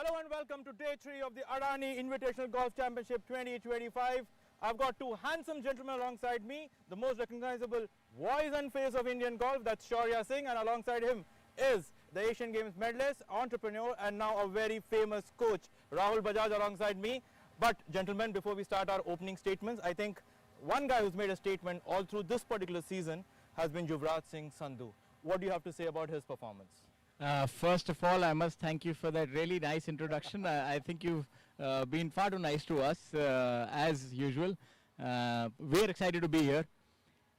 Hello and welcome to day 3 of the Adani Invitational Golf Championship 2025. I've got two handsome gentlemen alongside me, the most recognizable voice and face of Indian golf, that's Shaurya Singh, and alongside him is the Asian Games medalist, entrepreneur and now a very famous coach, Rahul Bajaj alongside me. But gentlemen, before we start our opening statements, I think one guy who's made a statement all through this particular season has been Yuvraj Singh Sandhu. What do you have to say about his performance? First of all, I must thank you for that really nice introduction. I think you've been far too nice to us, as usual. We're excited to be here.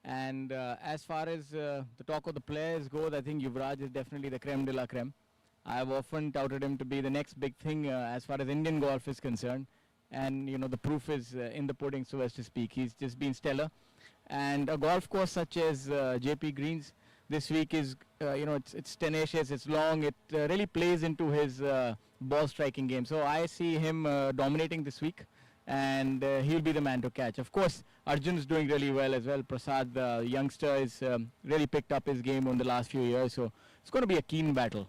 And as far as the talk of the players goes, I think Yuvraj is definitely the creme de la creme. I've often touted him to be the next big thing as far as Indian golf is concerned. And, you know, the proof is in the pudding, so as to speak. He's just been stellar. And a golf course such as Jaypee Greens this week is, it's tenacious, it's long, it really plays into his ball striking game. So I see him dominating this week, and he'll be the man to catch. Of course, Arjun is doing really well as well. Prasad, the youngster, is really picked up his game in the last few years. So it's going to be a keen battle.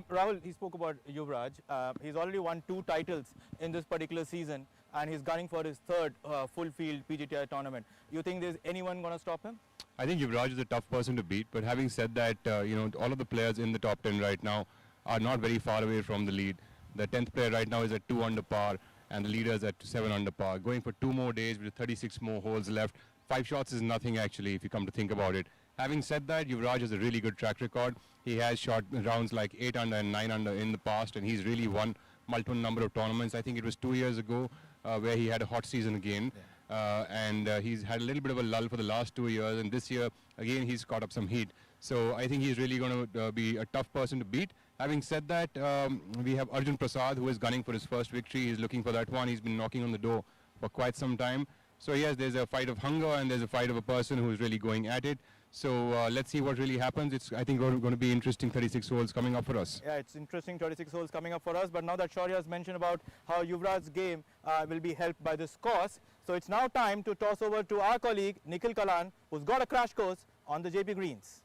Rahul, he spoke about Yuvraj. He's already won 2 titles in this particular season, and he's gunning for his third full-field PGTI tournament. You think there's anyone going to stop him? I think Yuvraj is a tough person to beat, but having said that, all of the players in the top 10 right now are not very far away from the lead. The 10th player right now is at 2 under par, and the leader is at 7 under par. Going for 2 more days with 36 more holes left. 5 shots is nothing actually if you come to think about it. Having said that, Yuvraj has a really good track record. He has shot rounds like 8 under and 9 under in the past, and he's really won multiple number of tournaments. I think it was 2 years ago where he had a hot season again. And he's had a little bit of a lull for the last 2 years, and this year again he's caught up some heat. So I think he's really going to be a tough person to beat. Having said that, we have Arjun Prasad, who is gunning for his first victory. He's looking for that one. He's been knocking on the door for quite some time. So yes, there's a fight of hunger and there's a fight of a person who is really going at it. So let's see what really happens. It's, I think, going to be interesting 36 holes coming up for us. Yeah, it's interesting 36 holes coming up for us. But now that Shaurya has mentioned about how Yuvraj's game will be helped by this course, so it's now time to toss over to our colleague Nikhil Kalan, who's got a crash course on the Jaypee Greens.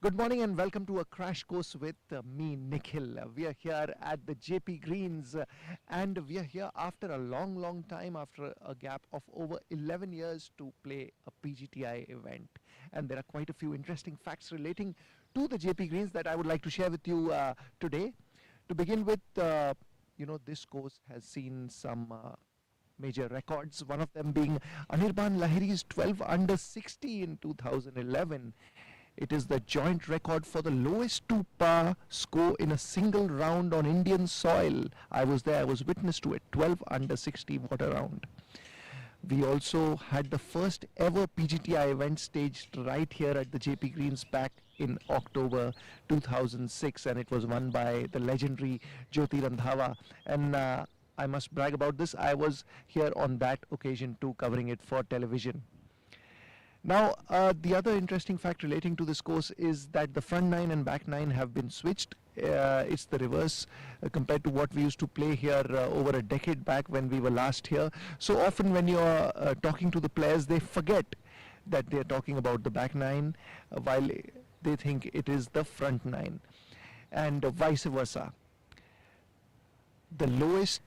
Good morning and welcome to a crash course with me, Nikhil. We are here at the Jaypee Greens and we are here after a long time, after a gap of over 11 years to play a PGTI event. And there are quite a few interesting facts relating to the Jaypee Greens that I would like to share with you today. To begin with, this course has seen some major records, one of them being Anirban Lahiri's 12 under 60 in 2011. It is the joint record for the lowest 2-par score in a single round on Indian soil. I was there, I was witness to it, 12 under 60, what a round. We also had the first ever PGTI event staged right here at the Jaypee Greens back in October 2006, and it was won by the legendary Jyoti Randhawa. And I must brag about this, I was here on that occasion too, covering it for television. Now, the other interesting fact relating to this course is that the front 9 and back 9 have been switched. It's the reverse compared to what we used to play here over a decade back when we were last here. So often when you're talking to the players, they forget that they're talking about the back 9 while they think it is the front 9, and vice versa. The lowest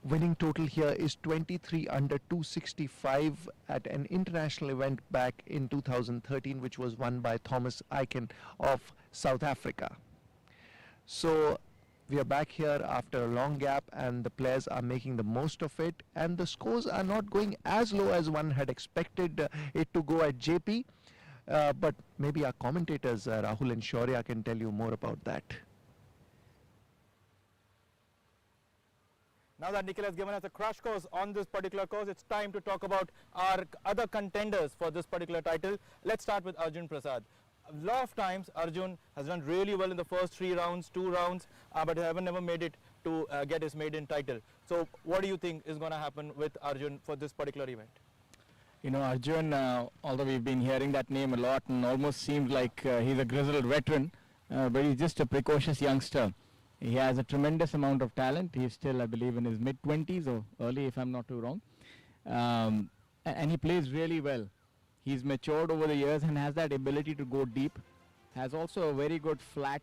winning total here is 23 under 265 at an international event back in 2013, which was won by Thomas Aiken of South Africa. So we are back here after a long gap and the players are making the most of it, and the scores are not going as low as one had expected it to go at Jaypee, but maybe our commentators Rahul and Shaurya can tell you more about that. Now that Nikhil has given us a crash course on this particular course, it's time to talk about our other contenders for this particular title. Let's start with Arjun Prasad. A lot of times Arjun has done really well in the first 2 rounds, but has never made it to get his maiden title. So what do you think is going to happen with Arjun for this particular event? You know, Arjun, although we've been hearing that name a lot and almost seems like he's a grizzled veteran, but he's just a precocious youngster. He has a tremendous amount of talent. He's still, I believe, in his mid-20s or early, if I'm not too wrong. And he plays really well. He's matured over the years and has that ability to go deep. has also a very good flat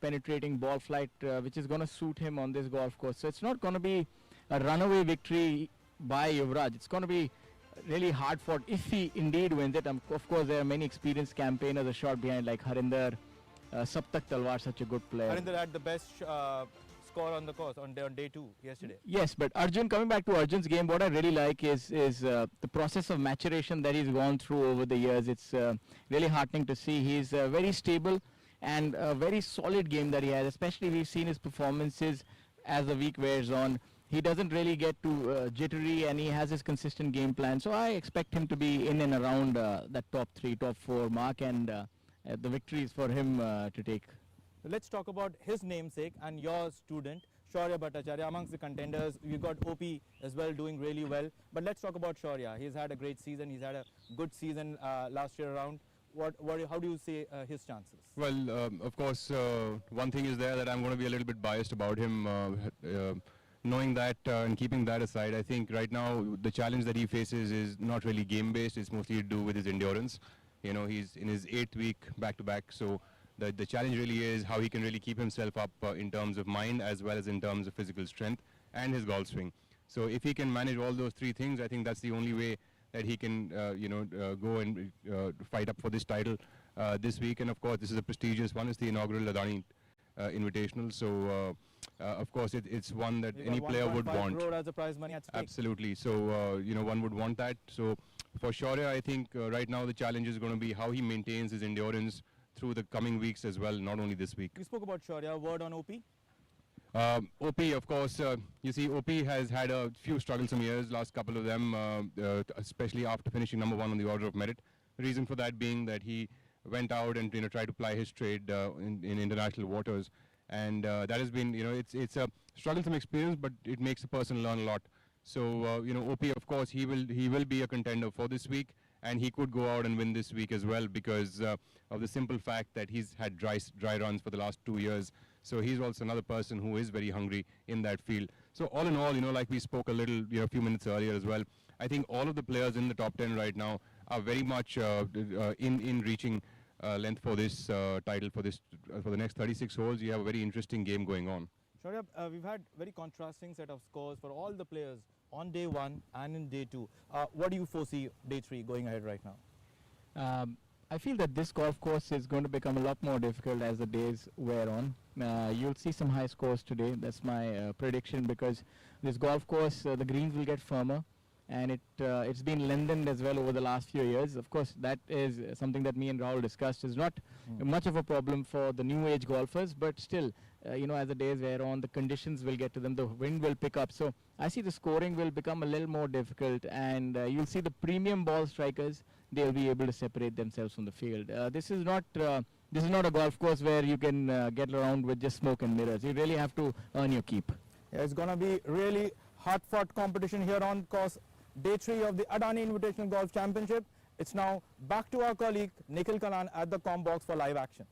penetrating ball flight which is going to suit him on this golf course. So it's not going to be a runaway victory by Yuvraj. It's going to be really hard fought if he indeed wins it. Of course, there are many experienced campaigners a shot behind like Harinder, Saptak Talwar, such a good player. Harinder had the best score on the course on day 2 yesterday. Yes, but Arjun, coming back to Arjun's game, what I really like is the process of maturation that he's gone through over the years. It's really heartening to see. He's very stable and a very solid game that he has, especially we've seen his performances as the week wears on. He doesn't really get too jittery, and he has his consistent game plan. So I expect him to be in and around that top 3, top 4 mark, and the victory is for him to take. Let's talk about his namesake and your student, Shaurya Bhattacharya. Amongst the contenders, we've got OP as well doing really well. But let's talk about Shaurya. He's had a great season. He's had a good season last year around. How do you see his chances? Well, of course, one thing is there that I'm going to be a little bit biased about him. Knowing that and keeping that aside, I think right now the challenge that he faces is not really game-based. It's mostly to do with his endurance. You know, he's in his 8th week back-to-back, so the challenge really is how he can really keep himself up in terms of mind as well as in terms of physical strength and his golf swing. So if he can manage all those 3 things, I think that's the only way that he can, go and fight up for this title this week. And of course, this is a prestigious one. It's the inaugural Adani Invitational. So of course, it's one that any player would want. As a prize money at stake. Absolutely. So one would want that. So for Shaurya, I think right now the challenge is going to be how he maintains his endurance through the coming weeks as well, not only this week. You spoke about Shaurya. Word on OP? OP, of course, you see, OP has had a few strugglesome years, last couple of them, especially after finishing number 1 on the order of merit. The reason for that being that he went out and tried to ply his trade in international waters, and that has been, it's a strugglesome experience, but it makes a person learn a lot. So OP, of course, he will be a contender for this week, and he could go out and win this week as well because of the simple fact that he's had dry runs for the last 2 years. So he's also another person who is very hungry in that field. So all in all, like we spoke a little, a few minutes earlier as well, I think all of the players in the top 10 right now are very much in reaching length for this title for the next 36 holes. You have a very interesting game going on. Shaurya, we've had very contrasting set of scores for all the players on day 1 and in day 2. What do you foresee day 3 going ahead right now? I feel that this golf course is going to become a lot more difficult as the days wear on. You'll see some high scores today. That's my prediction, because this golf course, the greens will get firmer, and it's been lengthened as well over the last few years. Of course, that is something that me and Rahul discussed. Is not much of a problem for the new age golfers, but still, as the days wear on, the conditions will get to them, the wind will pick up. So I see the scoring will become a little more difficult, and you'll see the premium ball strikers, they'll be able to separate themselves from the field. This is not a golf course where you can get around with just smoke and mirrors. You really have to earn your keep. Yeah, it's going to be really hard-fought competition here on course day 3 of the Adani Invitational Golf Championship. It's now back to our colleague Nikhil Kalan at the comm box for live action.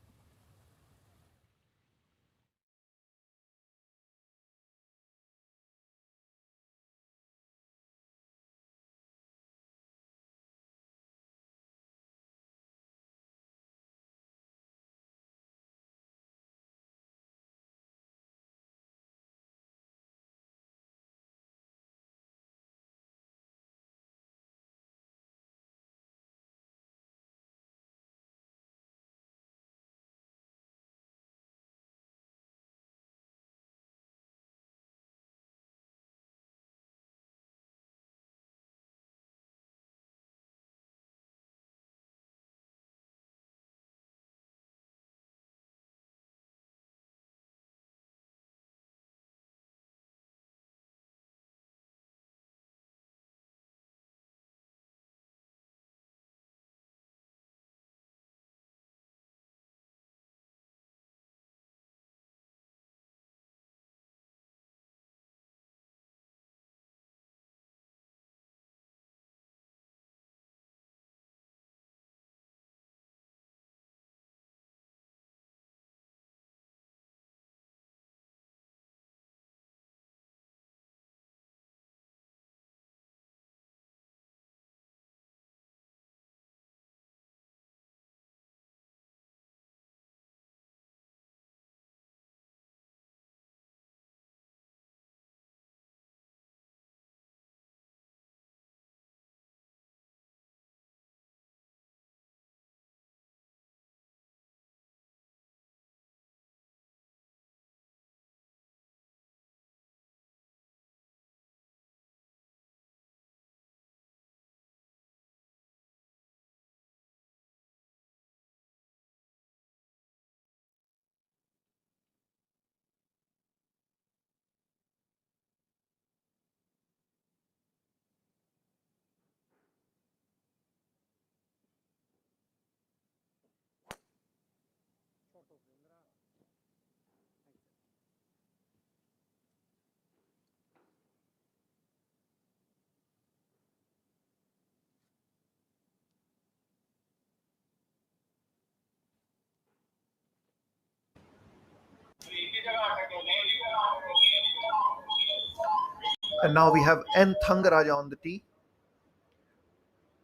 And now we have N. Thangaraja on the tee.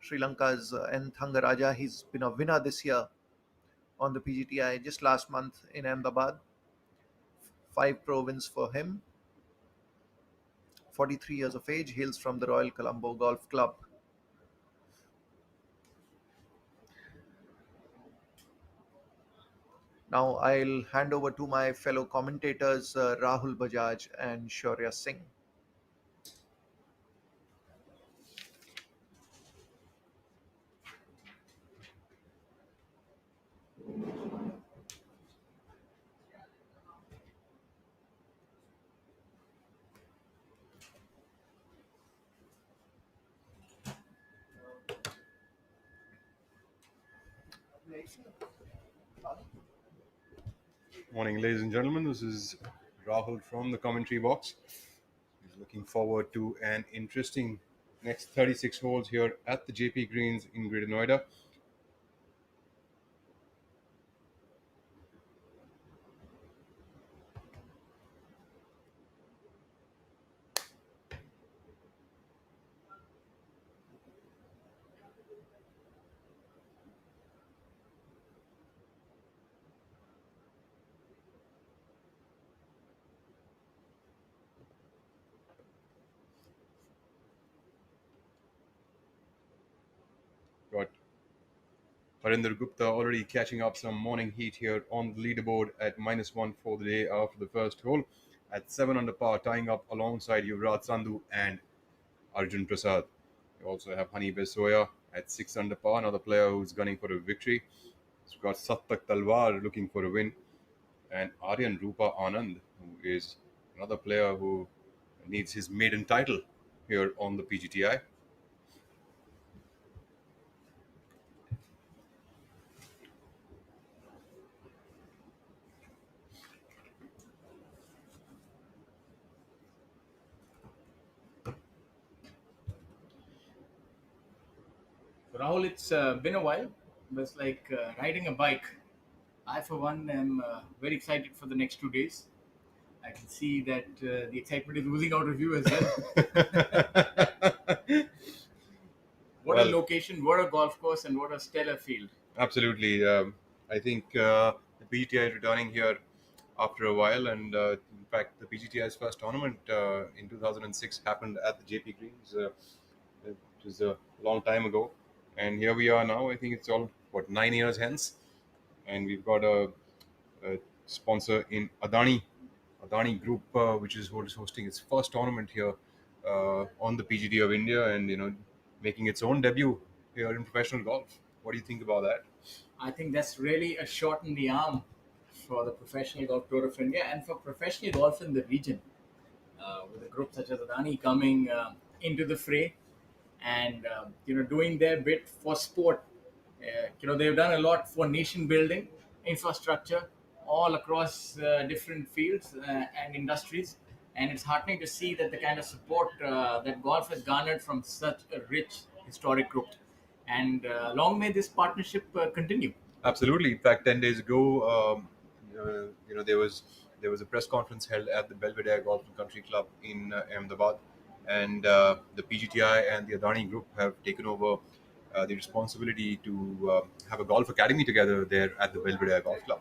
Sri Lanka's N. Thangaraja. He's been a winner this year on the PGTI just last month in Ahmedabad. 5 pro wins for him. 43 years of age, hails from the Royal Colombo Golf Club. Now I'll hand over to my fellow commentators Rahul Bajaj and Shaurya Singh. Morning, ladies and gentlemen. This is Rahul from the commentary box. He's looking forward to an interesting next 36 holes here at the Jaypee Greens in Greater Noida. Got Harinder Gupta already catching up some morning heat here on the leaderboard at -1 for the day after the first hole at 7 under par, tying up alongside Yuvraj Sandhu and Arjun Prasad. You also have Hani Besoya at 6 under par, another player who's gunning for a victory. It's got Sattak Talwar looking for a win, and Aryan Rupa Anand, who is another player who needs his maiden title here on the PGTI. Rahul, it's been a while. It's like riding a bike. I, for one, am very excited for the next 2 days. I can see that the excitement is oozing out of you as well. What a location, what a golf course, and what a stellar field. Absolutely. I think the PGTI is returning here after a while, and in fact, the PGTI's first tournament in 2006 happened at the Jaypee Greens. It was a long time ago, and here we are now. I think it's all 9 years hence, and we've got a sponsor in Adani Group, which is hosting its first tournament here on the PGT of India, and making its own debut here in professional golf. What do you think about that? I think that's really a shot in the arm for the Professional Golf Tour of India and for professional golf in the region. With a group such as Adani coming into the fray and doing their bit for sport. They've done a lot for nation building, infrastructure, all across different fields and industries. And it's heartening to see that the kind of support that golf has garnered from such a rich historic group. And long may this partnership continue. Absolutely. In fact, 10 days ago, there was a press conference held at the Belvedere Golf and Country Club in Ahmedabad, and the PGTI and the Adani Group have taken over the responsibility to have a golf academy together there at the Belvedere Golf Club.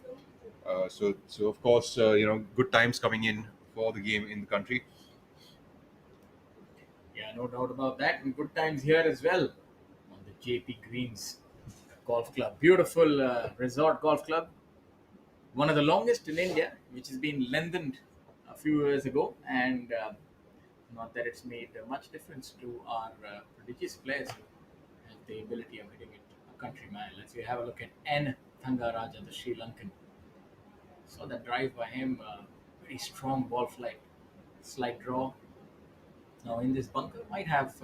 So of course, good times coming in for the game in the country. Yeah, no doubt about that. And good times here as well on the Jaypee Greens Golf Club. Beautiful resort golf club. One of the longest in India, which has been lengthened a few years ago. And not that it's made much difference to our prodigious players who have the ability of hitting it a country mile. Let's have a look at N. Thangaraja, the Sri Lankan. Saw that drive by him, very strong ball flight, slight draw. Now in this bunker, might have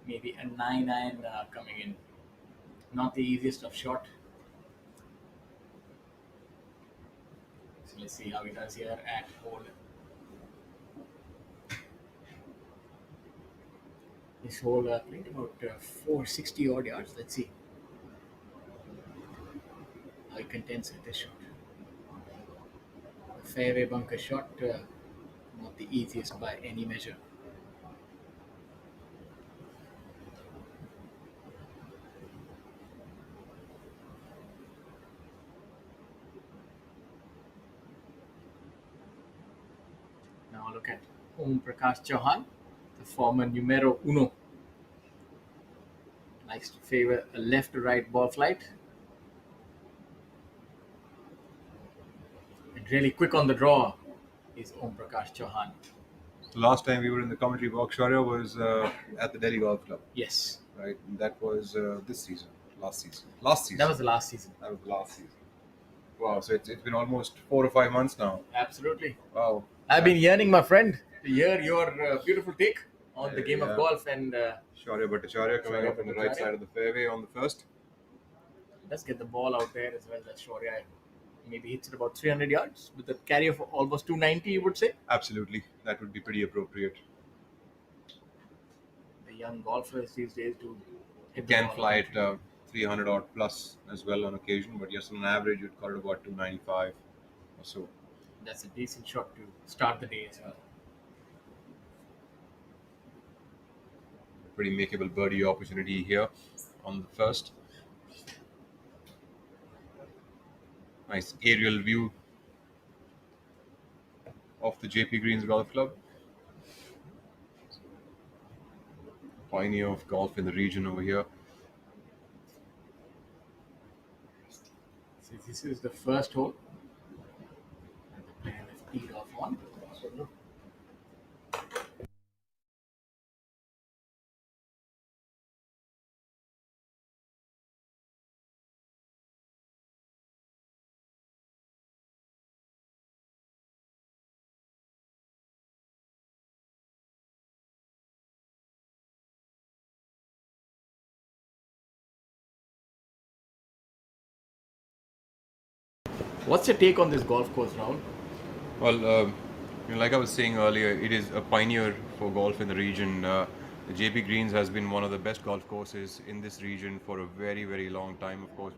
maybe a 9-iron coming in. Not the easiest of shot. So let's see how he does here at hole. This hole played about 460 odd yards. Let's see how he contends with this shot. A fairway bunker shot, not the easiest by any measure. look at Om Prakash Chauhan, the former numero uno. Likes to favor a left to right ball flight. And really quick on the draw is Om Prakash Chauhan. The last time we were in the commentary box, Shaurya was at the Delhi Golf Club, Yes, right? And that was this season, last season. that was the last season. That was the last season. Wow, so it's been almost 4 or 5 months now. Absolutely. Wow. I've been yearning, my friend, to hear your beautiful take on the game Yeah. of golf, and Shaurya Bhattacharya coming Shaurya up on the right Bhattacharya. side of the fairway on the first. let's get the ball out there as well. That Shaurya maybe hits it about 300 yards with a carry of almost 290, you would say. Absolutely. That would be pretty appropriate. The young golfers these days do hit the Can ball fly out. at 300 odd plus as well on occasion, but yes, on average, you'd call it about 295 or so. That's a decent shot to start the day as well. Pretty makeable birdie opportunity here on the first. Nice aerial view of the Jaypee Greens Golf Club. Pioneer of golf in the region over here. So this is the first hole. And the player has teed off on. What's your take on this golf course, Rahul? Well, like I was saying earlier, it is a pioneer for golf in the region. The Jaypee Greens has been one of the best golf courses in this region for a very, very long time, of course.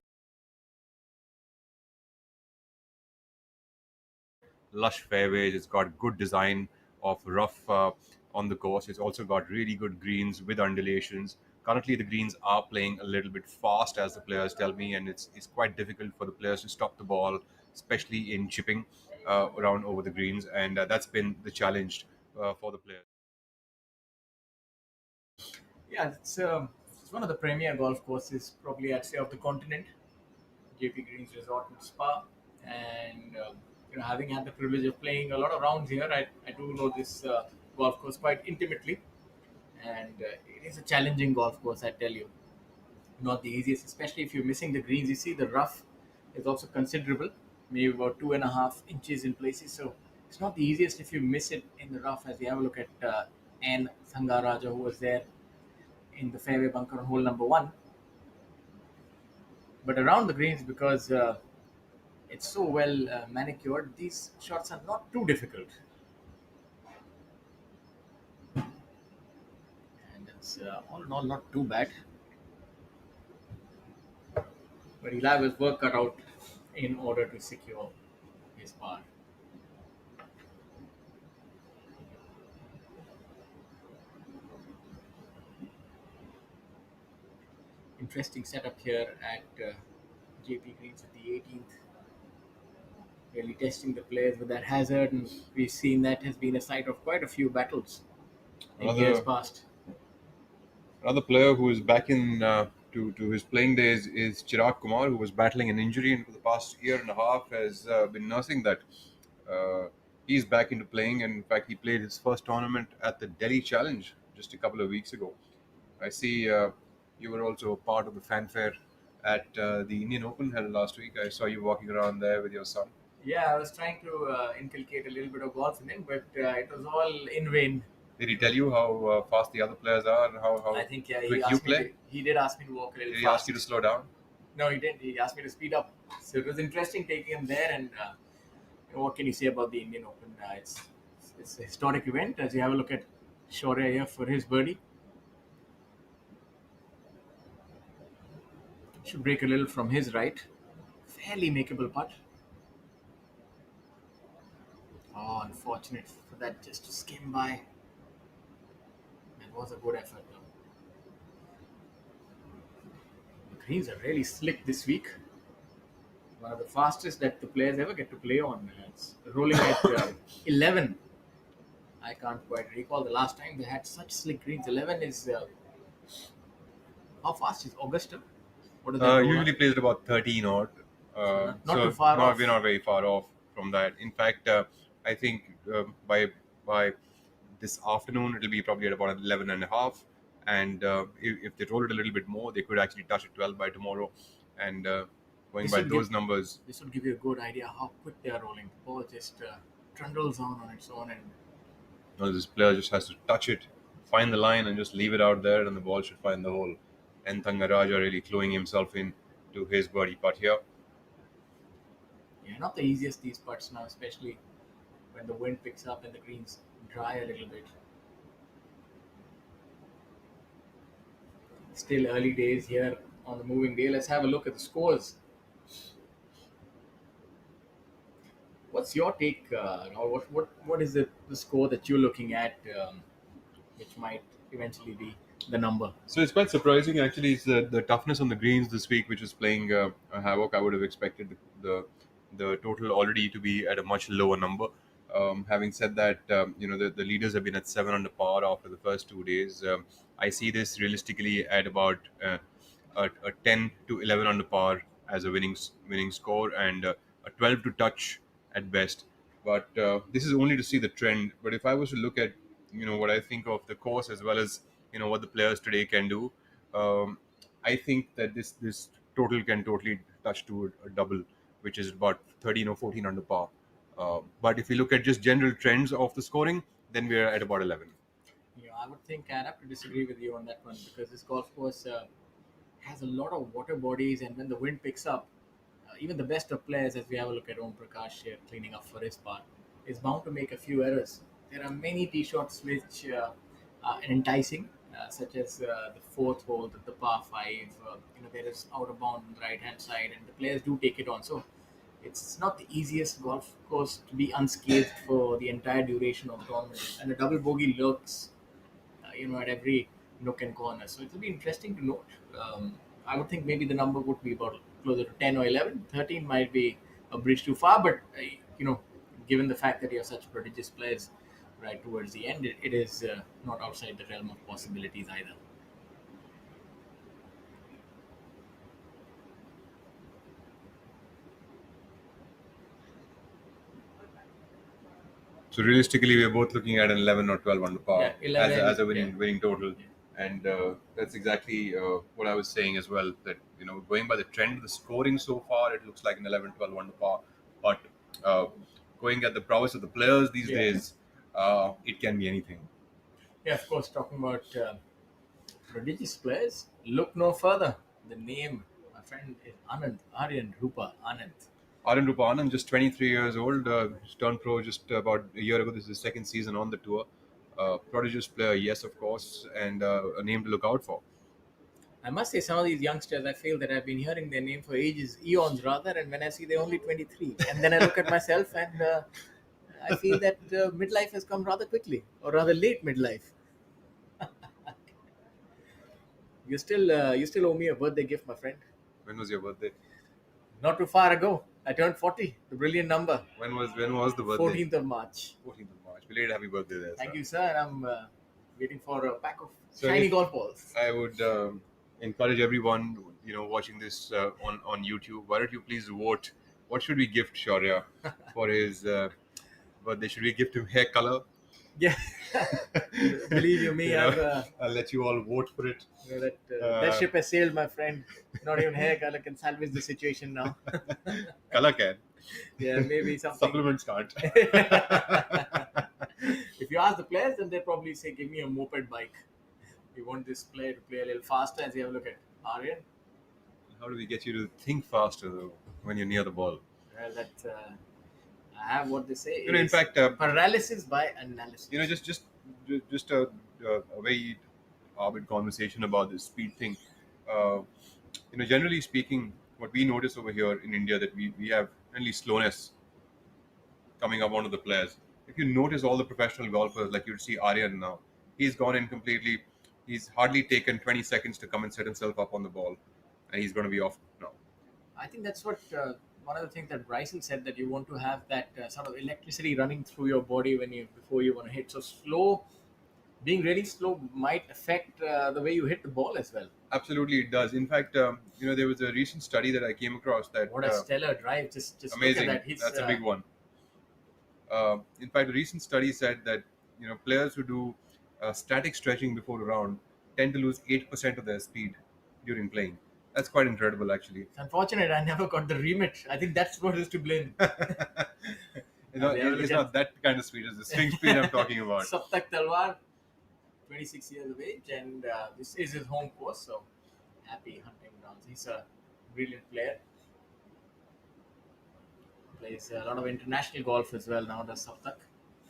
Lush fairways, it's got good design of rough on the course. It's also got really good greens with undulations. Currently, the greens are playing a little bit fast, as the players tell me, and it's quite difficult for the players to stop the ball, especially in chipping around over the greens, and that's been the challenge for the players. Yeah, it's one of the premier golf courses, probably I'd say, of the continent. Jaypee Greens Resort and Spa, and having had the privilege of playing a lot of rounds here, I do know this golf course quite intimately, and it is a challenging golf course, I tell you. Not the easiest, especially if you're missing the greens. You see the rough is also considerable, maybe about 2.5 inches in places. So it's not the easiest if you miss it in the rough. As we have a look at N. Thangaraja, who was there in the fairway bunker on hole number 1. But around the greens, because it's so well manicured, these shots are not too difficult. And it's all in all not too bad. But he'll have his work cut out in order to secure his par. Interesting setup here at Jaypee Greens at the 18th. Really testing the players with that hazard, and we've seen that has been a site of quite a few battles in years past. Another player who is back in to his playing days is Chirag Kumar, who was battling an injury and for the past year and a half has been nursing that. He's back into playing, and in fact, he played his first tournament at the Delhi Challenge just a couple of weeks ago. I see you were also a part of the fanfare at the Indian Open held last week. I saw you walking around there with your son. Yeah, I was trying to inculcate a little bit of golf in him, but it was all in vain. Did he tell you how fast the other players are and how I think quick you play? He did ask me to walk a little Did he fast. ask you to slow down? No, he didn't. He asked me to speed up. So it was interesting taking him there. And what can you say about the Indian Open? It's a historic event. As you have a look at Shaurya here for his birdie. Should break a little from his right. Fairly makeable putt. Oh, unfortunate for that just to skim by. That was a good effort though. The greens are really slick this week. One of the fastest that the players ever get to play on. It's rolling at 11. I can't quite recall the last time they had such slick greens. 11 is how fast is Augusta? What is that? Usually plays at about 13 odd. Not too far off. We're not very far off from that. In fact, I think by this afternoon it'll be probably at about 11 and a half. And if they roll it a little bit more, they could actually touch it 12 by tomorrow. And going This by would those numbers, This would give you a good idea how quick they are rolling. The ball just trundles on its own, and this player just has to touch it, find the line, and just leave it out there, and the ball should find the hole. And Thangaraja really cluing himself in to his birdie putt here. yeah, not the easiest these putts now, especially when the wind picks up and the greens dry a little bit. Still early days here on the moving day. Let's have a look at the scores. What's your take, Rahul? What is the score that you're looking at, which might eventually be the number? So it's quite surprising, actually. It's the toughness on the greens this week, which is playing a havoc. I would have expected the total already to be at a much lower number. Having said that, the leaders have been at 7 under par after the first 2 days. I see this realistically at about a 10 to 11 under par as a winning score, and a 12 to touch at best. But this is only to see the trend. But if I was to look at what I think of the course, as well as what the players today can do, I think that this total can totally touch to a double, which is about 13 or 14 under par. But if you look at just general trends of the scoring, then we are at about 11. Yeah, I would think I'd have to disagree with you on that one, because this golf course has a lot of water bodies, and when the wind picks up, even the best of players, as we have a look at Om Prakash here cleaning up for his part, is bound to make a few errors. There are many tee shots which are enticing, such as the fourth hole, the par 5. There is out of bound on the right hand side, and the players do take it on. So it's not the easiest golf course to be unscathed for the entire duration of the tournament. And a double bogey lurks, at every nook and corner. So it'll be interesting to note. I would think maybe the number would be about closer to 10 or 11. 13 might be a bridge too far, but given the fact that you have such prodigious players right towards the end, it is not outside the realm of possibilities either. So realistically, we are both looking at an 11 or 12 under par, Yeah, 11, as a winning total. And that's exactly what I was saying as well, that going by the trend of the scoring so far, it looks like an 11, 12 under par. But going at the prowess of the players these days, it can be anything. Yeah, of course, talking about prodigious players, look no further. The name, my friend, is Aryan Rupa Anand. Aryan Rupa Anand, just 23 years old, turned pro just about a year ago. This is his second season on the tour. Prodigious player, yes, of course, and a name to look out for. I must say, some of these youngsters, I feel that I've been hearing their name for ages, eons rather, and when I see they're only 23, and then I look at myself and I feel that midlife has come rather quickly, or rather late midlife. You still owe me a birthday gift, my friend. When was your birthday? Not too far ago. I turned 40, the brilliant number. When was the birthday? 14th of March. 14th of March. Belated happy birthday there. Thank you, sir. And I'm waiting for a pack of So shiny if- golf balls. I would encourage everyone, watching this on YouTube. Why don't you please vote? What should we gift Shaurya for his birthday? Should we gift him hair color? Yeah. Believe you me, I'll let you all vote for it. that ship has sailed, my friend. Not even hair color can salvage the situation now. Color can. Yeah, maybe something. Supplements can't. If you ask the players, then they probably say, "Give me a moped bike." We want this player to play a little faster. As you have a look at Aryan. How do we get you to think faster though when you're near the ball? Well, that I have what they say. In is fact, paralysis by analysis. just a very arbid conversation about this speed thing. Generally speaking, what we notice over here in India, that we have only slowness coming up onto the players. If you notice all the professional golfers, like you'd see Aryan now, he's gone in completely. He's hardly taken 20 seconds to come and set himself up on the ball, and he's going to be off now. I think that's what one of the things that Bryson said, that you want to have that sort of electricity running through your body before you want to hit. So being really slow might affect the way you hit the ball as well. Absolutely, it does. In fact, there was a recent study that I came across that What a stellar drive! Just amazing. Look at that. That's a big one. In fact, a recent study said that players who do static stretching before a round tend to lose 8% of their speed during playing. That's quite incredible, actually. It's unfortunate I never got the remit. I think that's what is to blame. It's not that kind of speed. It's the swing speed I'm talking about. Saptak Talwar, 26 years of age, and this is his home course, so happy hunting grounds. He's a brilliant player. Plays a lot of international golf as well now, does Saptak.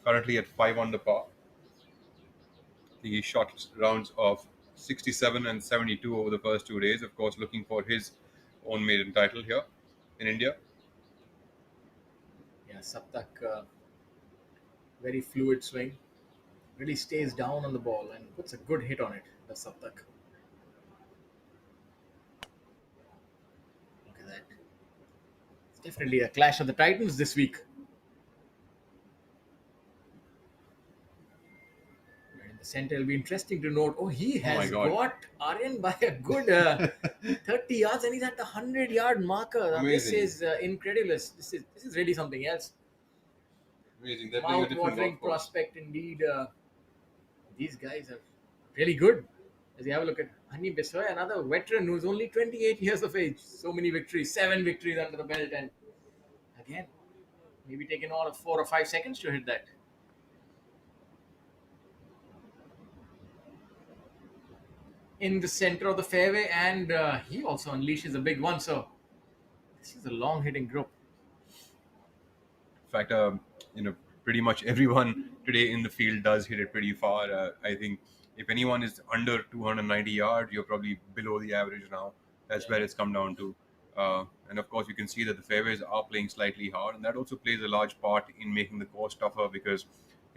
Currently at 5 under par. He shot rounds of 67 and 72 over the first 2 days. Of course, looking for his own maiden title here in India. Yeah, Saptak, very fluid swing. Really stays down on the ball and puts a good hit on it, the Saptak. Look at that. It's definitely a clash of the titans this week. In the center, it'll be interesting to note. Oh, he has got Aryan by a good 30 yards, and he's at the 100-yard marker. Amazing. This is incredible. This is really something else. Amazing. Mouth-watering prospect indeed. These guys are really good. As you have a look at Hani Bisway, another veteran who's only 28 years of age. So many victories, 7 victories under the belt, and again, maybe taking all of 4 or 5 seconds to hit that. In the center of the fairway, and he also unleashes a big one. So this is a long hitting group. In fact, pretty much everyone today in the field does hit it pretty far. I think if anyone is under 290 yards, you're probably below the average now. That's where it's come down to. And of course, you can see that the fairways are playing slightly hard, and that also plays a large part in making the course tougher because,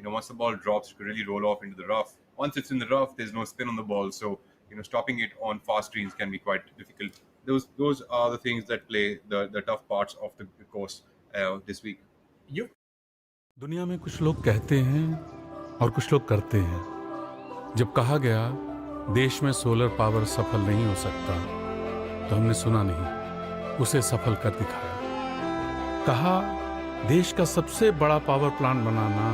once the ball drops, it could really roll off into the rough. Once it's in the rough, there's no spin on the ball, so stopping it on fast greens can be quite difficult. Those are the things that play the tough parts of the course this week. दुनिया में कुछ लोग कहते हैं और कुछ लोग करते हैं। जब कहा गया देश में सोलर पावर सफल नहीं हो सकता, तो हमने सुना नहीं, उसे सफल कर दिखाया। कहा देश का सबसे बड़ा पावर प्लांट बनाना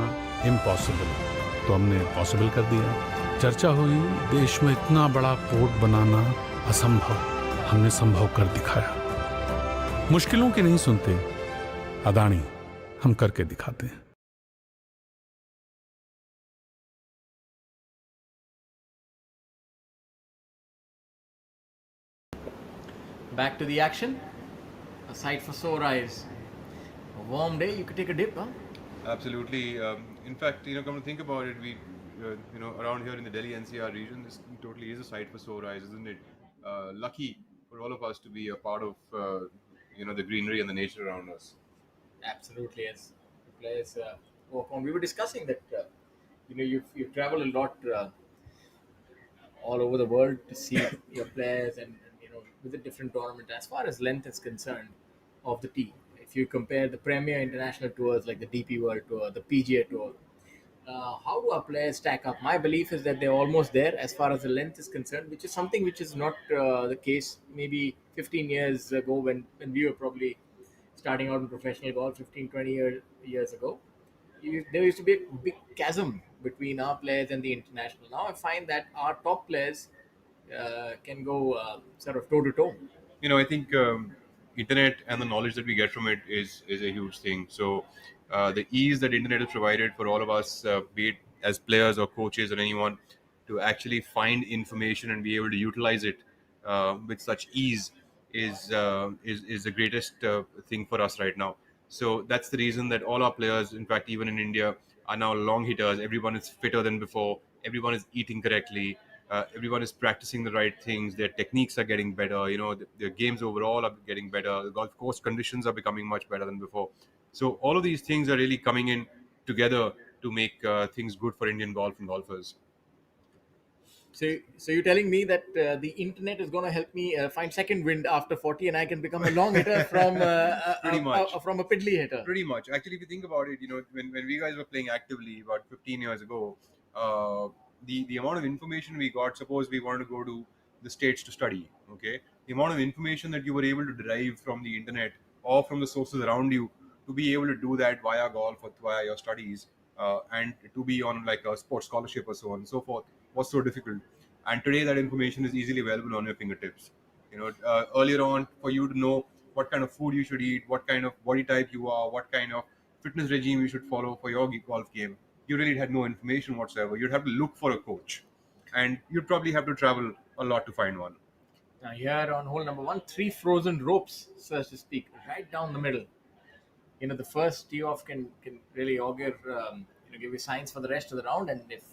इम्पॉसिबल, तो हमने पॉसिबल कर दिया। चर्चा हुई देश में इतना बड़ा पोर्ट बनाना असंभव, हमने संभव कर दिखाया। मुश्किलों की नहीं सुनते, अदानी हम करके दिखाते हैं। Back to the action. A sight for sore eyes. A warm day, you could take a dip, huh? Absolutely. In fact, come to think about it, we, around here in the Delhi NCR region, this totally is a sight for sore eyes, isn't it? Lucky for all of us to be a part of, the greenery and the nature around us. Absolutely, yes. The players walk on. We were discussing that, you've traveled a lot all over the world to see your players and with a different tournament. As far as length is concerned of the tee, if you compare the premier international tours like the DP World Tour, the PGA Tour, how do our players stack up? My belief is that they're almost there as far as the length is concerned, which is something which is not the case maybe 15 years ago when we were probably starting out in professional golf 15-20 years ago. There used to be a big chasm between our players and the international. Now I find that our top players can go sort of toe to toe. I think internet and the knowledge that we get from it is a huge thing. So the ease that internet has provided for all of us, be it as players or coaches or anyone, to actually find information and be able to utilize it with such ease is the greatest thing for us right now. So that's the reason that all our players, in fact, even in India, are now long hitters. Everyone is fitter than before. Everyone is eating correctly. Everyone is practicing the right things. Their techniques are getting better. Their games overall are getting better. The golf course conditions are becoming much better than before. So all of these things are really coming in together to make things good for Indian golf and golfers. So you're telling me that the internet is going to help me find second wind after 40, and I can become a long hitter from Pretty much. from a piddly hitter? Pretty much. Actually, if you think about it, when we guys were playing actively about 15 years ago, the amount of information we got, suppose we wanted to go to the States to study, okay? The amount of information that you were able to derive from the internet or from the sources around you to be able to do that via golf or via your studies and to be on like a sports scholarship or so on and so forth was so difficult. And today that information is easily available on your fingertips. Earlier on, for you to know what kind of food you should eat, what kind of body type you are, what kind of fitness regime you should follow for your golf game, you really had no information whatsoever. You'd have to look for a coach, and you'd probably have to travel a lot to find one. Now here on hole number 1, 3 frozen ropes, so to speak, right down the middle. The first tee off can really augur, give you signs for the rest of the round. And if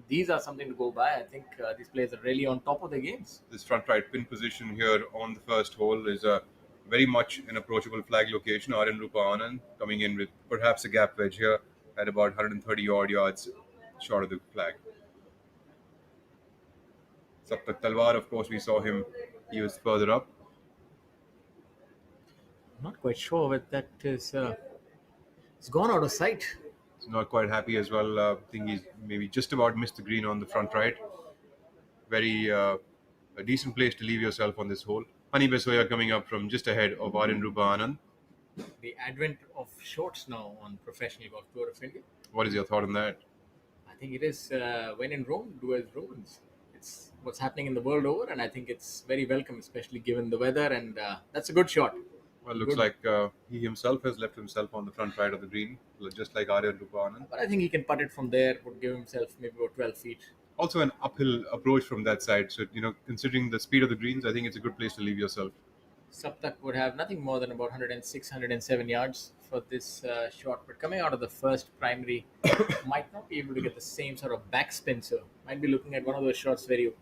these are something to go by, I think these players are really on top of their games. This front right pin position here on the first hole is a very much an approachable flag location. Aryan Rupa Anand coming in with perhaps a gap wedge here at about 130 odd yards short of the flag. Saptak Talwar, of course, we saw him. He was further up. Not quite sure but that is it's gone out of sight. He's not quite happy as well. I think he's maybe just about missed the green on the front right. Very a decent place to leave yourself on this hole. Hani Besoya coming up from just ahead of Aryan Rupa Anand. The advent of shorts now on professional golf tour of India. What is your thought on that? I think it is when in Rome, do as Romans. It's what's happening in the world over, and I think it's very welcome, especially given the weather, and that's a good shot. Well, looks like he himself has left himself on the front right of the green, just like Aryan Rupa Anand. But I think he can putt it from there, would give himself maybe about 12 feet. Also an uphill approach from that side. So, considering the speed of the greens, I think it's a good place to leave yourself. Saptak would have nothing more than about 106, 107 yards for this shot. But coming out of the first primary, might not be able to get the same sort of backspin. So, might be looking at one of those shots where you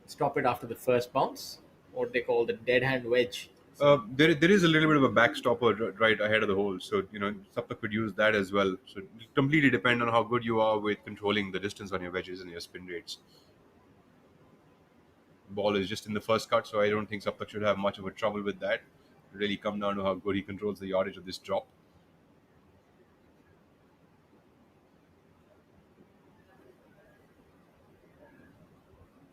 stop it after the first bounce, what they call the dead hand wedge. There is a little bit of a backstopper right ahead of the hole. So, Saptak could use that as well. So, it completely depend on how good you are with controlling the distance on your wedges and your spin rates. Ball is just in the first cut, so I don't think Saptak should have much of a trouble with that. It really come down to how good he controls the yardage of this drop.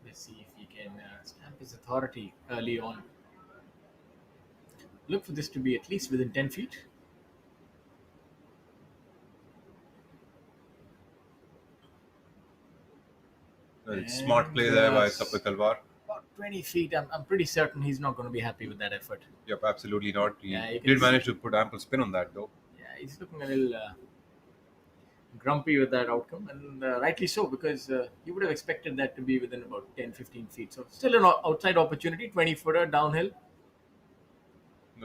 Let's see if he can stamp his authority early on. Look for this to be at least within 10 feet. Smart play there by Saptak Talwar. About 20 feet. I'm pretty certain he's not going to be happy with that effort. Yep, absolutely not. He Yeah, you can did manage to put ample spin on that, though. Yeah, he's looking a little grumpy with that outcome, and rightly so, because you would have expected that to be within about 10-15 feet. So still an outside opportunity, 20-footer downhill.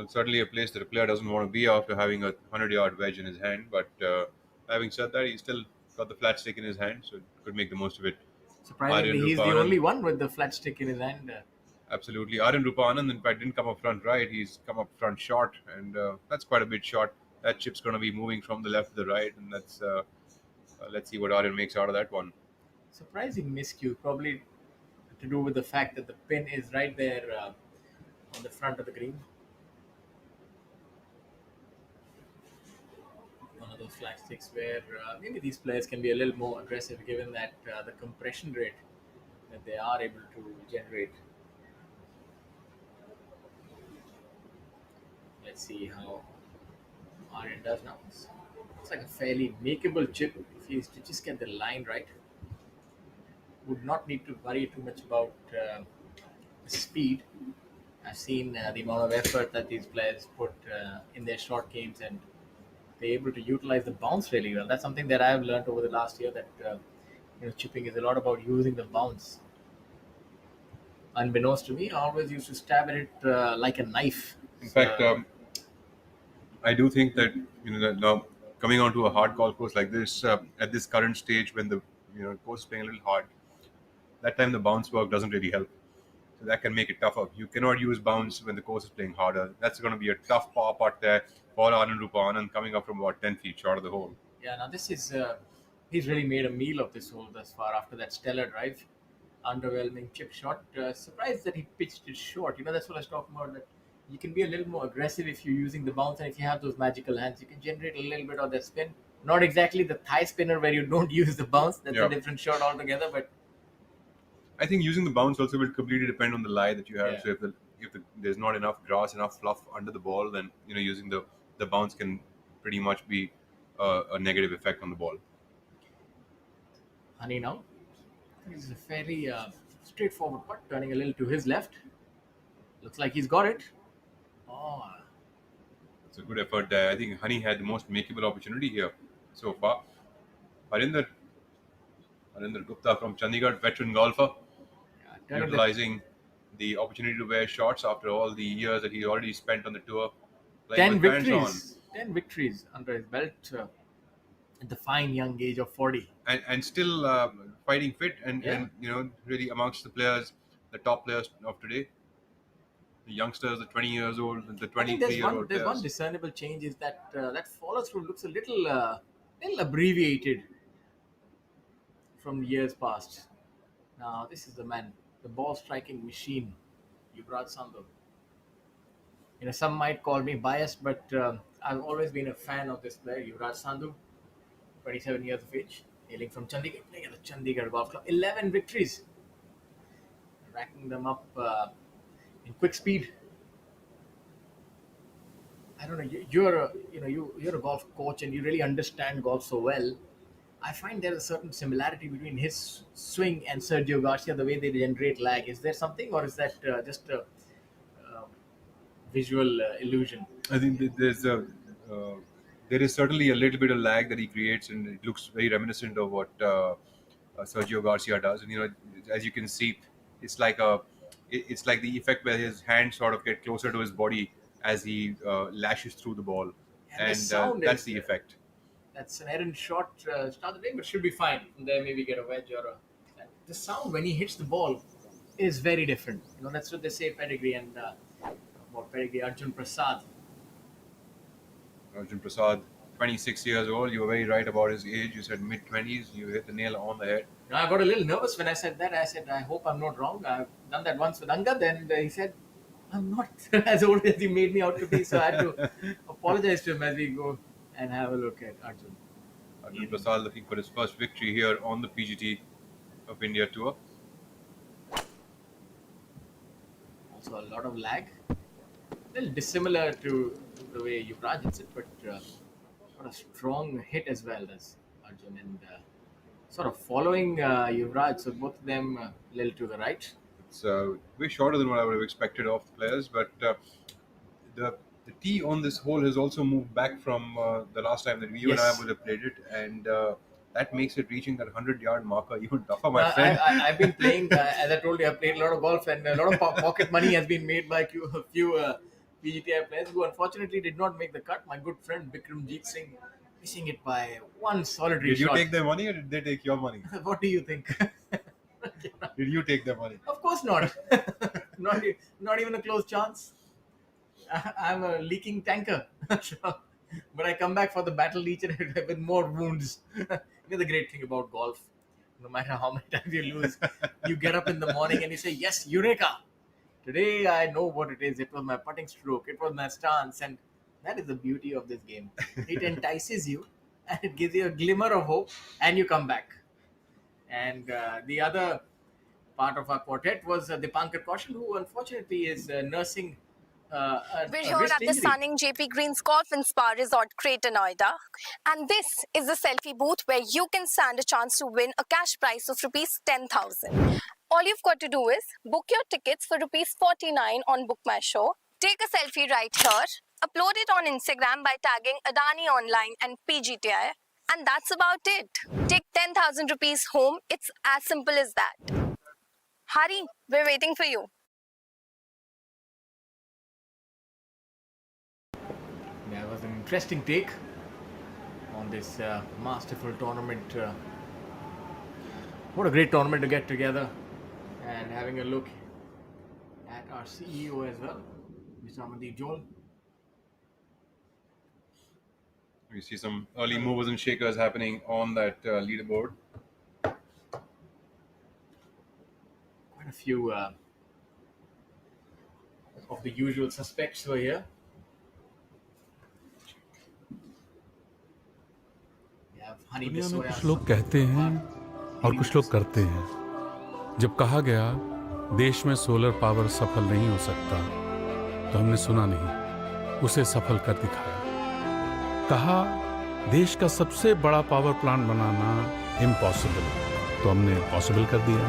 Certainly a place that a player doesn't want to be after having a 100-yard wedge in his hand. But having said that, he still got the flat stick in his hand, so could make the most of it. Surprisingly, he's the only one with the flat stick in his hand. Absolutely. Aryan Rupa Anand, in fact, didn't come up front right. He's come up front short, and that's quite a bit short. That chip's going to be moving from the left to the right, and that's let's see what Aryan makes out of that one. Surprising miscue, probably to do with the fact that the pin is right there on the front of the green. One of those flag sticks where maybe these players can be a little more aggressive given that the compression rate that they are able to generate. Let's see how Aryan does now. It's like a fairly makeable chip if he is to just get the line right. Would not need to worry too much about the speed. I've seen the amount of effort that these players put in their short games, and they're able to utilize the bounce really well. That's something that I've learned over the last year, that chipping is a lot about using the bounce. Unbeknownst to me, I always used to stab at it like a knife. In fact, I do think that that now coming onto a hard golf course like this at this current stage when the course is playing a little hard, that time the bounce work doesn't really help. So that can make it tougher. You cannot use bounce when the course is playing harder. That's going to be a tough power putt there for Aryan Rupa Anand coming up from about 10 feet short of the hole. Yeah, now this is he's really made a meal of this hole thus far after that stellar drive. underwhelming chip shot. Surprised that he pitched it short. That's what I was talking about. That you can be a little more aggressive if you're using the bounce, and if you have those magical hands, you can generate a little bit of that spin. Not exactly the thigh spinner where you don't use the bounce. That's a different shot altogether. But I think using the bounce also will completely depend on the lie that you have. Yeah. So if there's not enough grass, enough fluff under the ball, then using the bounce can pretty much be a negative effect on the ball. Honey now. This is a fairly straightforward putt, turning a little to his left. Looks like he's got it. Oh, It's a good effort there. I think Honey had the most makeable opportunity here so far. Harinder Gupta from Chandigarh, veteran golfer, utilizing the opportunity to wear shorts after all the years that he already spent on the tour. 10 victories. 10 victories under his belt at the fine young age of 40. And still fighting fit and really amongst the players, the top players of today. The youngsters, the 20 years old, the 23-year-old. There's one discernible change is that that follow through looks a little abbreviated from years past. Now this is the man, the ball striking machine, Yuvraj Sandhu. Some might call me biased, but I've always been a fan of this player, Yuvraj Sandhu, 27 years of age, hailing from Chandigarh, playing at the Chandigarh Golf Club. 11 victories, racking them up in quick speed. I don't know. You're a golf coach and you really understand golf so well. I find there's a certain similarity between his swing and Sergio Garcia, the way they generate lag. Is there something, or is that just a visual illusion? I think there is certainly a little bit of lag that he creates, and it looks very reminiscent of what Sergio Garcia does. And as you can see, it's like the effect where his hands sort of get closer to his body as he lashes through the ball, and that's the effect. That's an errant shot start the day, but should be fine. From there, maybe get a wedge or the sound when he hits the ball is very different. That's what they say. Pedigree and about pedigree. Arjun Prasad, 26 years old. You were very right about his age. You said mid-20s. You hit the nail on the head. I got a little nervous when I said that. I said, I hope I'm not wrong. I've done that once with Angad, and he said, I'm not as old as he made me out to be. So I had to apologize to him as we go and have a look at Arjun. Arjun Prasad looking for his first victory here on the PGT of India Tour. Also a lot of lag. A little dissimilar to the way Yuvraj hits it, but what a strong hit as well as Arjun, and sort of following Yuvraj. So both of them a little to the right. It's way shorter than what I would have expected of the players, but the tee on this hole has also moved back from the last time that you and I would have played it, and that makes it reaching that 100-yard marker even tougher, my friend. I've been playing, as I told you, I've played a lot of golf, and a lot of pocket money has been made by a few PGTI players who unfortunately did not make the cut. My good friend Bikramjeet Singh missing it by one solitary shot. Did you take their money or did they take your money? What do you think? Did you take their money? Of course not. not even a close chance. I'm a leaking tanker. But I come back for the battle each and with more wounds. The great thing about golf, no matter how many times you lose, you get up in the morning and you say, yes, Eureka! Today I know what it is. It was my putting stroke. It was my stance. And that is the beauty of this game. It entices you and it gives you a glimmer of hope and you come back. And the other part of our quartet was Dipankar Kaushal, who unfortunately is nursing We're here at the stunning Jaypee Greens Golf and Spa Resort, Greater Noida. And this is the selfie booth where you can stand a chance to win a cash prize of rupees 10,000. All you've got to do is book your tickets for rupees 49 on Book My Show. Take a selfie right here. Upload it on Instagram by tagging Adani Online and PGTI. And that's about it. Take 10,000 rupees home. It's as simple as that. Hurry, we're waiting for you. That was an interesting take on this masterful tournament. What a great tournament to get together, and having a look at our CEO as well, Mr. Amandeep Joel. We see some early movers and shakers happening on that leaderboard. few of the usual suspects were here. We have Honey दुनिया में Bisoya, कुछ लोग कहते हैं और कुछ लोग करते हैं। जब कहा गया देश में सोलर पावर सफल नहीं हो सकता, तो हमने सुना नहीं, उसे सफल कर दिखाया। कहा देश का सबसे बड़ा पावर प्लांट बनाना इम्पॉसिबल, तो हमने पॉसिबल कर दिया।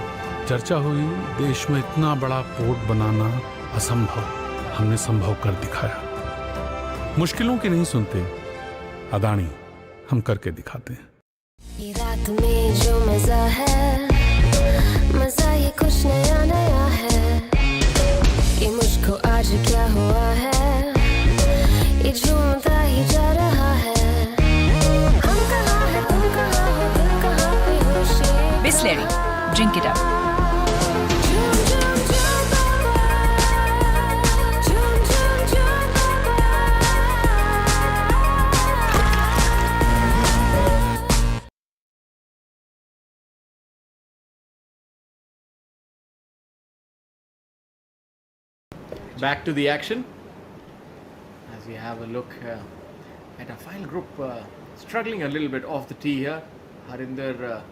चर्चा हुई देश में इतना बड़ा पोर्ट बनाना असंभव, हमने संभव कर दिखाया। मुश्किलों की नहीं सुनते, अदानी हम करके दिखाते हैं। ये रात में जो मजा है, मजा ये कुछ नया नया है। ये मुझको आज क्या हुआ है, ये झूमता ही जा रहा है। हम कहाँ हैं, तुम कहाँ हो, दिल कहाँ पे होशी। Bisleri, drink it up. झूम झूम झूम बाबा, झूम झूम झूम बाबा। back to the action as we have a look at our final group struggling a little bit off the tee here. Harinder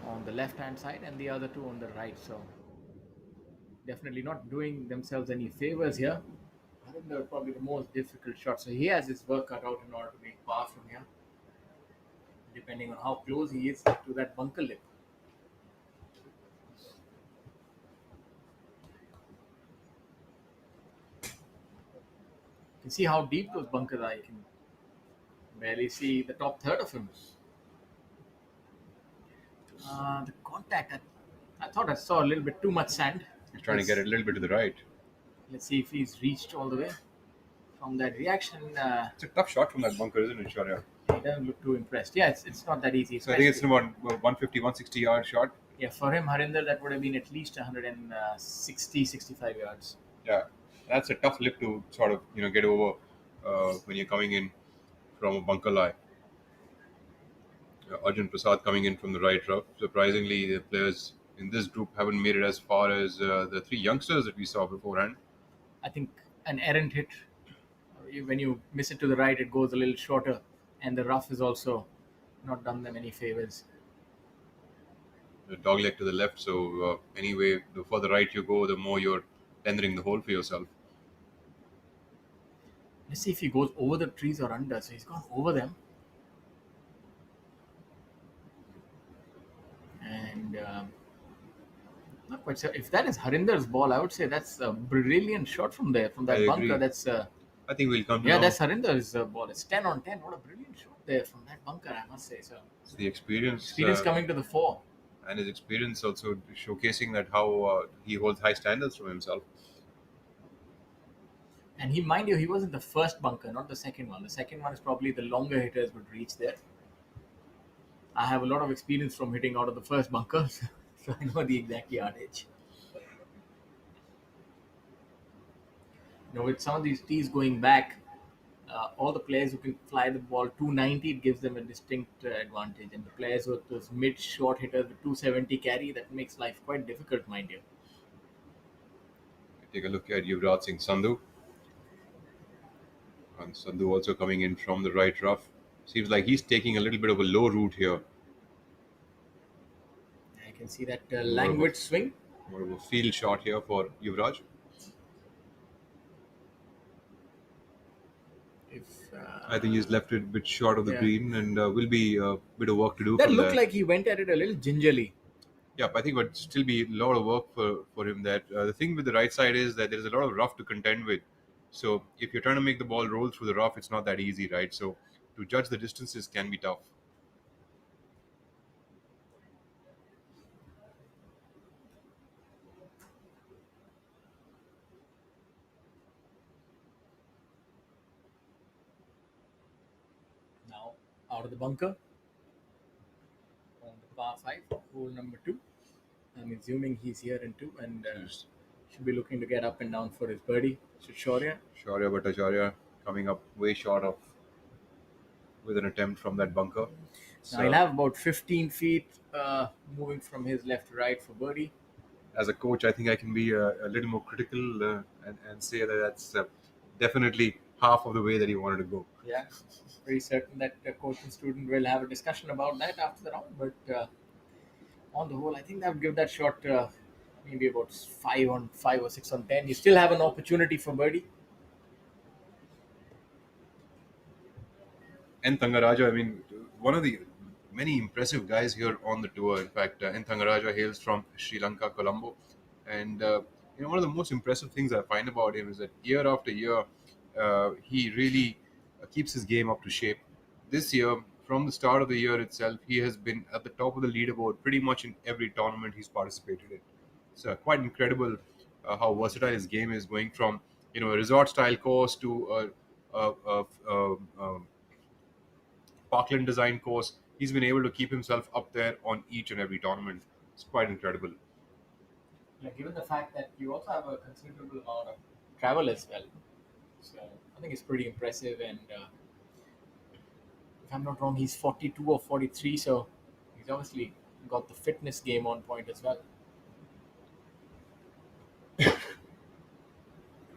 on the left hand side and the other two on the right, so definitely not doing themselves any favors here. Harinder probably the most difficult shot, so he has his work cut out in order to make par from here, depending on how close he is to that bunker lip. You can see how deep those bunkers are. You can barely see the top third of him. The contact, I thought I saw a little bit too much sand. He's trying to get a little bit to the right. Let's see if he's reached all the way. From that reaction, It's a tough shot from that bunker, isn't it, Shaurya? he doesn't look too impressed. Yeah, it's not that easy. So I think it's especially- about 150, 160 yard shot. Yeah, for him, Harinder, that would have been at least 160, 65 yards. Yeah, that's a tough lip to sort of get over when you're coming in from a bunker lie. Arjun Prasad coming in from the right rough. Surprisingly, the players in this group haven't made it as far as the three youngsters that we saw beforehand. I think an errant hit, when you miss it to the right, it goes a little shorter, and the rough is also not done them any favors. The dog leg to the left, so anyway, the further right you go, the more you're tendering the hole for yourself. Let's see if he goes over the trees or under. So he's gone over them. And not quite sure. If that is Harinder's ball, I would say that's a brilliant shot from there, from that I bunker. agree. That's I think we'll come to yeah, know. that's Harinder's ball. It's 10 on 10. What a brilliant shot there from that bunker, I must say. So It's the experience, experience coming to the fore. and his experience also showcasing that how he holds high standards for himself. And he, mind you, he was in the first bunker, not the second one. The second one is probably the longer hitters would reach there. I have a lot of experience from hitting out of the first bunker, so I know the exact yardage. With some of these tees going back, all the players who can fly the ball 290, it gives them a distinct advantage. And the players with those mid-short hitters with 270 carry, that makes life quite difficult, mind you. Take a look at Yuvraj Singh Sandhu. And Sandhu also coming in from the right rough. Seems like he's taking a little bit of a low route here. I can see that languid swing. More of a field shot here for Yuvraj. If I think he's left it a bit short of the Yeah. green and will be a bit of work to do that from looked there. like he went at it a little gingerly. Yeah, I think would still be a lot of work for him there. The thing with the right side is that there's a lot of rough to contend with. So if you're trying to make the ball roll through the rough, it's not that easy, right? So to judge the distances can be tough. Now out of the bunker on the par 5, hole number 2. I'm assuming he's here in 2 and should be looking to get up and down for his birdie. So Shaurya, Shaurya Bhattacharya coming up way short of with an attempt from that bunker. now he'll have about 15 feet moving from his left to right for birdie. as a coach, I think I can be a little more critical and say that that's definitely half of the way that he wanted to go. Yeah, pretty certain that coach and student will have a discussion about that after the round. But on the whole, I think I would give that shot maybe about 5 or 6 on 10. You still have an opportunity for birdie. N. Thangaraja, I mean, one of the many impressive guys here on the tour. In fact, N. Thangaraja hails from Sri Lanka, Colombo. And one of the most impressive things I find about him is that year after year, he really keeps his game up to shape. This year, from the start of the year itself, he has been at the top of the leaderboard pretty much in every tournament he's participated in. It's quite incredible how versatile his game is, going from a resort-style course to a Parkland design course. He's been able to keep himself up there on each and every tournament. It's quite incredible. Yeah, given the fact that you also have a considerable amount of travel as well. So I think it's pretty impressive. And if I'm not wrong, he's 42 or 43. So he's obviously got the fitness game on point as well.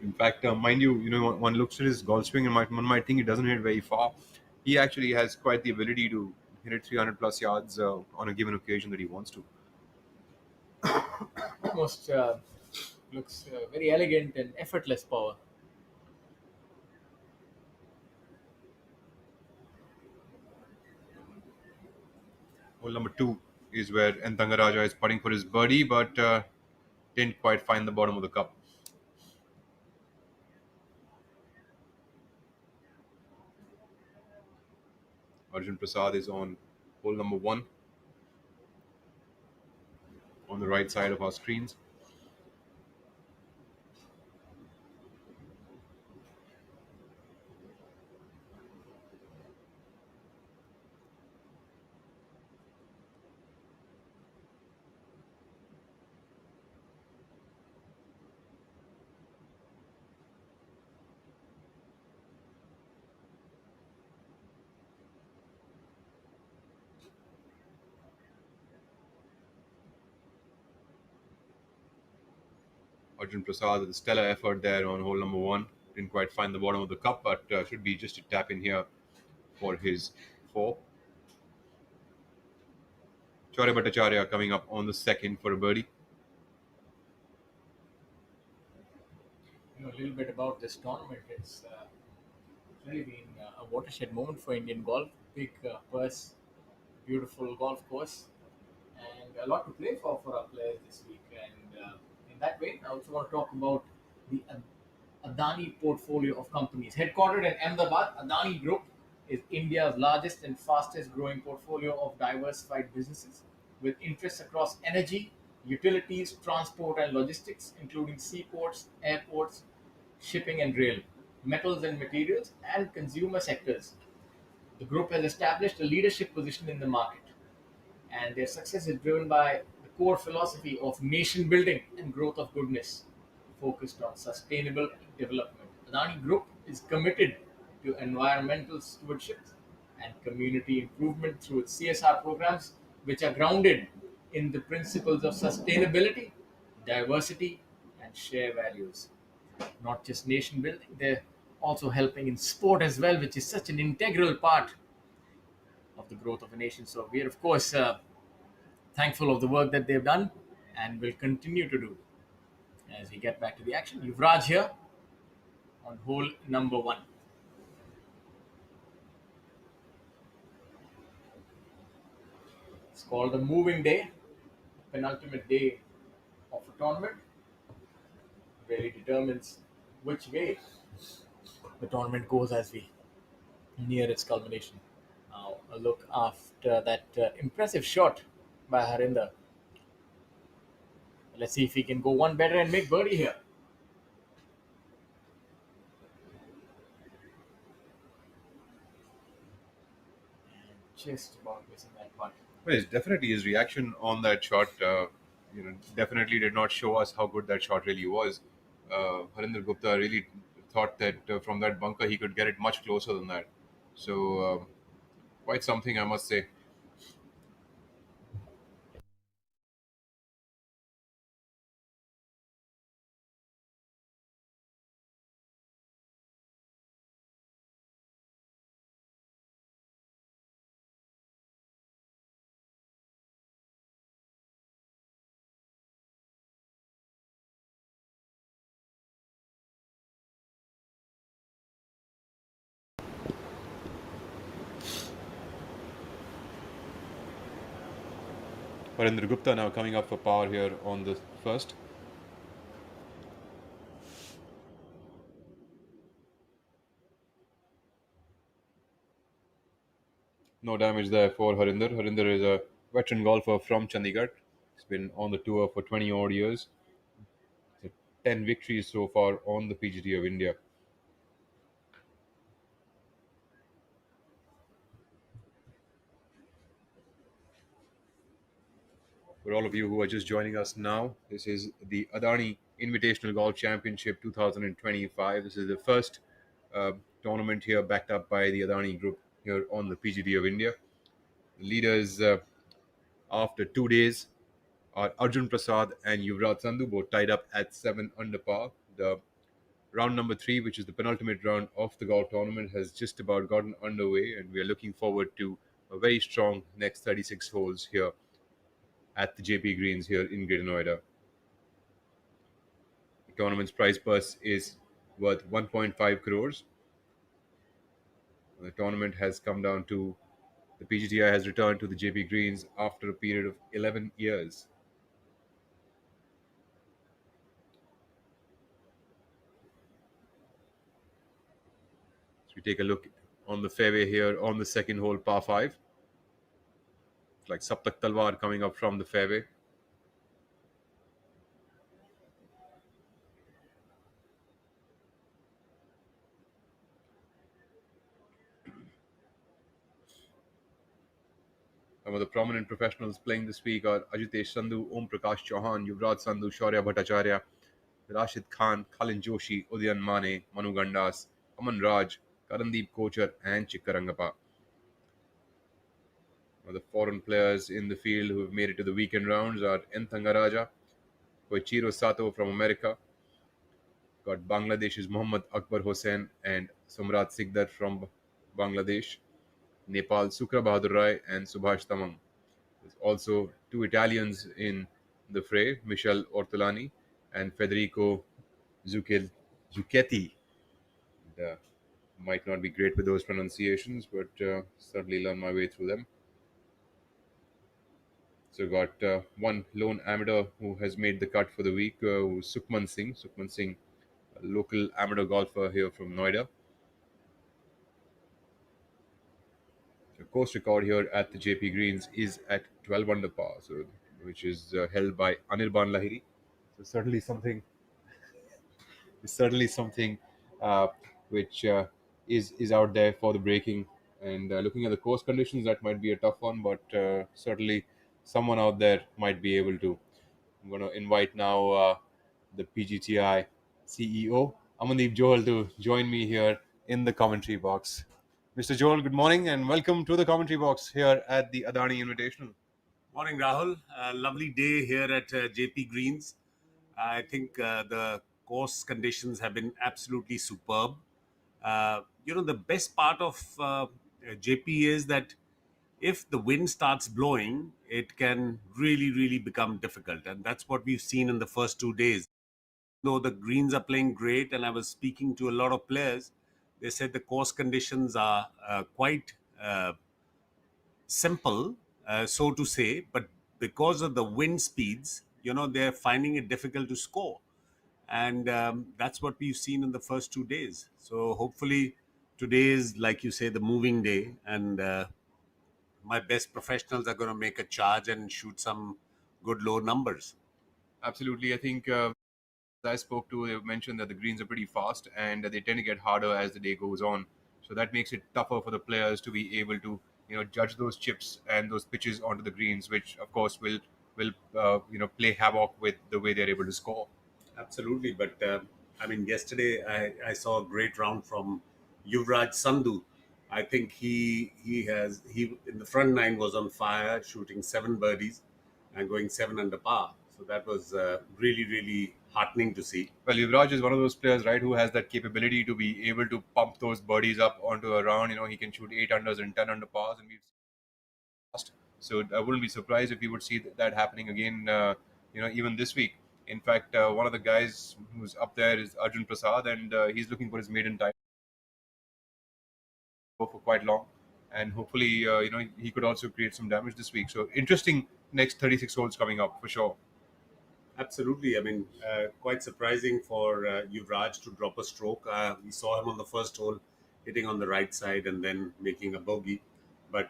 In fact, mind you, one looks at his golf swing and one might think he doesn't hit very far. He actually has quite the ability to hit it 300 plus yards on a given occasion that he wants to. Almost looks very elegant and effortless power. Hole number 2 is where N. Thangaraja is putting for his birdie, but didn't quite find the bottom of the cup. Arjun Prasad is on hole number 1 on the right side of our screens. Arjun Prasad with a stellar effort there on hole number 1. Didn't quite find the bottom of the cup, but should be just a tap in here for his 4. Chaurya Bhattacharya coming up on the 2nd for a birdie. A little bit about this tournament. It's really been a watershed moment for Indian golf. Big purse, beautiful golf course, and a lot to play for our players this week. And in that vein, I also want to talk about the Adani portfolio of companies. Headquartered in Ahmedabad, Adani Group is India's largest and fastest growing portfolio of diversified businesses with interests across energy, utilities, transport and logistics, including seaports, airports, shipping and rail, metals and materials, and consumer sectors. The group has established a leadership position in the market, and their success is driven by the core philosophy of nation building and growth of goodness, focused on sustainable development. Adani Group is committed to environmental stewardship and community improvement through its CSR programs, which are grounded in the principles of sustainability, diversity, and share values. Not just nation building, they're also helping in sport as well, which is such an integral part of the growth of a nation. So we are, of course, thankful of the work that they've done and will continue to do as we get back to the action. Yuvraj here on hole number 1. It's called the moving day, penultimate day of a tournament. Really determines which way the tournament goes as we near its culmination. Now, a look after that impressive shot by Harinder. Let's see if he can go one better and make birdie here. Just about missing that putt. Well, it's definitely his reaction on that shot. Definitely did not show us how good that shot really was. Harinder Gupta really thought that from that bunker he could get it much closer than that. So quite something, I must say. Harinder Gupta now coming up for par here on the first. No damage there for Harinder. Harinder is a veteran golfer from Chandigarh. He's been on the tour for 20 odd years. 10 victories so far on the PGT of India. For all of you who are just joining us now, this is the Adani Invitational Golf Championship 2025. This is the first tournament here backed up by the Adani Group here on the PGT of India. The leaders after 2 days are Arjun Prasad and Yuvraj Sandhu, both tied up at 7 under par. The round number 3, which is the penultimate round of the golf tournament, has just about gotten underway, and we are looking forward to a very strong next 36 holes here at the Jaypee Greens here in Greater Noida. The tournament's prize purse is worth 1.5 crores. The tournament has come down to, the PGTI has returned to the Jaypee Greens after a period of 11 years. So we take a look on the fairway here on the second hole, par 5. It's like Saptak Talwar coming up from the fairway. Some of the prominent professionals playing this week are Ajitesh Sandhu, Om Prakash Chauhan, Yuvraj Sandhu, Shaurya Bhattacharya, Rashid Khan, Khalin Joshi, Udayan Mane, Manu Gandas, Aman Raj, Karandeep Kochar, and Chikkarangappa. The foreign players in the field who have made it to the weekend rounds are Enthangaraja, Koichiro Sato from America, got Bangladesh's Muhammad Akbar Hossain and Somrat Sikdar from Bangladesh, Nepal Sukra Bahadur Rai and Subhash Tamang. There's also 2 Italians in the fray, Michel Ortolani and Federico Zucchetti. Might not be great with those pronunciations, but certainly learn my way through them. So got one lone amateur who has made the cut for the week, who's Sukhman Singh. Sukhman Singh, a local amateur golfer here from Noida. The course record here at the Jaypee Greens is at 12 under par, so which is held by Anirban Lahiri. So certainly something which is out there for the breaking. And looking at the course conditions, that might be a tough one, but certainly someone out there might be able to. I'm going to invite now the PGTI CEO, Amandeep Johal, to join me here in the commentary box. Mr. Johal, good morning and welcome to the commentary box here at the Adani Invitational. Morning, Rahul. Lovely day here at Jaypee Greens. I think the course conditions have been absolutely superb. The best part of Jaypee is that if the wind starts blowing, it can really, really become difficult. And that's what we've seen in the first 2 days. Though the greens are playing great, and I was speaking to a lot of players, they said the course conditions are quite simple, so to say, but because of the wind speeds, they're finding it difficult to score. And that's what we've seen in the first 2 days. So hopefully today is, like you say, the moving day, and my best professionals are going to make a charge and shoot some good low numbers. Absolutely. I think I spoke to, they mentioned that the greens are pretty fast and they tend to get harder as the day goes on. So that makes it tougher for the players to be able to, judge those chips and those pitches onto the greens, which of course will play havoc with the way they're able to score. Absolutely. But yesterday I saw a great round from Yuvraj Sandhu. I think he in the front 9 was on fire, shooting 7 birdies and going 7 under par. So that was really, really heartening to see. Well, Yuvraj is one of those players, right, who has that capability to be able to pump those birdies up onto a round. He can shoot 8 unders and 10 under pars, and we've seen. So I wouldn't be surprised if we would see that happening again, even this week. In fact, one of the guys who's up there is Arjun Prasad, and he's looking for his maiden title for quite long. and hopefully he could also create some damage this week. So interesting next 36 holes coming up for sure. Absolutely. I mean, quite surprising for Yuvraj to drop a stroke. We saw him on the first hole hitting on the right side and then making a bogey. But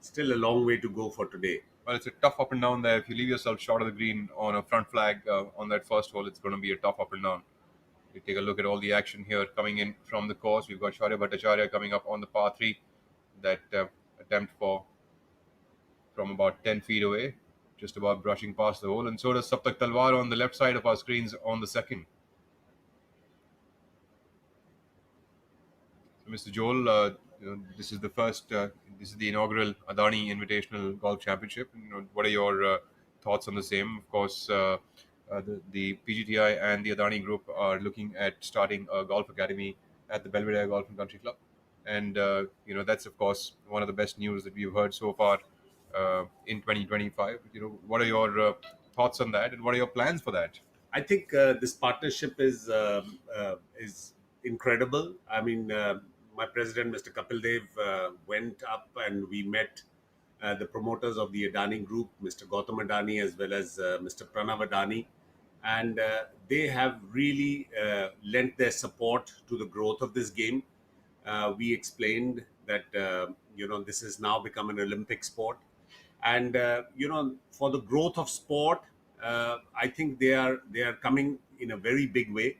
still a long way to go for today. Well, it's a tough up and down there. If you leave yourself short of the green on a front flag on that first hole, it's going to be a tough up and down. We take a look at all the action here coming in from the course. We've got Shaurya Bhattacharya coming up on the par 3. That attempt from about 10 feet away, just about brushing past the hole. And so does Saptak Talwar on the left side of our screens on the second. So, Mr. Joel, this is the first, this is the inaugural Adani Invitational Golf Championship. What are your thoughts on the same? Of course, the PGTI and the Adani Group are looking at starting a golf academy at the Belvedere Golf and Country Club. And, that's, of course, one of the best news that we've heard so far in 2025. What are your thoughts on that, and what are your plans for that? I think this partnership is incredible. I mean, my president, Mr. Kapil Dev, went up and we met the promoters of the Adani Group, Mr. Gautam Adani, as well as Mr. Pranav Adani. And they have really lent their support to the growth of this game. We explained that, this has now become an Olympic sport. And, for the growth of sport, I think they are coming in a very big way.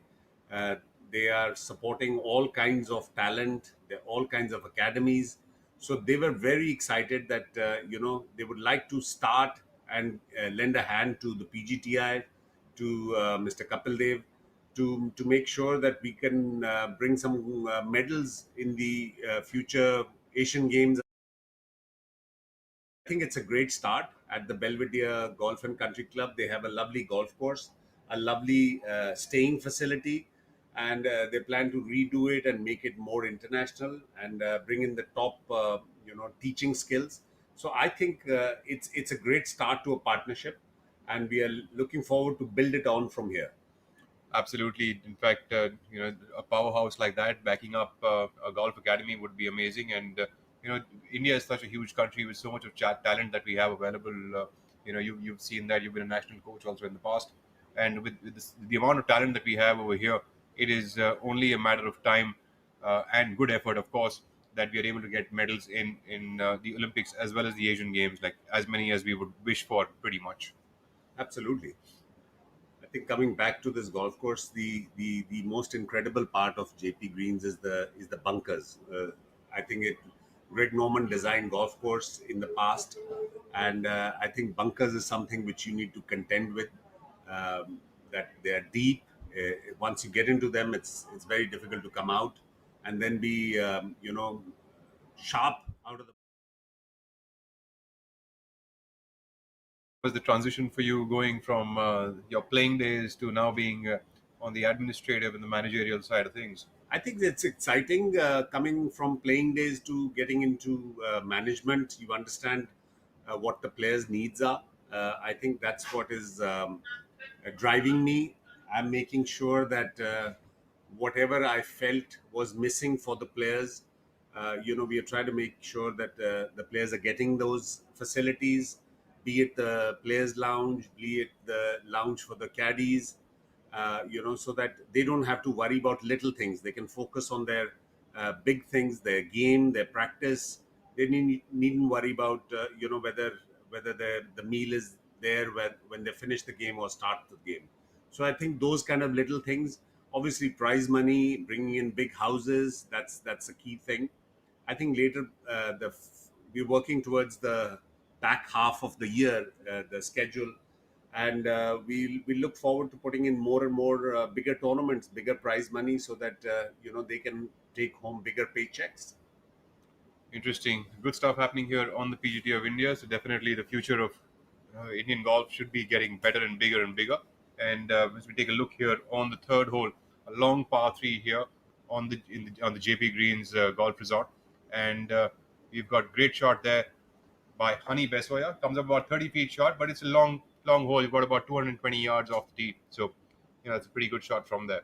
They are supporting all kinds of talent, all kinds of academies. So they were very excited that, they would like to start and lend a hand to the PGTI, to Mr. Kapil Dev, to make sure that we can bring some medals in the future Asian Games. I think it's a great start at the Belvedere Golf and Country Club. They have a lovely golf course, a lovely staying facility, and they plan to redo it and make it more international and bring in the top, teaching skills. So I think it's a great start to a partnership, and we are looking forward to build it on from here. Absolutely. In fact, a powerhouse like that backing up a golf academy would be amazing. And India is such a huge country with so much of talent that we have available. You've seen that. You've been a national coach also in the past, and with the amount of talent that we have over here, it is only a matter of time and good effort, of course, that we are able to get medals in the Olympics as well as the Asian Games, like as many as we would wish for, pretty much. Absolutely. I think coming back to this golf course, the most incredible part of Jaypee Greens is the bunkers. I think Greg Norman designed golf course in the past, and I think bunkers is something which you need to contend with. That they are deep. Once you get into them, it's very difficult to come out, and then be sharp out of the. Was the transition for you going from your playing days to now being on the administrative and the managerial side of things? I think it's exciting coming from playing days to getting into management. You understand what the players' needs are. I think that's what is driving me. I'm making sure that whatever I felt was missing for the players, we are trying to make sure that the players are getting those facilities, be it the players' lounge, be it the lounge for the caddies, so that they don't have to worry about little things. They can focus on their big things, their game, their practice. They needn't worry about, whether the meal is there when they finish the game or start the game. So I think those kind of little things, obviously prize money, bringing in big houses, that's a key thing. I think later we're working towards the back half of the year, the schedule, and we look forward to putting in more and more bigger tournaments, bigger prize money, so that they can take home bigger paychecks. Interesting. Good stuff happening here on the PGT of India. So definitely the future of Indian golf should be getting better and bigger and bigger. And as we take a look here on the third hole, a long par 3 here on the Jaypee Greens Golf Resort, and we've got great shot there by Honey Besoya. Comes up about 30 feet short, but it's a long hole. You've got about 220 yards off the tee, so it's a pretty good shot from there.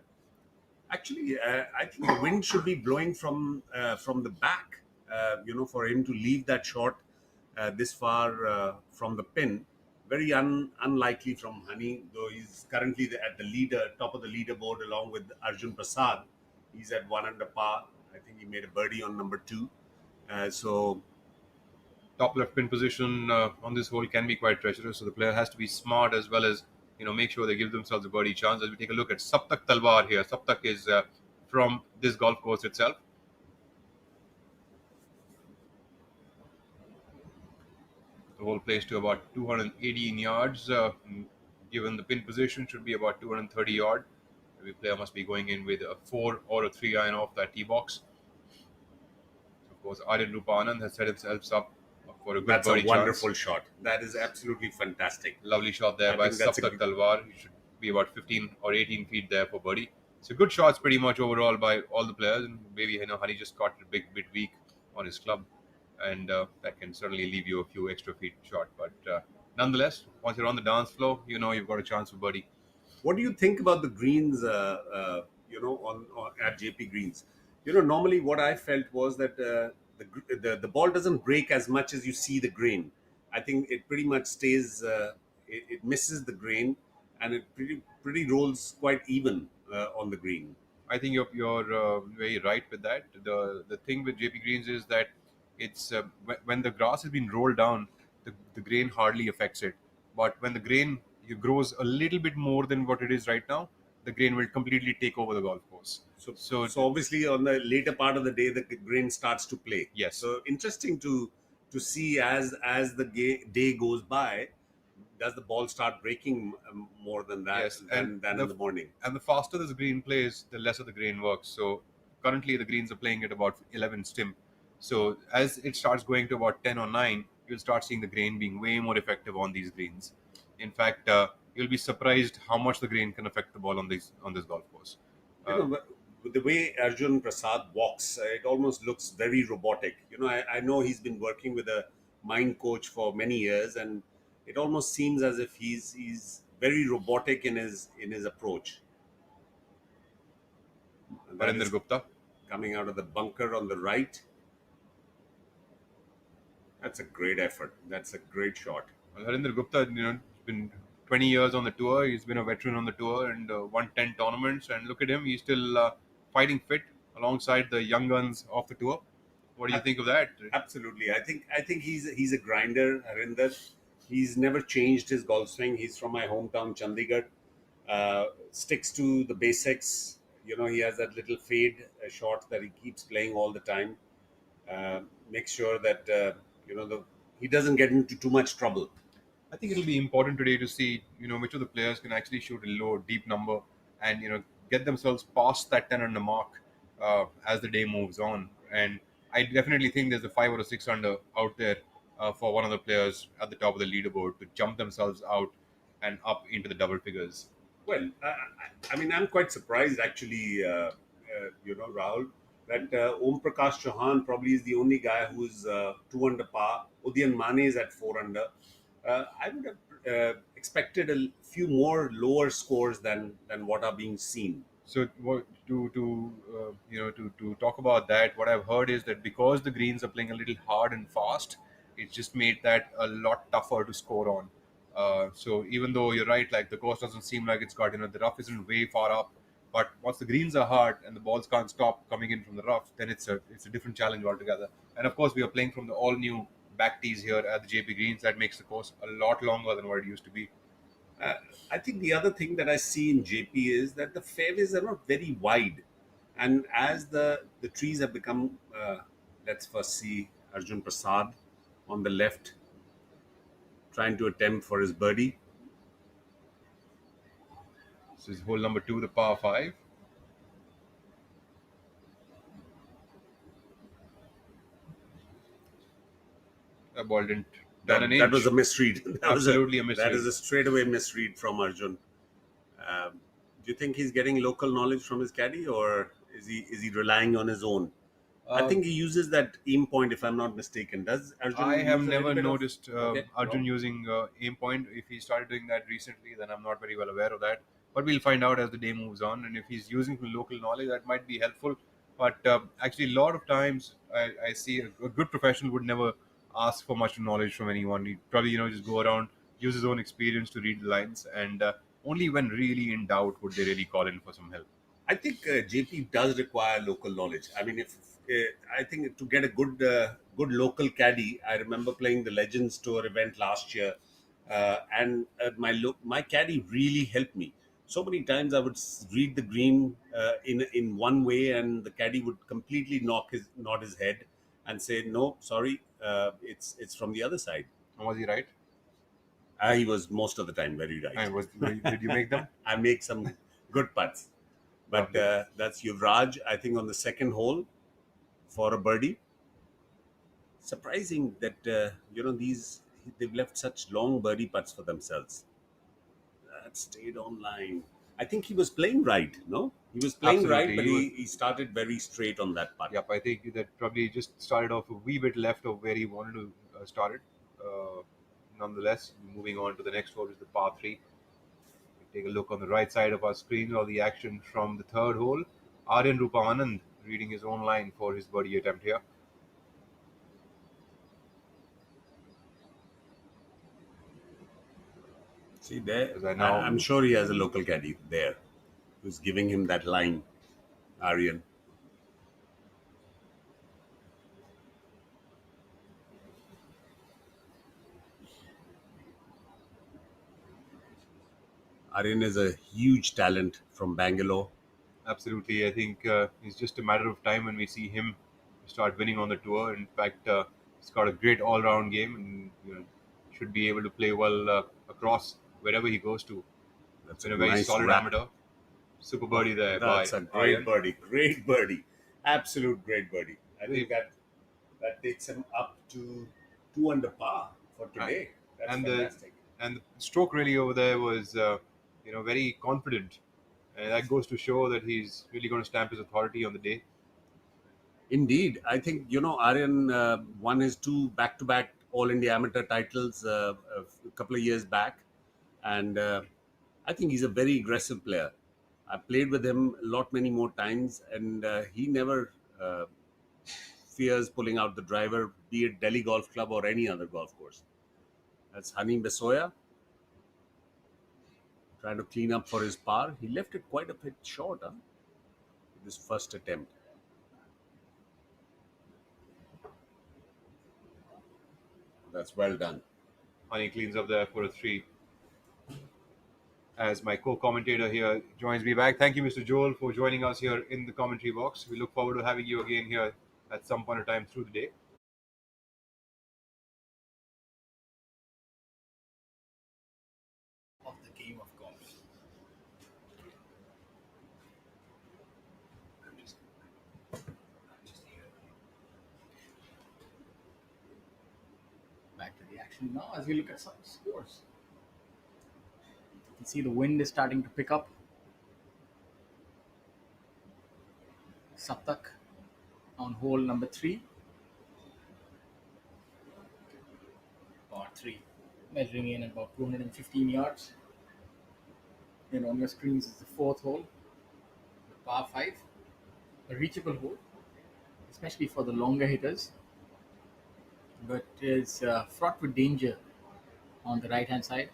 Actually, I think the wind should be blowing from the back. for him to leave that shot this far from the pin, very unlikely from Honey, though he's currently at the top of the leaderboard along with Arjun Prasad. He's at 1 under par. I think he made a birdie on number 2. So top left pin position on this hole can be quite treacherous, so the player has to be smart as well as make sure they give themselves a birdie chance. As we take a look at Saptak Talwar here, Saptak is from this golf course itself. The hole plays to about 218 yards. Given the pin position, should be about 230 yard. Every player must be going in with a 4 or a 3 iron off that tee box. Of course, Aryan Rupanand has set himself up for a good that's birdie a wonderful chance. shot. That is absolutely fantastic. Lovely shot there by Saptak Talwar. He should be about 15 or 18 feet there for birdie. So good shots pretty much overall by all the players. And maybe Honey just caught a bit weak on his club, and that can certainly leave you a few extra feet short. But nonetheless, once you're on the dance floor, you've got a chance for birdie. What do you think about the greens? On at JP Greens, normally what I felt was that the ball doesn't break as much as you see the grain. I think it pretty much stays. It misses the grain, and it pretty rolls quite even on the green. I think you're very right with that. The thing with JP Greens is that it's when the grass has been rolled down, the grain hardly affects it. But when the grain grows a little bit more than what it is right now, the grain will completely take over the golf course. So obviously on the later part of the day, the grain starts to play. Yes. So interesting to see as the day goes by, does the ball start breaking more than that? Yes, than in the morning? And the faster the green plays, the lesser the grain works. So currently the greens are playing at about 11 stim. So as it starts going to about 10 or 9, you'll start seeing the grain being way more effective on these greens. In fact, you'll be surprised how much the grain can affect the ball on this golf course. The way Arjun Prasad walks, it almost looks very robotic. I know he's been working with a mind coach for many years, and it almost seems as if he's very robotic in his approach. Varinder Gupta coming out of the bunker on the right. That's a great effort. That's a great shot. Well, Harinder Gupta, been 20 years on the tour. He's been a veteran on the tour and won 10 tournaments. And look at him, he's still fighting fit alongside the young guns of the tour. What do you think of that? Absolutely. I think he's a grinder, Harinder. He's never changed his golf swing. He's from my hometown, Chandigarh. Sticks to the basics. He has that little fade shot that he keeps playing all the time. Makes sure that he doesn't get into too much trouble. I think it'll be important today to see, which of the players can actually shoot a low, deep number and, get themselves past that 10 under mark as the day moves on. And I definitely think there's a 5 or a 6 under out there for one of the players at the top of the leaderboard to jump themselves out and up into the double figures. Well, I'm quite surprised actually, Rahul, that Om Prakash Chauhan probably is the only guy who's 2 under par. Udayan Mane is at 4 under. I would have expected a few more lower scores than what are being seen. So to talk about that, what I've heard is that because the greens are playing a little hard and fast, it's just made that a lot tougher to score on. So even though you're right, like the course doesn't seem like it's got, the rough isn't way far up, but once the greens are hard and the balls can't stop coming in from the rough, then it's a different challenge altogether. And of course, we are playing from the all new back tees here at the JP Greens. That makes the course a lot longer than what it used to be. I think the other thing that I see in JP is that the fairways are not very wide, and as the trees have become, let's first see Arjun Prasad on the left trying to attempt for his birdie. This is hole number 2, the par 5. That ball didn't. That was a misread. Absolutely a misread. That is a straightaway misread from Arjun. Do you think he's getting local knowledge from his caddy, or is he relying on his own? I think he uses that aim point, if I'm not mistaken. Does Arjun? I have never noticed Arjun using aim point. If he started doing that recently, then I'm not very well aware of that. But we'll find out as the day moves on. And if he's using local knowledge, that might be helpful. But actually, a lot of times, I see a good professional would never ask for much knowledge from anyone. He'd probably just go around, use his own experience to read the lines, and only when really in doubt would they really call in for some help. I think JP does require local knowledge. I mean, if I think to get a good local caddy, I remember playing the Legends Tour event last year, and my caddy really helped me. So many times I would read the green in one way, and the caddy would completely nod his head and say, "No, sorry, it's from the other side." And was he right? He was most of the time very right. And did you make them? I make some good putts. But that's Yuvraj, I think, on the second hole for a birdie. Surprising that, they've left such long birdie putts for themselves. That stayed on line. I think he was playing right, no? He was playing right, but he started very straight on that putt. Yep, I think that probably just started off a wee bit left of where he wanted to start it. Nonetheless, moving on to the next hole is the par 3. Take a look on the right side of our screen, all the action from the third hole. Aryan Rupamanand reading his own line for his birdie attempt here. See there, I'm sure he has a local caddy there who's giving him that line, Aryan. Aryan is a huge talent from Bangalore. Absolutely. I think it's just a matter of time when we see him start winning on the tour. In fact, he's got a great all-round game and should be able to play well across wherever he goes to. That's been a very nice solid amateur. Super birdie there. That's a great birdie. Great birdie. Absolute great birdie. I think that takes him up to 2 under par for today. That's fantastic. And the stroke really over there was very confident. And that goes to show that he's really going to stamp his authority on the day. Indeed. I think, Aryan won his 2 back-to-back All India Amateur titles a couple of years back. And I think he's a very aggressive player. I played with him many more times, and he never fears pulling out the driver, be it Delhi Golf Club or any other golf course. That's Hani Besoya trying to clean up for his par. He left it quite a bit short, this first attempt. That's well done. Hani cleans up there for a 3. As my co-commentator here joins me back. Thank you, Mr. Joel, for joining us here in the commentary box. We look forward to having you again here at some point in time through the day. Of the game of golf. I'm just here. Back to the action now as we look at some scores. You can see the wind is starting to pick up. Saptak on hole number 3. Par 3. Measuring in about 215 yards. And on your screens is the 4th hole, the par 5, a reachable hole, especially for the longer hitters, but is fraught with danger on the right hand side.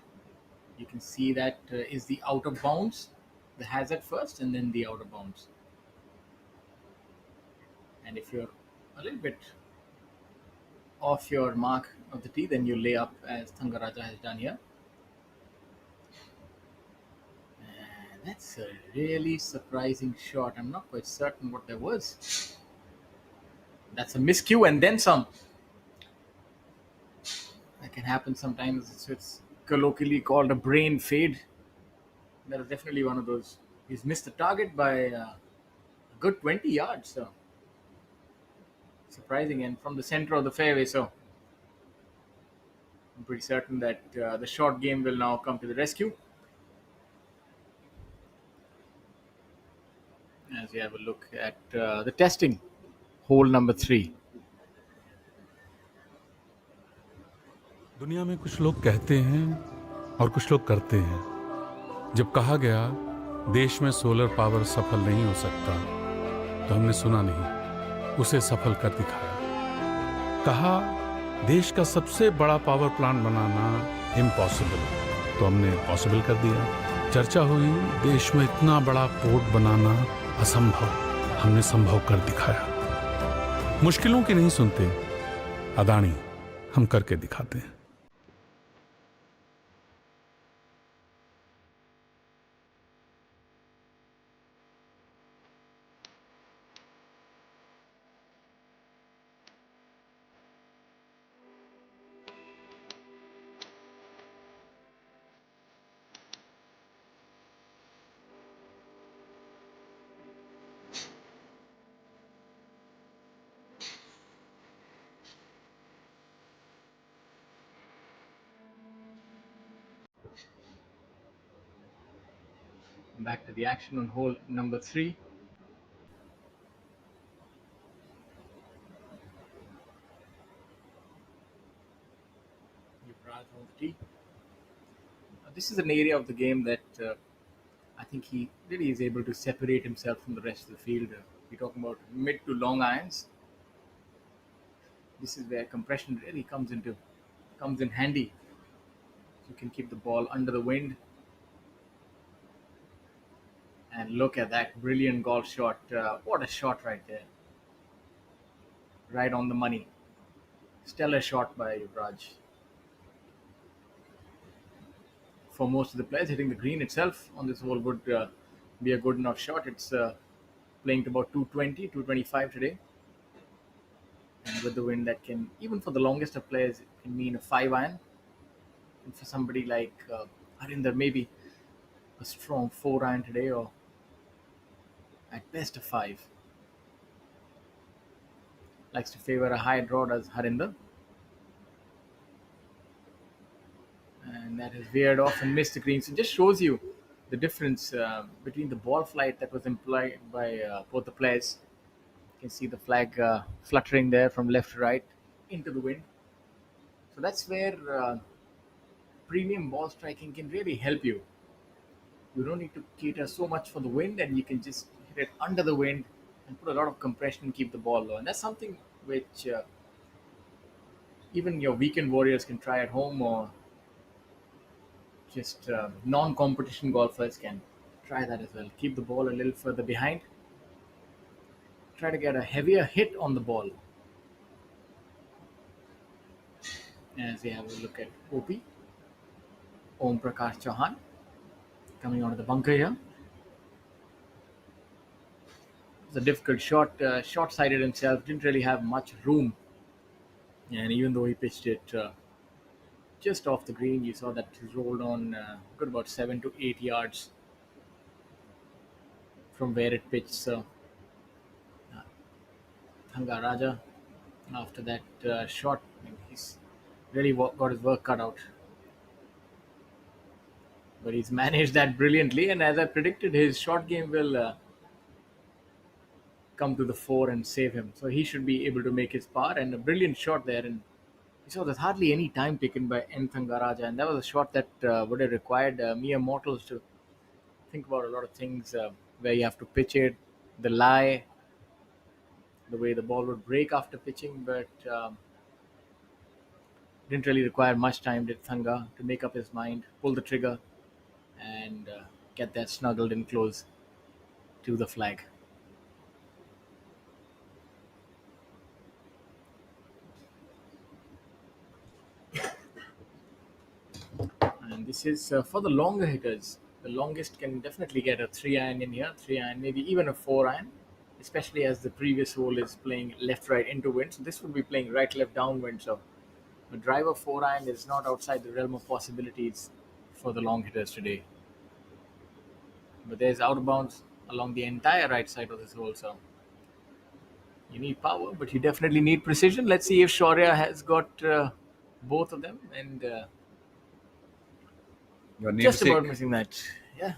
You can see that is the out of bounds, the hazard first and then the out of bounds. And if you're a little bit off your mark of the tee, then you lay up as Thangaraja has done here. And that's a really surprising shot. I'm not quite certain what that was. That's a miscue and then some. That can happen sometimes. It's colloquially called a brain fade. That is definitely one of those. He's missed the target by a good 20 yards. So surprising, and from the center of the fairway. So I'm pretty certain that the short game will now come to the rescue. As we have a look at the testing, hole number 3. दुनिया में कुछ लोग कहते हैं और कुछ लोग करते हैं। जब कहा गया देश में सोलर पावर सफल नहीं हो सकता, तो हमने सुना नहीं, उसे सफल कर दिखाया। कहा देश का सबसे बड़ा पावर प्लांट बनाना इम्पॉसिबल, तो हमने पॉसिबल कर दिया। चर्चा हुई देश में इतना बड़ा पोर्ट बनाना असंभव, हमने संभव कर दिखाया। मुश्किलों की नहीं सुनते अदानी, हम करके दिखाते हैं। Back to the action on hole number 3. Yuvraj on the tee. This is an area of the game that I think he really is able to separate himself from the rest of the field. We're talking about mid to long irons. This is where compression really comes in handy. You can keep the ball under the wind. And look at that brilliant golf shot. What a shot right there. Right on the money. Stellar shot by Yuvraj. For most of the players, hitting the green itself on this hole would be a good enough shot. It's playing to about 220, 225 today. And with the wind, that can, even for the longest of players, it can mean a 5-iron. And for somebody like Harinder, maybe a strong 4-iron today, or at best a 5. Likes to favor a high draw, does Harinder. And that has veered off and missed the green. So it just shows you the difference between the ball flight that was implied by both the players. You can see the flag fluttering there from left to right into the wind. So that's where premium ball striking can really help you. You don't need to cater so much for the wind, and you can just hit it under the wind and put a lot of compression and keep the ball low. And that's something which even your weekend warriors can try at home, or just non-competition golfers can try that as well. Keep the ball a little further behind. Try to get a heavier hit on the ball. As we have a look at OP, Om Prakash Chauhan, coming out of the bunker here. It's a difficult shot, short-sighted himself, didn't really have much room. And even though he pitched it just off the green, you saw that he rolled on good about 7 to 8 yards from where it pitched. So Thanga Raja, after that shot, he's really got his work cut out. But he's managed that brilliantly, and as I predicted, his short game will come to the fore and save him. So he should be able to make his par, and a brilliant shot there. And you saw there's hardly any time taken by N. Thangaraja, and that was a shot that would have required mere mortals to think about a lot of things, where you have to pitch it, the lie, the way the ball would break after pitching, but didn't really require much time, did Thanga, to make up his mind, pull the trigger, and get that snuggled in close to the flag. And this is for the longer hitters. The longest can definitely get a 3-iron in here, 3-iron, maybe even a 4-iron, especially as the previous hole is playing left-right into wind. So this would be playing right-left downwind. So a driver 4-iron is not outside the realm of possibilities for the long hitters today. But there's out of bounds along the entire right side of this hole. So you need power, but you definitely need precision. Let's see if Shaurya has got both of them, and just about missing that. Yeah.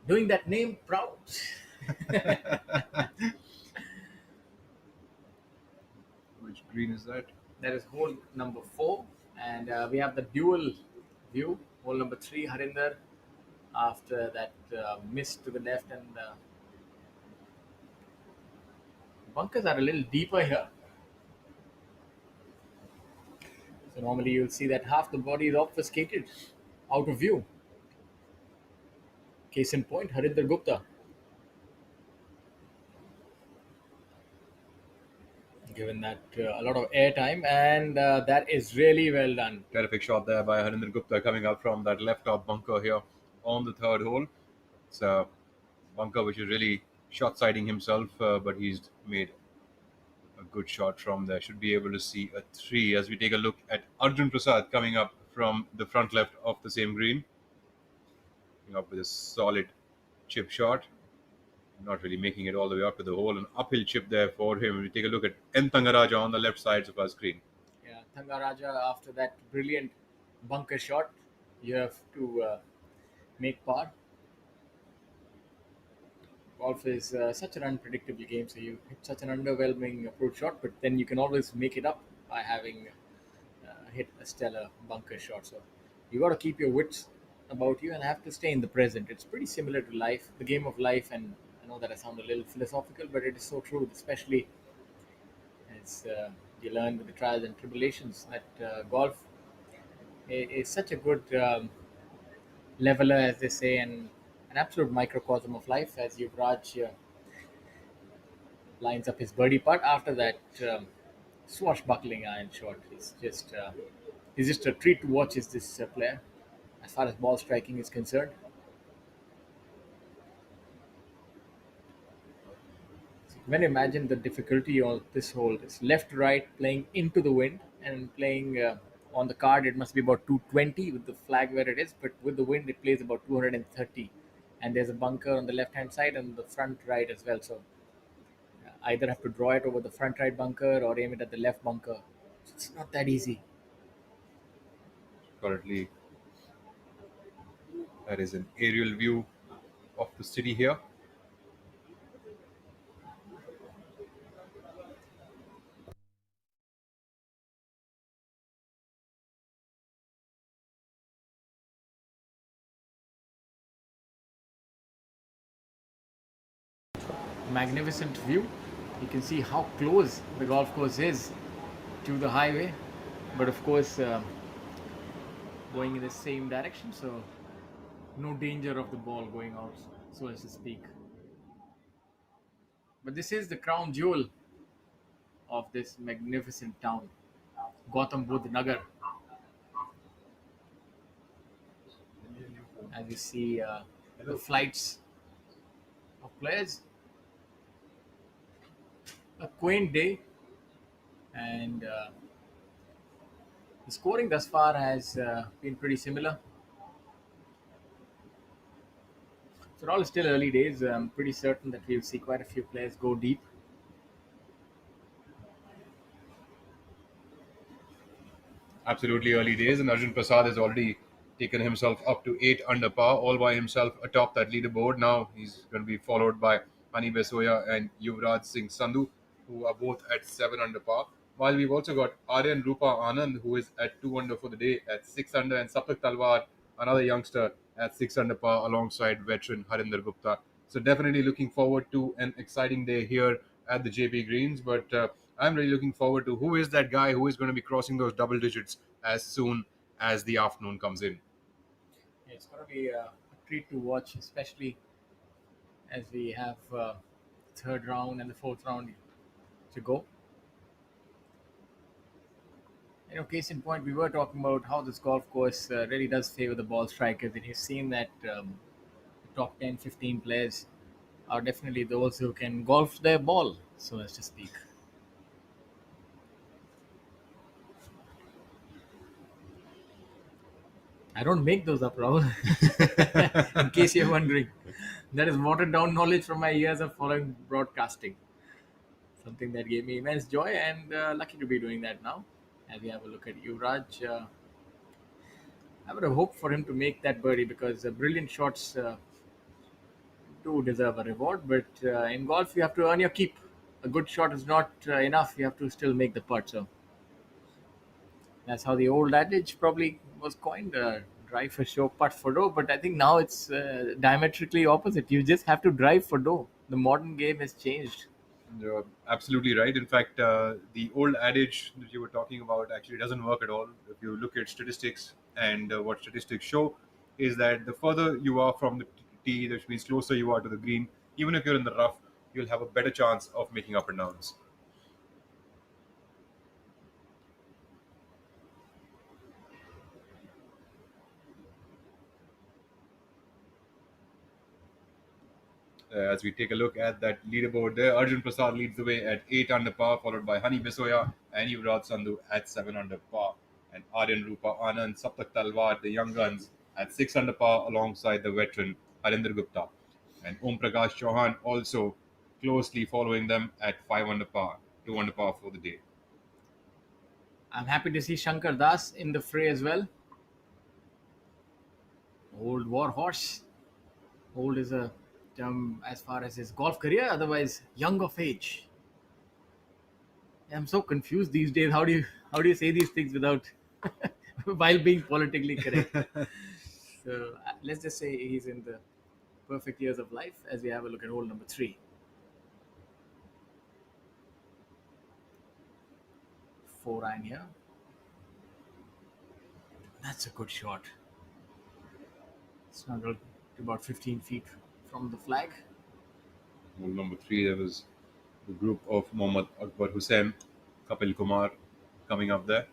Doing that name proud. Which green is that? That is hole number 4. And we have the dual view. Hole number 3, Harinder, after that miss to the left. And bunkers are a little deeper here. So normally you'll see that half the body is obfuscated, out of view. Case in point, Harinder Gupta. Given that a lot of airtime, and that is really well done. Terrific shot there by Harinder Gupta coming up from that left top bunker here on the third hole. It's a bunker which is really short siding himself, but he's made a good shot from there. Should be able to see a 3 as we take a look at Arjun Prasad coming up from the front left of the same green. Coming up with a solid chip shot. Not really making it all the way up to the hole. An uphill chip there for him. We take a look at N. Thangaraja on the left sides of our screen. Yeah, Thangaraja, after that brilliant bunker shot, you have to make par. Golf is such an unpredictable game, so you hit such an underwhelming approach shot, but then you can always make it up by having hit a stellar bunker shot. So you got to keep your wits about you and have to stay in the present. It's pretty similar to life, the game of life, and I know that I sound a little philosophical, but it is so true, especially as you learn with the trials and tribulations that golf is such a good leveler, as they say, and an absolute microcosm of life, as Yuvraj lines up his birdie putt after that swashbuckling iron shot. He's just a treat to watch, is this player, as far as ball striking is concerned. So when you imagine the difficulty of this hole, this left right playing into the wind and playing on the card, it must be about 220 with the flag where it is, but with the wind it plays about 230, and there's a bunker on the left hand side and the front right as well. So either have to draw it over the front right bunker or aim it at the left bunker. So it's not that easy. Currently, that is an aerial view of the city here. Magnificent view. You can see how close the golf course is to the highway, but of course going in the same direction, so no danger of the ball going out, so as to speak. But this is the crown jewel of this magnificent town, Gautam Buddha Nagar. As you see the flights of players. A quaint day, and the scoring thus far has been pretty similar. So it all is still early days. I'm pretty certain that we'll see quite a few players go deep. Absolutely early days, and Arjun Prasad has already taken himself up to 8 under par, all by himself atop that leaderboard. Now he's going to be followed by Hani Besoya and Yuvraj Singh Sandhu, who are both at 7 under par. While we've also got Aryan Rupa Anand, who is at 2 under for the day at 6 under, and Sapak Talwar, another youngster, at 6 under par alongside veteran Harinder Gupta. So definitely looking forward to an exciting day here at the Jaypee Greens. But I'm really looking forward to who is that guy who is going to be crossing those double digits as soon as the afternoon comes in. Yeah, it's going to be a treat to watch, especially as we have third round and the fourth round to go. You know, case in point, we were talking about how this golf course really does favor the ball strikers, and you've seen that the top 10, 15 players are definitely those who can golf their ball, so as to speak. I don't make those up, Rahul. In case you're wondering. That is watered down knowledge from my years of following broadcasting. Something that gave me immense joy, and lucky to be doing that now. As we have a look at Yuvraj, I would have hoped for him to make that birdie, because brilliant shots do deserve a reward. But in golf, you have to earn your keep. A good shot is not enough. You have to still make the putt. So that's how the old adage probably was coined: drive for show, putt for dough. But I think now it's diametrically opposite. You just have to drive for dough. The modern game has changed. You're absolutely right. In fact, the old adage that you were talking about actually doesn't work at all. If you look at statistics and what statistics show is that the further you are from the tee, which means closer you are to the green, even if you're in the rough, you'll have a better chance of making up and downs. As we take a look at that leaderboard there, Arjun Prasad leads the way at 8 under par, followed by Hani Bisoya and Yuvraj Sandhu at 7 under par. And Aryan Rupa Anand, Saptak Talwar, the young guns, at 6 under par alongside the veteran Harinder Gupta. And Om Prakash Chauhan also closely following them at 5 under par, 2 under par for the day. I'm happy to see Shankar Das in the fray as well. Old war horse. Old is a term as far as his golf career, otherwise young of age. I'm so confused these days. How do you say these things without while being politically correct? So let's just say he's in the perfect years of life as we have a look at hole number 3. 4-iron here. That's a good shot. Snuggled to about 15 feet from the flag. Hole number 3, there was the group of Mohammad Akbar Hussain, Kapil Kumar coming up there.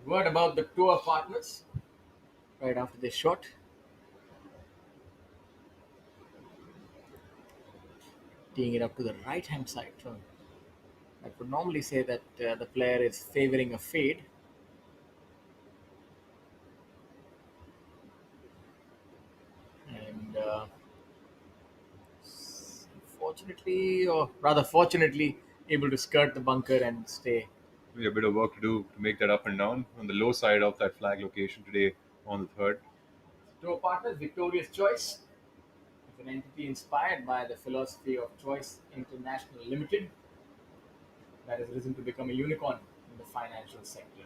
Word about the tour partners right after this shot. Teeing it up to the right hand side. So I would normally say that the player is favoring a fade. And fortunately, or rather fortunately, able to skirt the bunker and stay. We have a bit of work to do to make that up and down on the low side of that flag location today on the 3rd. Tour partners, Victorious Choice. It's an entity inspired by the philosophy of Choice International Limited that has risen to become a unicorn in the financial sector.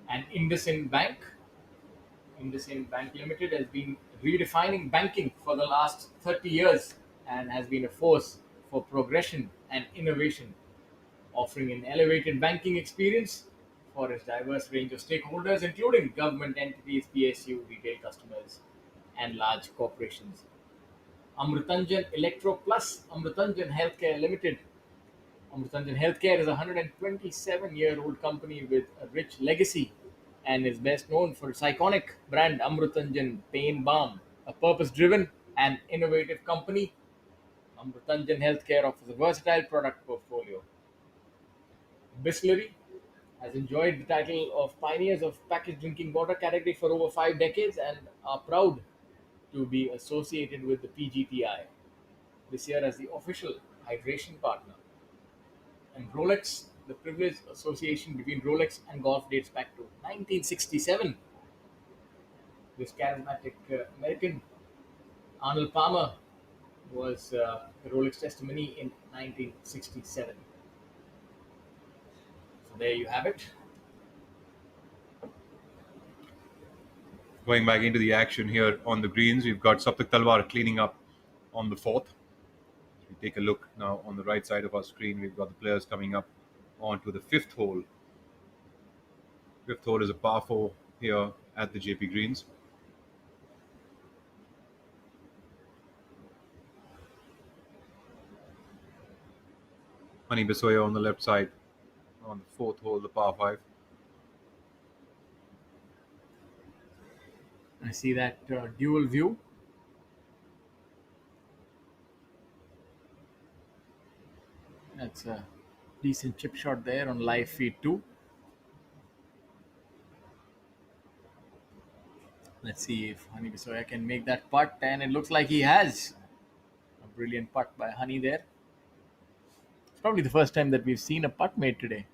And IndusInd Bank. IndusInd Bank Limited has been redefining banking for the last 30 years and has been a force for progression and innovation, offering an elevated banking experience for its diverse range of stakeholders, including government entities, PSU, retail customers, and large corporations. Amrutanjan Electro Plus, Amrutanjan Healthcare Limited. Amrutanjan Healthcare is a 127-year-old company with a rich legacy and is best known for its iconic brand Amrutanjan Pain Balm, a purpose-driven and innovative company. Amrutanjan Healthcare offers a versatile product portfolio. Bisleri has enjoyed the title of Pioneers of Packaged Drinking Water category for over 5 decades and are proud to be associated with the PGTI this year as the official hydration partner. And Rolex, the privileged association between Rolex and golf dates back to 1967. This charismatic American, Arnold Palmer, was the Rolex testimony in 1967. So there you have it. Going back into the action here on the greens, we've got Saptak Talwar cleaning up on the 4th. As we take a look now on the right side of our screen, we've got the players coming up onto the 5th hole. 5th hole is a par 4 here at the Jaypee Greens. Hani Bisoya on the left side on the 4th hole, the par 5. I see that dual view. That's a decent chip shot there on live feed too. Let's see if Hani Bisoya can make that putt, and it looks like he has. A brilliant putt by Hani there. It's probably the first time that we've seen a putt made today.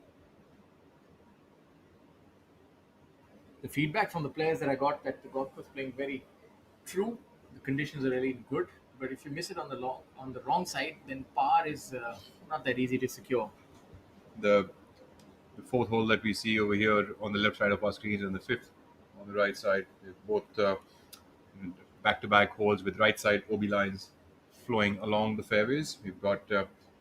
The feedback from the players that I got that the golf was playing very true. The conditions are really good, but if you miss it on the wrong side, then par is not that easy to secure. The 4th hole that we see over here on the left side of our screens and the 5th on the right side, both back-to-back holes with right side OB lines flowing along the fairways. We've got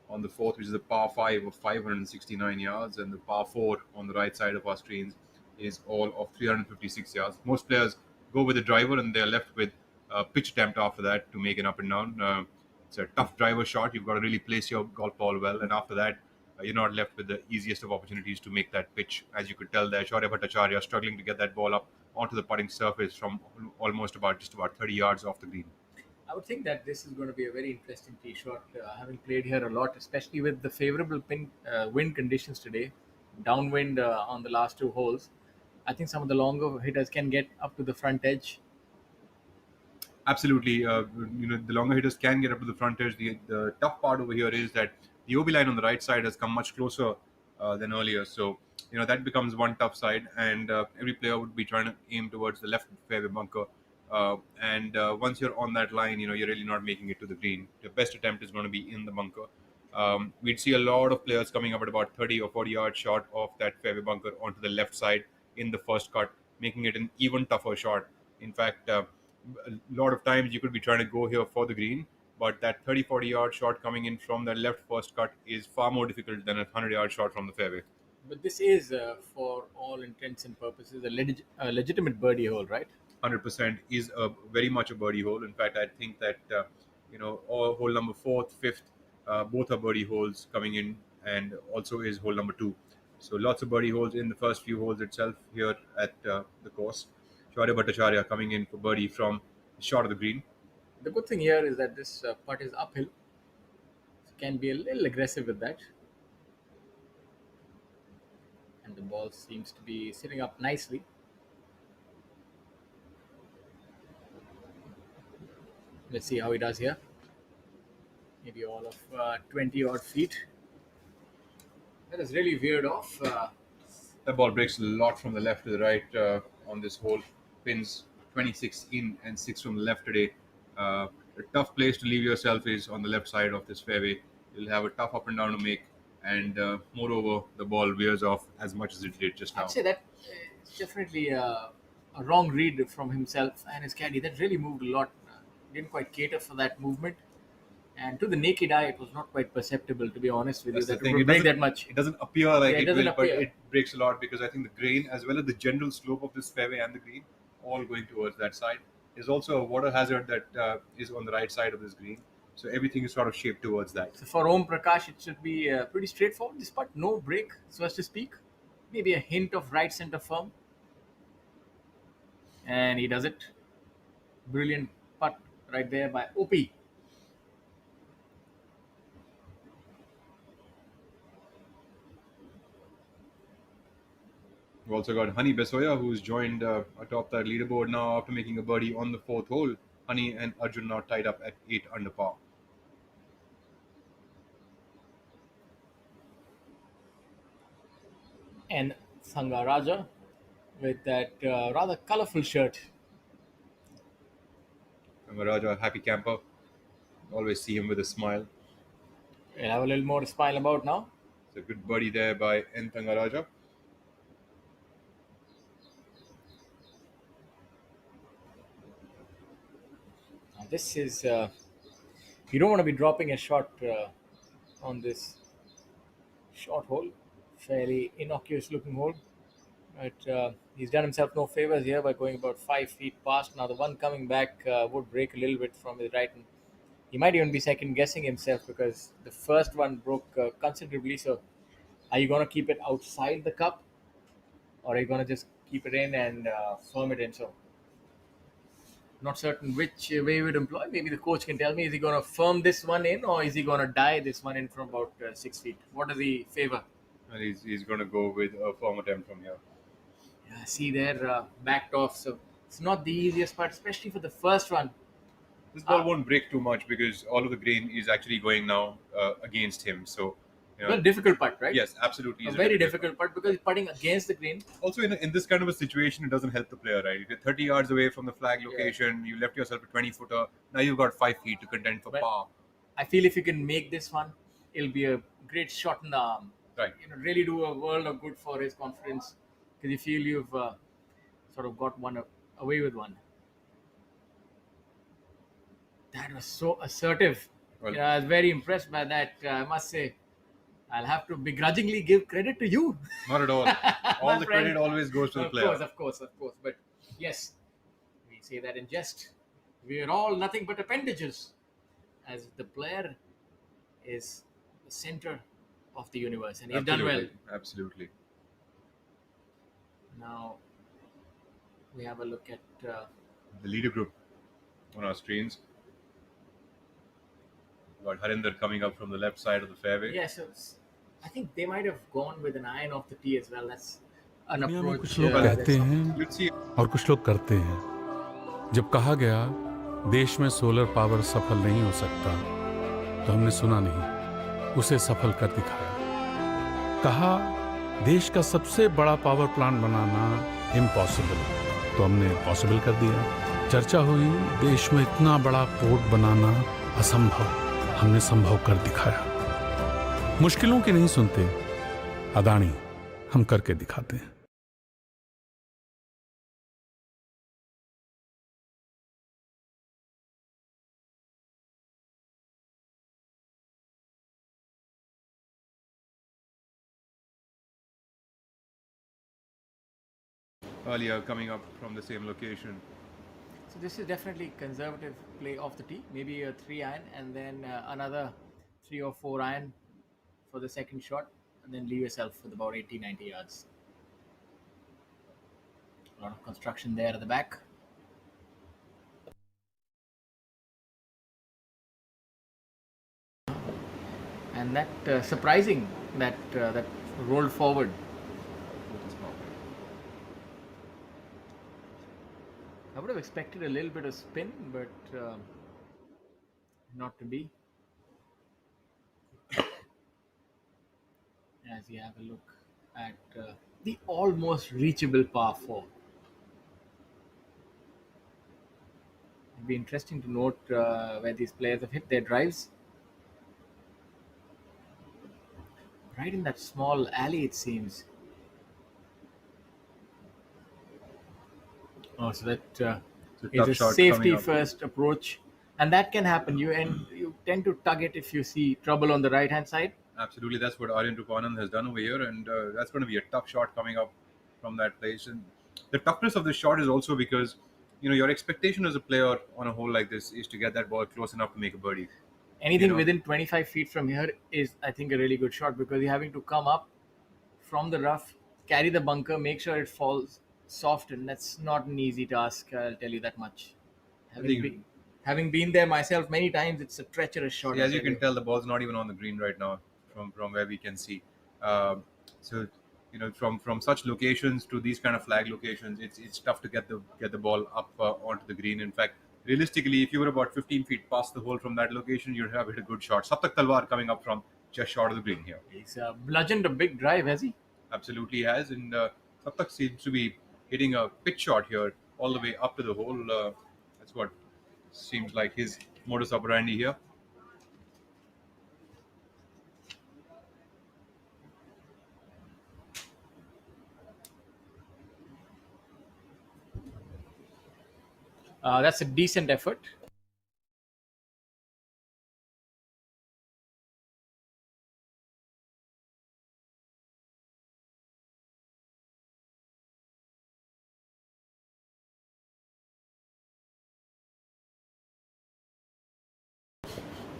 on the fourth, which is a par 5 of 569 yards, and the par 4 on the right side of our screens is all of 356 yards. Most players go with the driver and they're left with a pitch attempt after that to make an up and down. It's a tough driver shot. You've got to really place your golf ball well, and after that, you're not left with the easiest of opportunities to make that pitch. As you could tell there, Shaurya Bhattacharya struggling to get that ball up onto the putting surface from almost about 30 yards off the green. I would think that this is going to be a very interesting tee shot. Having played here a lot, especially with the favorable wind conditions today, downwind on the last 2 holes, I think some of the longer hitters can get up to the front edge. Absolutely, the longer hitters can get up to the front edge. The tough part over here is that the OB line on the right side has come much closer than earlier. So, that becomes one tough side, and every player would be trying to aim towards the left fairway bunker. Once you're on that line, you're really not making it to the green. Your best attempt is going to be in the bunker. We'd see a lot of players coming up at about 30 or 40 yards short of that fairway bunker onto the left side in the first cut, making it an even tougher shot. In fact, a lot of times you could be trying to go here for the green, but that 30-40 yard shot coming in from that left first cut is far more difficult than a 100-yard shot from the fairway. But this is, for all intents and purposes, a legitimate birdie hole, right? 100% is very much a birdie hole. In fact, I think that hole number 4th, 5th, both are birdie holes coming in, and also is hole number 2. So lots of birdie holes in the first few holes itself here at the course. Shaurya Bhattacharya coming in for birdie from the short of the green. The good thing here is that this putt is uphill, so can be a little aggressive with that. And the ball seems to be sitting up nicely. Let's see how he does here. Maybe all of 20 odd feet. That is really veered off. That ball breaks a lot from the left to the right on this hole. Pins 26 in and 6 from the left today. A tough place to leave yourself is on the left side of this fairway. You'll have a tough up and down to make, and moreover, the ball veers off as much as it did just now. I'd say that it's definitely a wrong read from himself and his caddy. That really moved a lot. Didn't quite cater for that movement. And to the naked eye, it was not quite perceptible, to be honest with you, that it would break that much. It doesn't appear like it will, but appear. it breaks a lot because I think the grain, as well as the general slope of this fairway and the green, all going towards that side. There's also a water hazard that is on the right side of this green. So everything is sort of shaped towards that. So for Om Prakash, it should be pretty straightforward. This putt, no break, so as to speak. Maybe a hint of right center firm. And he does it. Brilliant putt right there by OP. We've also got Honey Besoya, who's joined atop that leaderboard now after making a birdie on the 4th hole. Honey and Arjun now tied up at 8 under par. And Sangaraja with that rather colorful shirt. Sangaraja, happy camper. Always see him with a smile. We'll have a little more to smile about now. It's a good birdie there by N. Thangaraja. This is, you don't want to be dropping a shot on this short hole. Fairly innocuous looking hole. But he's done himself no favors here by going about 5 feet past. Now the one coming back would break a little bit from his right. And he might even be second guessing himself because the first one broke considerably. So are you going to keep it outside the cup? Or are you going to just keep it in and firm it in? So not certain which way he would employ. Maybe the coach can tell me, is he going to firm this one in or is he going to die this one in from about 6 feet? What does he favor? And he's going to go with a firm attempt from here. Yeah, see there, backed off. So it's not the easiest part, especially for the first one. This ball won't break too much because all of the grain is actually going now against him. So, well, difficult putt, right? Yes, absolutely. A very difficult putt because he's putting against the green. Also, in this kind of a situation, it doesn't help the player, right? If you're 30 yards away from the flag location, you left yourself a 20-footer. Now you've got 5 feet to contend for par. I feel if you can make this one, it'll be a great shot in the arm. Right. Really do a world of good for his confidence because you feel you've sort of got one away with one. That was so assertive Well, I was very impressed by that. I must say, I'll have to begrudgingly give credit to you. not at all. All My the friend. credit always goes to the Of player. course, of course, of course. But yes, we say that in jest. We are all nothing but appendages, as the player is the center of the universe, and he's done well. Absolutely. Now we have a look at The leader group on our screens. Got Harinder coming up from the left side of the fairway. yeah. So I think they might have gone with an iron off the tee as well. That's an दुनिया में approach. कुछ लोग कहते हैं Let's see. और कुछ लोग करते हैं। जब कहा गया देश में सोलर पावर सफल नहीं हो सकता, तो हमने सुना नहीं, उसे सफल कर दिखाया। कहा देश का सबसे बड़ा पावर प्लांट बनाना इम्पॉसिबल, तो हमने पॉसिबल कर दिया। चर्चा हुई देश में इतना बड़ा पोर्ट बनाना असंभव, हमने संभव कर दिखाया। मुश्किलों की नहीं सुनते, अदानी हम करके दिखाते हैं। Earlier coming up from the same location. So this is definitely conservative play off the tee. Maybe a 3-iron and then another 3 or 4 iron for the second shot, and then leave yourself with about 80-90 yards. A lot of construction there at the back. And that surprising that that rolled forward. I would have expected a little bit of spin, but not to be. As you have a look at the almost reachable par 4. It'd be interesting to note where these players have hit their drives. Right in that small alley, it seems. Oh, so that is a safety first approach, and that can happen. You tend to tug it if you see trouble on the right hand side. Absolutely, that's what Aryan Rupanand has done over here, and that's going to be a tough shot coming up from that place. And the toughness of this shot is also because your expectation as a player on a hole like this is to get that ball close enough to make a birdie. Anything within 25 feet from here is, I think, a really good shot, because you're having to come up from the rough, carry the bunker, make sure it falls soft, and that's not an easy task. I'll tell you that much. Having been there myself many times, it's a treacherous shot. Yeah, as you can tell, the ball's not even on the green right now, from where we can see. So, from such locations to these kind of flag locations, it's tough to get the ball up onto the green. In fact, realistically, if you were about 15 feet past the hole from that location, you'd have hit a good shot. Saptak Talwar coming up from just short of the green here. He's bludgeoned a big drive, has he? Absolutely has, and Saptak seems to be hitting a pitch shot here all the way up to the hole. That's what seems like his modus operandi here. That's a decent effort.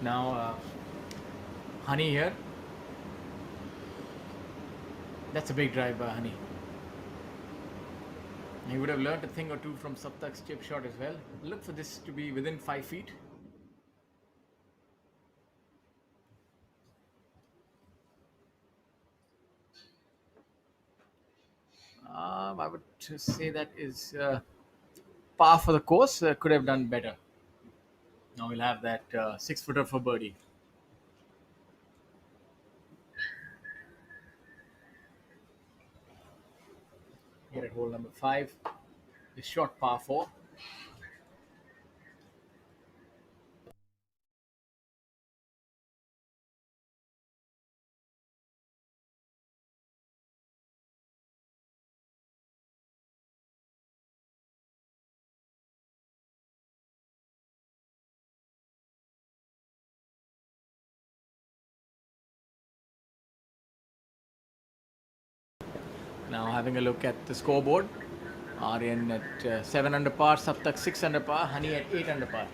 Now, Honey here. That's a big drive by Honey. He would have learned a thing or two from Saptak's chip shot as well. Look for this to be within 5 feet. I would say that is par for the course. Could have done better. Now we'll have that 6-footer for birdie. Here at hole number 5, the short par 4. Now having a look at the scoreboard. Aryan at 7 under par, Saptak 6 under par, Honey at 8 under par.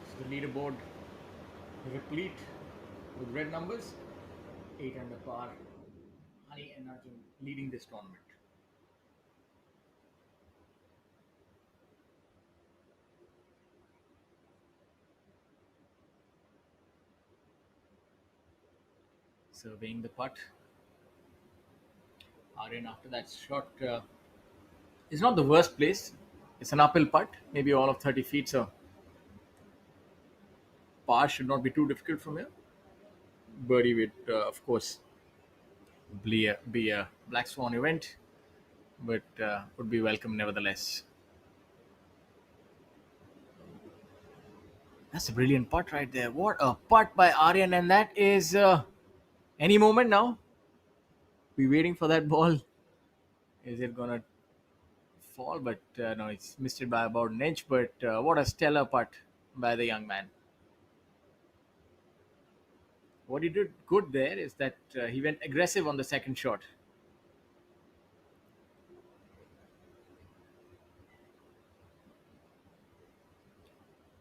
So the leaderboard replete with red numbers. 8 under par, Honey and Arjun leading this tournament. Surveying the putt. Aryan after that shot is not the worst place. It's an uphill putt, maybe all of 30 feet, so par should not be too difficult from here. Birdie would, of course, be a black swan event, but would be welcome nevertheless. That's a brilliant putt right there. What a putt by Aryan, and that is any moment now. We're waiting for that ball. Is it gonna fall? But no, it's missed it by about an inch. But what a stellar putt by the young man. What he did good there is that he went aggressive on the second shot.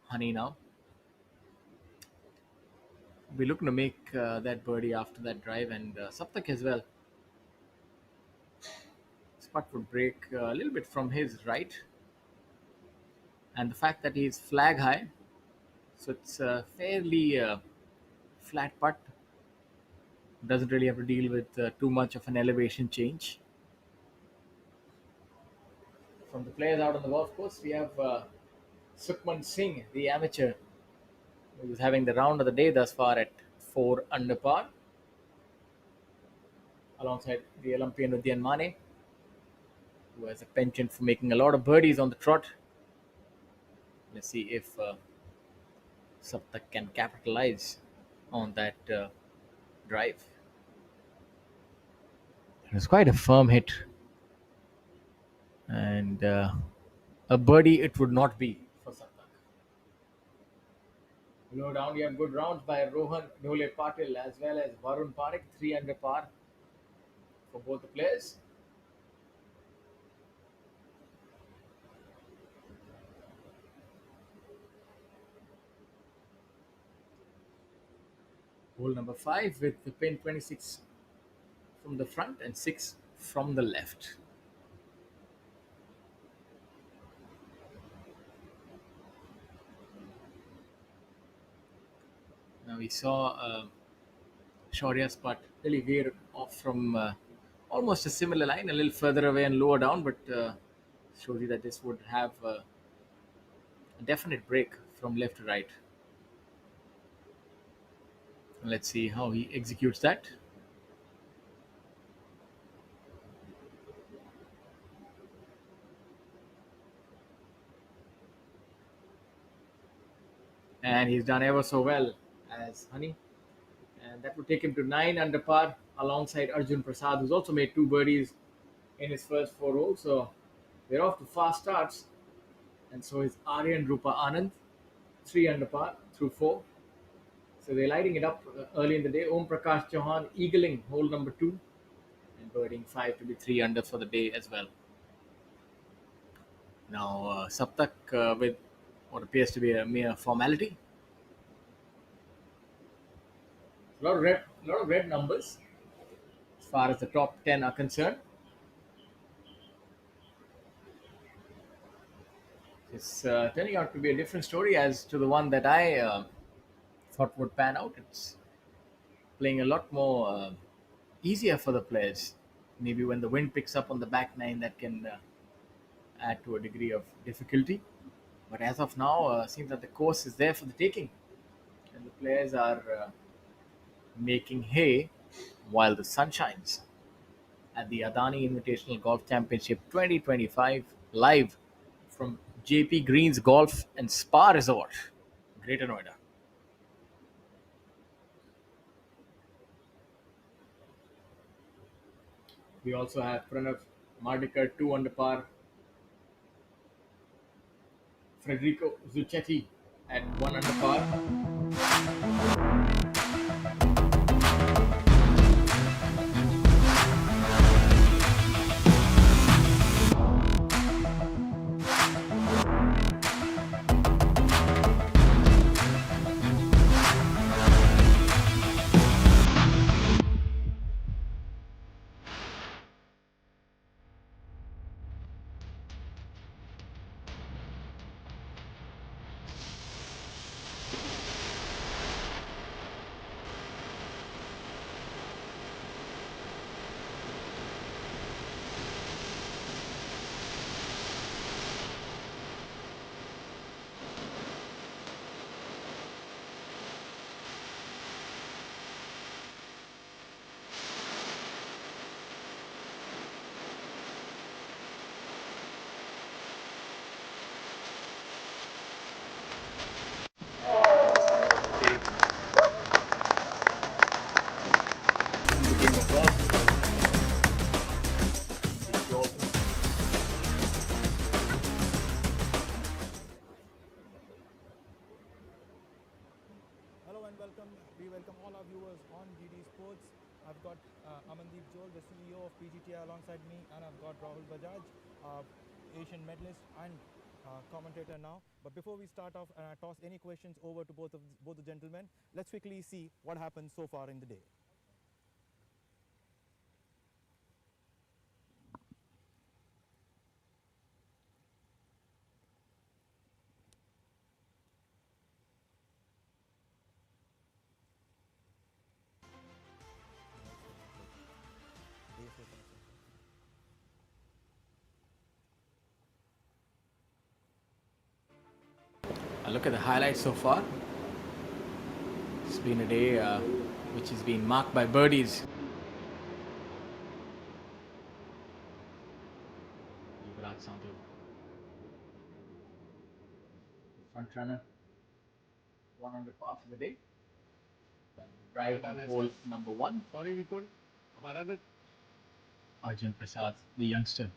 Honey now. We're looking to make that birdie after that drive, and Saptak as well. This putt would break a little bit from his right, and the fact that he's flag high, so it's a fairly flat putt. Doesn't really have to deal with too much of an elevation change. From the players out on the golf course, we have Sukhman Singh, the amateur, who is having the round of the day thus far at 4 under par, alongside the Olympian Udyan Mane, who has a penchant for making a lot of birdies on the trot. Let's see if Saptak can capitalize on that drive. It was quite a firm hit, and a birdie it would not be for Saptak. Below down, we have good rounds by Rohan Dhole Patil as well as Varun Parekh, 3 under par for both the players. Hole number 5 with the pin 26 from the front and 6 from the left. Now we saw Shaurya's putt really veer off from almost a similar line, a little further away and lower down, but shows you that this would have a definite break from left to right. Let's see how he executes that. And he's done ever so well as Honey. And that would take him to 9 under par alongside Arjun Prasad, who's also made 2 birdies in his first 4 holes. So they're off to fast starts. And so is Aryan Rupa Anand, 3 under par through 4. So they're lighting it up early in the day. Om Prakash Chauhan eagling hole number 2 and birding 5 to be 3 under for the day as well. Now Saptak with what appears to be a mere formality. A lot of red numbers as far as the top 10 are concerned. It's turning out to be a different story as to the one that I thought would pan out. It's playing a lot more easier for the players. Maybe when the wind picks up on the back nine, that can add to a degree of difficulty. But as of now, seems that the course is there for the taking, and the players are making hay while the sun shines at the Adani Invitational Golf Championship 2025, live from Jaypee Greens Golf and Spa Resort, Greater Noida. We also have Pranav Mardikar 2 under par, Federico Zucchetti at 1 under par. Hello and welcome. We welcome all our viewers on GD Sports. I've got Amandeep Joel, the CEO of PGTI alongside me, and I've got Rahul Bajaj, Asian medalist and commentator now. But before we start off and I toss any questions over to both the gentlemen, let's quickly see what happened so far in the day. Look at the highlights so far. It's been a day which has been marked by birdies. Yuvraj Sandhu, front runner, 1 under par for the day. Drive on hole number 1. Sorry, we could. Arjun Prasad, the youngster.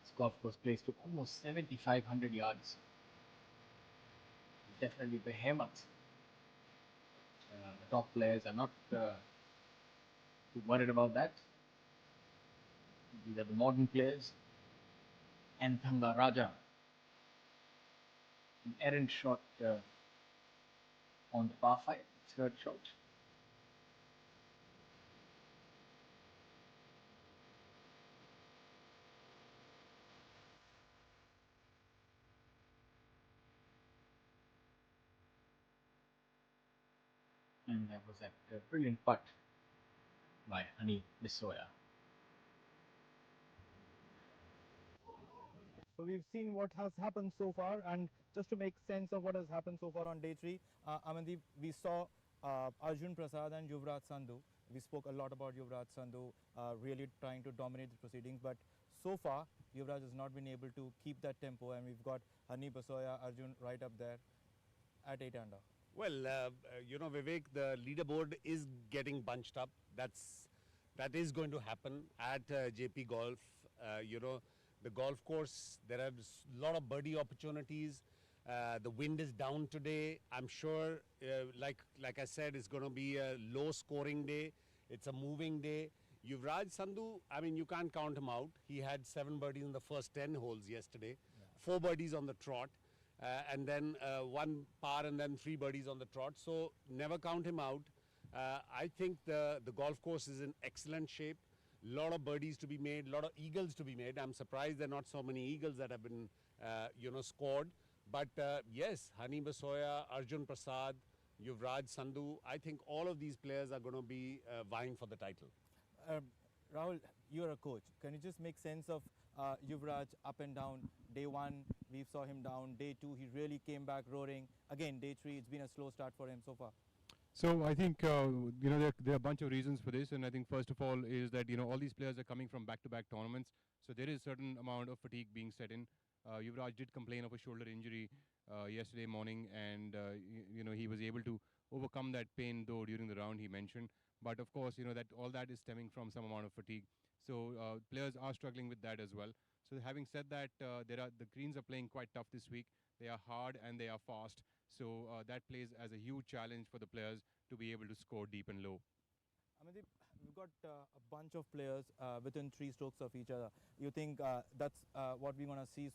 This golf course plays to almost 7,500 yards. Definitely behemoth. The top players are not too worried about that. These are the modern players. And Thanga Raja. An errant shot on the par 5, third shot. And that was that brilliant putt by Hani Bisoya. So we've seen what has happened so far, and just to make sense of what has happened so far on day 3, Amandeep, we saw Arjun Prasad and Yuvraj Sandhu. We spoke a lot about Yuvraj Sandhu really trying to dominate the proceedings, but so far Yuvraj has not been able to keep that tempo, and we've got Hani Basoya, Arjun right up there at 8 under. Well, Vivek, the leaderboard is getting bunched up. That is going to happen at JP Golf. The golf course, there are a lot of birdie opportunities. The wind is down today. I'm sure, like I said, it's going to be a low scoring day. It's a moving day. Yuvraj Sandhu, I mean, you can't count him out. He had 7 birdies in the first 10 holes yesterday, 4 birdies on the trot. And then 1 par and then 3 birdies on the trot. So never count him out. I think the golf course is in excellent shape. Lot of birdies to be made, lot of eagles to be made. I'm surprised there are not so many eagles that have been, scored. But yes, Hani Basoya, Arjun Prasad, Yuvraj Sandhu, I think all of these players are going to be vying for the title. Rahul, you're a coach. Can you just make sense of Yuvraj up and down? Day 1, we saw him down. Day 2, he really came back roaring. Again, day 3, it's been a slow start for him so far. So I think, there are a bunch of reasons for this. And I think first of all is that, all these players are coming from back-to-back tournaments. So there is a certain amount of fatigue being set in. Yuvraj did complain of a shoulder injury yesterday morning, and, he was able to overcome that pain though during the round he mentioned. But of course, that all that is stemming from some amount of fatigue. So players are struggling with that as well. So having said that, the greens are playing quite tough this week. They are hard and they are fast. So that plays as a huge challenge for the players to be able to score deep and low. Amandeep, we've got a bunch of players within 3 strokes of each other. You think that's what we're going to see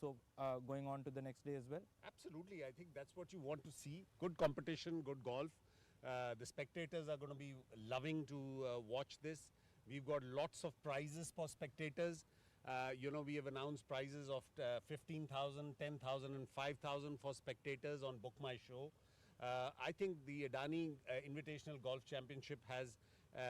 going on to the next day as well? Absolutely. I think that's what you want to see. Good competition, good golf. The spectators are going to be loving to watch this. We've got lots of prizes for spectators. We have announced prizes of 15,000, 10,000 and 5,000 for spectators on Book My Show. I think the Adani Invitational Golf Championship has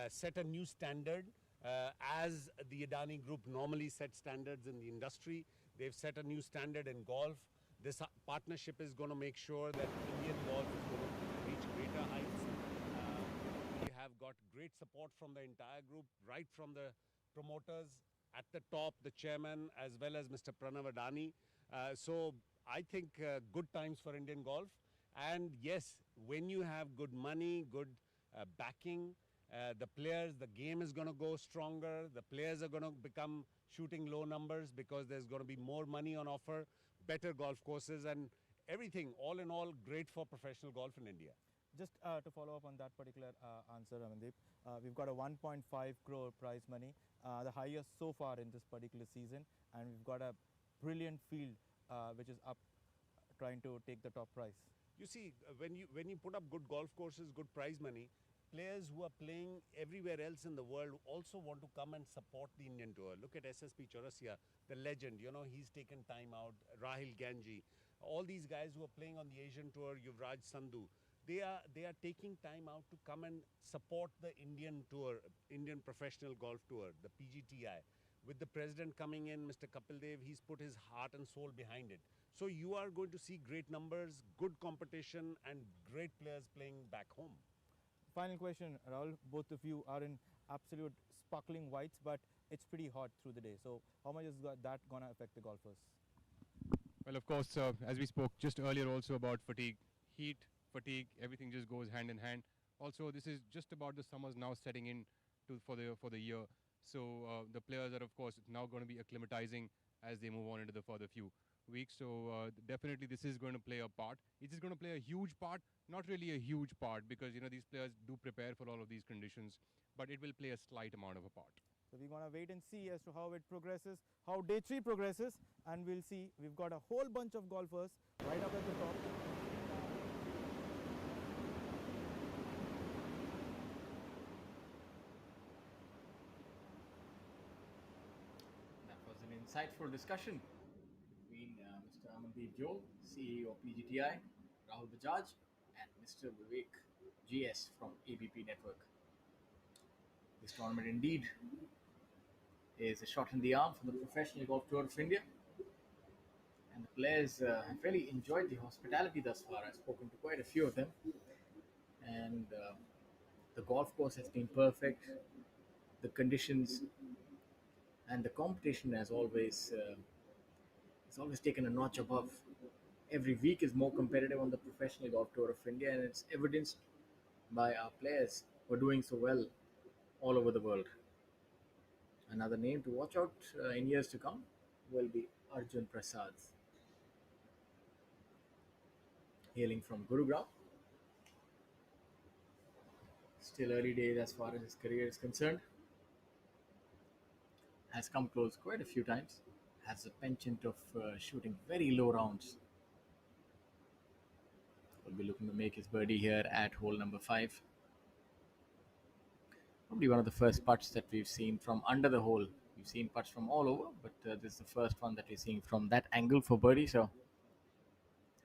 set a new standard. As the Adani Group normally sets standards in the industry, they've set a new standard in golf. This partnership is going to make sure that Indian golf is going to reach greater heights. We have got great support from the entire group, right from the promoters at the top, the chairman, as well as Mr. Pranav Adani. So I think good times for Indian golf. And yes, when you have good money, good backing, the players, the game is going to go stronger. The players are going to become shooting low numbers because there's going to be more money on offer, better golf courses, and everything. All in all, great for professional golf in India. Just to follow up on that particular answer, Amandeep, we've got a 1.5 crore prize money, the highest so far in this particular season, and we've got a brilliant field which is up trying to take the top prize. You see, when you put up good golf courses, good prize money, players who are playing everywhere else in the world also want to come and support the Indian tour. Look at SSP Chaurasia, the legend, he's taken time out. Rahil Ganji, all these guys who are playing on the Asian tour, Yuvraj Sandhu, they are taking time out to come and support the Indian tour, Indian professional golf tour, the PGTI. With the president coming in, Mr. Kapil Dev, he's put his heart and soul behind it. So you are going to see great numbers, good competition, and great players playing back home. Final question, Rahul. Both of you are in absolute sparkling whites, but it's pretty hot through the day. So how much is that going to affect the golfers? Well, of course, as we spoke just earlier also about fatigue, heat, fatigue, everything just goes hand in hand. Also, this is just about the summers now setting in for the year. So the players are, of course, now going to be acclimatizing as they move on into the further few weeks. So definitely this is going to play a part. It is going to play a huge part, not really a huge part, because these players do prepare for all of these conditions, but it will play a slight amount of a part. So we're going to wait and see as to how it progresses, how day 3 progresses, and we'll see. We've got a whole bunch of golfers right up at the top. That was an insightful discussion between Mr. Amandeep Jol, CEO of PGTI, Rahul Bajaj, and Mr. Vivek GS from ABP Network. This tournament indeed is a shot in the arm for the Professional Golf Tour of India. And the players have really enjoyed the hospitality thus far. I've spoken to quite a few of them. And the golf course has been perfect. The conditions and the competition has always taken a notch above. Every week is more competitive on the Professional Golf Tour of India, and it's evidenced by our players who are doing so well all over the world. Another name to watch out in years to come will be Arjun Prasad, hailing from Gurugram. Still early days as far as his career is concerned. Has come close quite a few times. Has a penchant of shooting very low rounds. Will be looking to make his birdie here at hole number 5. Probably one of the first putts that we've seen from under the hole. We've seen putts from all over, but this is the first one that we're seeing from that angle for birdie. And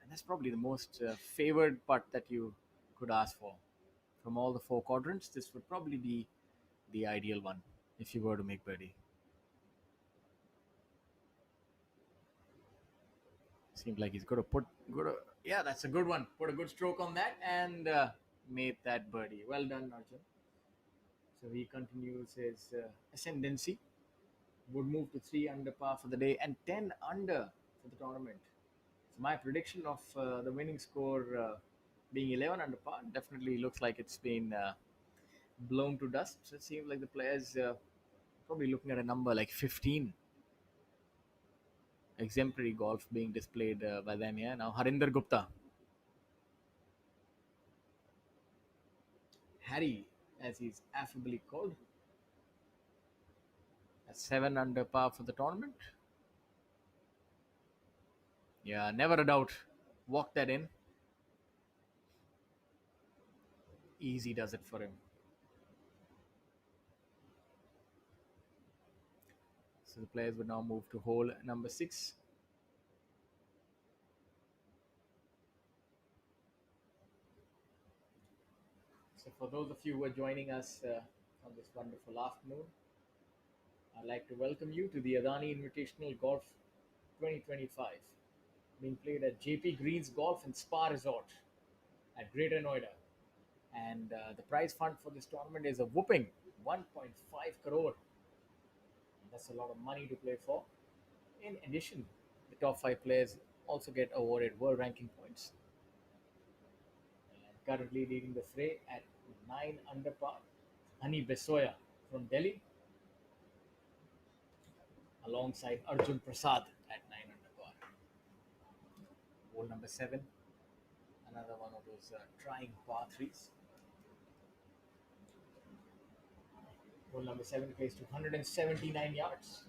that's probably the most favored putt that you could ask for. From all the 4 quadrants, this would probably be the ideal one if you were to make birdie. Seems like he's got to yeah, that's a good one. Put a good stroke on that and made that birdie. Well done, Arjun. So he continues his ascendancy. Would move to 3 under par for the day and 10 under for the tournament. So my prediction of the winning score being 11 under par, definitely looks like it's been blown to dust. So it seems like the players probably looking at a number like 15. Exemplary golf being displayed by them here. Now Harinder Gupta. Harry, as he's affably called. A 7 under par for the tournament. Yeah, never a doubt. Walk that in. Easy does it for him. So the players would now move to hole number 6. So for those of you who are joining us on this wonderful afternoon, I'd like to welcome you to the Adani Invitational Golf 2025, being played at Jaypee Greens Golf and Spa Resort at Greater Noida. And the prize fund for this tournament is a whooping 1.5 crore. That's a lot of money to play for. In addition, the top 5 players also get awarded world ranking points. And currently leading the fray at 9 under par, Hani Besoya from Delhi, alongside Arjun Prasad at 9 under par. Hole number 7, another one of those trying par 3s. Hole number 7 plays to 179 yards.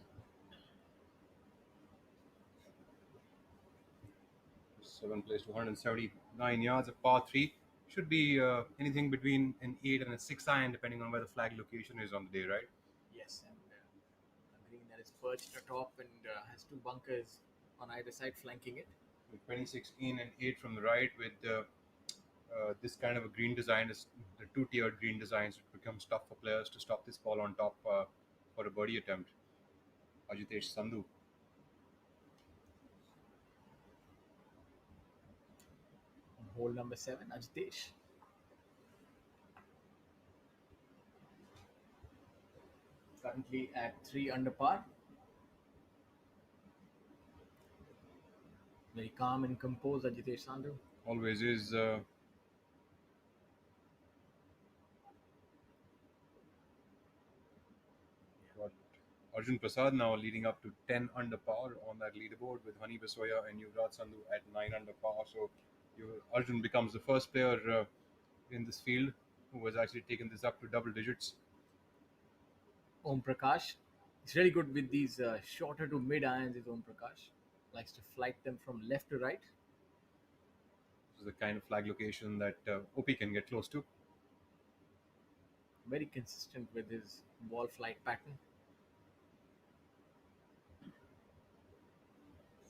7 plays to 179 yards. A par 3 should be anything between an 8 and a 6 iron, depending on where the flag location is on the day, right? Yes, and a green that is perched atop and has 2 bunkers on either side flanking it. With 26 in and 8 from the right, with this kind of a green design, is the 2-tiered green designs, it becomes tough for players to stop this ball on top for a birdie attempt. Ajitesh Sandhu. On hole number 7, Ajitesh. Currently at 3 under par. Very calm and composed, Ajitesh Sandhu. Always is. Got Arjun Prasad now leading up to 10 under par on that leaderboard, with Hani Besoya and Yuvraj Sandhu at 9 under par. So Arjun becomes the first player in this field who has actually taken this up to double digits. Om Prakash. It's really good with these shorter to mid irons, is Om Prakash. Likes to flight them from left to right. This is the kind of flag location that OP can get close to. Very consistent with his ball flight pattern.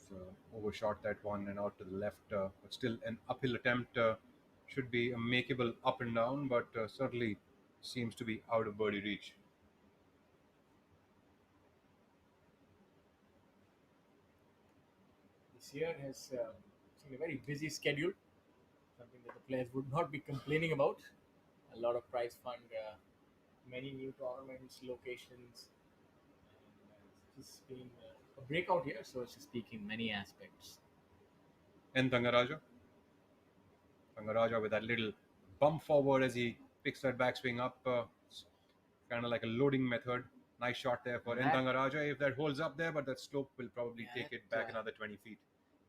So overshot that one and out to the left, but still an uphill attempt. Should be a makeable up and down, but certainly seems to be out of birdie reach. This year has seen a very busy schedule, something that the players would not be complaining about. A lot of prize fund, many new tournaments, locations. And it's just been a breakout year, so to speak, in many aspects. And Thangaraja with that little bump forward as he picks that backswing up. Kind of like a loading method. Nice shot there for Thangaraja. If that holds up there, but that slope will probably take it back another 20 feet.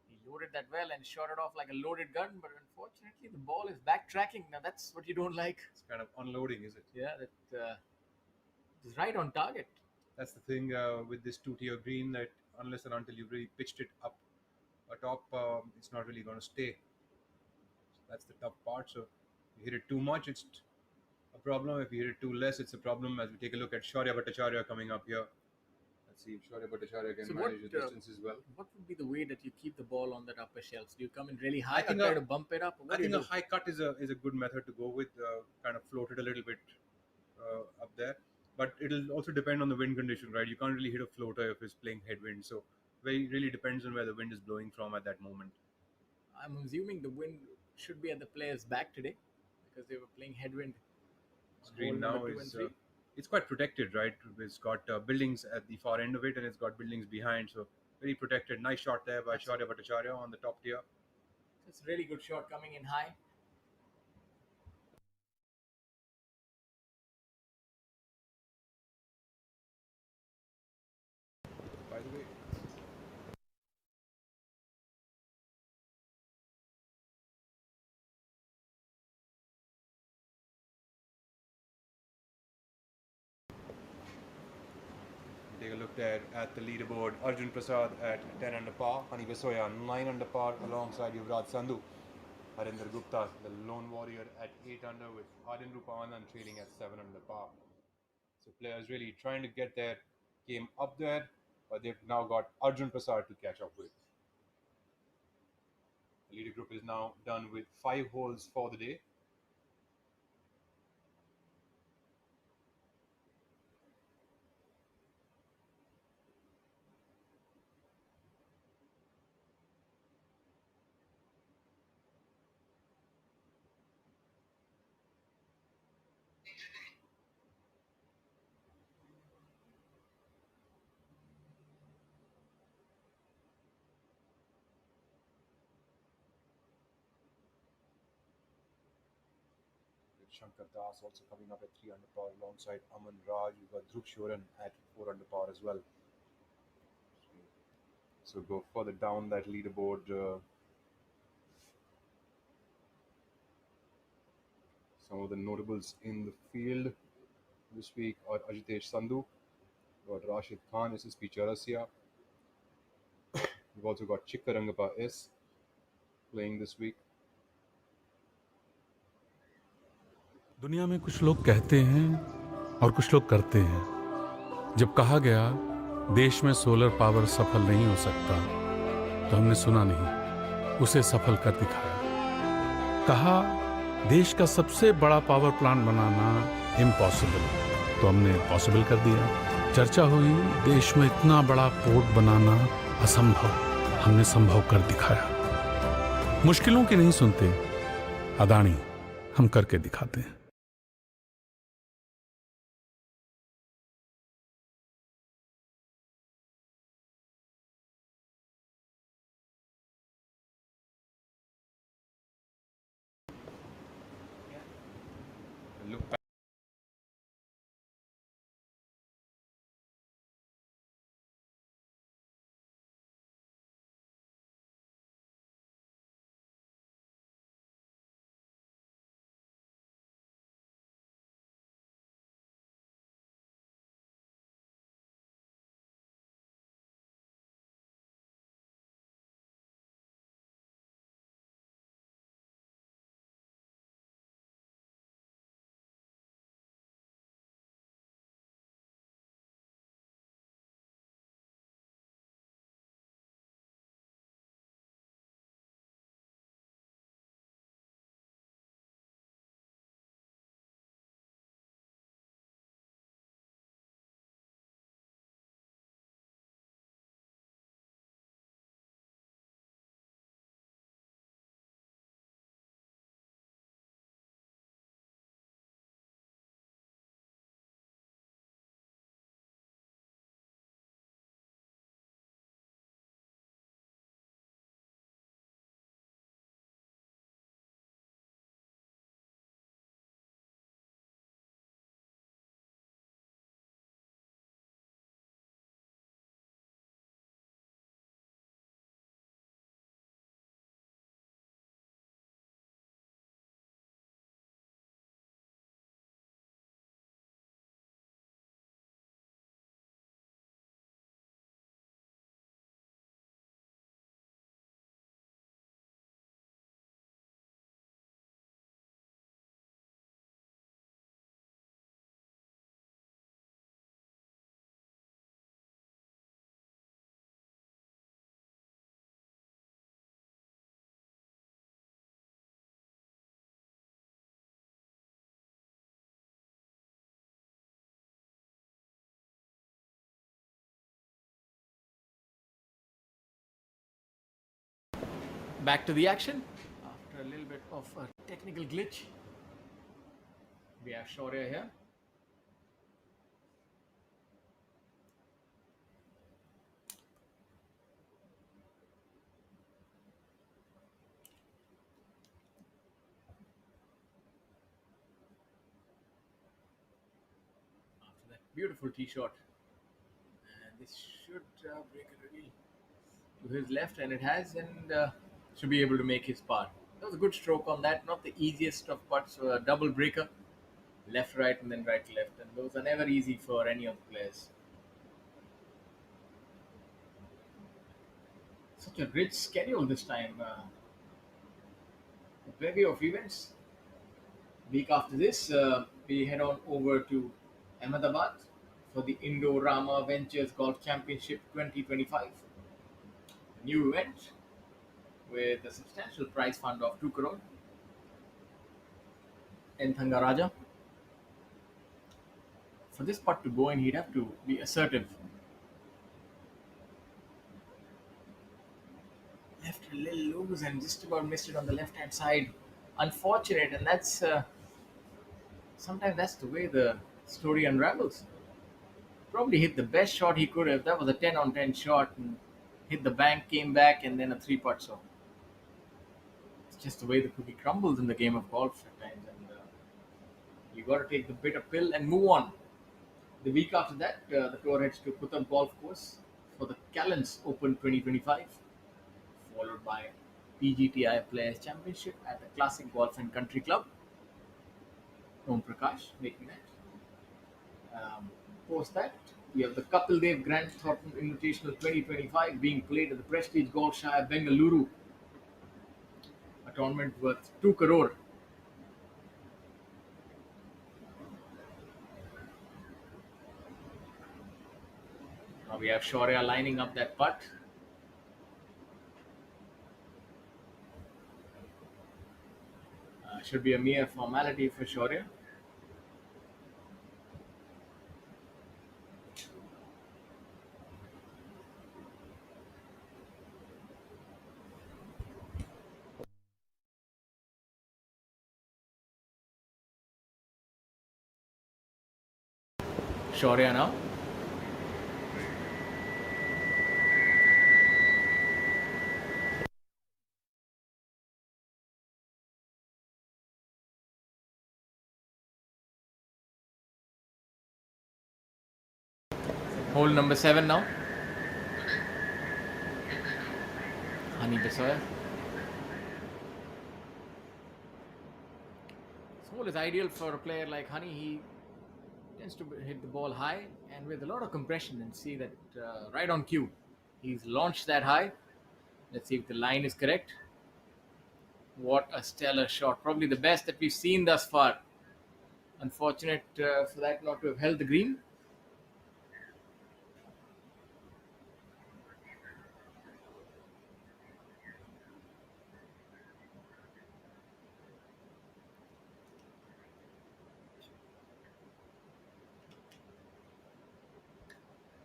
He loaded that well and shot it off like a loaded gun, but unfortunately the ball is backtracking. Now that's what you don't like. It's kind of unloading, is it? Yeah, that is right on target. That's the thing with this 2-tier green, that unless and until you've really pitched it up atop, it's not really going to stay. So that's the tough part. So if you hit it too much, it's a problem. If you hit it too less, it's a problem. As we take a look at Shaurya Bhattacharya coming up here. Let's see if Shaurya Bhattacharya can manage the distance as well. What would be the way that you keep the ball on that upper shelf? Do you come in really high and try to bump it up? I think a high cut is a good method to go with. Kind of float it a little bit up there. But it'll also depend on the wind condition, right? You can't really hit a floater if it's playing headwind. So really depends on where the wind is blowing from at that moment. I'm assuming the wind should be at the player's back today because they were playing headwind. Screen now is it's quite protected, right? It's got buildings at the far end of it, and it's got buildings behind, so very protected. Nice shot there by Shaurya Bhattacharya on the top tier. It's a really good shot coming in high. look there at the leaderboard. Arjun Prasad at 10 under par. Hani Vesoya 9 under par alongside Yuvraj Sandhu. Harinder Gupta, the lone warrior, at 8 under with Adin Rupavandan trailing at 7 under par. So players really trying to get their game up there, but they've now got Arjun Prasad to catch up with. The leader group is now done with 5 holes for the day. Shankar Das also coming up at 3 under par alongside Aman Raj. You've got Dhruv Shoran at 4 under par as well. So go further down that leaderboard. Some of the notables in the field this week are Ajitesh Sandhu. We've got Rashid Khan, SSP Chaurasia. We've also got Chikkarangappa S playing this week. दुनिया में कुछ लोग कहते हैं और कुछ लोग करते हैं। जब कहा गया देश में सोलर पावर सफल नहीं हो सकता, तो हमने सुना नहीं, उसे सफल कर दिखाया। कहा देश का सबसे बड़ा पावर प्लांट बनाना इम्पॉसिबल, तो हमने पॉसिबल कर दिया। चर्चा हुई देश में इतना बड़ा पोर्ट बनाना असंभव, हमने संभव कर दिखाया। मुश्किलों की नहीं सुनते, अदानी हम करके दिखाते हैं। Look back. Back to the action after a little bit of a technical glitch. We have Shaurya here. After that beautiful tee shot, and this should break it really to his left, and it has, and should be able to make his par. That was a good stroke on that. Not the easiest of putts, so a double breaker, left, right, and then right, left, and those are never easy for any of the players. Such a rich schedule this time. A bevy of events. Week after this, we head on over to Ahmedabad for the Indo-Rama Ventures Golf Championship 2025. A new event with a substantial prize fund of 2 crore. In Thangaraja. For this putt to go in, he'd have to be assertive. Left a little loose and just about missed it on the left-hand side. Unfortunate, and that's sometimes that's the way the story unravels. Probably hit the best shot he could have. That was a 10 on 10 shot, and hit the bank, came back, and then a 3 putt. So it's just the way the cookie crumbles in the game of golf at times, and you got to take the bitter pill and move on. The week after that, the tour heads to Kutab Golf Course for the Callens Open 2025, followed by PGTI Players Championship at the Classic Golf and Country Club. Om Prakash making that. Post that, we have the Kapil Dev Grant Thornton Invitational 2025 being played at the Prestige Golf Shire, Bengaluru. A tournament worth 2 crore. Now we have Shaurya lining up that putt. Should be a mere formality for Shaurya. Shaurya now. Hole number 7 now. Honey Besoya. This hole is ideal for a player like Honey. He tends to hit the ball high and with a lot of compression, and see that right on cue. He's launched that high. Let's see if the line is correct. What a stellar shot. Probably the best that we've seen thus far. Unfortunate for that not to have held the green.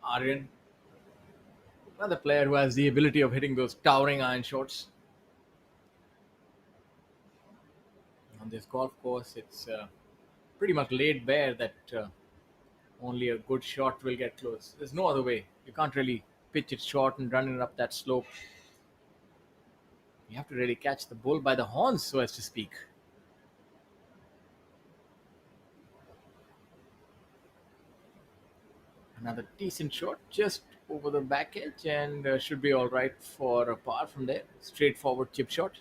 Aryan, another player who has the ability of hitting those towering iron shots. On this golf course, it's pretty much laid bare that only a good shot will get close. There's no other way. You can't really pitch it short and run it up that slope. You have to really catch the bull by the horns, so as to speak. Another decent shot just over the back edge, and should be all right for a par from there. Straightforward chip shot.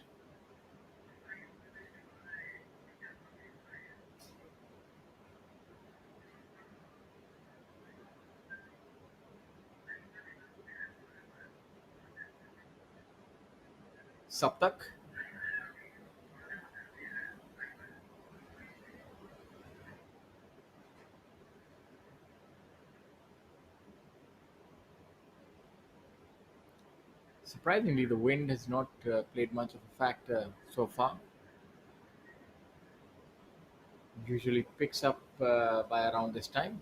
Saptak. Surprisingly, the wind has not played much of a factor so far. Usually picks up by around this time.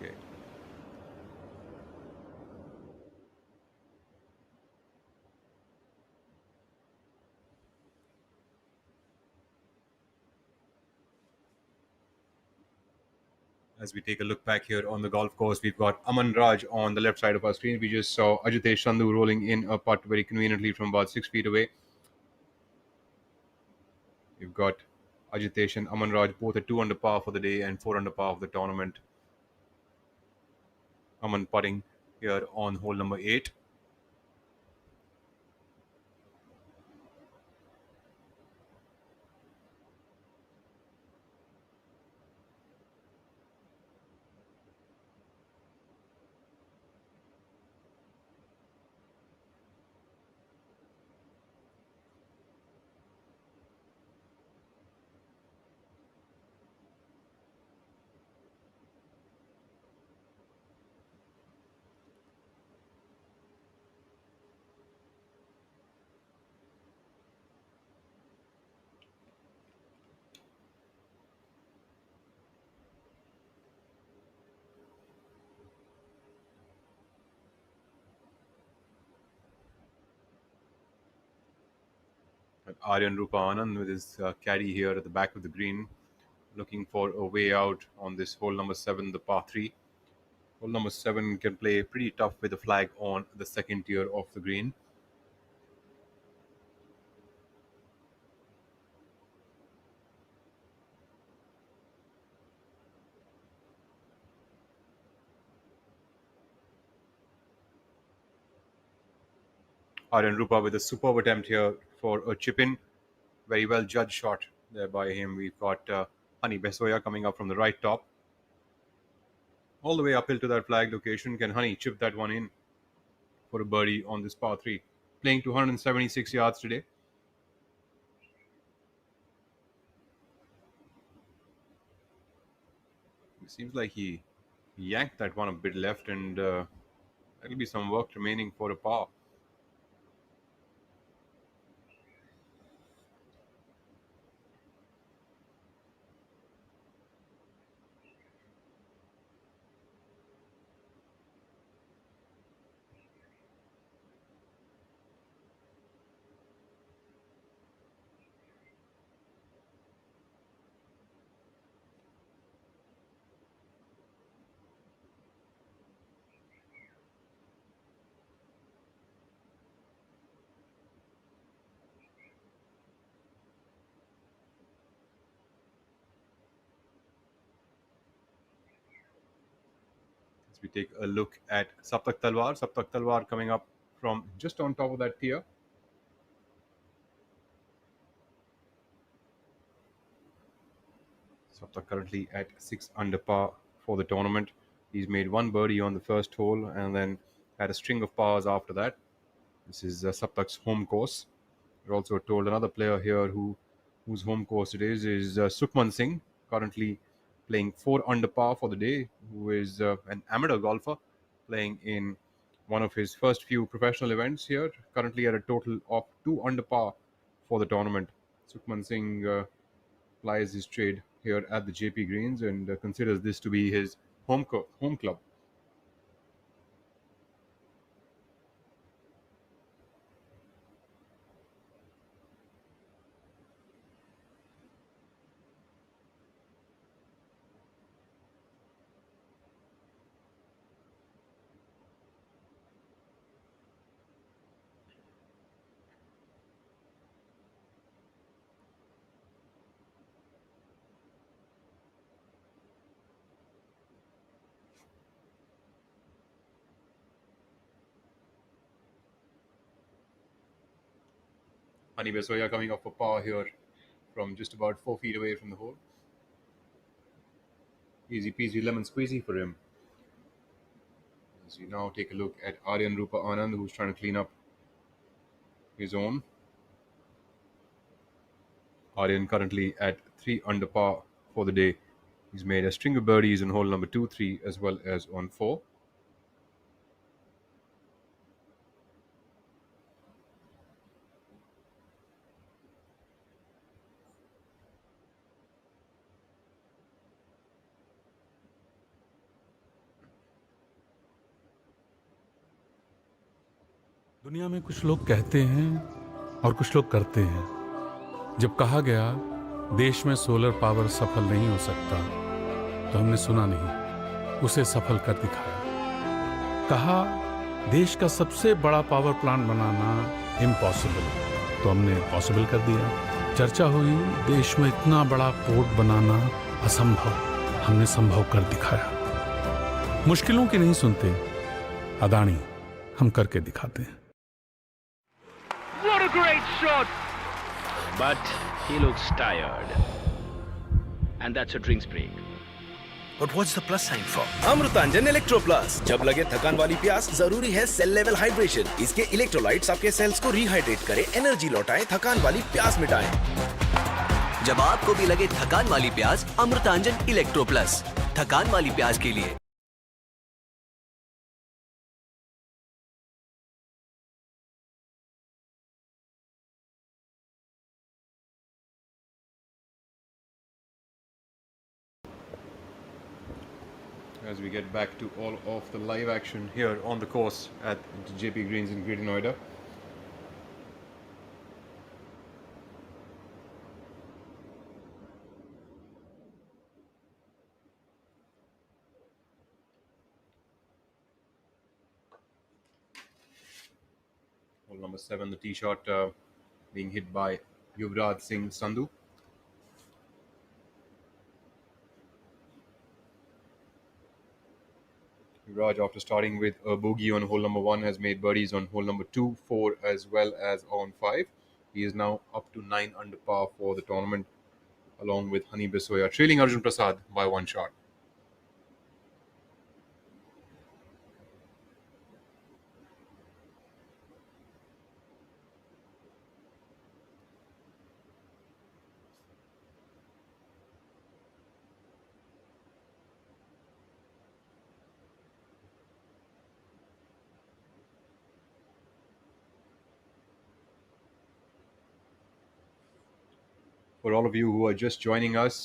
Okay. As we take a look back here on the golf course, we've got Aman Raj on the left side of our screen. We just saw Ajitesh Sandhu rolling in a putt very conveniently from about 6 feet away. We've got Ajitesh and Aman Raj both at 2 under par for the day and 4 under par of the tournament. Aman putting here on hole number 8. Aryan Rupa Anand with his caddy here at the back of the green, looking for a way out on this hole number 7, the par 3. Hole number 7 can play pretty tough with the flag on the second tier of the green. Aryan Rupa with a superb attempt here for a chip in. Very well judged shot there by him. We've got Hani Besoya coming up from the right top. All the way uphill to that flag location. Can Hani chip that one in for a birdie on this par 3? Playing 276 yards today. It seems like he yanked that one a bit left, and there'll be some work remaining for a par. As we take a look at Saptak Talwar coming up from just on top of that tier. Saptak currently at 6 under par for the tournament. He's made one birdie on the first hole and then had a string of pars after that. This is Saptak's home course. We're also told another player here whose home course it is Sukhman Singh, currently playing 4 under par for the day, who is an amateur golfer playing in one of his first few professional events here, currently at a total of 2 under par for the tournament. Sukhman Singh plies his trade here at the Jaypee Greens and considers this to be his home club. Hani Besoya coming up for par here from just about 4 feet away from the hole. Easy peasy lemon squeezy for him. As you now take a look at Aryan Rupa Anand, who's trying to clean up his own. Aryan currently at 3 under par for the day. He's made a string of birdies on hole number 2, 3, as well as on 4. दुनिया में कुछ लोग कहते हैं और कुछ लोग करते हैं। जब कहा गया देश में सोलर पावर सफल नहीं हो सकता, तो हमने सुना नहीं, उसे सफल कर दिखाया। कहा देश का सबसे बड़ा पावर प्लांट बनाना इम्पॉसिबल, तो हमने पॉसिबल कर दिया। चर्चा हुई देश में इतना बड़ा पोर्ट बनाना असंभव, हमने संभव कर दिखाया। मुश्किलों की नहीं सुनते, अदानी हम करके दिखाते हैं। What a great shot! But he looks tired. And that's a drinks break. But what's the plus sign for? Amrutanjan electro plus. जब लगे थकान वाली प्यास, जरूरी है सेल लेवल हाइड्रेशन। इसके इलेक्ट्रोलाइट्स आपके सेल्स को रिहाइड्रेट करें, एनर्जी लौटाएं, थकान वाली प्यास मिटाएं। जब आपको भी लगे थकान वाली प्यास, अमृतांजन इलेक्ट्रो प्लस, थकान वाली प्यास के लिए। As we get back to all of the live action here on the course at Jaypee Greens in Greater Noida. Hole number 7, the tee shot being hit by Yuvraj Singh Sandhu. Raj, after starting with a bogey on hole number 1, has made birdies on hole number 2, 4 as well as on 5. He is now up to 9 under par for the tournament along with Hani Bisoya, trailing Arjun Prasad by 1 shot. For all of you who are just joining us,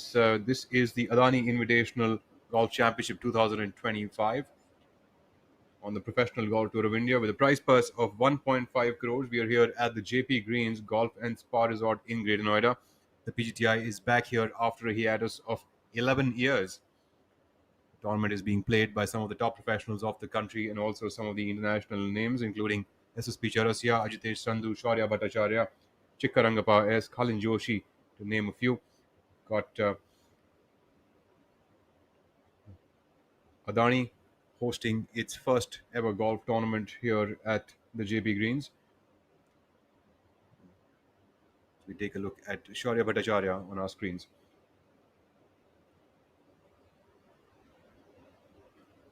this is the Adani Invitational Golf Championship 2025 on the Professional Golf Tour of India with a prize purse of 1.5 crores. We are here at the Jaypee Greens Golf and Spa Resort in Greater Noida. The PGTI is back here after a hiatus of 11 years. The tournament is being played by some of the top professionals of the country and also some of the international names, including SSP Charasya, Ajitesh Sandhu, Shaurya Bhattacharya, Chikkarangappa S, Khalin Joshi, to name a few. Got Adani hosting its first ever golf tournament here at the Jaypee Greens. We take a look at Shaurya Bhattacharya on our screens.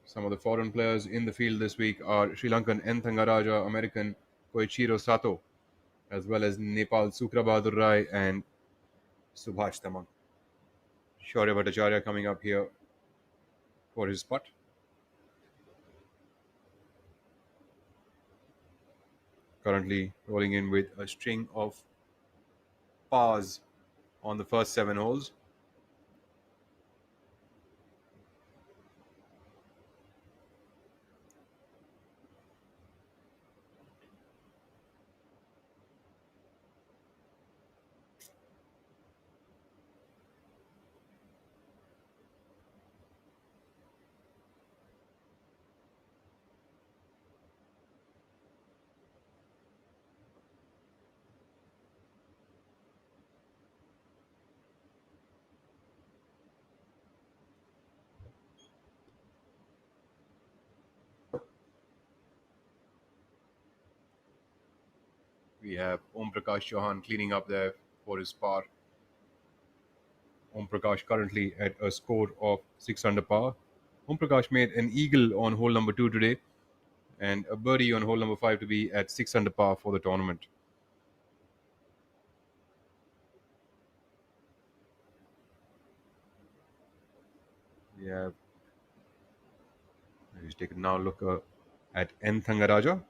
Some of the foreign players in the field this week are Sri Lankan Nthangaraja, American Koichiro Sato, as well as Nepal Sukrabadur Rai and Subhash Tamang. Shaurya Bhattacharya coming up here for his putt. Currently rolling in with a string of pars on the first 7 holes. We have Om Prakash Chauhan cleaning up there for his par. Om Prakash currently at a score of 6 under par. Om Prakash made an eagle on hole number 2 today and a birdie on hole number 5 to be at 6 under par for the tournament. We have, let's take a now look at Nthangaraja.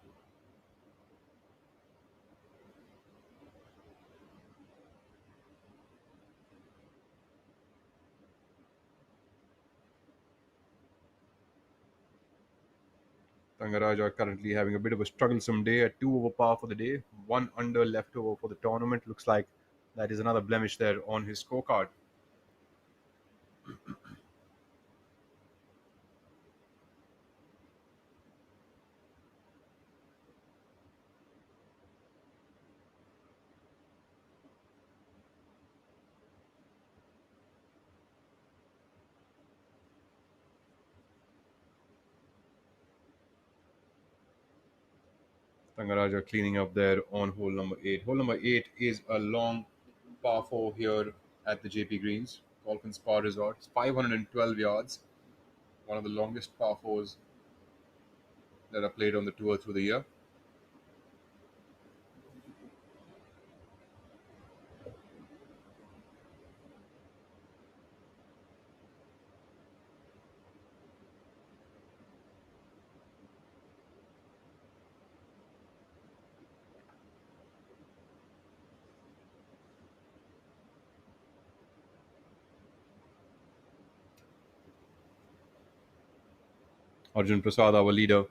Tangaraj are currently having a bit of a strugglesome day at 2 over par for the day. 1 under left over for the tournament. Looks like that is another blemish there on his scorecard. Tangaraj are cleaning up there on hole number 8. Hole number 8 is a long par 4 here at the JP Greens Golf and Spa Resort. It's 512 yards, one of the longest par 4s that are played on the tour through the year. Arjun Prasad, our leader,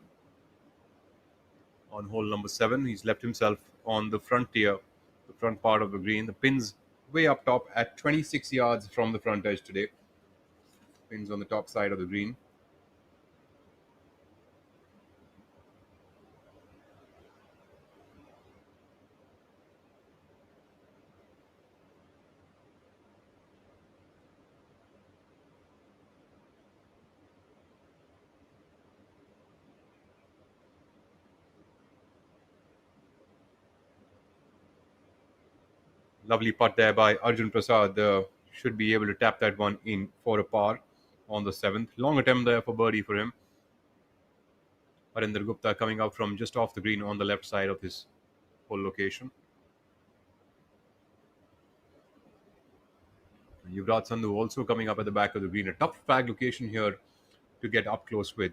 on hole number 7. He's left himself on the frontier, the front part of the green. The pins way up top at 26 yards from the front edge today. Pins on the top side of the green. Lovely putt there by Arjun Prasad. Should be able to tap that one in for a par on the 7th. Long attempt there for birdie for him. Harinder Gupta coming out from just off the green on the left side of this whole location. Yuvraj Sandhu also coming up at the back of the green. A tough flag location here to get up close with.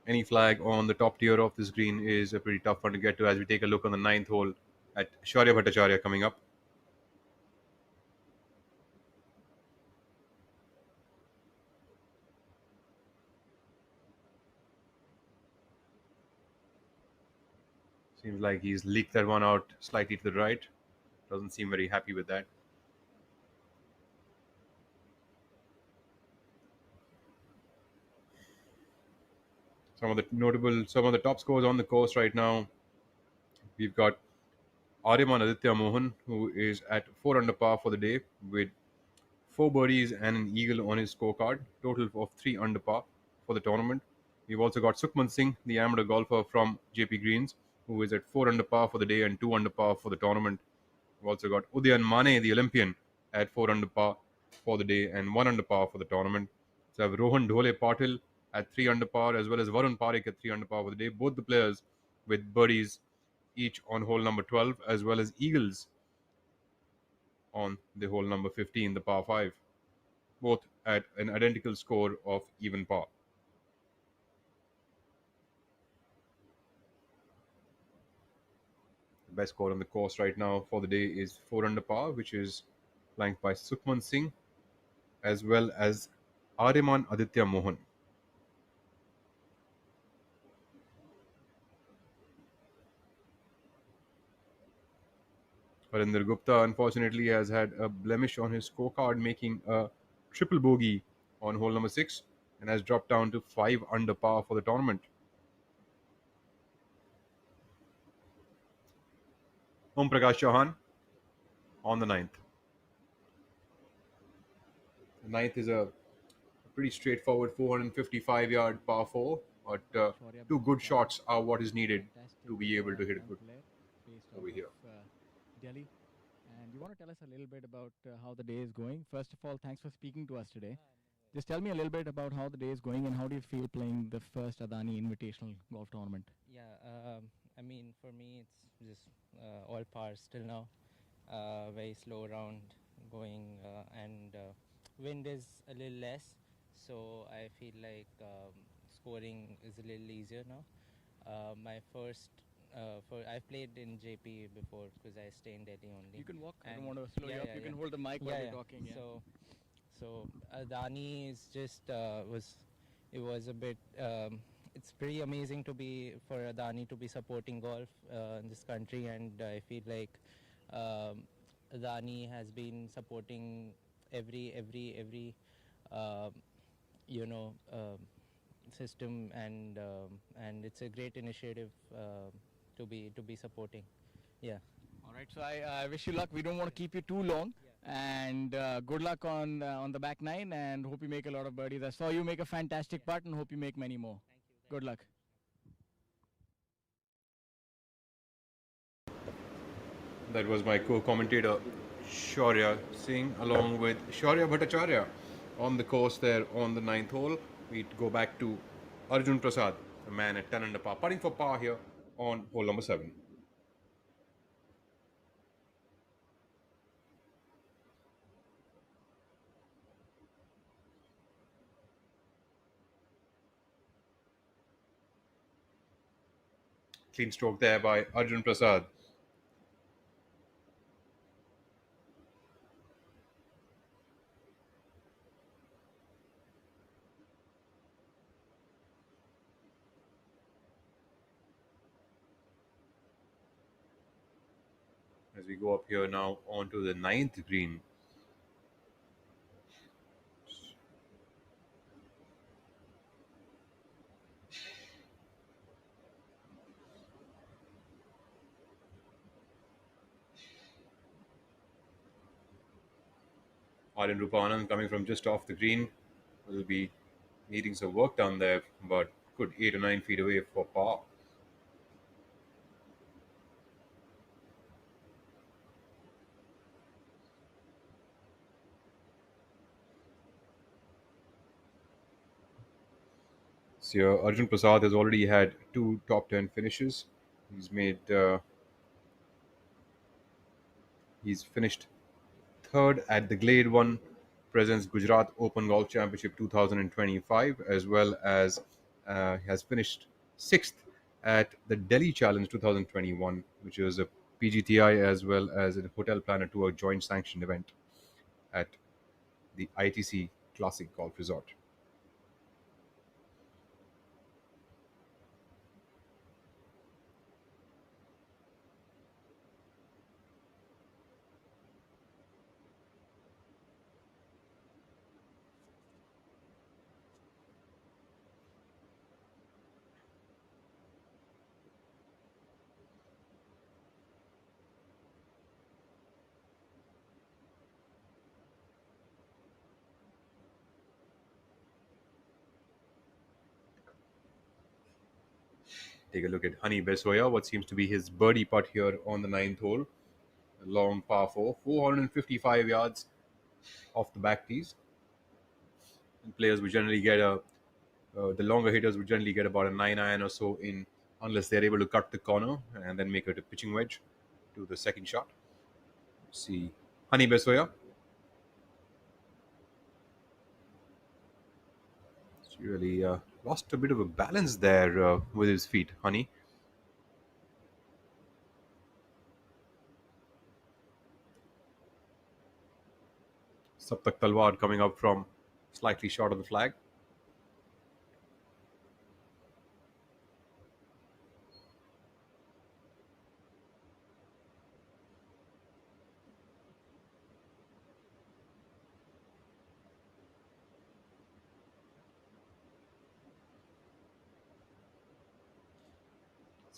Any flag on the top tier of this green is a pretty tough one to get to as we take a look on the 9th hole at Shaurya Bhattacharya coming up. Seems like he's leaked that one out slightly to the right. Doesn't seem very happy with that. Some of the top scores on the course right now. We've got Aryaman Aditya Mohan, who is at 4 under par for the day with 4 birdies and an eagle on his scorecard. Total of 3 under par for the tournament. We've also got Sukhman Singh, the amateur golfer from JP Greens, who is at 4 under par for the day and 2 under par for the tournament. We've also got Udayan Mane, the Olympian, at 4 under par for the day and 1 under par for the tournament. So we have Rohan Dhole Patil at 3 under par, as well as Varun Parekh at 3 under par for the day. Both the players with birdies each on hole number 12, as well as eagles on the hole number 15, the par 5. Both at an identical score of even par. The best score on the course right now for the day is 4 under par, which is flanked by Sukhman Singh, as well as Aryaman Aditya Mohan. Harinder Gupta, unfortunately, has had a blemish on his scorecard, making a triple bogey on hole number 6 and has dropped down to 5 under par for the tournament. Om Prakash Chauhan on the 9th. The 9th is a pretty straightforward 455-yard par 4, but 2 good shots are what is needed to be able to hit it good over here. Delhi. And you want to tell us a little bit about how the day is going? First of all, thanks for speaking to us today. Just tell me a little bit about how the day is going and how do you feel playing the first Adani Invitational golf tournament? Yeah, I mean, for me, it's just all par still now. Very slow round going, and wind is a little less, so I feel like scoring is a little easier now. I've played in Jaypee before because I stay in Delhi only. You can walk. I don't want to slow you up. You can hold the mic while you're talking. So Adani is just was it was a bit. It's pretty amazing to be for Adani to be supporting golf in this country, and I feel like Adani has been supporting every uh, you know system, and it's a great initiative to be supporting. Yeah. All right, so I wish you luck. We don't want to keep you too long, and good luck on the back nine, and hope you make a lot of birdies. I saw you make a fantastic putt, and hope you make many more. Good luck. That was my co-commentator Shaurya Singh along with Shaurya Bhattacharya on the course there on the 9th hole. We go back to Arjun Prasad, a man at 10 under par, putting for par here on hole number 7. Clean stroke there by Arjun Prasad. As we go up here now onto the 9th green. Aryan Rupanand coming from just off the green will be needing some work done there, but good 8 or 9 feet away for par. So Arjun Prasad has already had 2 top 10 finishes. He's finished third at the Glade 1 Presents Gujarat Open Golf Championship 2025, as well as has finished 6th at the Delhi Challenge 2021, which was a PGTI as well as a Hotel Planner Tour joint sanctioned event at the ITC Classic Golf Resort. Take a look at Honey Besoya, what seems to be his birdie putt here on the 9th hole. A long par 4, 455 yards off the back tees. And players would generally get the longer hitters would generally get about a 9 iron or so in, unless they're able to cut the corner and then make it a pitching wedge to the second shot. See Honey Besoya. It's really lost a bit of a balance there with his feet, Honey. Saptak Talwar coming up from slightly short of the flag.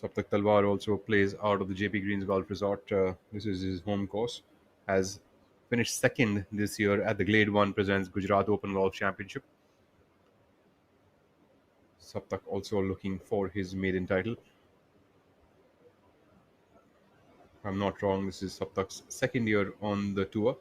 Saptak Talwar also plays out of the Jaypee Greens Golf Resort. This is his home course. Has finished second this year at the Glade 1 Presents Gujarat Open Golf Championship. Saptak also looking for his maiden title. If I'm not wrong, this is Saptak's second year on the tour.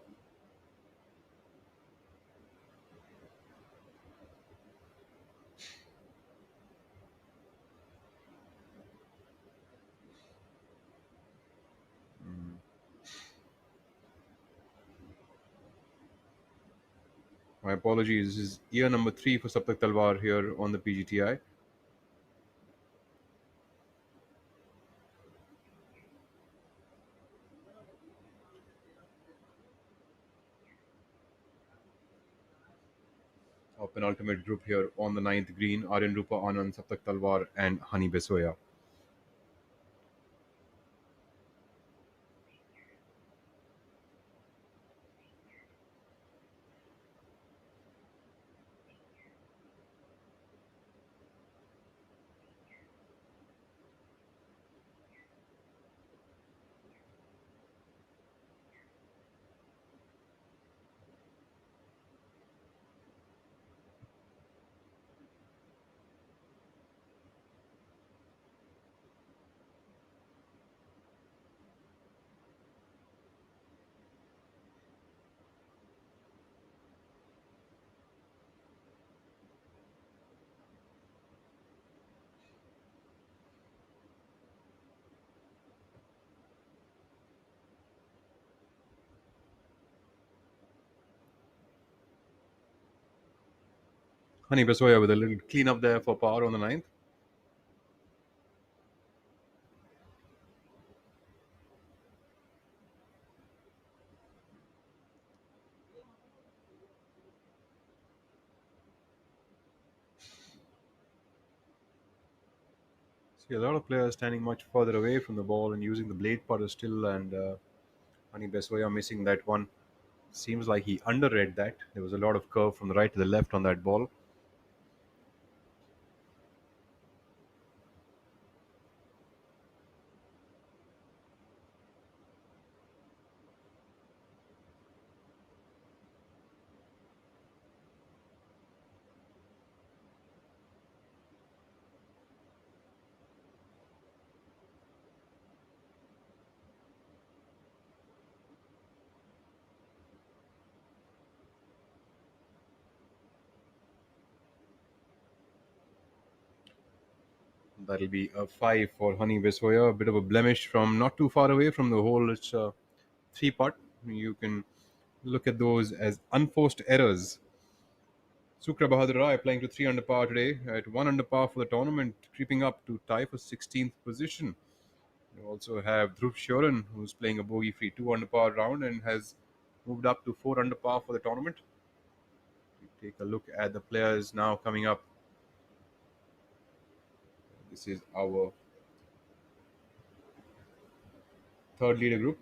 My apologies. This is year number 3 for Saptak Talwar here on the PGTI. or penultimate group here on the ninth green. Aryan Rupa Anand, Saptak Talwar and Hani Besoya. Hani Besoya with a little clean up there for power on the ninth. See a lot of players standing much further away from the ball and using the blade putter still, and Hani Besoya missing that one. Seems like he underread that. There was a lot of curve from the right to the left on that ball. That'll be a 5 for Hani Besoya. A bit of a blemish from not too far away from the hole. It's a 3-putt. You can look at those as unforced errors. Sukra Bahadur Rai playing to 3 under par today at 1 under par for the tournament, creeping up to tie for 16th position. You also have Dhruv Shoran, who's playing a bogey-free 2 under par round and has moved up to 4 under par for the tournament. We take a look at the players now coming up. This is our third leader group.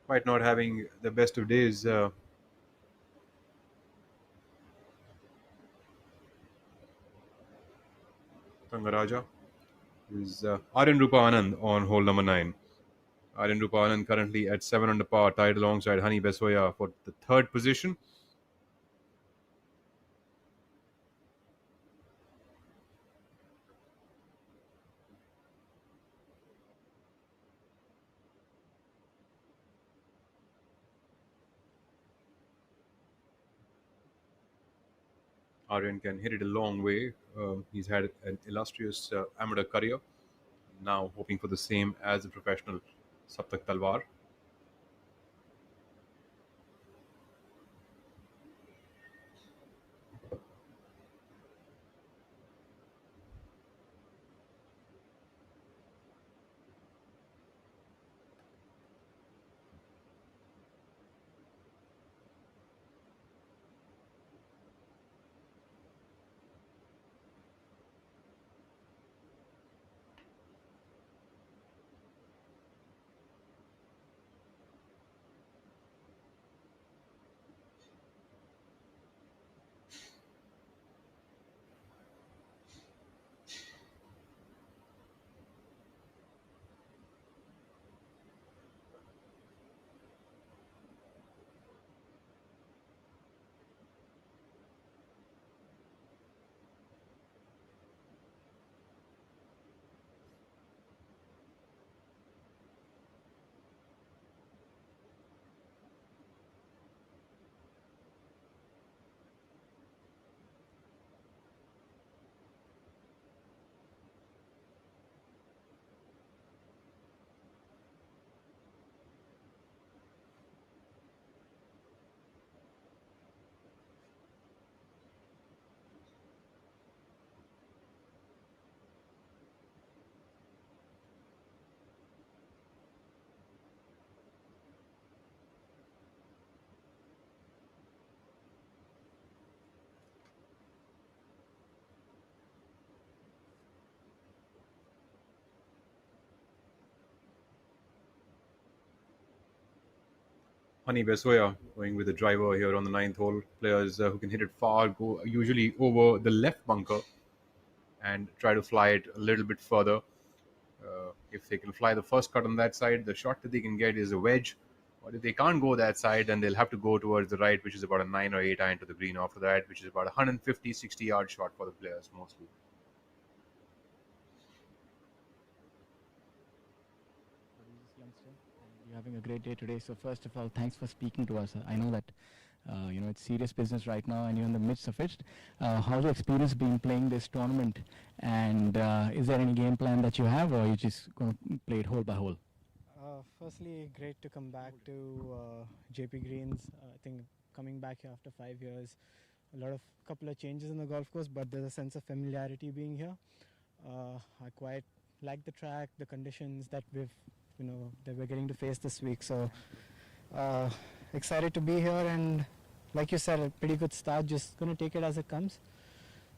Quite not having the best of days. Rangaraja is Aryan Rupa Anand on hole number 9. Aryan Rupa Anand currently at 7 under par, tied alongside Hani Besoya for the third position. Aryan can hit it a long way. He's had an illustrious amateur career. Now hoping for the same as a professional. Saptak Talwar. Honey Besoya going with the driver here on the ninth hole. Players who can hit it far go usually over the left bunker and try to fly it a little bit further. If they can fly the first cut on that side, the shot that they can get is a wedge. But if they can't go that side, then they'll have to go towards the right, which is about a 9 or 8 iron to the green after that, which is about 150, 60-yard shot for the players mostly. You're having a great day today. So first of all, thanks for speaking to us. I know that it's serious business right now, and you're in the midst of it. How's the experience been playing this tournament? And is there any game plan that you have, or you just going to play it hole by hole? Firstly, great to come back to Jaypee Greens. I think coming back here after 5 years, couple of changes in the golf course, but there's a sense of familiarity being here. I quite like the track, the conditions that we're getting to face this week. So excited to be here, and like you said, a pretty good start. Just gonna take it as it comes.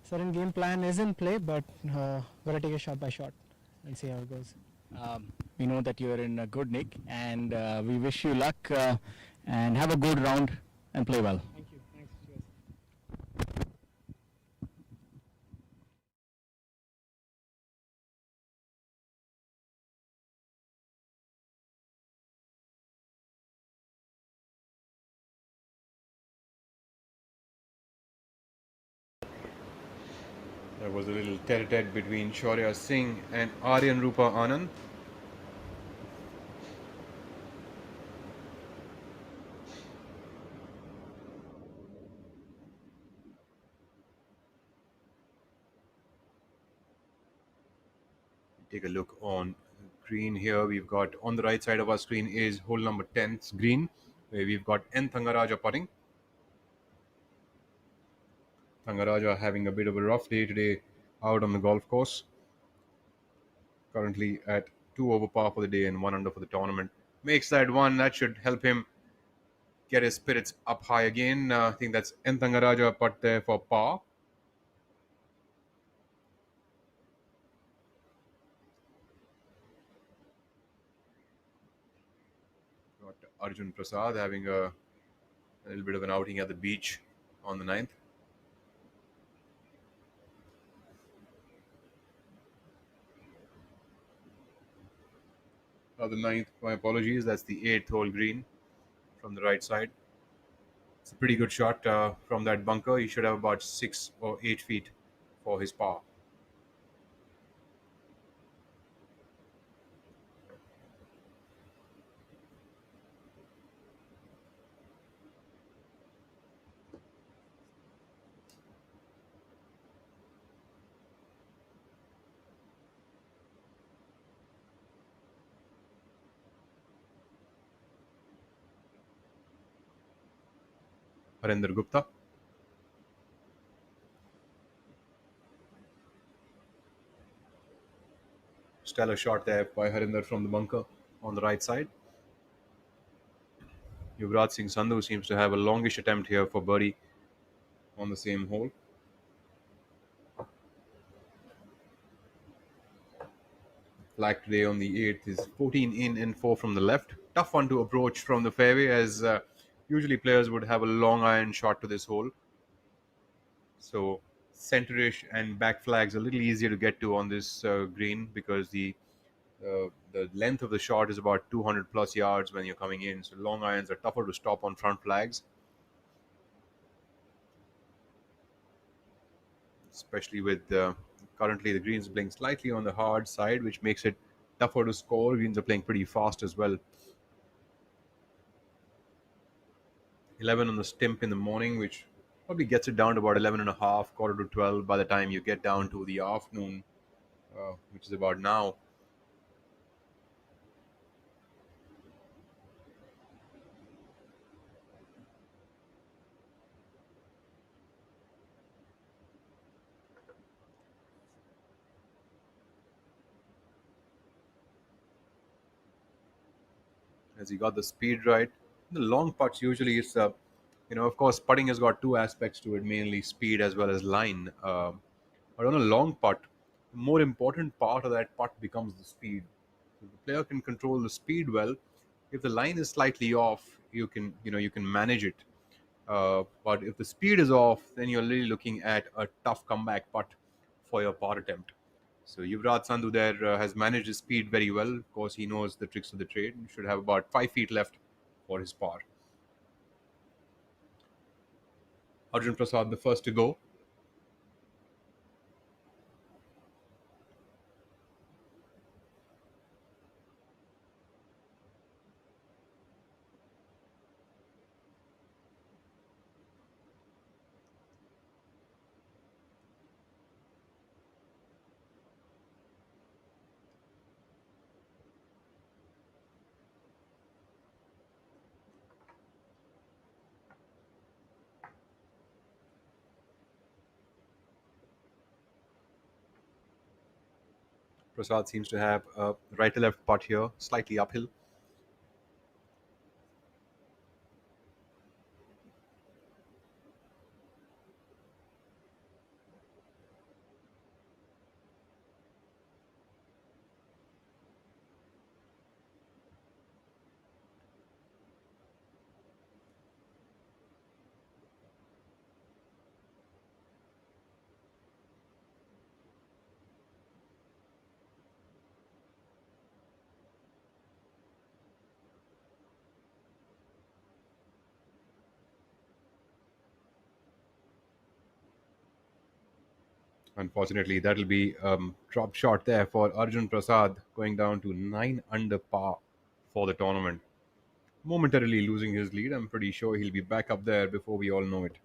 Certain game plan is in play, but gotta take it shot by shot and see how it goes. We know that you're in a good nick, and we wish you luck and have a good round and play well. Thank you. Thanks. Cheers. There was a little tete-a-tete between Shaurya Singh and Aryan Rupa Anand. Take a look on green here. We've got on the right side of our screen is hole number 10th green, where we've got N. Thangaraja putting. Thangaraja having a bit of a rough day today out on the golf course. Currently at 2 over par for the day and 1 under for the tournament. Makes that one. That should help him get his spirits up high again. I think that's N. Thangaraja putt there for par. Got Arjun Prasad having a little bit of an outing at the beach on the 9th. The 9th, my apologies, that's the 8th hole green from the right side. It's a pretty good shot from that bunker. He should have about 6 or 8 feet for his par. Harinder Gupta. Stellar shot there by Harinder from the bunker on the right side. Yuvraj Singh Sandhu seems to have a longish attempt here for birdie on the same hole. Flag today on the 8th is 14 in and 4 from the left. Tough one to approach from the fairway, as usually players would have a long iron shot to this hole. So centerish and back flags a little easier to get to on this green, because the length of the shot is about 200 plus yards when you're coming in. So long irons are tougher to stop on front flags, especially with currently the greens playing slightly on the hard side, which makes it tougher to score. Greens are playing pretty fast as well. 11 on the stimp in the morning, which probably gets it down to about 11 and a half, quarter to 12 by the time you get down to the afternoon, which is about now. As he got the speed right. The long putts usually is, of course, putting has got two aspects to it, mainly speed as well as line. But on a long putt, the more important part of that putt becomes the speed. If the player can control the speed well, if the line is slightly off, you can manage it. But if the speed is off, then you're really looking at a tough comeback putt for your par attempt. So Yuvraj Sandhu there has managed his speed very well. Of course, he knows the tricks of the trade. He should have about 5 feet left for his par. Arjun Prasad, the first to go. Prasad seems to have a right to left putt here, slightly uphill. Unfortunately, that'll be drop shot there for Arjun Prasad, going down to 9 under par for the tournament. Momentarily losing his lead. I'm pretty sure he'll be back up there before we all know it.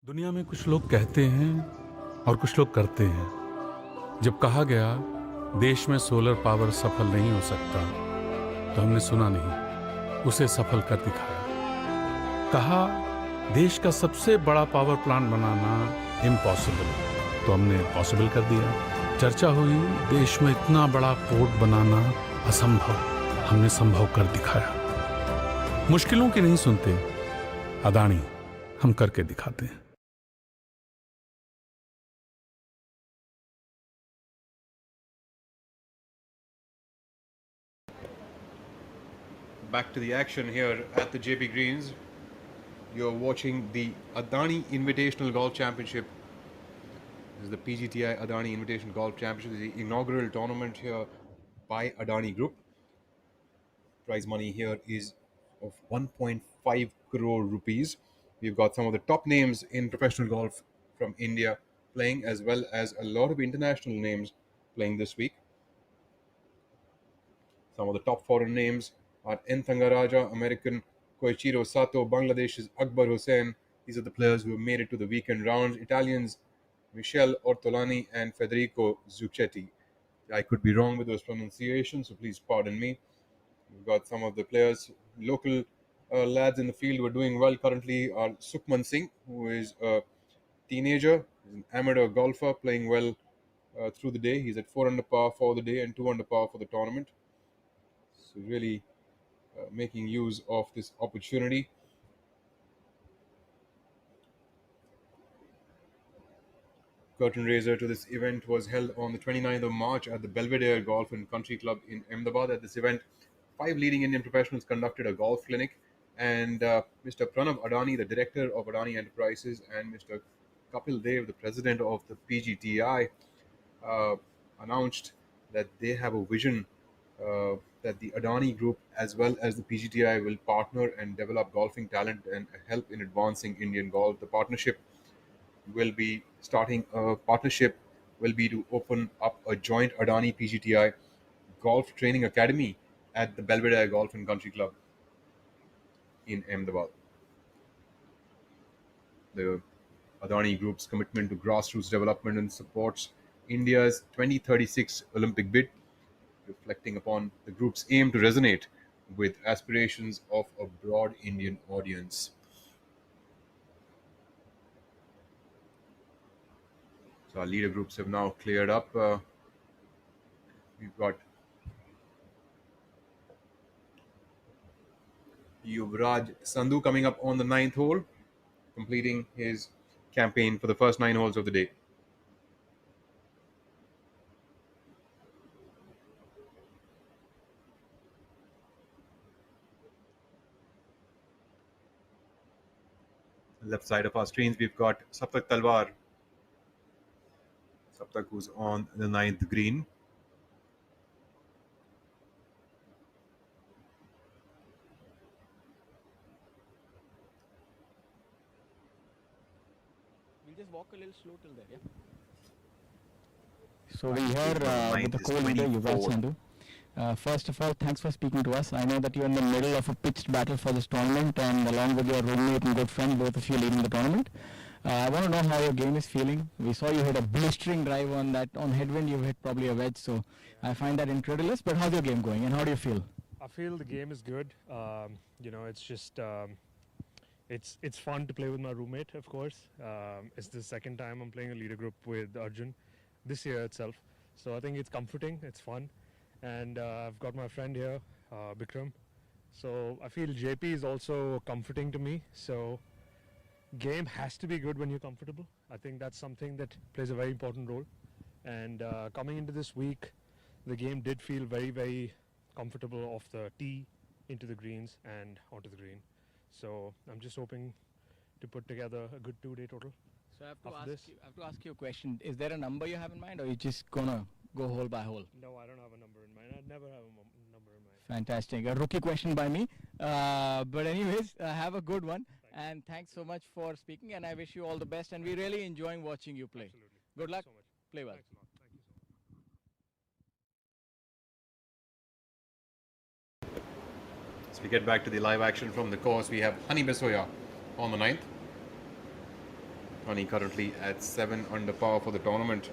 दुनिया में कुछ लोग कहते हैं और कुछ लोग करते हैं। जब कहा गया देश में सोलर पावर सफल नहीं हो सकता, तो हमने सुना नहीं, उसे सफल कर दिखाया। कहा देश का सबसे बड़ा पावर प्लांट बनाना इम्पॉसिबल, तो हमने पॉसिबल कर दिया। चर्चा हुई देश में इतना बड़ा पोर्ट बनाना असंभव, हमने संभव कर दिखाया। मुश्किलों की नहीं सुनते, अदानी हम करके दिखाते हैं। Back to the action here at the Jaypee Greens. You're watching the Adani Invitational Golf Championship. This is the PGTI Adani Invitational Golf Championship. This is the inaugural tournament here by Adani Group. Prize money here is of 1.5 crore rupees. We've got some of the top names in professional golf from India playing, as well as a lot of international names playing this week. Some of the top foreign names are N. Thangaraja, American; Koichiro Sato, Bangladesh's Akbar Hussain. These are the players who have made it to the weekend rounds. Italians, Michele Ortolani and Federico Zucchetti. I could be wrong with those pronunciations, so please pardon me. We've got some of the players, local lads in the field who are doing well currently are Sukhman Singh, who is a teenager, an amateur golfer playing well through the day. He's at 4 under par for the day and 2 under par for the tournament. So really making use of this opportunity. Curtain raiser to this event was held on the 29th of March at the Belvedere Golf and Country Club in Ahmedabad. At this event, 5 leading Indian professionals conducted a golf clinic, and Mr. Pranav Adani, the director of Adani Enterprises, and Mr. Kapil Dev, the president of the PGTI, announced that they have a vision that the Adani Group as well as the PGTI will partner and develop golfing talent and help in advancing Indian golf. The partnership will be starting a partnership will be to open up a joint Adani PGTI golf training academy at the Belvedere Golf and Country Club in Ahmedabad. The Adani Group's commitment to grassroots development and supports India's 2036 Olympic bid, reflecting upon the group's aim to resonate with aspirations of a broad Indian audience. So our leader groups have now cleared up. We've got Yuvraj Sandhu coming up on the 9th hole, completing his campaign for the first 9 holes of the day. Left side of our screens, we've got Saptak Talwar. Saptak, who's on the 9th green. We'll just walk a little slow till there, yeah? So we're here with the co-leader Yuvraj Sandhu. First of all, thanks for speaking to us. I know that you're in the middle of a pitched battle for this tournament, and along with your roommate and good friend, both of you leading the tournament. I want to know how your game is feeling. We saw you hit a blistering drive on headwind. You hit probably a wedge, so I find that incredulous. But how's your game going, and how do you feel? I feel the game is good. It's just it's fun to play with my roommate. Of course, it's the second time I'm playing a leader group with Arjun this year itself. So I think it's comforting. It's fun. And I've got my friend here, Bikram. So I feel Jaypee is also comforting to me. So game has to be good when you're comfortable. I think that's something that plays a very important role. And coming into this week, the game did feel very, very comfortable off the tee into the greens and onto the green. So I'm just hoping to put together a good 2-day total. So I have to ask you a question. Is there a number you have in mind, or are you just gonna go hole by hole? No, I don't have a number in mind. I'd never have a number in mind. Fantastic. A rookie question by me. But anyways, have a good one. And thanks so much for speaking, and I wish you all the best. And we're really enjoying watching you play. Absolutely. Good luck. So much. Play well. Thanks a lot. Thank you so much. So we get back to the live action from the course. We have Honey Besoya on the 9th. Honey currently at 7 under par for the tournament.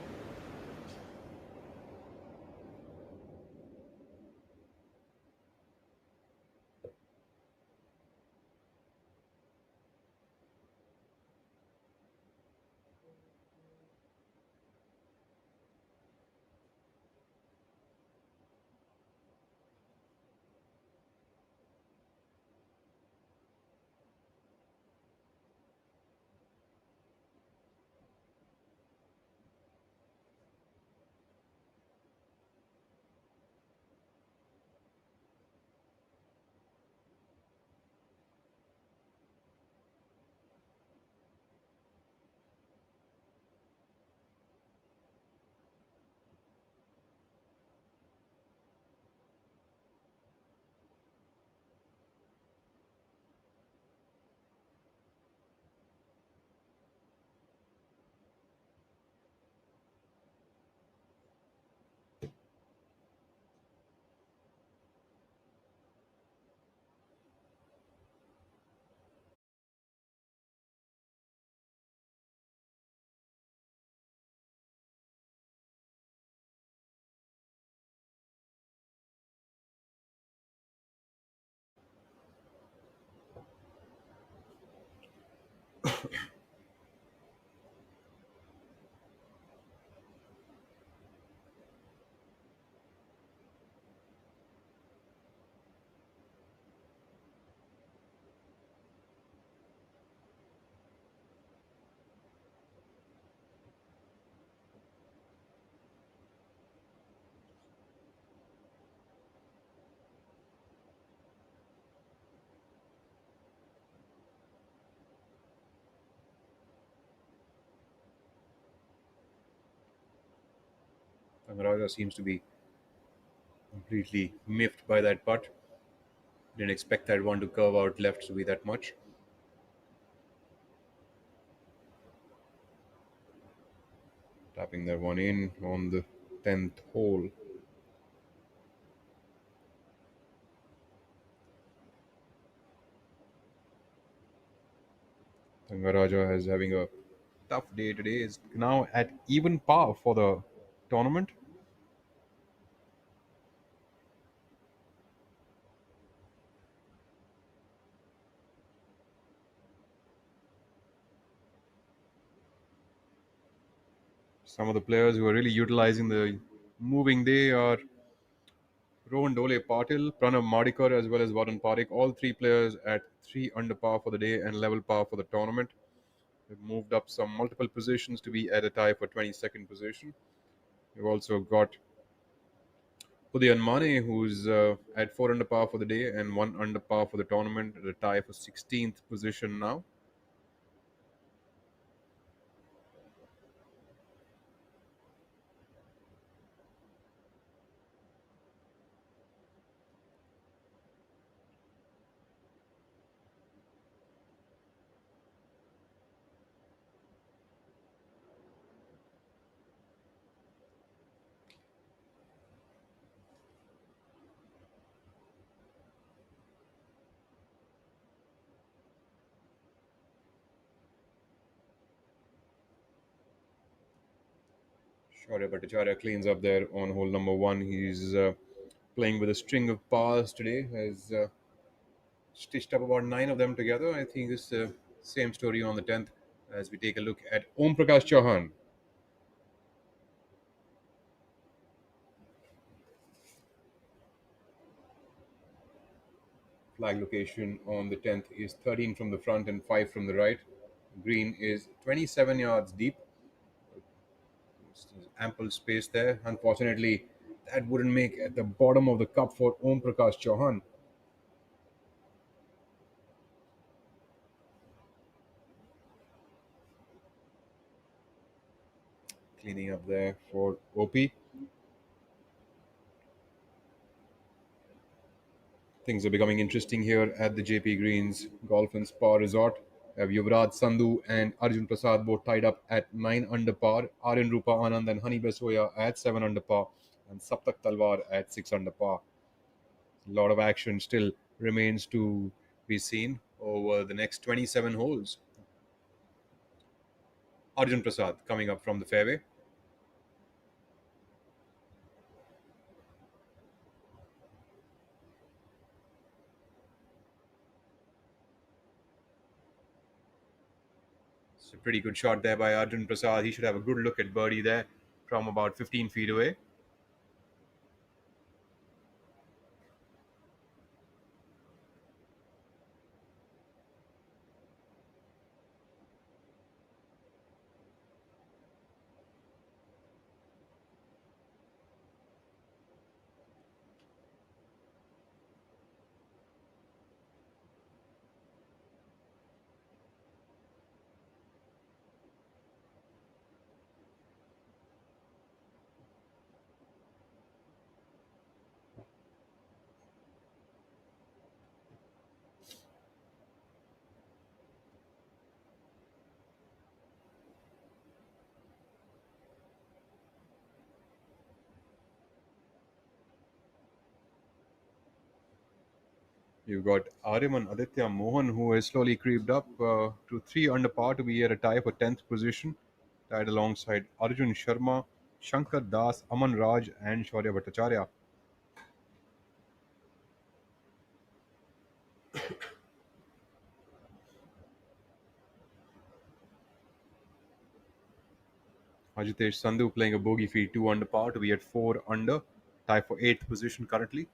Amaraja seems to be completely miffed by that putt. Didn't expect that one to curve out left to be that much. tapping that one in on the 10th hole. Thangaraja is having a tough day today. Is now at even par for the tournament. Some of the players who are really utilizing the moving day are Rohan Dole Patil, Pranav Madikar, as well as Varun Parekh. All three players at 3 under par for the day and level par for the tournament. They've moved up some multiple positions to be at a tie for 22nd position. We've also got Udayan Mane, who's at 4 under par for the day and 1 under par for the tournament, at a tie for 16th position now. Shaurya Bhattacharya cleans up there on hole number 1. He's playing with a string of pars today. Has stitched up about 9 of them together. I think it's the same story on the 10th as we take a look at Om Prakash Chauhan. Flag location on the 10th is 13 from the front and 5 from the right. Green is 27 yards deep. There's ample space there. Unfortunately, that wouldn't make at the bottom of the cup for Om Prakash Chauhan. Cleaning up there for OP. Things are becoming interesting here at the Jaypee Greens Golf and Spa Resort. We have Yuvraj Sandhu and Arjun Prasad both tied up at 9 under par. Aryan Rupa Anand and Hani Besoya at 7 under par. And Saptak Talwar at 6 under par. A lot of action still remains to be seen over the next 27 holes. Arjun Prasad coming up from the fairway. It's a pretty good shot there by Arjun Prasad. He should have a good look at birdie there from about 15 feet away. You've got Ariman Aditya Mohan, who has slowly creeped up to 3 under par to be at a tie for 10th position, tied alongside Arjun Sharma, Shankar Das, Aman Raj, and Shaurya Bhattacharya. Ajitesh Sandhu playing a bogey free 2 under par to be at 4 under, tie for 8th position currently.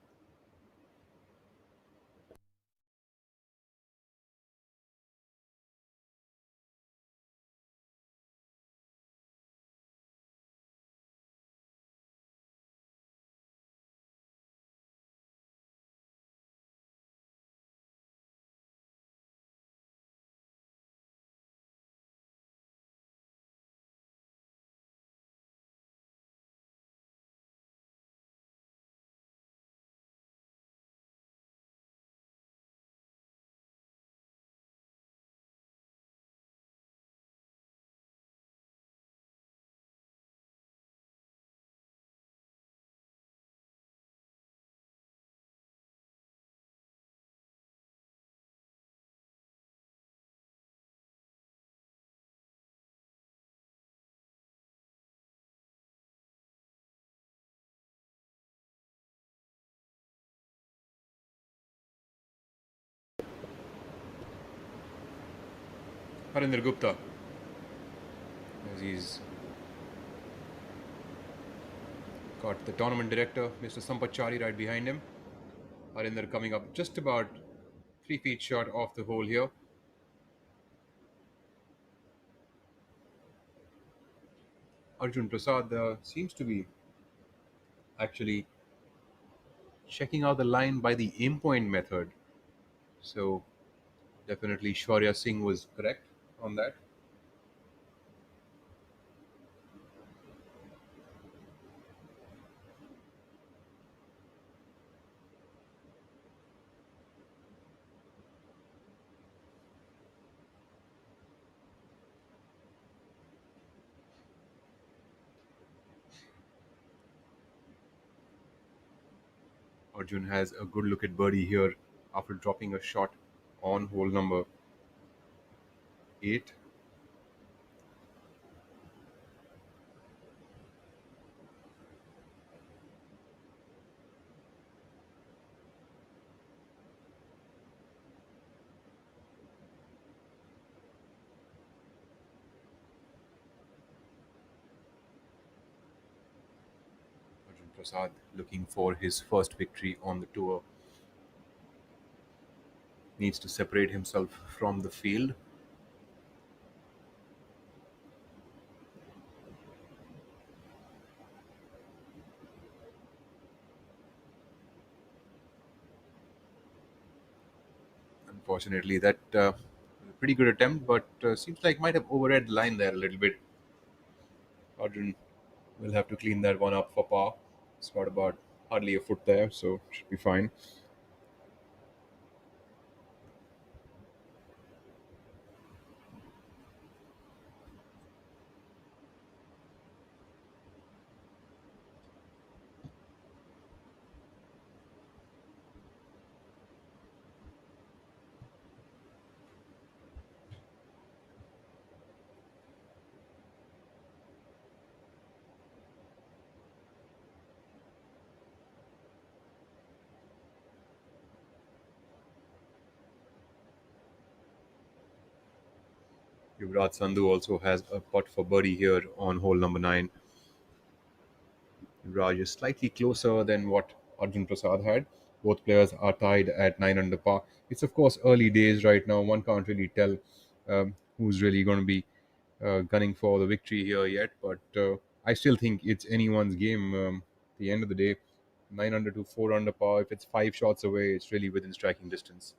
Harinder Gupta, as he's got the tournament director, Mr. Sampachari, right behind him. Harinder coming up just about 3 feet short off the hole here. Arjun Prasad seems to be actually checking out the line by the aim point method. So definitely Shaurya Singh was correct on that. Arjun has a good look at birdie here after dropping a shot on hole number 8. Arjun Prasad looking for his first victory on the tour. Needs to separate himself from the field. Unfortunately, that pretty good attempt, but seems like might have overread the line there a little bit. Arjun will have to clean that one up for par. It's got about hardly a foot there, so should be fine. Yuvraj Sandhu also has a putt for birdie here on hole number 9. Yuvraj is slightly closer than what Arjun Prasad had. Both players are tied at 9 under par. It's of course early days right now. One can't really tell who's really going to be gunning for the victory here yet. But I still think it's anyone's game. At the end of the day, 9 under to 4 under par. If it's 5 shots away, it's really within striking distance.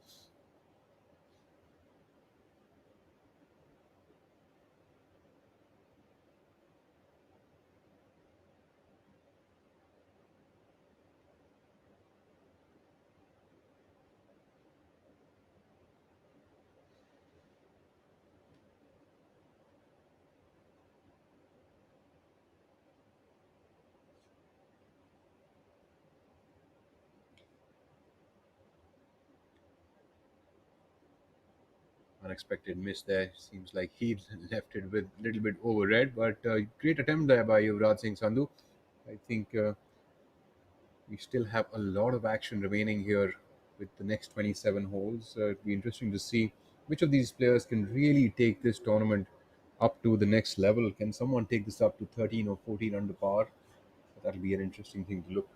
Unexpected miss there. Seems like he left it with a little bit overread, but great attempt there by Yuvraj Singh Sandhu. I think we still have a lot of action remaining here with the next 27 holes. It'll be interesting to see which of these players can really take this tournament up to the next level. Can someone take this up to 13 or 14 under par? That'll be an interesting thing to look.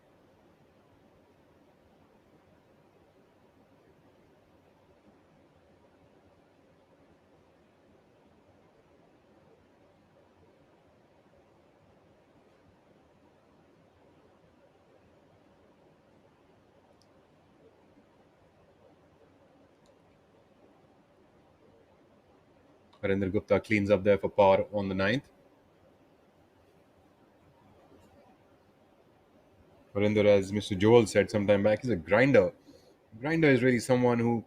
Harinder Gupta cleans up there for par on the 9th. Harinder, as Mr. Joel said some time back, is a grinder. Grinder is really someone who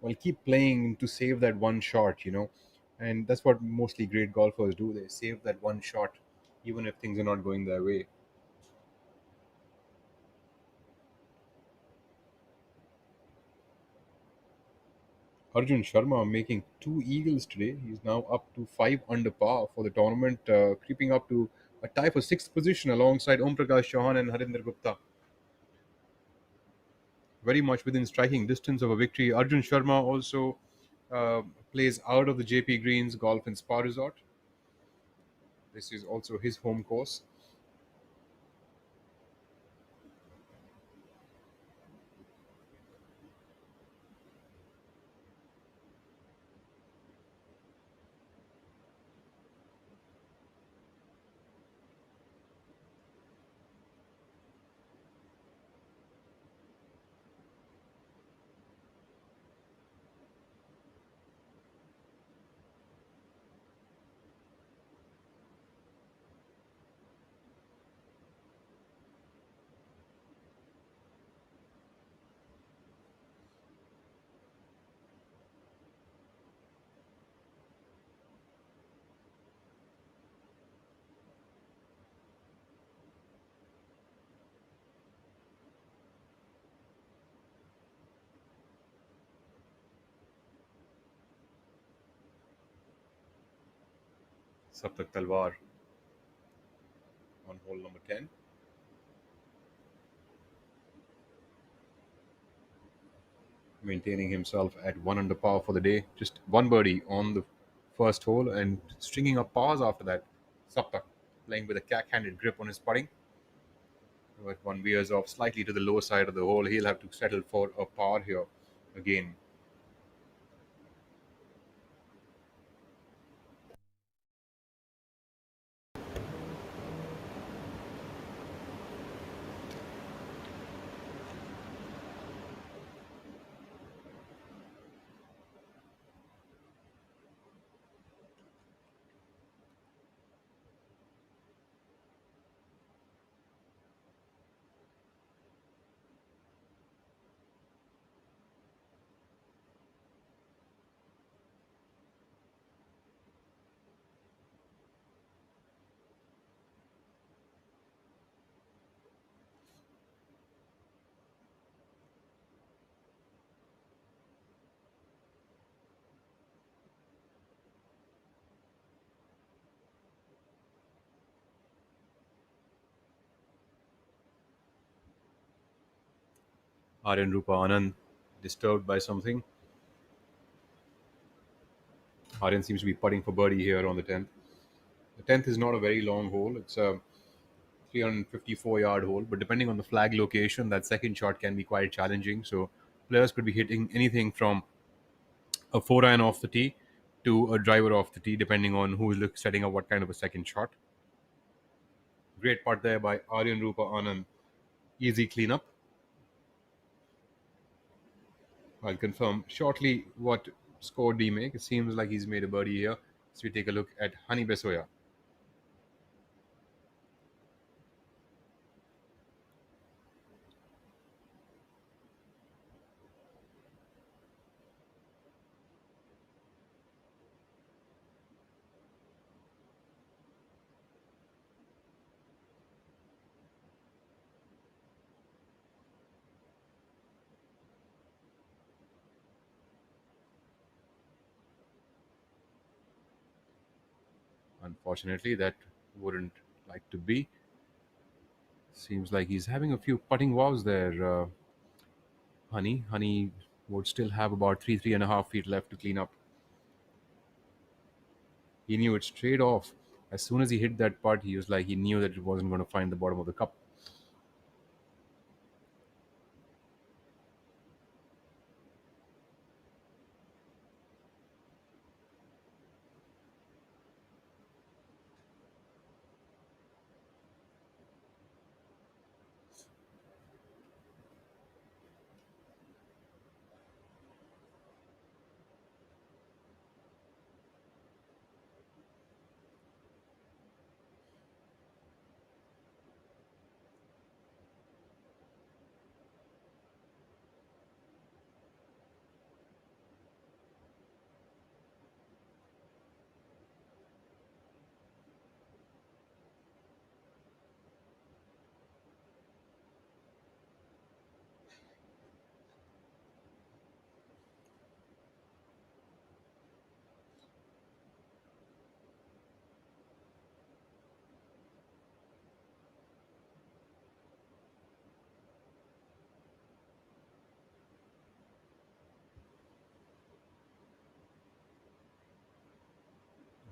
will keep playing to save that one shot, and that's what mostly great golfers do. They save that one shot, even if things are not going their way. Arjun Sharma making 2 eagles today. He's now up to 5 under par for the tournament, creeping up to a tie for 6th position alongside Om Prakash Chauhan and Harinder Gupta. Very much within striking distance of a victory. Arjun Sharma also plays out of the JP Greens Golf and Spa Resort. This is also his home course. Saptak Talwar on hole number 10. Maintaining himself at 1 under par for the day. Just one birdie on the first hole and stringing up pars after that. Saptak playing with a cack-handed grip on his putting. But one veers off slightly to the lower side of the hole. He'll have to settle for a par here again. Aryan Rupa Anand disturbed by something. Aryan seems to be putting for birdie here on the 10th. The 10th is not a very long hole. It's a 354-yard hole, but depending on the flag location, that second shot can be quite challenging. So players could be hitting anything from a 4-iron off the tee to a driver off the tee, depending on who is setting up what kind of a second shot. Great putt there by Aryan Rupa Anand. Easy cleanup. I'll confirm shortly what score do you make. It seems like he's made a birdie here. So we take a look at Hani Besoya. Unfortunately, that wouldn't like to be. Seems like he's having a few putting wows there. Honey would still have about 3.5 feet left to clean up. He knew it straight off. As soon as he hit that putt, he was like he knew that it wasn't going to find the bottom of the cup.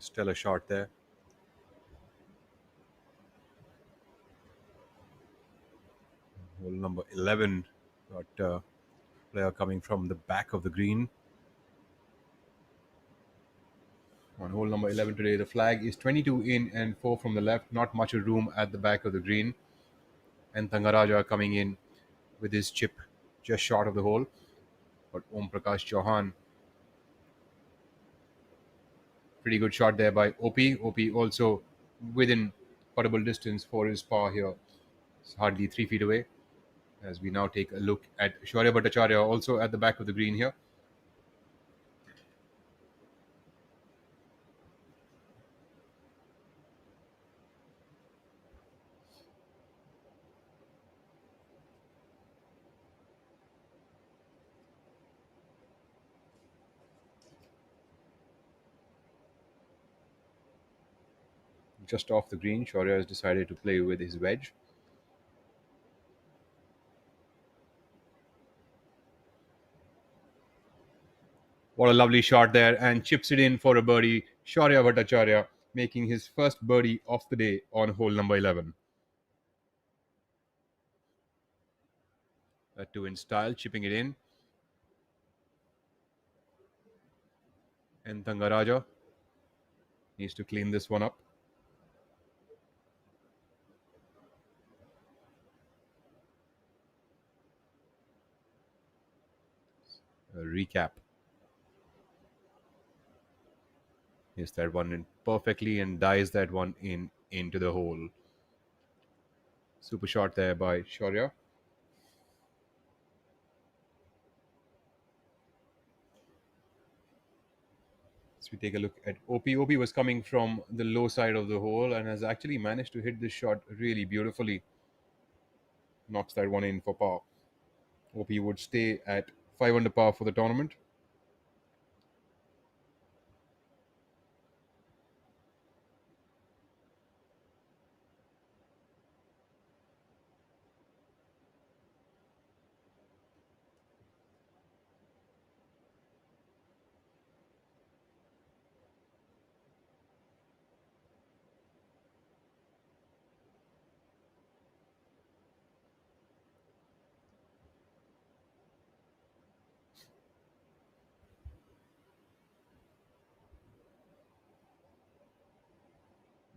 Stellar shot there. Hole number 11. Got player coming from the back of the green. On hole number 11 today, the flag is 22 in and 4 from the left. Not much of room at the back of the green. And Thangaraja coming in with his chip just short of the hole. But Om Prakash Chauhan, pretty good shot there by OP. OP also within puttable distance for his par here. It's hardly 3 feet away. As we now take a look at Shaurya Bhattacharya also at the back of the green here. Just off the green, Shaurya has decided to play with his wedge. What a lovely shot there, and chips it in for a birdie. Shaurya Bhattacharya making his first birdie of the day on hole number 11. That too in style, chipping it in. And Thangaraja needs to clean this one up. A recap. Hits that one in perfectly and dives that one into the hole. Super shot there by Shaurya. So we take a look at OP. OP was coming from the low side of the hole and has actually managed to hit this shot really beautifully. Knocks that one in for par. OP would stay at 5 under par for the tournament.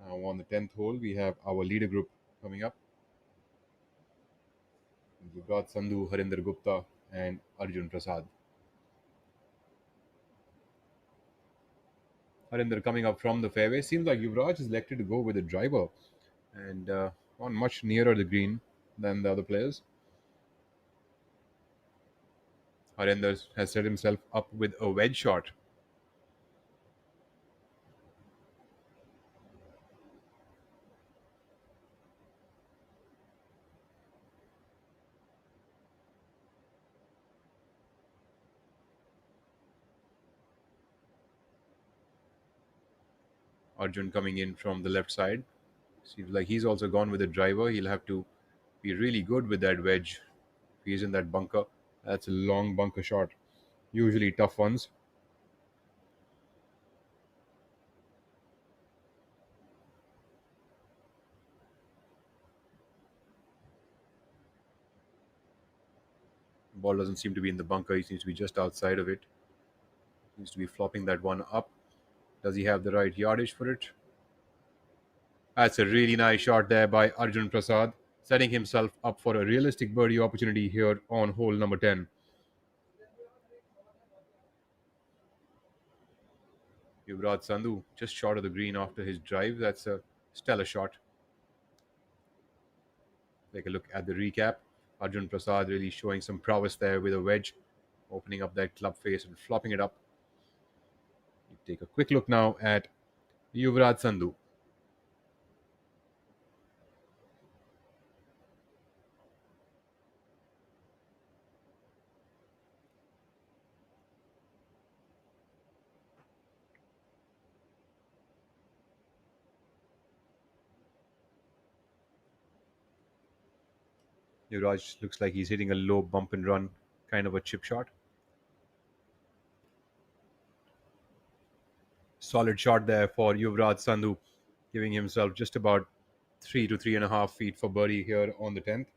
Now on the 10th hole, we have our leader group coming up. Yuvraj Sandhu, Harinder Gupta and Arjun Prasad. Harinder coming up from the fairway. Seems like Yuvraj is elected to go with a driver and on much nearer the green than the other players. Harinder has set himself up with a wedge shot. Arjun coming in from the left side. Seems like he's also gone with a driver. He'll have to be really good with that wedge. If he's in that bunker, that's a long bunker shot. Usually tough ones. Ball doesn't seem to be in the bunker. He seems to be just outside of it. Seems to be flopping that one up. Does he have the right yardage for it? That's a really nice shot there by Arjun Prasad, setting himself up for a realistic birdie opportunity here on hole number 10. Yuvraj Sandhu just short of the green after his drive. That's a stellar shot. Take a look at the recap. Arjun Prasad really showing some prowess there with a wedge, opening up that club face and flopping it up. Take a quick look now at Yuvraj Sandhu. Yuvraj looks like he's hitting a low bump and run, kind of a chip shot. Solid shot there for Yuvraj Sandhu, giving himself just about 3 to 3.5 feet for birdie here on the 10th.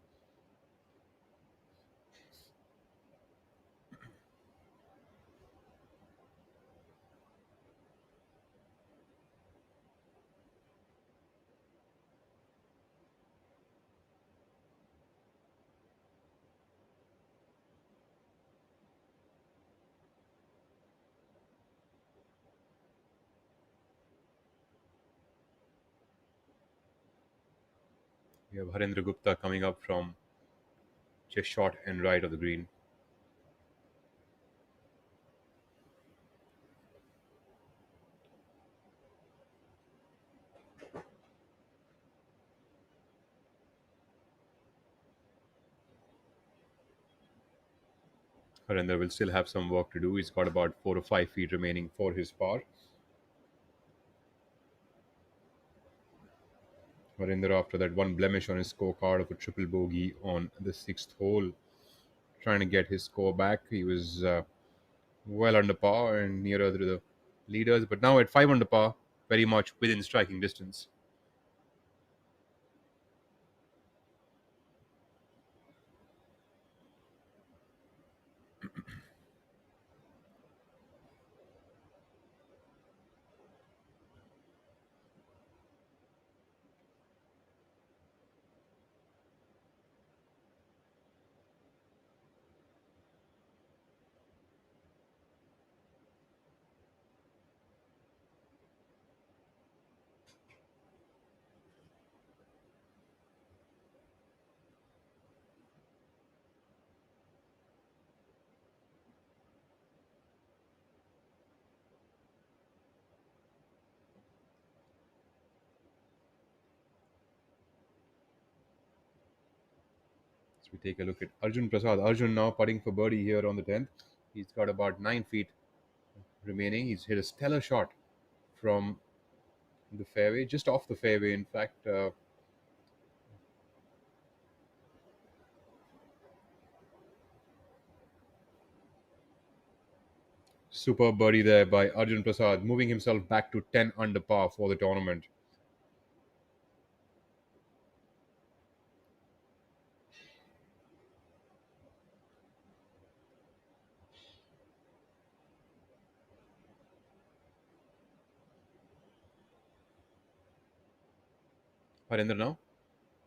We have Harendra Gupta coming up from just short and right of the green. Harendra will still have some work to do. He's got about 4 or 5 feet remaining for his par. Harendra, after that one blemish on his scorecard of a triple bogey on the 6th hole, trying to get his score back. He was well under par and nearer to the leaders, but now at 5 under par, very much within striking distance. So we take a look at Arjun Prasad. Arjun now putting for birdie here on the 10th. He's got about 9 feet remaining. He's hit a stellar shot from the fairway, just off the fairway, in fact. Superb birdie there by Arjun Prasad, moving himself back to 10 under par for the tournament. Harendra now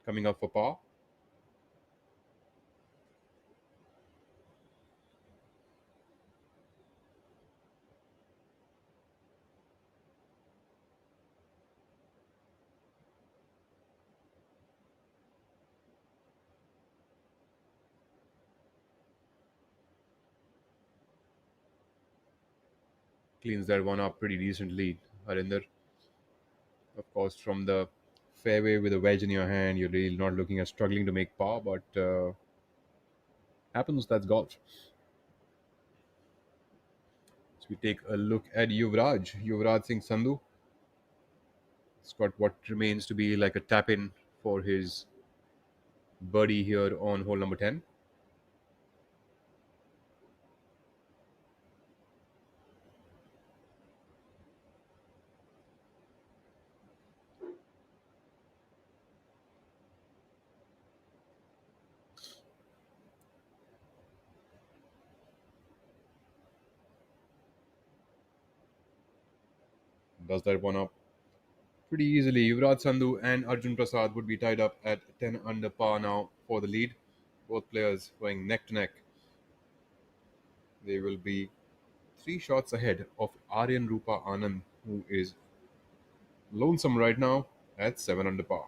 coming up for par. Cleans that one up pretty decently, Harinder. Of course, from the fairway with a wedge in your hand, you're really not looking at struggling to make par, but happens, that's golf. So we take a look at Yuvraj Singh Sandhu. It's got what remains to be like a tap-in for his birdie here on hole number 10. Does that one up pretty easily. Yuvraj Sandhu and Arjun Prasad would be tied up at 10 under par now for the lead. Both players going neck to neck. They will be 3 shots ahead of Aryan Rupa Anand, who is lonesome right now at 7 under par.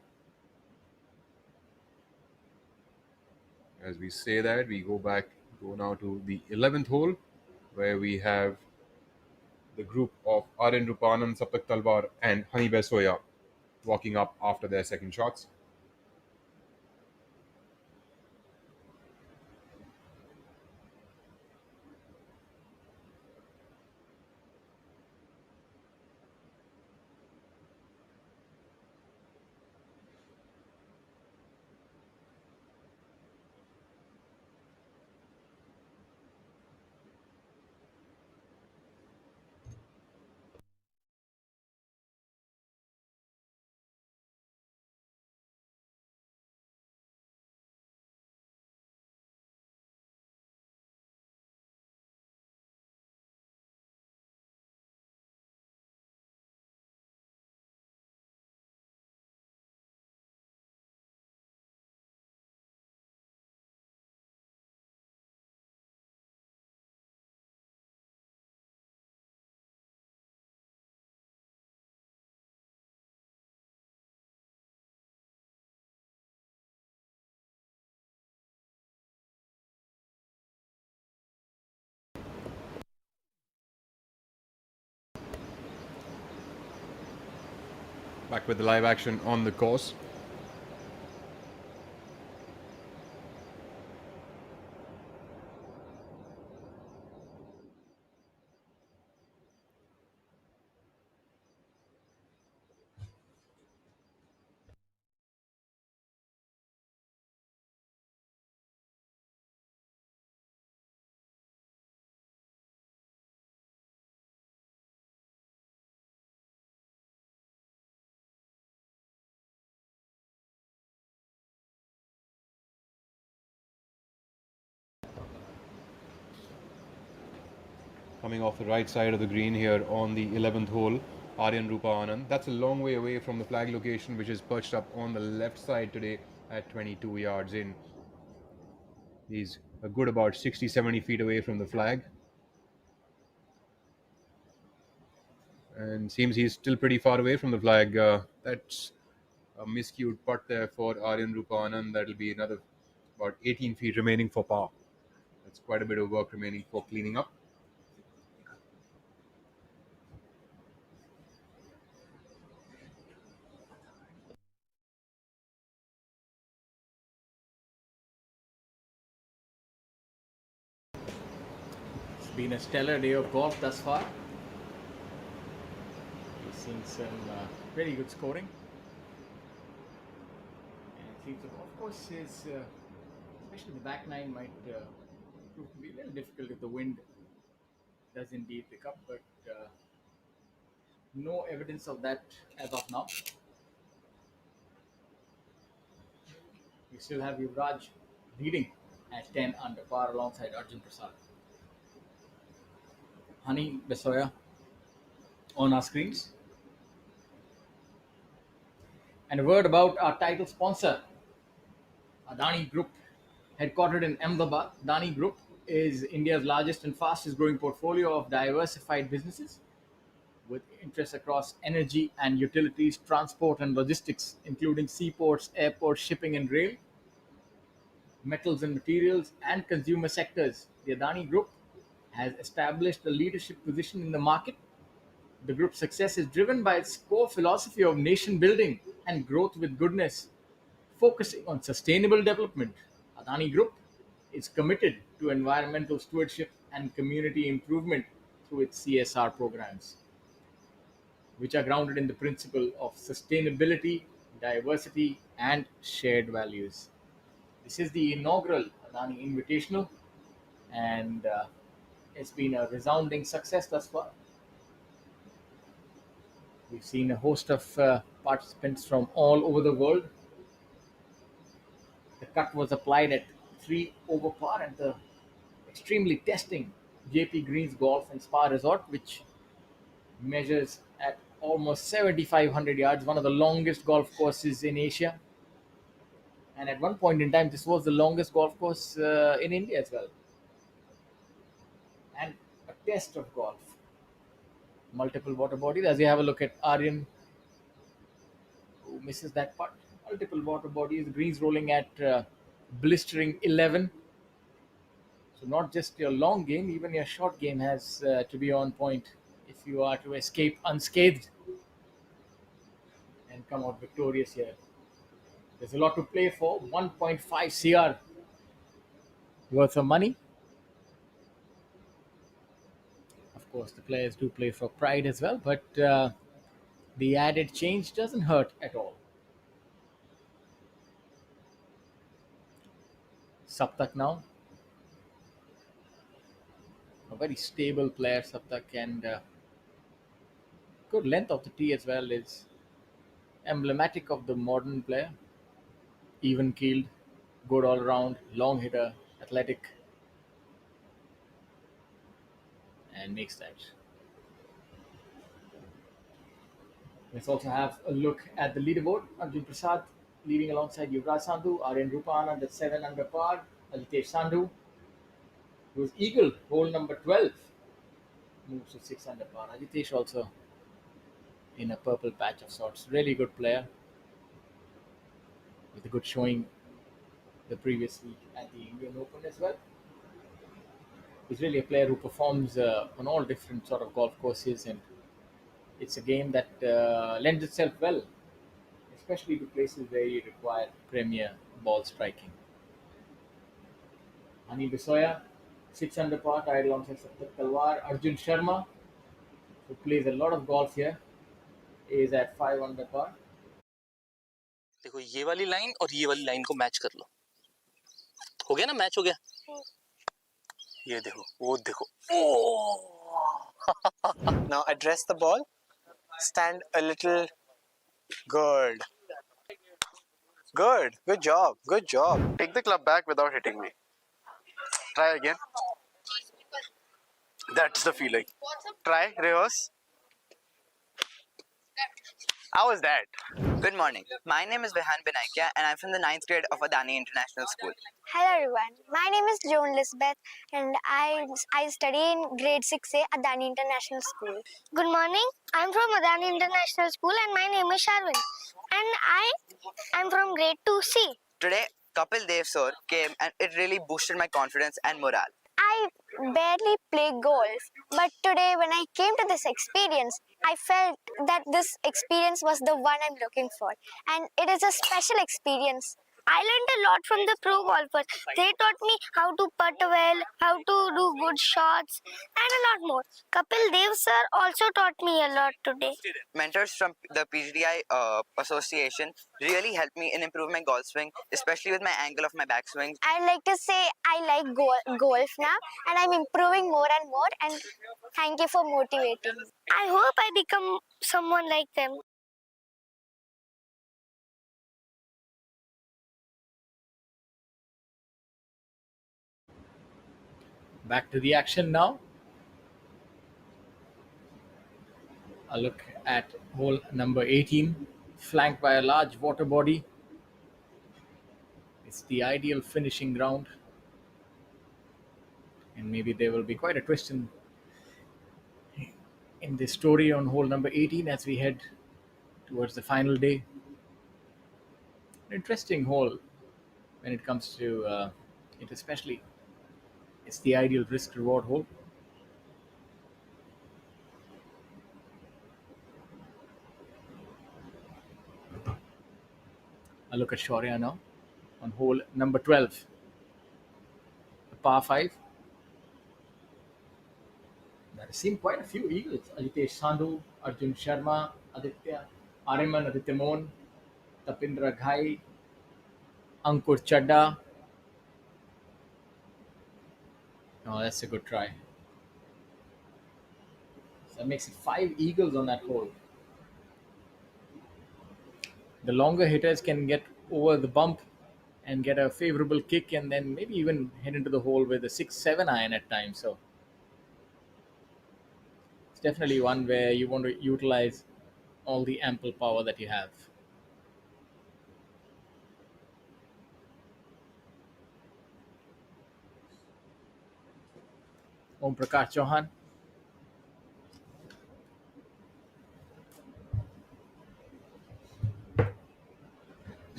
As we say that, we go now to the 11th hole, where we have the group of Aryan Rupa Anand, Saptak Talwar and Hani Besoya walking up after their second shots. Back with the live action on the course. Coming off the right side of the green here on the 11th hole, Aryan Rupa Anand. That's a long way away from the flag location, which is perched up on the left side today at 22 yards in. He's a good about 60-70 feet away from the flag. And seems he's still pretty far away from the flag. That's a miscued putt there for Aryan Rupa Anand. That'll be another about 18 feet remaining for par. That's quite a bit of work remaining for cleaning up. It's been a stellar day of golf thus far. We've seen some very good scoring. And it seems the golf course is, especially the back nine, might prove to be a little difficult if the wind does indeed pick up, but no evidence of that as of now. We still have Yuvraj leading at 10 under par alongside Arjun Prasad. Honey Besoya on our screens. And a word about our title sponsor, Adani Group. Headquartered in Ahmedabad, Adani Group is India's largest and fastest growing portfolio of diversified businesses with interests across energy and utilities, transport and logistics, including seaports, airports, shipping and rail, metals and materials, and consumer sectors. The Adani Group has established a leadership position in the market. The group's success is driven by its core philosophy of nation building and growth with goodness, focusing on sustainable development. Adani Group is committed to environmental stewardship and community improvement through its CSR programs, which are grounded in the principle of sustainability, diversity, and shared values. This is the inaugural Adani Invitational, and it's been a resounding success thus far. We've seen a host of participants from all over the world. The cut was applied at 3 over par at the extremely testing Jaypee Greens Golf and Spa Resort, which measures at almost 7,500 yards, one of the longest golf courses in Asia. And at one point in time, this was the longest golf course in India as well. And a test of golf. Multiple water bodies. As you have a look at Aryan, who misses that putt. Multiple water bodies. Greens rolling at blistering 11. So not just your long game, even your short game has to be on point if you are to escape unscathed and come out victorious here. There's a lot to play for. 1.5 CR worth of money. Of course, the players do play for pride as well, but the added change doesn't hurt at all. Saptak now. A very stable player, Saptak, and good length of the tee as well is emblematic of the modern player. Even keeled, good all round, long hitter, athletic, and makes that. Let's also have a look at the leaderboard. Arjun Prasad leading alongside Yuvraj Sandhu, Aryan Rupa Anand at 7 under par, Ajitesh Sandhu, who's eagle, hole number 12, moves to 6 under par. Ajitesh also in a purple patch of sorts. Really good player with a good showing the previous week at the Indian Open as well. He's really a player who performs on all different sort of golf courses, and it's a game that lends itself well especially to places where you require premier ball striking. Ani Bisoya, 6 under par, tied alongside Saptak Talwar. Arjun Sharma, who plays a lot of golf here, is at 5 under par. देखो ये वाली line और ये वाली line को match कर लो. हो गया ना, मैच हो गया. ये देखो, वो देखो. Now address the ball. Stand a little. Good. Good. Good job. Good job. Take the club back without hitting me. Try again. That's the feeling. Try. Rehearse. How was that? Good morning. My name is Vihan Binaikia and I'm from the 9th grade of Adani International School. Hello everyone, my name is Joan Lisbeth and I study in grade 6A Adani International School. Good morning, I'm from Adani International School and my name is Sharwin. And I'm from grade 2C. Today, Kapil Dev sir came and it really boosted my confidence and morale. I barely play golf, but today when I came to this experience, I felt that this experience was the one I'm looking for. And it is a special experience. I learned a lot from the pro golfers. They taught me how to putt well, how to do good shots, and a lot more. Kapil Dev sir also taught me a lot today. Mentors from the PGTI association really helped me in improving my golf swing, especially with my angle of my backswing. I'd like to say I like golf now and I'm improving more and more, and thank you for motivating me. I hope I become someone like them. Back to the action now. A look at hole number 18, flanked by a large water body. It's the ideal finishing ground. And maybe there will be quite a twist in this story on hole number 18 as we head towards the final day. An interesting hole when it comes to it, especially. It's the ideal risk-reward hole. A look at Shaurya now on hole number 12. The par 5. There seem quite a few eagles. Ajitesh Sandhu, Arjun Sharma, Aditya Ariman, Aditya Mohan, Tapindra Ghai, Ankur Chadda. Oh, that's a good try. So that makes it 5 eagles on that hole. The longer hitters can get over the bump and get a favorable kick and then maybe even head into the hole with a 6-7 iron at times. So it's definitely one where you want to utilize all the ample power that you have. Om Prakash Chauhan.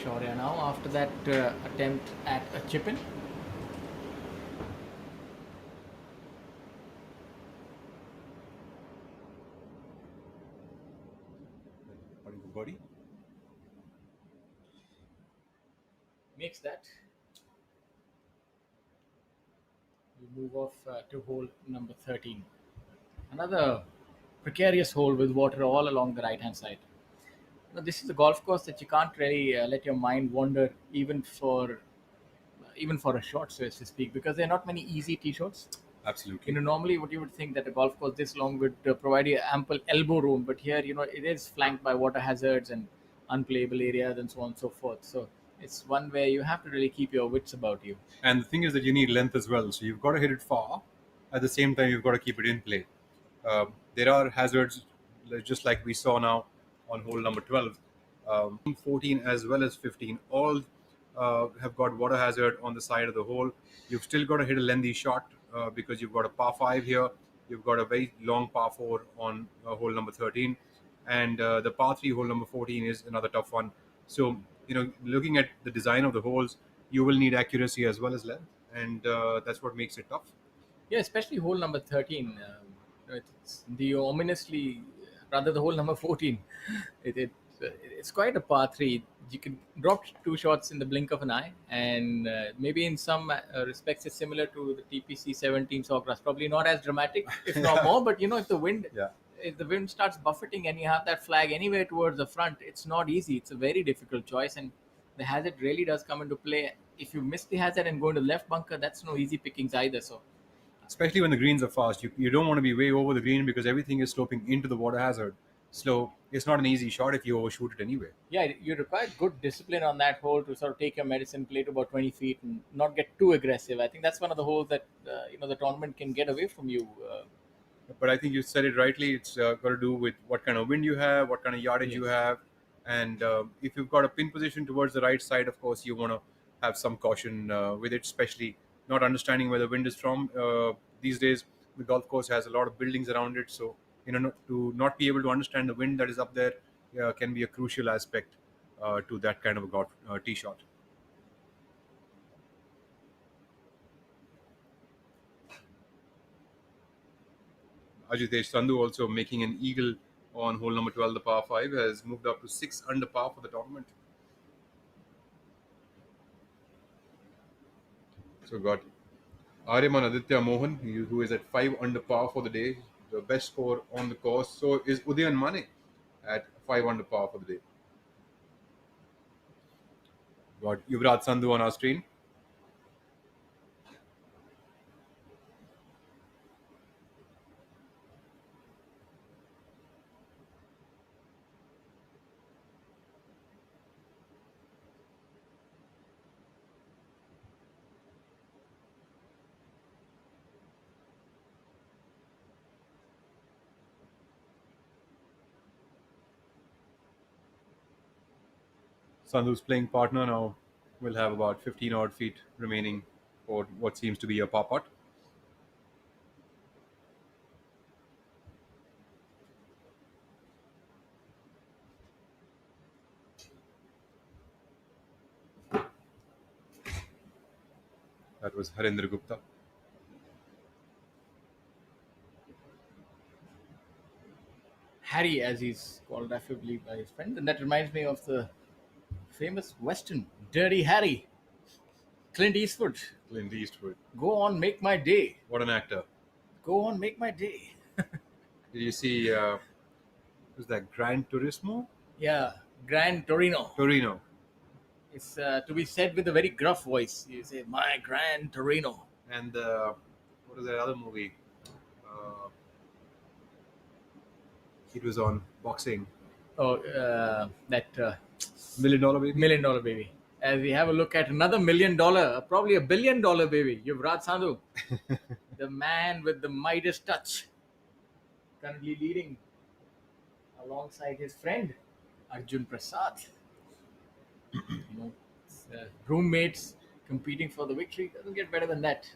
Shaurya now after that attempt at a chip-in. Body. Makes that. We move off to hole number 13. Another precarious hole with water all along the right hand side. Now, this is a golf course that you can't really let your mind wander even for a shot, so to speak, because there are not many easy tee shots. Absolutely. Normally what you would think that a golf course this long would provide you ample elbow room, but here, it is flanked by water hazards and unplayable areas and so on and so forth. So it's one where you have to really keep your wits about you. And the thing is that you need length as well. So you've got to hit it far. At the same time, you've got to keep it in play. There are hazards, just like we saw now on hole number 12. 14 as well as 15 all have got water hazard on the side of the hole. You've still got to hit a lengthy shot because you've got a par 5 here. You've got a very long par 4 on hole number 13. And the par 3 hole number 14 is another tough one. So, looking at the design of the holes, you will need accuracy as well as length, and that's what makes it tough. Yeah, especially hole number 13. It's the ominously, rather the hole number 14. It's quite a par 3. You can drop 2 shots in the blink of an eye, and maybe in some respects it's similar to the TPC 17 Sawgrass. Probably not as dramatic, if not more, but if the wind... Yeah. If the wind starts buffeting and you have that flag anywhere towards the front, it's not easy. It's a very difficult choice, and the hazard really does come into play. If you miss the hazard and go into the left bunker, that's no easy pickings either. So, especially when the greens are fast, you don't want to be way over the green because everything is sloping into the water hazard. So it's not an easy shot if you overshoot it anyway. Yeah, you require good discipline on that hole to sort of take your medicine, play to about 20 feet, and not get too aggressive. I think that's one of the holes that the tournament can get away from you. But I think you said it rightly. It's got to do with what kind of wind you have, what kind of yardage you have. And if you've got a pin position towards the right side, of course, you want to have some caution with it, especially not understanding where the wind is from. These days, the golf course has a lot of buildings around it. So, to not be able to understand the wind that is up there can be a crucial aspect to that kind of a golf tee shot. Ajitesh Sandhu also making an eagle on hole number 12, the par 5, has moved up to 6 under par for the tournament. So got Aryaman Aditya Mohan, who is at 5 under par for the day, the best score on the course. So is Udayan Mane at 5 under par for the day. Got Yuvraj Sandhu on our screen. Sandhu's playing partner now will have about 15 odd feet remaining for what seems to be a par putt. That was Harinder Gupta. Harry, as he's called affably by his friend, and that reminds me of the famous Western, Dirty Harry. Clint Eastwood. Clint Eastwood. Go on, make my day. What an actor. Go on, make my day. Did you see, was that Gran Turismo? Yeah, Gran Torino. Torino. It's to be said with a very gruff voice. You say, my Gran Torino. And what was that other movie? It was on boxing. Oh, that... $1 Million Baby? $1 Million Baby. As we have a look at another $1 million, probably $1 billion baby, Yuvraj Sandhu. The man with the Midas touch. Currently leading alongside his friend, Arjun Prasad. Roommates competing for the victory. Doesn't get better than that.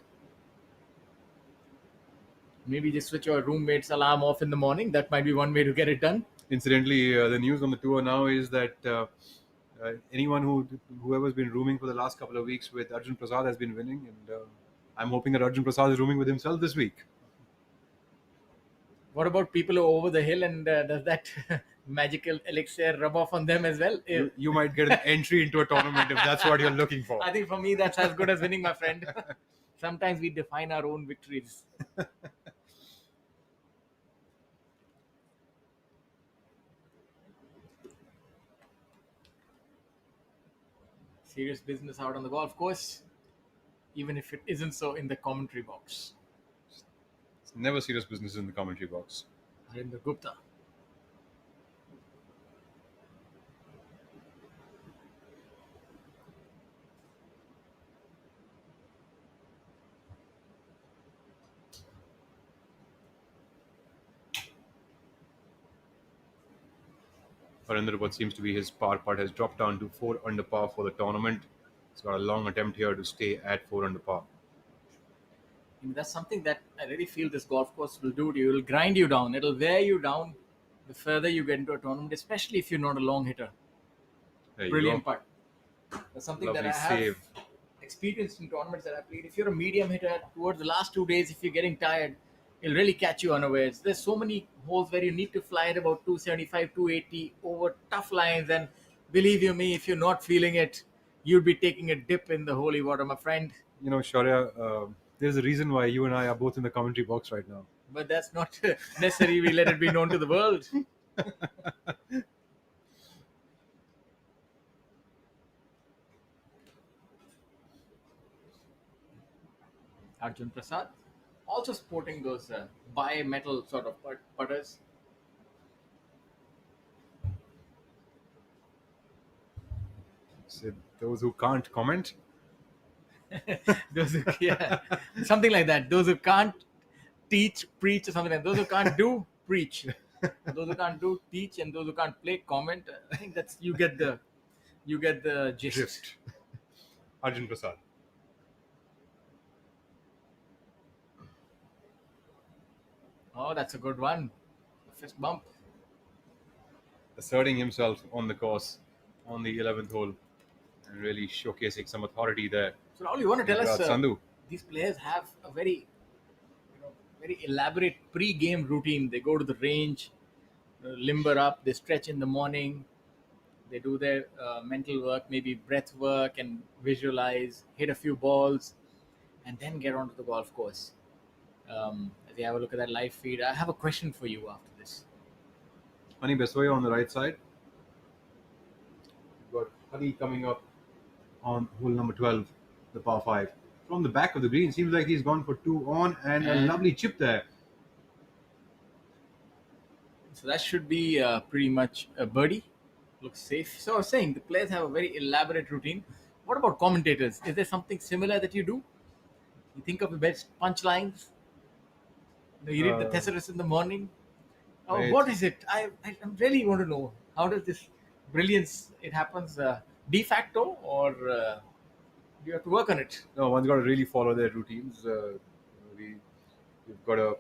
Maybe just switch your roommate's alarm off in the morning. That might be one way to get it done. Incidentally, the news on the tour now is that whoever's been rooming for the last couple of weeks with Arjun Prasad has been winning, and I'm hoping that Arjun Prasad is rooming with himself this week. What about people who are over the hill, and does that magical elixir rub off on them as well? You might get an entry into a tournament if that's what you're looking for. I think for me that's as good as winning, my friend. Sometimes we define our own victories. Serious business out on the golf course, even if it isn't so in the commentary box. It's never serious business in the commentary box. Harinder Gupta. Harinder, what seems to be his par putt, has dropped down to 4 under par for the tournament. He's got a long attempt here to stay at 4 under par. That's something that I really feel this golf course will do to you. It will grind you down. It will wear you down the further you get into a tournament, especially if you're not a long hitter. Brilliant putt. That's something Lovely that I have save. experienced in tournaments that I've played. If you're a medium hitter, towards the last 2 days, if you're getting tired, it'll really catch you unawares. There's so many holes where you need to fly at about 275, 280 over tough lines, and believe you me, if you're not feeling it, you'd be taking a dip in the holy water, my friend. You know, Shaurya, there's a reason why you and I are both in the commentary box right now. But that's not necessary. We let it be known to the world. Arjun Prasad, also sporting those bi-metal sort of putters. So those who can't comment. Those who, yeah, something like that. Those who can't teach, preach, or something like that. Those who can't do, preach. Those who can't do, teach, and those who can't play, comment. I think that's you get the gist. Drift. Arjun Prasad. Oh, that's a good one. A fist bump. Asserting himself on the course on the 11th hole and really showcasing some authority there. So Rahul, you want to tell us, Sandhu. These players have a very elaborate pre-game routine. They go to the range, limber up, they stretch in the morning, they do their mental work, maybe breath work and visualize, hit a few balls, and then get onto the golf course. As you have a look at that live feed, I have a question for you after this. Hani Besoya on the right side. We've got Hani coming up on hole number 12, the par 5. From the back of the green, seems like he's gone for 2 on and a lovely chip there. So that should be pretty much a birdie. Looks safe. So I was saying, the players have a very elaborate routine. What about commentators? Is there something similar that you do? You think of the best punchlines? You read the thesaurus in the morning? Right. What is it? I really want to know. How does this brilliance, it happens de facto, or do you have to work on it? No, one's got to really follow their routines. We've got to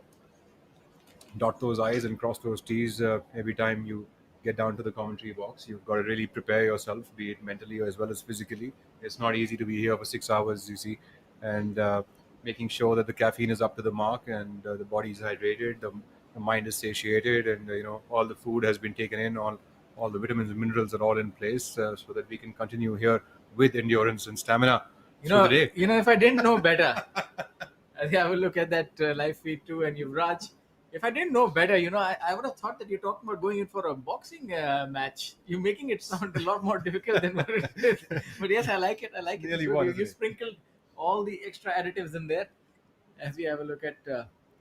dot those I's and cross those T's every time you get down to the commentary box. You've got to really prepare yourself, be it mentally as well as physically. It's not easy to be here for 6 hours, you see, and making sure that the caffeine is up to the mark and the body is hydrated, the mind is satiated, and all the food has been taken in, all the vitamins and minerals are all in place, so that we can continue here with endurance and stamina through the day. If I didn't know better, I have a look at that live feed too, and Yuvraj. If I didn't know better, I would have thought that you're talking about going in for a boxing match. You're making it sound a lot more difficult than what it is. But yes, I like it. I like Really it. You sprinkled all the extra additives in there. As we have a look at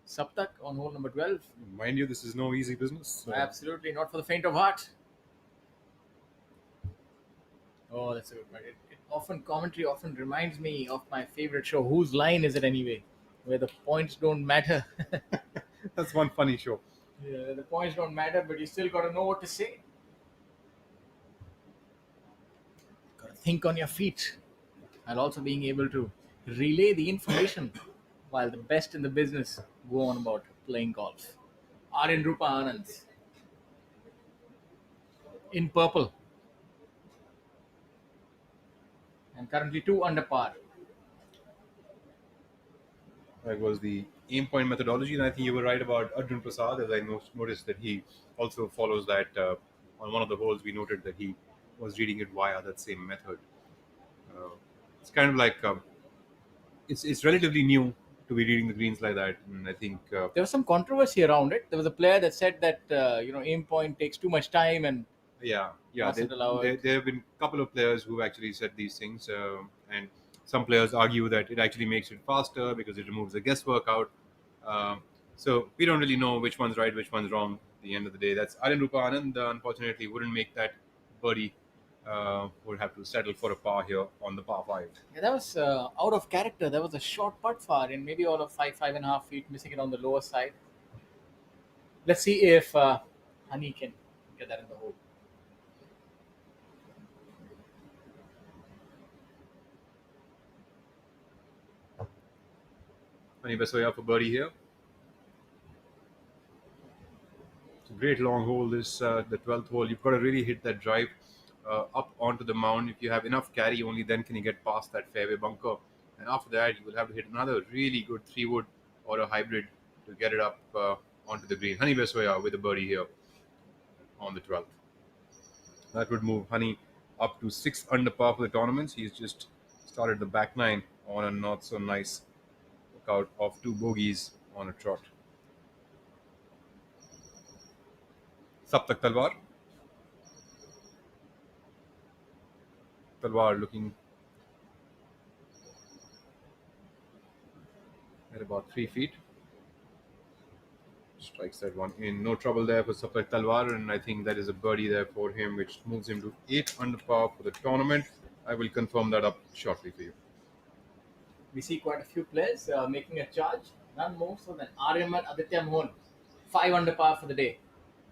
Saptak on hole number 12. Mind you, this is no easy business. Absolutely not for the faint of heart. Oh, that's a good point. Commentary often reminds me of my favorite show, Whose Line Is It Anyway? Where the points don't matter. That's one funny show. Yeah, the points don't matter, but you still got to know what to say. Got to think on your feet. And also being able to relay the information while the best in the business go on about playing golf. Aryan Rupa Anand in purple. And currently 2 under par. That was the aim point methodology, and I think you were right about Arjun Prasad, as I noticed that he also follows that. On one of the holes, we noted that he was reading it via that same method. It's kind of like it's relatively new to be reading the greens like that, and I think there was some controversy around it. There was a player that said that aim point takes too much time, and there have been a couple of players who actually said these things, and some players argue that it actually makes it faster because it removes the guesswork out. So we don't really know which one's right, which one's wrong. At the end of the day, that's Aryan Rupa Anand. Unfortunately, wouldn't make that birdie. Would have to settle for a par here on the par 5. Yeah, that was out of character. That was a short putt far in maybe all of 5.5 feet, missing it on the lower side. Let's see if Hani can get that in the hole. Hani Besoya for birdie here. It's a great long hole. This the 12th hole. You've got to really hit that drive. up onto the mound. If you have enough carry, only then can you get past that fairway bunker. And after that, you will have to hit another really good 3-wood or a hybrid to get it up onto the green. Honey Besoya with a birdie here on the 12th. That would move Honey up to 6 under par for the tournament. He's just started the back nine on a not so nice workout of 2 bogeys on a trot. Saptak Talwar. Talwar looking at about 3 feet. Strikes that one in. No trouble there for Saptak Talwar, and I think that is a birdie there for him, which moves him to 8 under par for the tournament. I will confirm that up shortly for you. We see quite a few players making a charge. None more so than Aryaman Aditya Mohan, 5 under par for the day.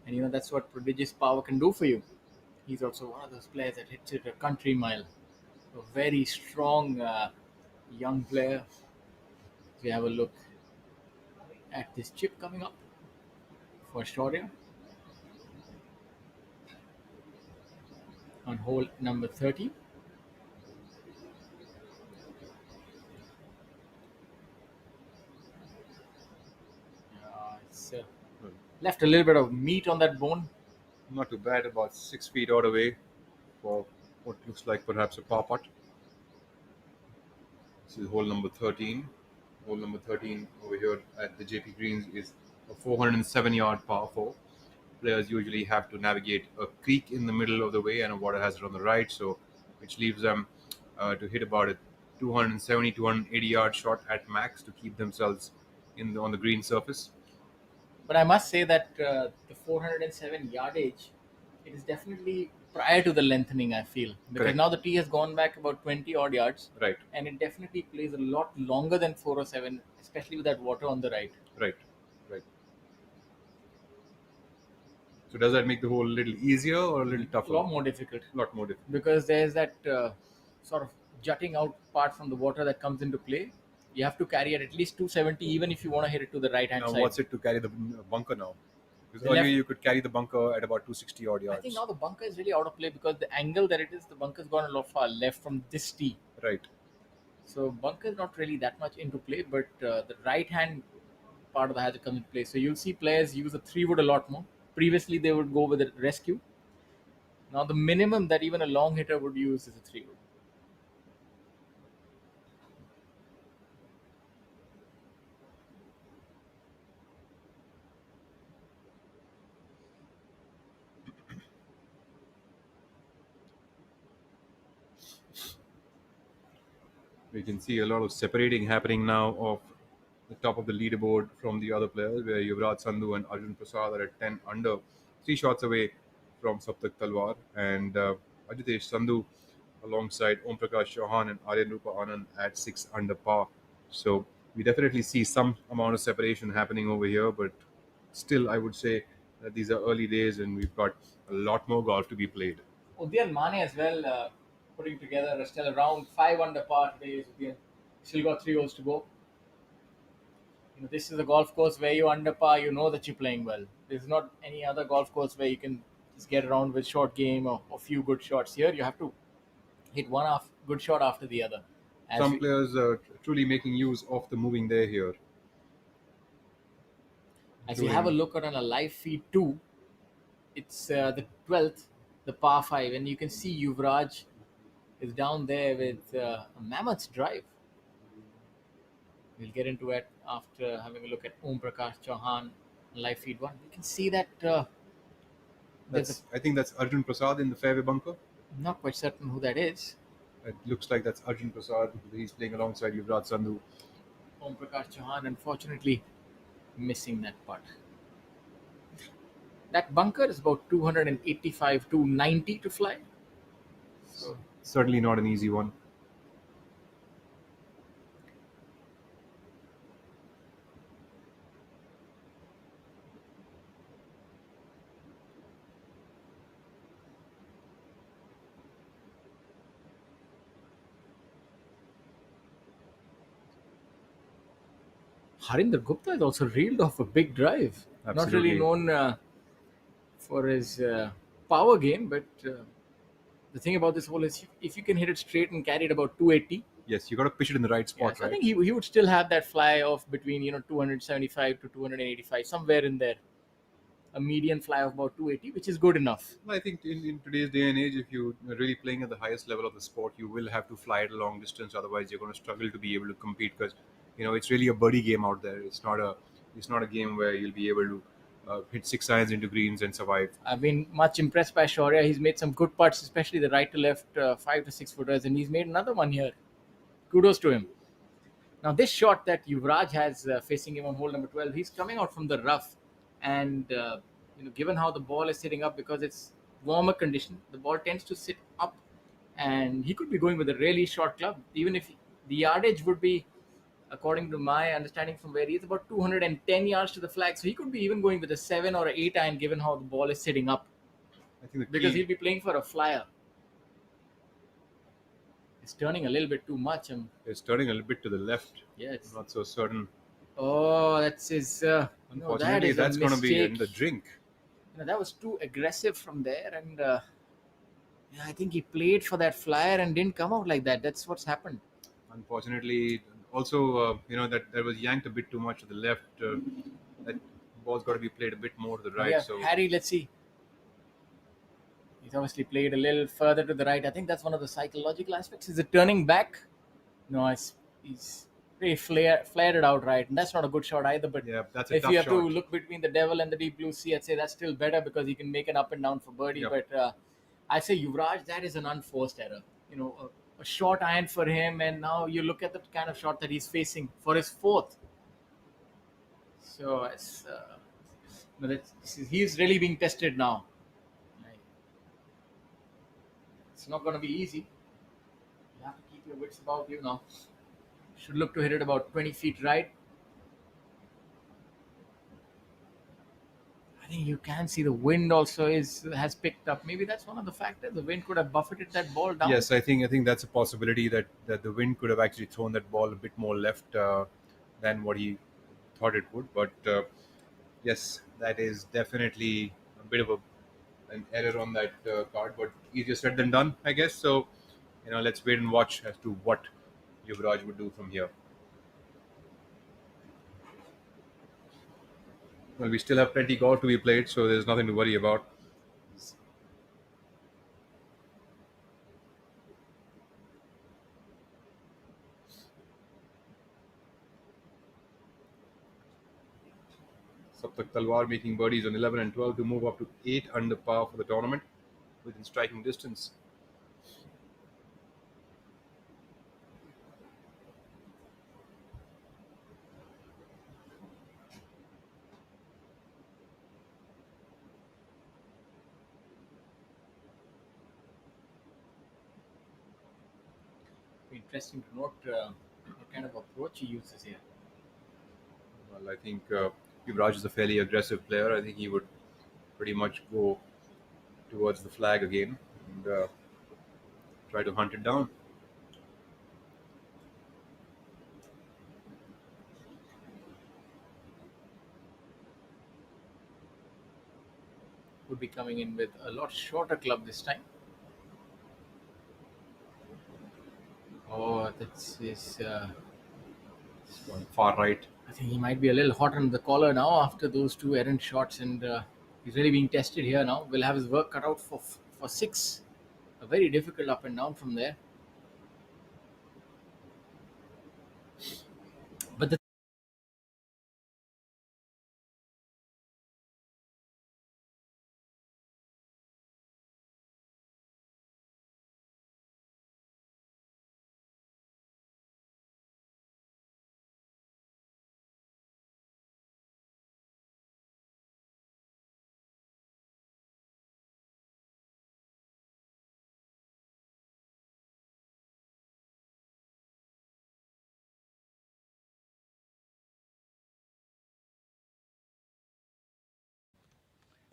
And you know, that's what prodigious power can do for you. He's also one of those players that hits it a country mile. A very strong young player. If we have a look at this chip coming up for Shaurya on hole number 30. It's left a little bit of meat on that bone. Not too bad, about 6 feet out away for what looks like perhaps a par putt. This is hole number 13. Hole number 13 over here at the Jaypee Greens is a 407-yard par 4. Players usually have to navigate a creek in the middle of the way and a water hazard on the right, so which leaves them to hit about a 270, 280-yard shot at max to keep themselves on the green surface. But I must say that the 407 yardage, it is definitely prior to the lengthening, I feel. Because Correct. now the tee has gone back about 20 odd yards. Right. And it definitely plays a lot longer than 407, especially with that water on the right. Right. So does that make the hole a little easier or a little tougher? A lot more difficult. Lot more difficult. Because there's that sort of jutting out part from the water that comes into play. You have to carry it at least 270 even if you want to hit it to the right-hand Now, side. what's it to carry the bunker now? Because The earlier left- you could carry the bunker at about 260 odd yards. I think now the bunker is really out of play because the angle that it is, the bunker's gone a lot far left from this tee. Right. So bunker is not really that much into play, but the right-hand part of the hazard comes into play. So you'll see players use a 3-wood a lot more. Previously, they would go with a rescue. Now the minimum that even a long hitter would use is a 3-wood. We can see a lot of separating happening now of the top of the leaderboard from the other players, where Yuvraj Sandhu and Arjun Prasad are at 10 under, 3 shots away from Saptak Talwar, and Ajitesh Sandhu alongside Om Prakash Chauhan and Aryan Rupa Anand at 6 under par. So we definitely see some amount of separation happening over here, but still I would say that these are early days and we've got a lot more golf to be played. Udyan Mane as well, putting together a still around 5 under par today. Is Udyan. Still got 3 holes to go. You know, this is a golf course where you under par, you know that you're playing well. There's not any other golf course where you can just get around with short game or a few good shots. Here you have to hit one good shot after the other. Some players are truly making use of the moving there here. As you have a look at on a live feed too, it's the 12th, the par 5, and you can see Yuvraj is down there with a mammoth drive. We'll get into it after having a look at Om Prakash Chauhan live feed 1. You can see that I think that's Arjun Prasad in the fairway bunker. I'm not quite certain who that is. It looks like that's Arjun Prasad. He's playing alongside Yuvraj Sandhu. Om Prakash Chauhan, unfortunately, missing that putt. That bunker is about 285 to 90 to fly. So Certainly not an easy one. Harinder Gupta has also reeled off a big drive. Not really Absolutely. known for his power game, but the thing about this hole is if you can hit it straight and carry it about 280. Yes, you got to pitch it in the right spot, So right? I think he would still have that fly of between 275 to 285, somewhere in there. A median fly of about 280, which is good enough. I think in today's day and age, if you're really playing at the highest level of the sport, you will have to fly it a long distance. Otherwise, you're going to struggle to be able to compete because it's really a birdie game out there. It's not a game where you'll be able to hit 6 irons into greens and survive. I've been much impressed by Shaurya. He's made some good putts, especially the right to left 5 to 6 footers, and he's made another one here. Kudos to him. Now this shot that Yuvraj has facing him on hole number 12, he's coming out from the rough, and given how the ball is sitting up, because it's warmer condition, the ball tends to sit up, and he could be going with a really short club. Even if the yardage would be, according to my understanding from where he is, about 210 yards to the flag, so he could be even going with a 7 or an 8 iron, given how the ball is sitting up. I think because he'll be playing for a flyer. It's turning a little bit too much. It's turning a little bit to the left. Yeah, it's not so certain. Oh, that's his. Unfortunately, that's going to be in the drink. That was too aggressive from there, and I think he played for that flyer and didn't come out like that. That's what's happened. Unfortunately, also that was yanked a bit too much to the left. That ball's got to be played a bit more to the right. Yeah, so Harry, let's see. He's obviously played a little further to the right. I think that's one of the psychological aspects. Is it turning back? No, he's pretty flared it out right, and that's not a good shot either. But yeah, that's a if tough you have shot. to look between the devil and the deep blue sea, I'd say that's still better because he can make an up and down for birdie. Yep. But I'd say Yuvraj, that is an unforced error. A short iron for him, and now you look at the kind of shot that he's facing for his fourth. So he's really being tested now. It's not going to be easy. You have to keep your wits about you now. Should look to hit it about 20 feet right. I think you can see the wind also has picked up. Maybe that's one of the factors. The wind could have buffeted that ball down. Yes, I think that's a possibility that the wind could have actually thrown that ball a bit more left than what he thought it would. But yes, that is definitely a bit of an error on that card. But easier said than done, I guess. So let's wait and watch as to what Yuvraj would do from here. Well, we still have plenty golf to be played, so there's nothing to worry about. Saptak Talwar making birdies on 11 and 12 to move up to 8 under par for the tournament within striking distance. Interesting to note what kind of approach he uses here. Well, I think Yuvraj is a fairly aggressive player. I think he would pretty much go towards the flag again and try to hunt it down. Would be coming in with a lot shorter club this time. Oh, that's his far right. I think he might be a little hot on the collar now after those two errant shots, and he's really being tested here now. Will have his work cut out for 6. A very difficult up and down from there. But the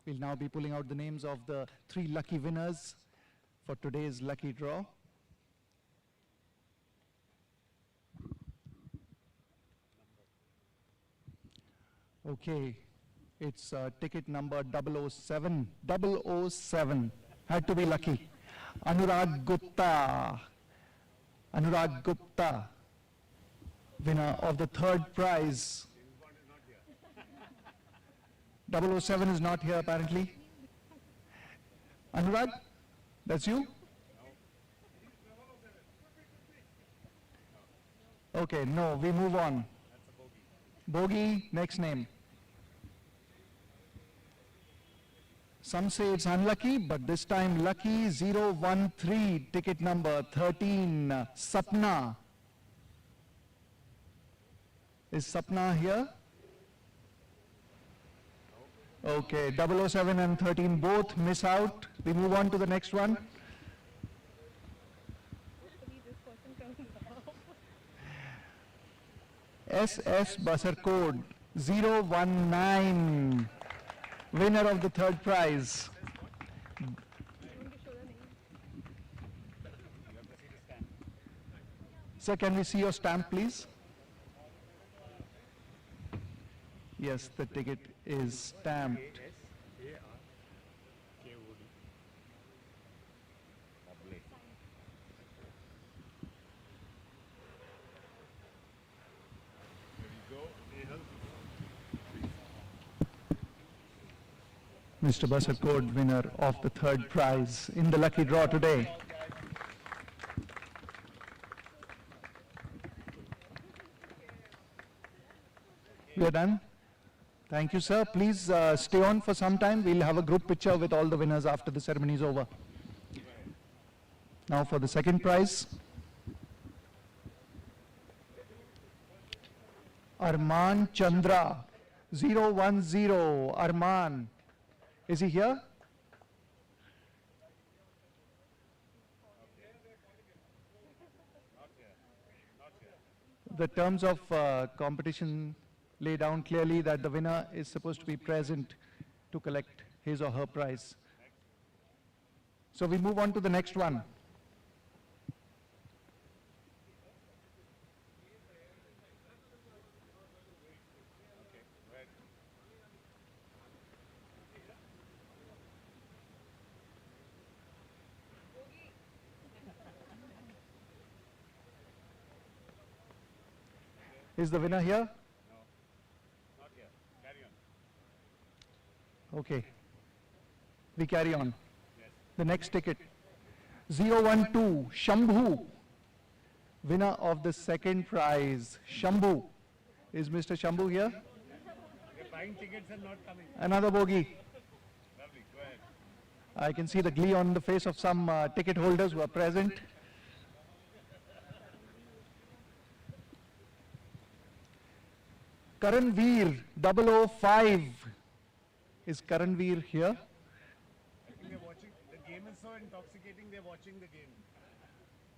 We'll now be pulling out the names of the 3 lucky winners for today's lucky draw. Okay, it's ticket number 007. 007. Had to be lucky. Anurag Gupta. Anurag Gupta, winner of the third prize. 007 is not here apparently. Anurag, that's you? Okay, no, we move on. Bogey, next name. Some say it's unlucky, but this time lucky. 013, ticket number 13, Sapna. Is Sapna here? Okay, 007 and 13 both miss out. We move on to the next one. SS Basar code 019, winner of the third prize. Sir, can we see your stamp, please? Yes, the ticket is stamped. Mr. Basar Code, winner of the third prize in the lucky draw today. We are done. Thank you, sir. Please stay on for some time. We'll have a group picture with all the winners after the ceremony is over. Now for the second prize. Arman Chandra, 010, Arman. Is he here? The terms of competition lay down clearly that the winner is supposed to be present to collect his or her prize. So we move on to the next one. Is the winner here? Okay. We carry on. Yes. The next ticket. 012, Shambhu. Winner of the second prize. Shambhu. Is Mr. Shambhu here? They're buying tickets and not coming. Another bogey. Lovely, go ahead. I can see the glee on the face of some ticket holders who are present. Karanveer, 005. Is Karanveer here? I think they're watching. The game is so intoxicating, they're watching the game.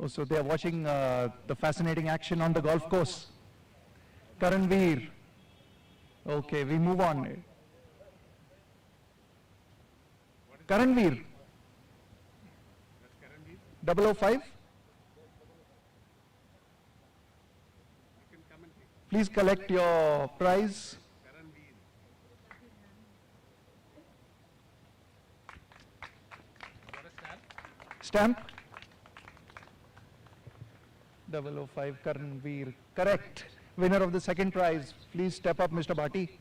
Oh, so they are watching the fascinating action on the golf course. Karanveer. Okay, we move on. Karanveer. 005. Please collect your prize. Stamp. 005 Karanveer. Correct. Winner of the second prize. Please step up, Mr. Bhati.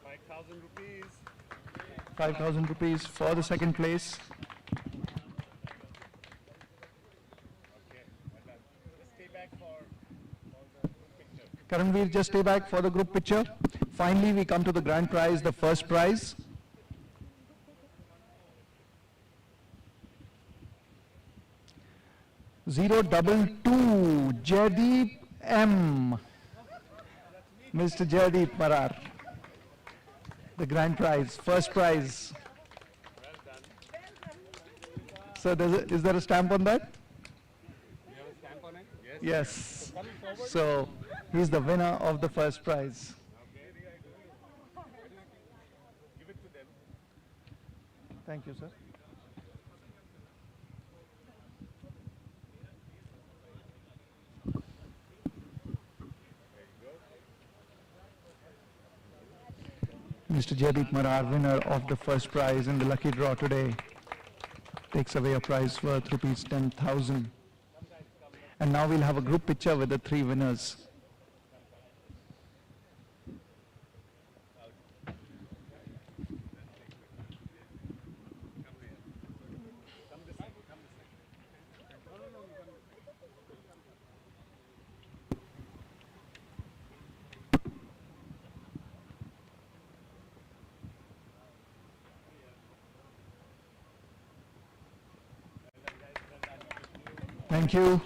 ₹5,000. 5,000 rupees for the second place. Just stay back for the picture. Karanveer, just stay back for the group picture. Finally, we come to the grand prize, the first prize. $022, Jaydeep M. Mr. Jaydeep Marar. The grand prize, first prize. So is there a stamp on that? You have a stamp on it? Yes. So he's the winner of the first prize. Give it to them. Thank you, sir. Mr. Jaypee, winner of the first prize in the lucky draw today, takes away a prize worth rupees 10,000. And now we'll have a group picture with the 3 winners. Thank you.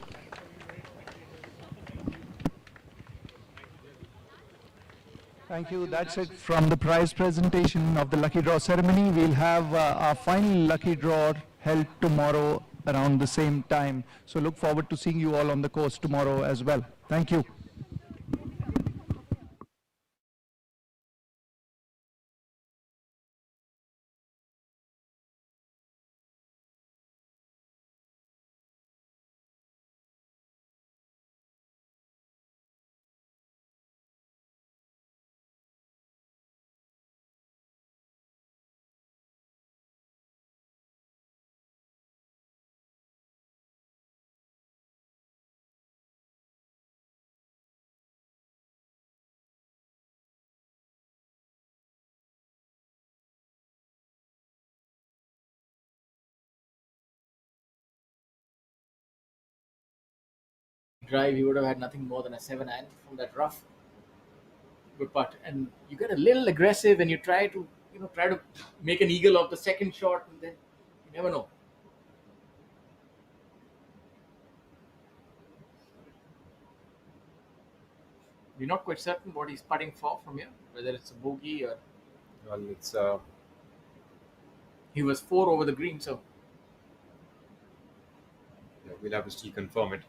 Thank you. That's it from the prize presentation of the lucky draw ceremony. We'll have our final lucky draw held tomorrow around the same time. So look forward to seeing you all on the course tomorrow as well. Thank you. Drive, he would have had nothing more than a 7-iron from that rough. Good putt, and you get a little aggressive, and you try to make an eagle of the second shot, and then you never know. We're not quite certain what he's putting for from here, whether it's a bogey or. Well, it's. He was 4 over the green, so. Yeah, we'll have to still confirm it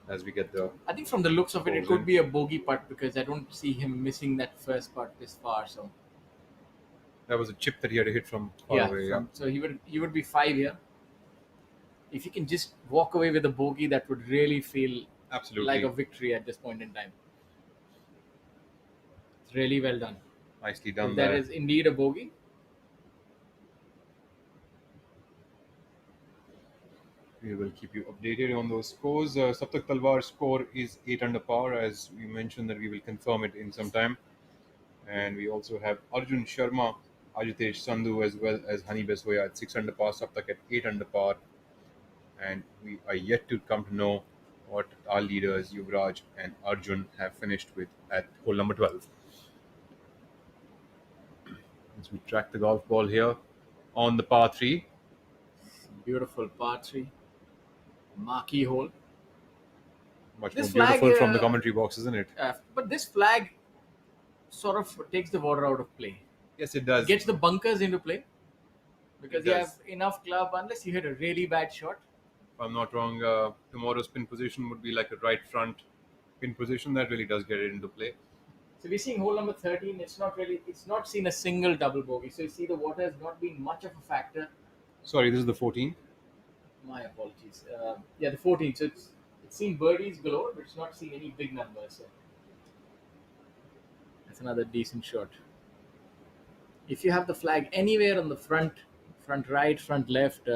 as we get the. I think from the looks of it, it could be a bogey putt because I don't see him missing that first putt this far. So. That was a chip that he had to hit from far away. Yeah. So he would be 5 here. If he can just walk away with a bogey, that would really feel absolutely like a victory at this point in time. It's really well done. Nicely done If there. That is indeed a bogey. We will keep you updated on those scores. Saptak Talwar's score is 8 under par, as we mentioned that we will confirm it in some time. And we also have Arjun Sharma, Ajitesh Sandhu, as well as Hani Besoya at 6 under par, Saptak at 8 under par. And we are yet to come to know what our leaders, Yuvraj and Arjun, have finished with at hole number 12. As we track the golf ball here on the par 3. Beautiful par 3. Marquee hole. Much This more beautiful flag, from the commentary box, isn't it? But this flag sort of takes the water out of play. Yes, it does. It gets the bunkers into play because It you does. have enough club unless you hit a really bad shot. If I'm not wrong, tomorrow's pin position would be like a right front pin position. That really does get it into play. So we're seeing hole number 13. It's not seen a single double bogey. So you see the water has not been much of a factor. Sorry, this is the 14th. My apologies. Yeah, the 14th. So it's seen birdies galore, but it's not seen any big numbers. So that's another decent shot. If you have the flag anywhere on the front right, front left,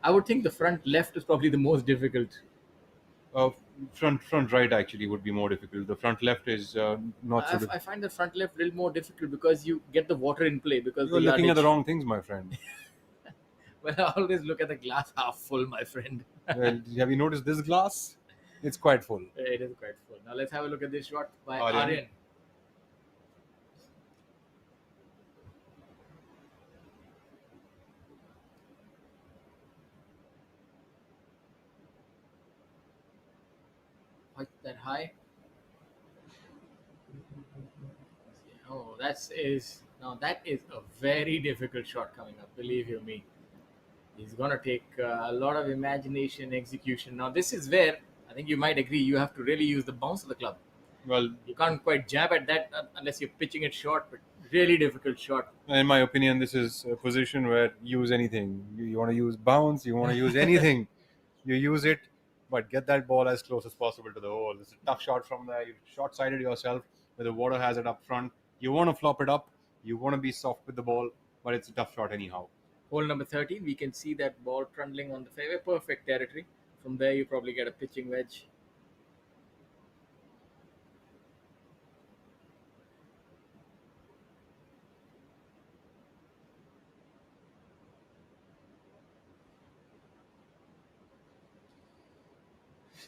I would think the front left is probably the most difficult. Front right actually would be more difficult. The front left is not so difficult. I find the front left a little more difficult because you get the water in play. Because You're looking at the wrong things, my friend. Well, I always look at the glass half full, my friend. Well, have you noticed this glass? It's quite full. It is quite full. Now let's have a look at this shot by Aryan. Aryan. Quite that high. Oh, that is a very difficult shot coming up. Believe you me, he's gonna take a lot of imagination, execution. Now this is where I think you might agree you have to really use the bounce of the club. Well, you can't quite jab at that unless you're pitching it short. But really difficult shot. In my opinion, this is a position where use anything. You want to use bounce, you want to use anything. You use it, but get that ball as close as possible to the hole. It's a tough shot from there. You short-sighted yourself with the water hazard up front. You want to flop it up. You want to be soft with the ball, but it's a tough shot anyhow. Hole number 13, we can see that ball trundling on the fairway, perfect territory. From there, you probably get a pitching wedge.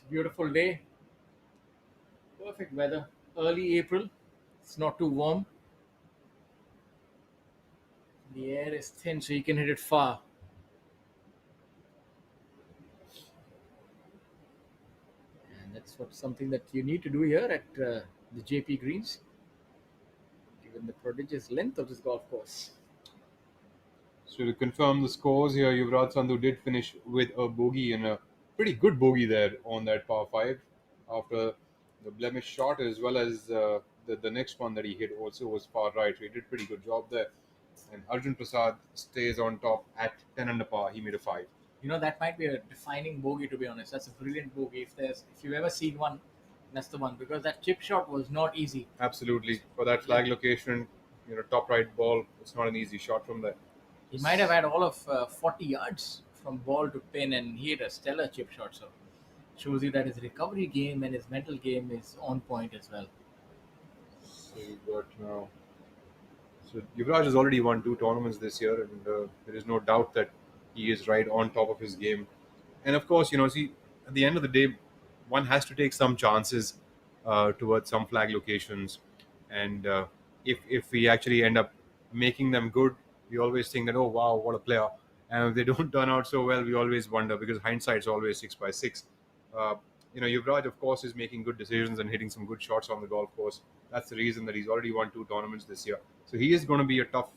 Beautiful day. Perfect weather. Early April. It's not too warm. The air is thin, so you can hit it far. And that's something that you need to do here at the Jaypee Greens, given the prodigious length of this golf course. So to confirm the scores here, Yuvraj Sandhu did finish with a bogey, and a pretty good bogey there on that par 5 after the blemish shot, as well as the next one that he hit also was far right. So he did pretty good job there. And Arjun Prasad stays on top at 10 under par. He made a 5. You know, that might be a defining bogey, to be honest. That's a brilliant bogey. If you've ever seen one, that's the one, because that chip shot was not easy. Absolutely. For that flag location, top right ball, it's not an easy shot from there. He might have had all of 40 yards from ball to pin, and he had a stellar chip shot. So shows you that his recovery game and his mental game is on point as well. So you've got now. So Yuvraj has already won 2 tournaments this year, and there is no doubt that he is right on top of his game. And of course, see, at the end of the day, one has to take some chances towards some flag locations. And if we actually end up making them good, we always think that, oh, wow, what a player. And if they don't turn out so well, we always wonder, because hindsight's always 6 by 6. Yuvraj, of course, is making good decisions and hitting some good shots on the golf course. That's the reason that he's already won 2 tournaments this year. So he is going to be a tough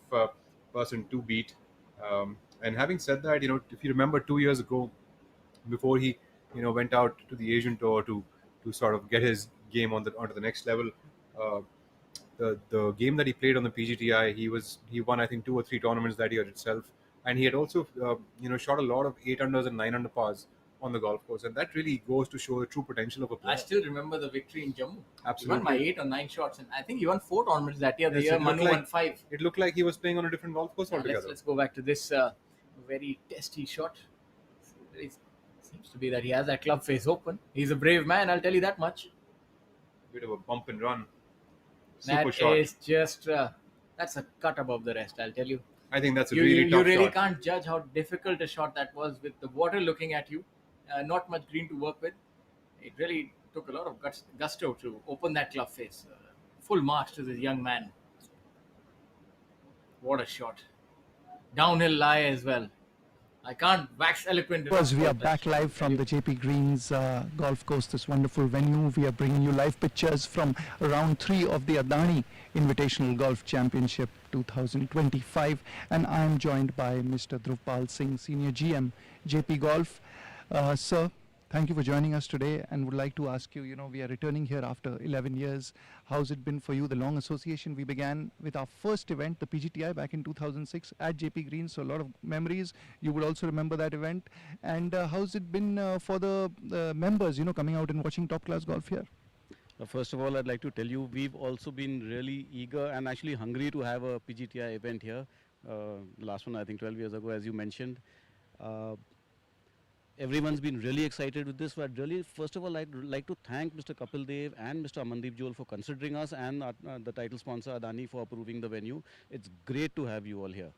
person to beat. And having said that, if you remember 2 years ago, before he, went out to the Asian Tour to sort of get his game onto the next level, the game that he played on the PGTI, he won, I think, 2 or 3 tournaments that year itself. And he had also, shot a lot of 8 unders and 9 under pars on the golf course, and that really goes to show the true potential of a player. I still remember the victory in Jammu. Absolutely. He won my 8 or 9 shots, and I think he won 4 tournaments that year. The year Manu won 5. It looked like he was playing on a different golf course altogether. Let's go back to this very testy shot. It seems to be that he has that club face open. He's a brave man, I'll tell you that much. Bit of a bump and run. Super That shot. is just that's a cut above the rest, I'll tell you. I think that's a you really tough really shot. can't judge how difficult a shot that was with the water looking at you. Not much green to work with. It really took a lot of gusto to open that club face. Full marks to this young man. What a shot. Downhill lie as well. I can't wax eloquent. Because we are about that back shot. live from the Jaypee Greens golf course, this wonderful venue. We are bringing you live pictures from round 3 of the Adani Invitational Golf Championship 2025. And I am joined by Mr. Dhruvpal Singh, Senior GM, Jaypee Golf. Sir, thank you for joining us today, and would like to ask you, we are returning here after 11 years. How's it been for you, the long association? We began with our first event, the PGTI, back in 2006 at Jaypee Greens, so a lot of memories. You would also remember that event. And how's it been for the members, coming out and watching top-class golf here? First of all, I'd like to tell you, we've also been really eager and actually hungry to have a PGTI event here. Last one, I think, 12 years ago, as you mentioned. Everyone's been really excited with this. But really, first of all, I'd like to thank Mr. Kapil Dev and Mr. Amandeep Jol for considering us, and the title sponsor Adani for approving the venue. It's great to have you all here.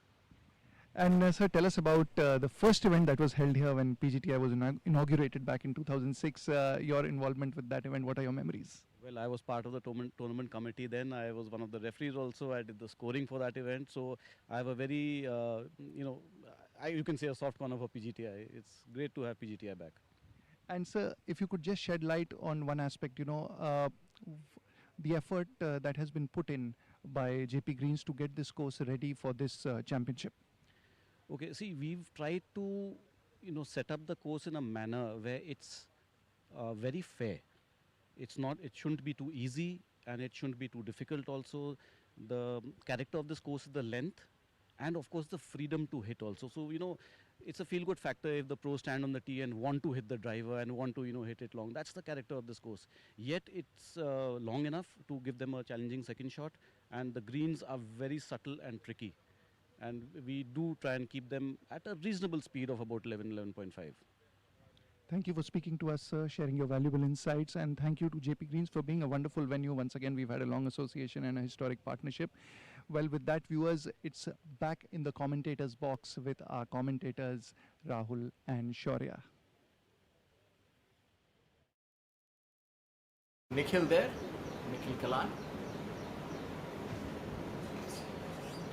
And sir, tell us about the first event that was held here when PGTI was inaugurated back in 2006. Your involvement with that event, what are your memories? Well, I was part of the tournament committee then. I was one of the referees also. I did the scoring for that event. So I have a very, you can say a soft corner for PGTI. It's great to have PGTI back. And sir, if you could just shed light on one aspect, the effort that has been put in by Jaypee Greens to get this course ready for this championship. Okay, see, we've tried to, set up the course in a manner where it's very fair. It shouldn't be too easy, and it shouldn't be too difficult also. The character of this course is the length, and of course the freedom to hit also. So, it's a feel-good factor if the pros stand on the tee and want to hit the driver and want to, hit it long. That's the character of this course. Yet it's long enough to give them a challenging second shot, and the greens are very subtle and tricky. And we do try and keep them at a reasonable speed of about 11.5. Thank you for speaking to us, sir, sharing your valuable insights, and thank you to JP Greens for being a wonderful venue. Once again, we've had a long association and a historic partnership. Well, with that, viewers, it's back in the commentators box with our commentators, Rahul and Shaurya. Nikhil there, Nikhil Kalan.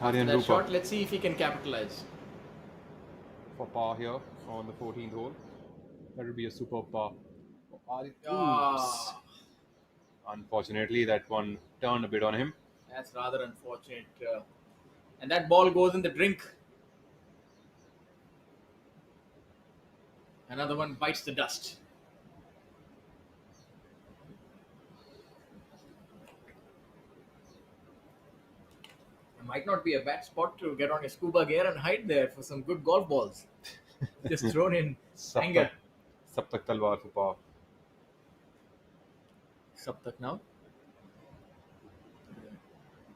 Aryan That Rupa shot, let's see if he can capitalize. for par here on the 14th hole. That would be a superb par. Ah. Unfortunately, that one turned a bit on him. That's rather unfortunate. And that ball goes in the drink. Another one bites the dust. It might not be a bad spot to get on your scuba gear and hide there for some good golf balls. Just thrown in anger. Saptak Talwar for par. Saptak now.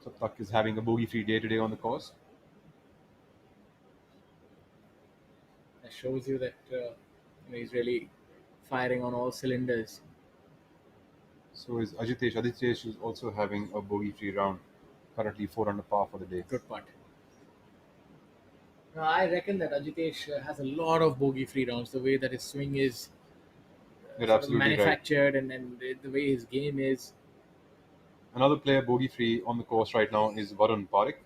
Saptak is having a bogey-free day today on the course. That shows you that he's really firing on all cylinders. So is Ajitesh. Ajitesh is also having a bogey-free round. Currently 4 under par for the day. Good putt. Now, I reckon that Ajitesh has a lot of bogey-free rounds. The way that his swing is You're sort of absolutely right. manufactured, and the way his game is. Another player bogey-free on the course right now is Varun Parekh.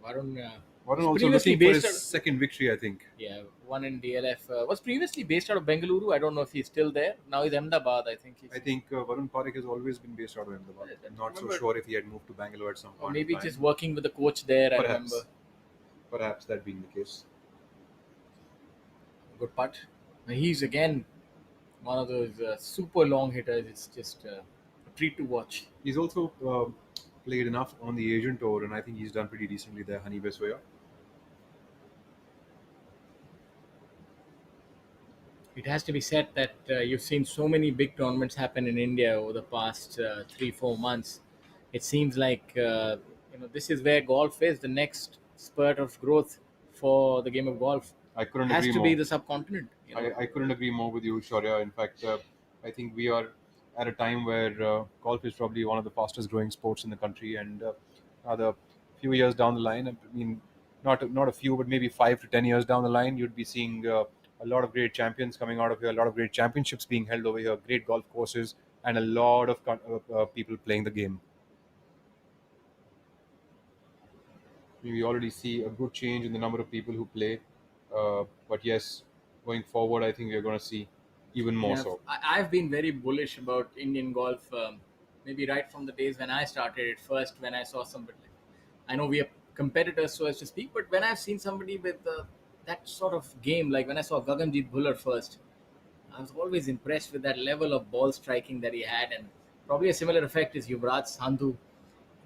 Varun Varun was also previously looking for based his second victory, I think. Yeah, one in DLF. Was previously based out of Bengaluru. I don't know if he's still there. Now he's Ahmedabad, I think. I think Varun Parekh has always been based out of Ahmedabad. I'm not so remember- sure if he had moved to Bangalore at some point. Or maybe in time. just working with the coach there, I Perhaps. remember. Perhaps that being the case. Good putt. Now he's again one of those super long hitters. It's just a treat to watch. He's also played enough on the Asian Tour, and I think he's done pretty decently there, Hani Besoya. It has to be said that you've seen so many big tournaments happen in India over the past 3-4 months. It seems like this is where golf is, the next spurt of growth for the game of golf. I couldn't has agree to more. be the subcontinent. I couldn't agree more with you, Shaurya. In fact, I think we are at a time where golf is probably one of the fastest growing sports in the country, and another few years down the line, I mean, not a few, but maybe 5 to 10 years down the line, you'd be seeing a lot of great champions coming out of here, a lot of great championships being held over here, great golf courses, and a lot of people playing the game. We already see a good change in the number of people who play, but yes, going forward, I think we're going to see even more so. I've been very bullish about Indian golf, maybe right from the days when I started it first, when I saw somebody. I know we are competitors, so as to speak, but when I've seen somebody with that sort of game, like when I saw Gaganjeet Bhullar first, I was always impressed with that level of ball striking that he had, and probably a similar effect is Yuvraj Sandhu.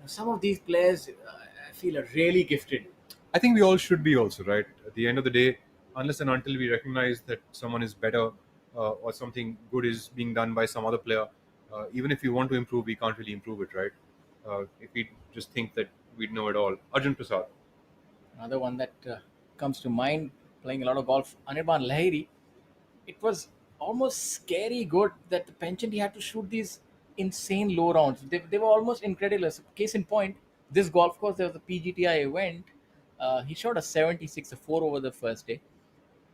Some of these players, I feel, are really gifted. I think we all should be also, right? At the end of the day, unless and until we recognize that someone is better or something good is being done by some other player, even if we want to improve, we can't really improve it, right? If we just think that we know it all. Arjun Prasad. Another one that comes to mind, playing a lot of golf, Anirban Lahiri. It was almost scary good that the penchant he had to shoot these insane low rounds. They were almost incredible. Case in point, this golf course, there was a PGTI event. He shot a 76, a 4 over the first day,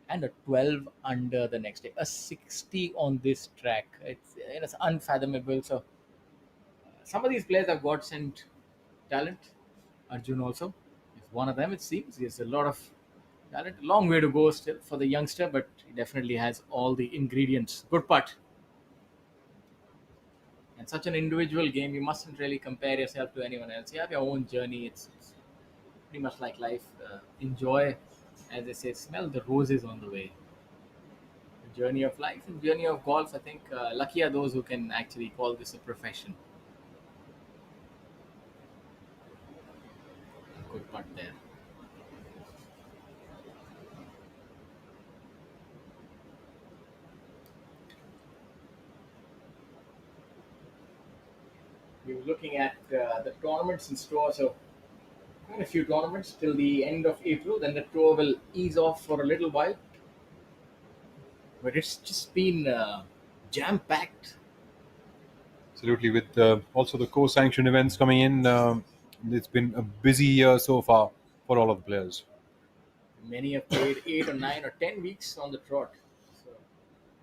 and a 12 under the next day. A 60 on this track. It's unfathomable. So some of these players have godsend talent. Arjun also is one of them, it seems. He has a lot of talent. A long way to go still for the youngster, but he definitely has all the ingredients. Good putt. And such an individual game, you mustn't really compare yourself to anyone else. You have your own journey. It's pretty much like life. Enjoy, as they say, smell the roses on the way. The journey of life and journey of golf, I think lucky are those who can actually call this a profession. Good putt there. We were looking at the tournaments in store, so quite a few tournaments till the end of April. Then the tour will ease off for a little while. But it's just been jam-packed. Absolutely, with also the co-sanctioned events coming in, it's been a busy year so far for all of the players. Many have played 8 or 9 or 10 weeks on the trot. So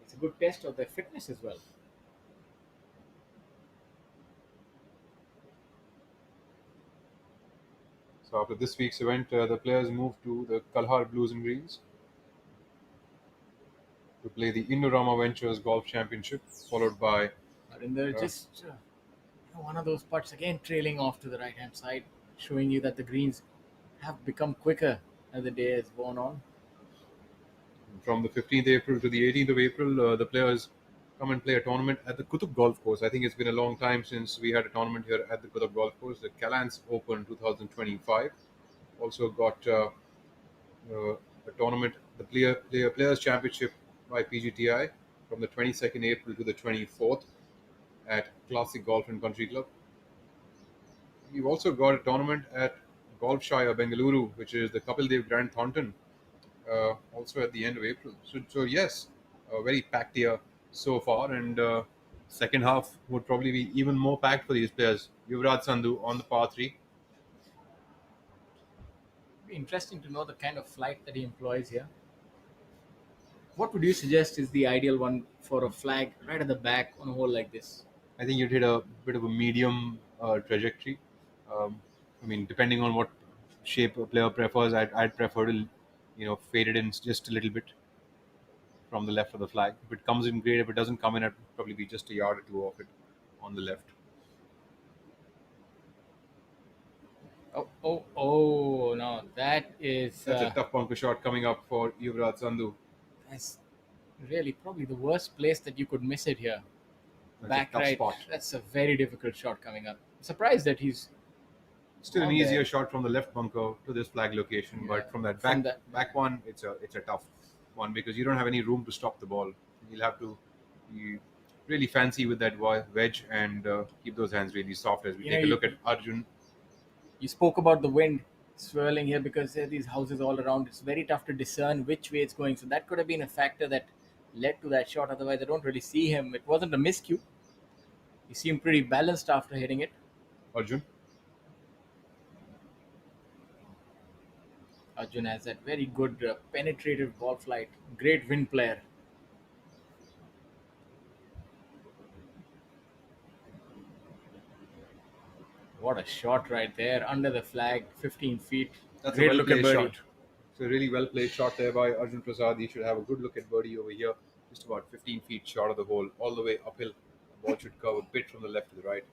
it's a good test of their fitness as well. So after this week's event, the players move to the Kalhar Blues and Greens to play the Indorama Ventures Golf Championship, followed by... And they're just one of those putts again trailing off to the right-hand side, showing you that the greens have become quicker as the day has gone on. From the 15th April to the 18th of April, the players come and play a tournament at the Kutub Golf Course. I think it's been a long time since we had a tournament here at the Kutub Golf Course, the Callants Open 2025. Also got a tournament, the Players Championship by PGTI from the 22nd April to the 24th at Classic Golf and Country Club. We've also got a tournament at Golfshire, Bengaluru, which is the Kapil Dev Grand Thornton, also at the end of April. So yes, a very packed year so far, and second half would probably be even more packed for these players. Yuvraj Sandhu on the par 3. It'd be interesting to know the kind of flight that he employs here. What would you suggest is the ideal one for a flag right at the back on a hole like this? I think you'd hit a bit of a medium trajectory. I mean, depending on what shape a player prefers, I'd prefer to, fade it in just a little bit from the left of the flag. If it comes in, great. If it doesn't come in, it'd probably be just a yard or two off it on the left. No, that is... That's a tough bunker shot coming up for Yuvraj Sandhu. That's really probably the worst place that you could miss it here. That's Back a tough right. spot. That's a very difficult shot coming up. I'm surprised that he's Still an on easier there. shot from the left bunker to this flag location, but from that back one, it's a tough one because you don't have any room to stop the ball. You'll have to be really fancy with that wedge and keep those hands really soft as we take a look at Arjun. You spoke about the wind swirling here because there are these houses all around. It's very tough to discern which way it's going. So that could have been a factor that led to that shot. Otherwise, I don't really see him. It wasn't a miscue. He seemed pretty balanced after hitting it. Arjun has that very good penetrative ball flight. Great wind player. What a shot right there under the flag, 15 feet. That's Great a look at well-placed birdie. shot. It's a really well-placed shot there by Arjun Prasad. He should have a good look at birdie over here. Just about 15 feet short of the hole, all the way uphill. The ball should curve a bit from the left to the right.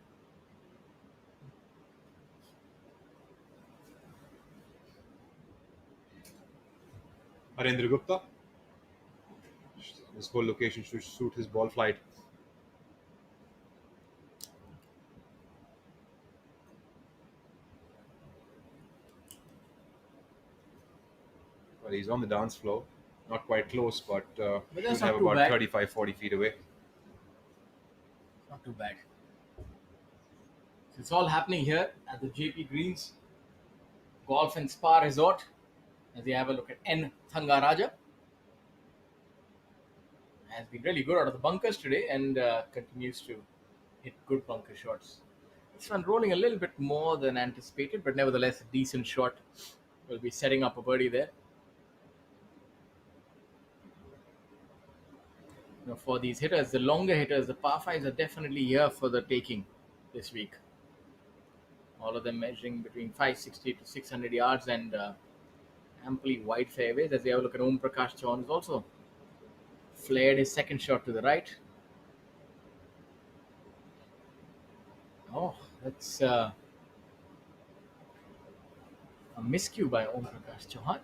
Harendra Gupta. This whole location should suit his ball flight. Well, he's on the dance floor. Not quite close, but should that's have not too about bad. 35-40 feet away. Not too bad. So it's all happening here at the Jaypee Greens Golf and Spa Resort as we have a look at N. Thangaraja. Has been really good out of the bunkers today and continues to hit good bunker shots. This one rolling a little bit more than anticipated, but nevertheless a decent shot. Will be setting up a birdie there. Now for these hitters, the longer hitters, the par 5s are definitely here for the taking this week. All of them measuring between 560 to 600 yards and amply wide fairways. As we have a look at Om Prakash Chauhan, who's also flared his second shot to the right. Oh, that's a miscue by Om Prakash Chauhan.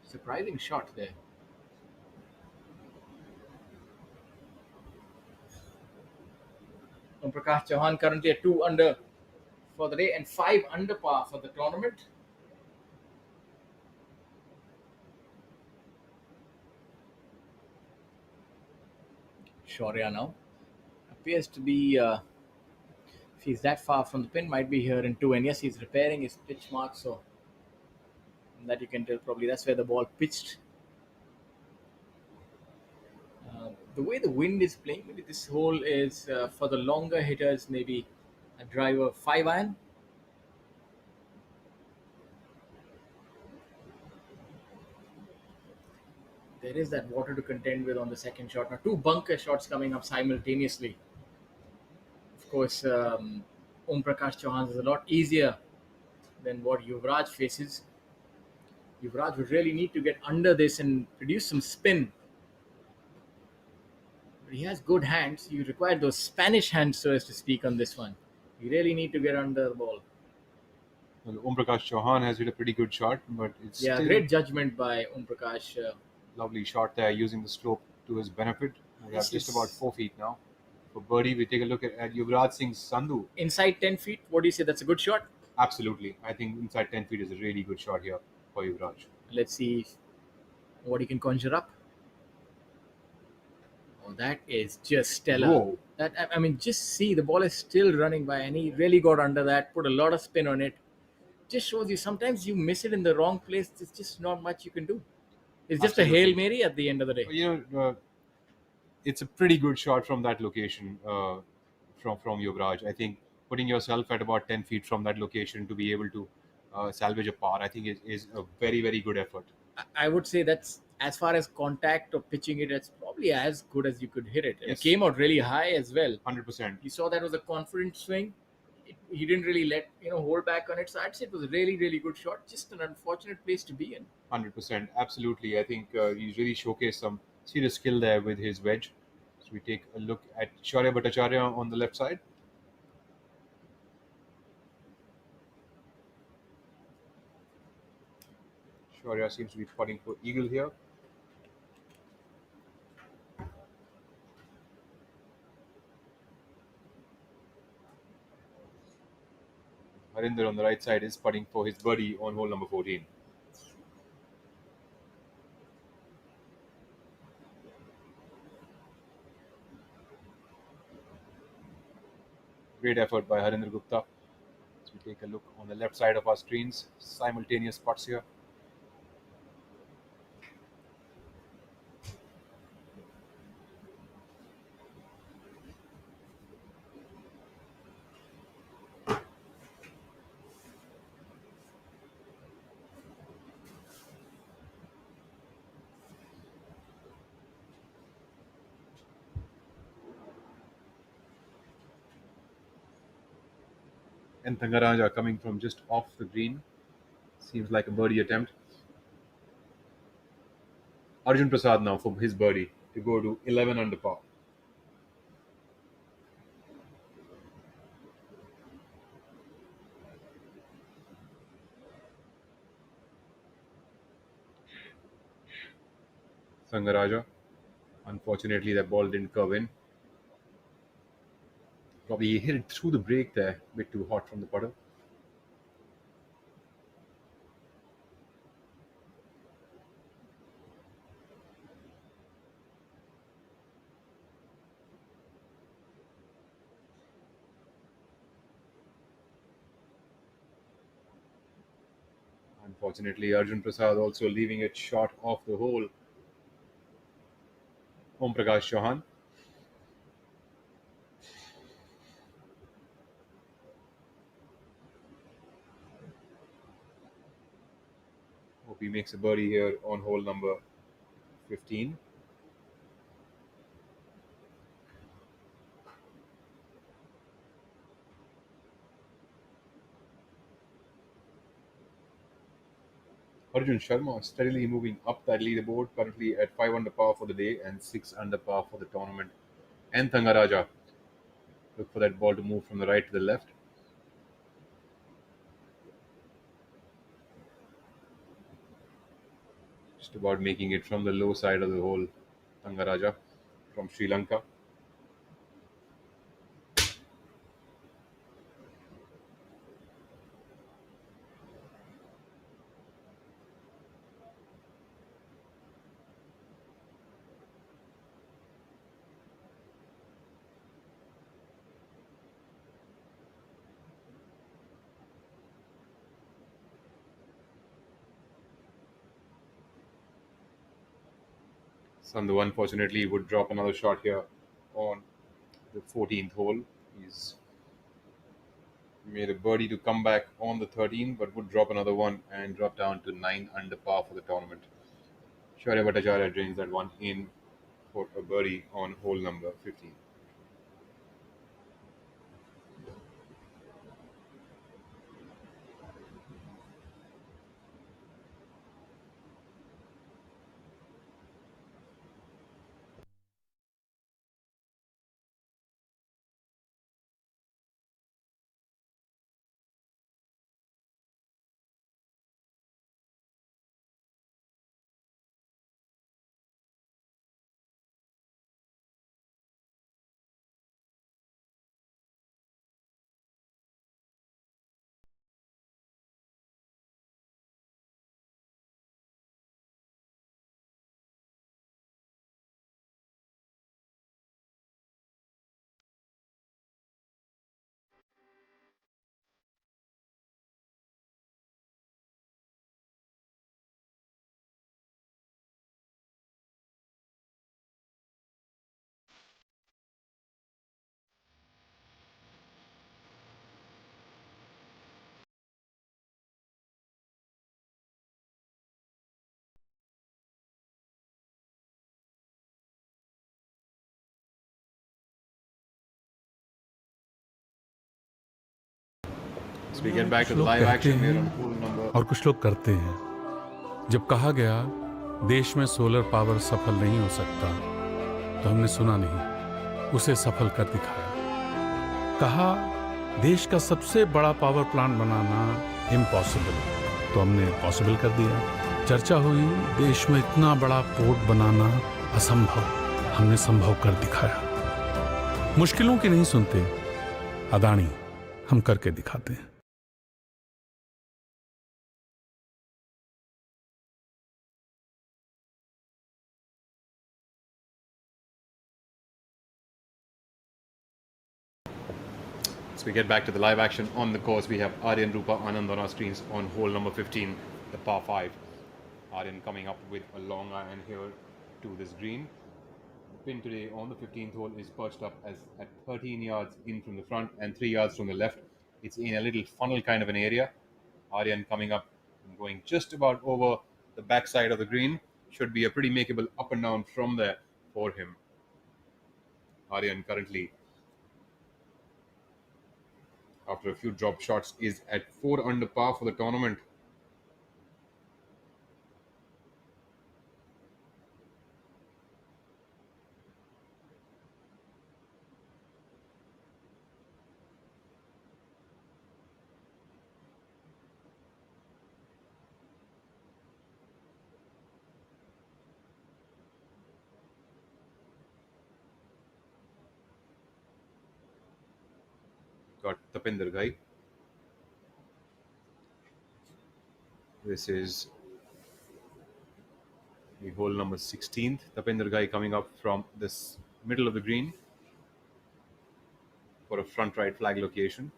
Surprising shot there. Om Prakash Chauhan currently at 2 under for the day and 5 under par for the tournament. Shaurya now appears to be, if he's that far from the pin, might be here in 2. And yes, he's repairing his pitch mark, so that you can tell probably that's where the ball pitched. The way the wind is playing, maybe this hole is for the longer hitters, maybe a driver 5 iron. There is that water to contend with on the second shot. Now, 2 bunker shots coming up simultaneously. Of course, Om Prakash Chauhan's is a lot easier than what Yuvraj faces. Yuvraj would really need to get under this and produce some spin. But he has good hands. You require those Spanish hands, so as to speak, on this one. You really need to get under the ball. Well, Om Prakash Chauhan has hit a pretty good shot, but it's Yeah, still great judgment by Om Prakash. lovely shot there, using the slope to his benefit. We have This just is- about 4 feet now. For birdie, we take a look at Yuvraj Singh's Sandhu. Inside 10 feet, what do you say? That's a good shot? Absolutely. I think inside 10 feet is a really good shot here for Yuvraj. Let's see what he can conjure up. Oh, that is just stellar. Whoa. That I mean, just see, the ball is still running by, and he really got under that, put a lot of spin on it. Just shows you sometimes you miss it in the wrong place. There's just not much you can do. It's just Absolutely. a Hail Mary at the end of the day. You know, it's a pretty good shot from that location from Yuvraj. I think putting yourself at about 10 feet from that location to be able to salvage a par, I think is a very, very good effort. I would say that's, as far as contact or pitching it, it's probably as good as you could hit it. And Yes. it came out really high as well. 100%. You saw that was a confident swing. He didn't really hold back on it. So I'd say it was a really, really good shot. Just an unfortunate place to be in. 100%. Absolutely. I think he's really showcased some serious skill there with his wedge. So we take a look at Shaurya Bhattacharya on the left side. Shaurya seems to be putting for eagle here. Harinder on the right side is putting for his birdie on hole number 14. Great effort by Harinder Gupta. As we take a look on the left side of our screens, simultaneous putts here. And Thangaraja coming from just off the green. Seems like a birdie attempt. Arjun Prasad now for his birdie to go to 11 under par. Thangaraja. Unfortunately, that ball didn't curve in. Probably he hit it through the break there, a bit too hot from the putter. Unfortunately, Arjun Prasad also leaving it short off the hole. Om Prakash Chauhan. Hope he makes a birdie here on hole number 15. Arjun Sharma steadily moving up that leaderboard, currently at 5 under par for the day and 6 under par for the tournament. And Thangaraja, look for that ball to move from the right to the left. Just about making it from the low side of the hole, Thangaraja from Sri Lanka. Sandhu unfortunately would drop another shot here on the 14th hole. He's made a birdie to come back on the 13th, but would drop another one and drop down to 9 under par for the tournament. Shaurya Bhattacharya drains that one in for a birdie on hole number 15. So we get back to the live action here on hole number. और कुछ लोग करते हैं. जब कहा गया देश में सोलर पावर सफल नहीं हो सकता, तो हमने सुना नहीं, उसे सफल कर दिखाया. कहा देश का सबसे बड़ा पावर प्लांट बनाना इम्पॉसिबल, तो हमने पॉसिबल कर दिया. चर्चा हुई देश में इतना बड़ा पोर्ट बनाना असंभव, हमने संभव कर दिखाया. मुश्किलों की नहीं सुनते, अदानी हम करके दिखाते हैं. So we get back to the live action on the course. We have Aryan Rupa Anand on our screens on hole number 15, the par 5. Aryan coming up with a long iron here to this green. The pin today on the 15th hole is perched up as at 13 yards in from the front and 3 yards from the left. It's in a little funnel kind of an area. Aryan coming up and going just about over the back side of the green. Should be a pretty makeable up and down from there for him. Aryan currently, after a few drop shots, is at 4 under par for the tournament. Got Tapinder Ghai. This is the hole number 16th. Tapinder Ghai coming up from this middle of the green for a front right flag location.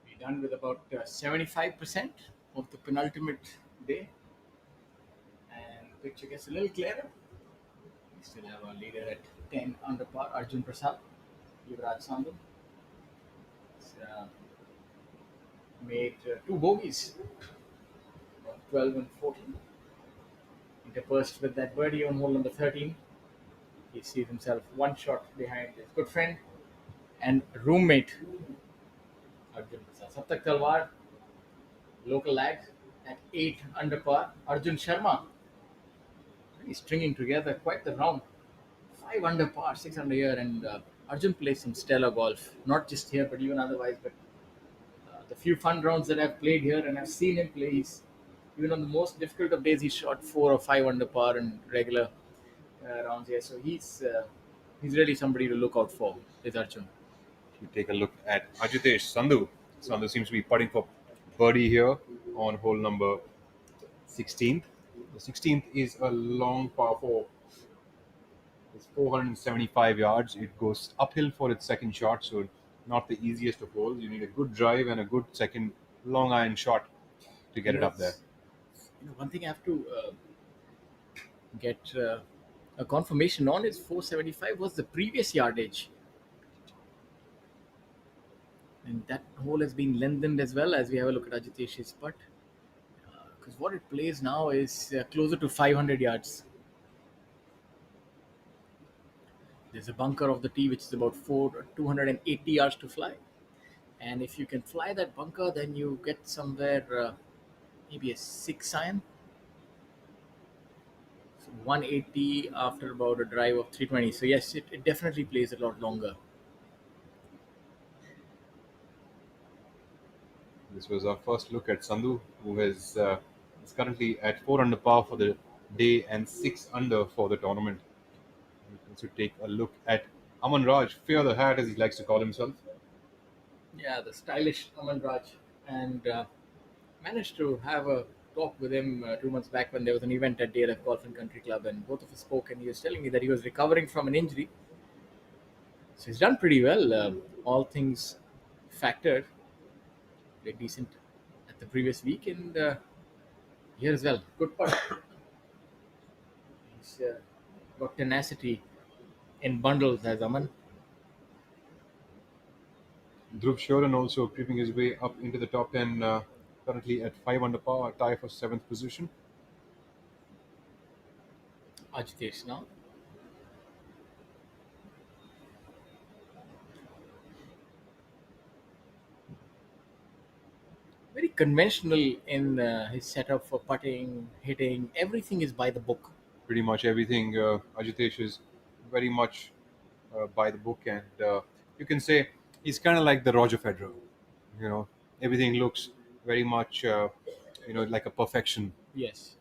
We're done with about 75% of the penultimate day, and the picture gets a little clearer. We still have our leader at 10 under par, Arjun Prasad, Yuvraj Sandhu. Made 2 bogeys, 12 and 14. Interspersed with that birdie on hole number 13. He sees himself one shot behind his good friend and roommate, Arjun Prasad. Saptak Talwar, local lag, at 8 under par. Arjun Sharma, really stringing together quite the round. 5 under par, 6 under here, and Arjun plays some stellar golf, not just here but even otherwise. But the few fun rounds that I've played here and I've seen him play, even on the most difficult of days, he shot 4 or 5 under par in regular rounds here. So he's really somebody to look out for, is Arjun. You take a look at Ajitesh Sandhu. Sandhu seems to be putting for birdie here on hole number 16th. The 16th is a long par 4. It's 475 yards. It goes uphill for its second shot, so not the easiest of holes. You need a good drive and a good second long iron shot to get it up there. One thing I have to get a confirmation on is 475 was the previous yardage. And that hole has been lengthened as well as we have a look at Ajitesh's putt. Because what it plays now is closer to 500 yards. There's a bunker of the tee which is about 280 yards to fly. And if you can fly that bunker, then you get somewhere maybe a 6 iron. So 180 after about a drive of 320. So yes, it definitely plays a lot longer. This was our first look at Sandhu, who is currently at 4 under par for the day and 6 under for the tournament. We can also take a look at Aman Raj, Fear the Hat as he likes to call himself. Yeah, the stylish Aman Raj. And managed to have a talk with him 2 months back when there was an event at DLF Golf and Country Club, and both of us spoke, and he was telling me that he was recovering from an injury. So he's done pretty well, all things factored. Very decent at the previous week, and here as well. Good putt. He's got tenacity in bundles as Aman. Dhruv Shoran also creeping his way up into the top 10, currently at 5 under par, a tie for 7th position. Ajitesh now. Very conventional in his setup for putting, hitting. Everything is by the book. Pretty much everything. Ajitesh is very much by the book, and you can say he's kind of like the Roger Federer. You know, everything looks very much, like a perfection. Yes.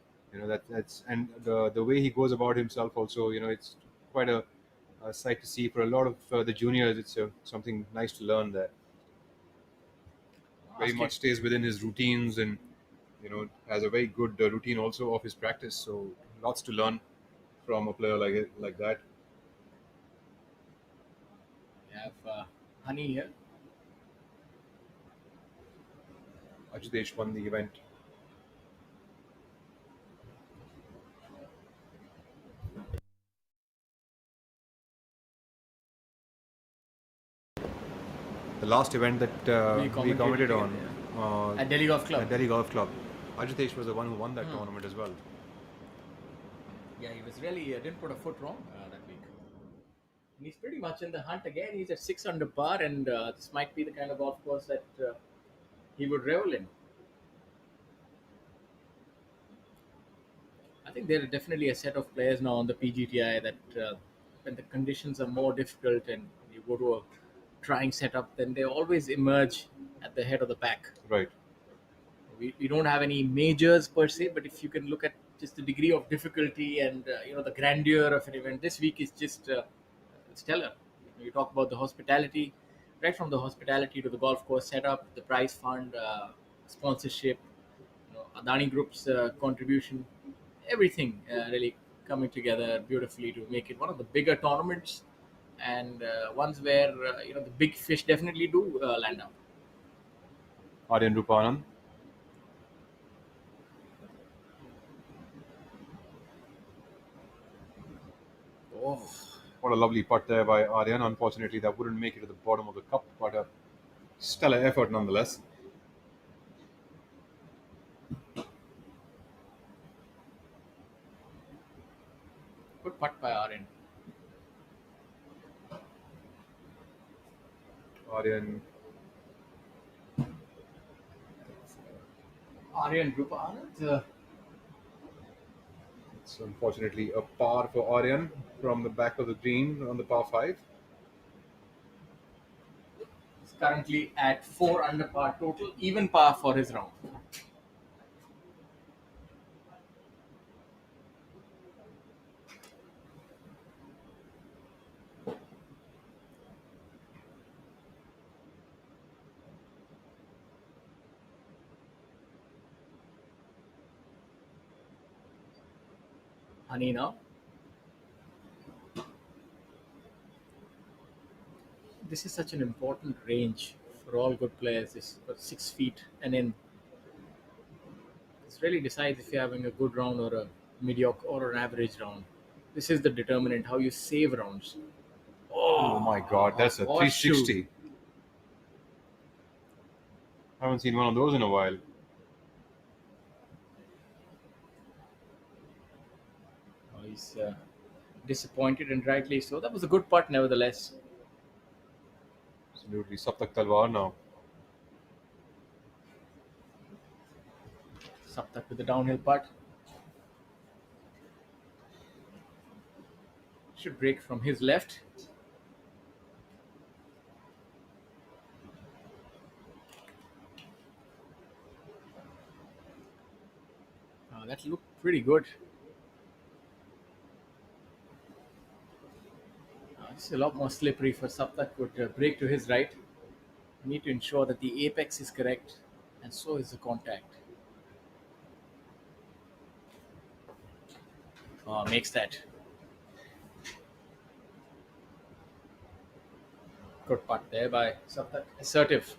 That's and the way he goes about himself also. It's quite a sight to see for a lot of the juniors. It's something nice to learn there. Very much stays within his routines, and has a very good routine also of his practice. So lots to learn from a player like that. We have Honey here. Ajitesh won the event. The last event that we commented on at Delhi Golf Club. At Delhi Golf Club. Ajitesh was the one who won that tournament as well. Yeah, he was really didn't put a foot wrong that week. And he's pretty much in the hunt again. He's at 6 under par, and this might be the kind of golf course that he would revel in. I think there are definitely a set of players now on the PGTI that when the conditions are more difficult and you go to a trying setup, then they always emerge at the head of the pack. Right. We don't have any majors per se, but if you can look at just the degree of difficulty and the grandeur of an event, this week is just stellar. You talk about the hospitality, right from the hospitality to the golf course setup, the prize fund, sponsorship, Adani Group's contribution, everything really coming together beautifully to make it one of the bigger tournaments and ones where the big fish definitely do land up. Aryan Rupanand. Oh, what a lovely putt there by Aryan. Unfortunately, that wouldn't make it to the bottom of the cup, but a stellar effort nonetheless. Good putt by Aryan. Aryan Rupanand. It's unfortunately a par for Aryan from the back of the green on the par 5. He's currently at 4 under par total, even par for his round. Honey now. this is such an important range for all good players. It's 6 feet, and then this really decides if you're having a good round or a mediocre or an average round. This is the determinant how you save rounds. Oh my God, that's a horseshoe. 360. I haven't seen one of those in a while. Oh, he's disappointed, and rightly so. That was a good putt, nevertheless. Absolutely, Saptak Talwar now. Saptak with the downhill putt. Should break from his left. That looked pretty good. This is a lot more slippery for Saptak. Would break to his right. Need to ensure that the apex is correct, and so is the contact. Makes that. Good putt there by Saptak. Assertive.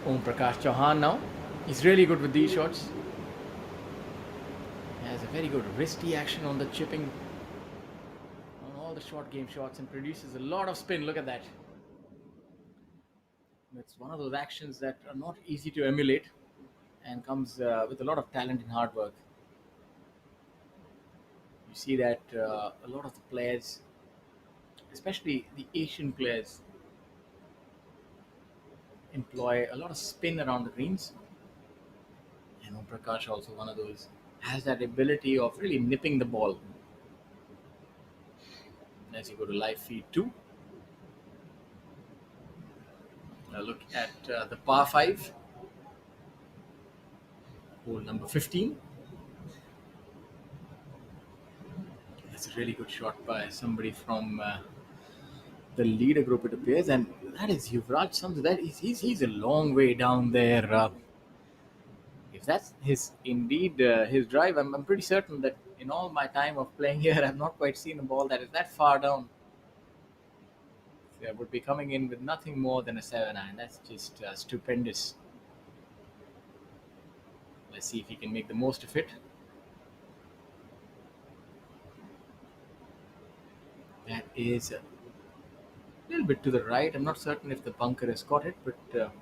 Om Prakash Chauhan now. He's really good with these shots. He has a very good wristy action on the chipping, on all the short game shots, and produces a lot of spin. Look at that. It's one of those actions that are not easy to emulate and comes with a lot of talent and hard work. You see that a lot of the players, especially the Asian players, employ a lot of spin around the greens. And Om Prakash, also one of those, has that ability of really nipping the ball. As you go to live feed 2, look at the par 5, hole number 15. That's a really good shot by somebody from the leader group, it appears, and that is Yuvraj Samsu. That is, he's a long way down there. If that's indeed his drive, I'm pretty certain that in all my time of playing here, I've not quite seen a ball that is that far down. So I would be coming in with nothing more than a 7-iron. That's just stupendous. Let's see if he can make the most of it. That is a little bit to the right. I'm not certain if the bunker has caught it, but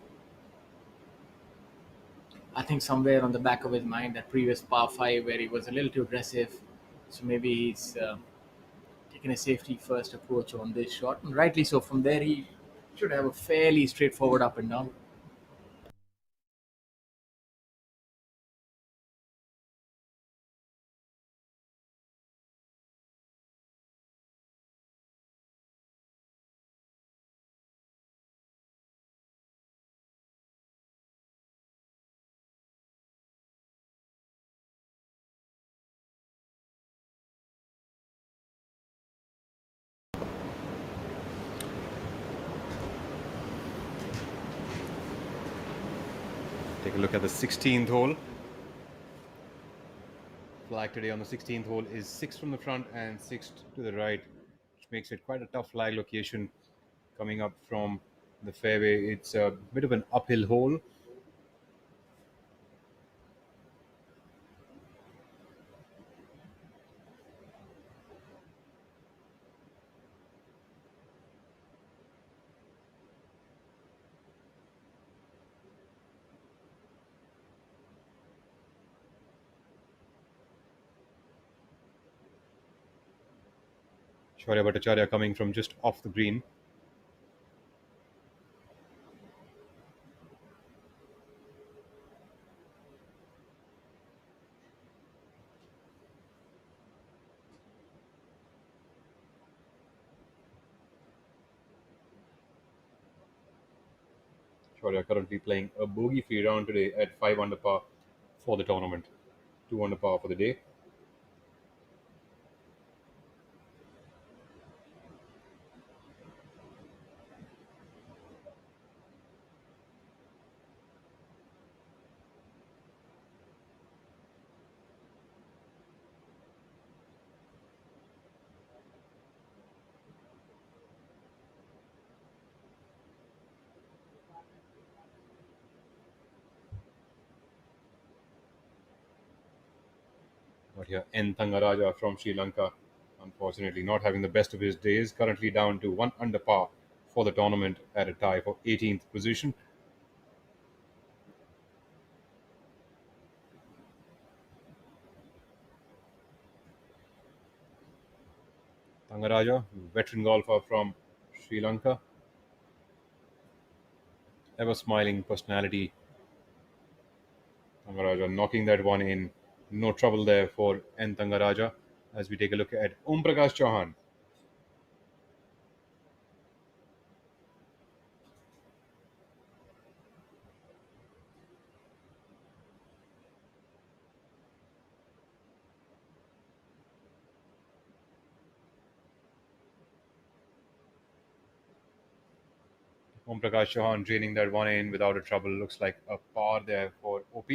I think somewhere on the back of his mind, that previous par 5 where he was a little too aggressive. So maybe he's taken a safety first approach on this shot. And rightly so. From there, he should have a fairly straightforward up and down. Take a look at the 16th hole. Flag today on the 16th hole is 6 from the front and 6 to the right, which makes it quite a tough flag location coming up from the fairway. It's a bit of an uphill hole. Shaurya Bhattacharya coming from just off the green. Shaurya currently playing a bogey-free round today at 5 under par for the tournament. 2 under par for the day. But here, N. Thangaraja from Sri Lanka, unfortunately not having the best of his days, currently down to 1 under par for the tournament at a tie for 18th position. Thangaraja, veteran golfer from Sri Lanka, ever smiling personality. Thangaraja knocking that one in. No trouble there for N. Thangaraja as we take a look at Prakash Chauhan. Prakash Chauhan draining that one in without a trouble. Looks like a par there for OP.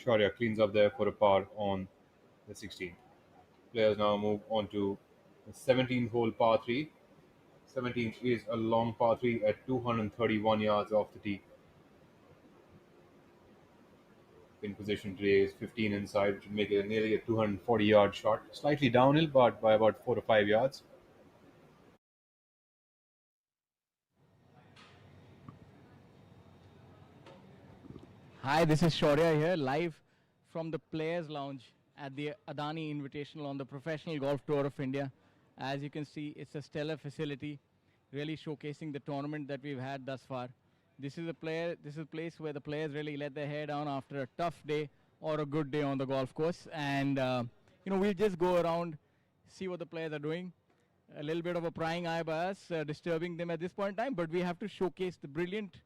Shaurya cleans up there for a par on the 16th. Players now move on to the 17th hole par 3. 17th is a long par 3 at 231 yards off the tee. Pin position today is 15 inside, which would make it nearly a 240-yard shot. Slightly downhill, but by about 4 to 5 yards. Hi, this is Shaurya here, live from the Players Lounge at the Adani Invitational on the Professional Golf Tour of India. As you can see, it's a stellar facility, really showcasing the tournament that we've had thus far. This is a place where the players really let their hair down after a tough day or a good day on the golf course. And we'll just go around, see what the players are doing. A little bit of a prying eye by us, disturbing them at this point in time, but we have to showcase the brilliant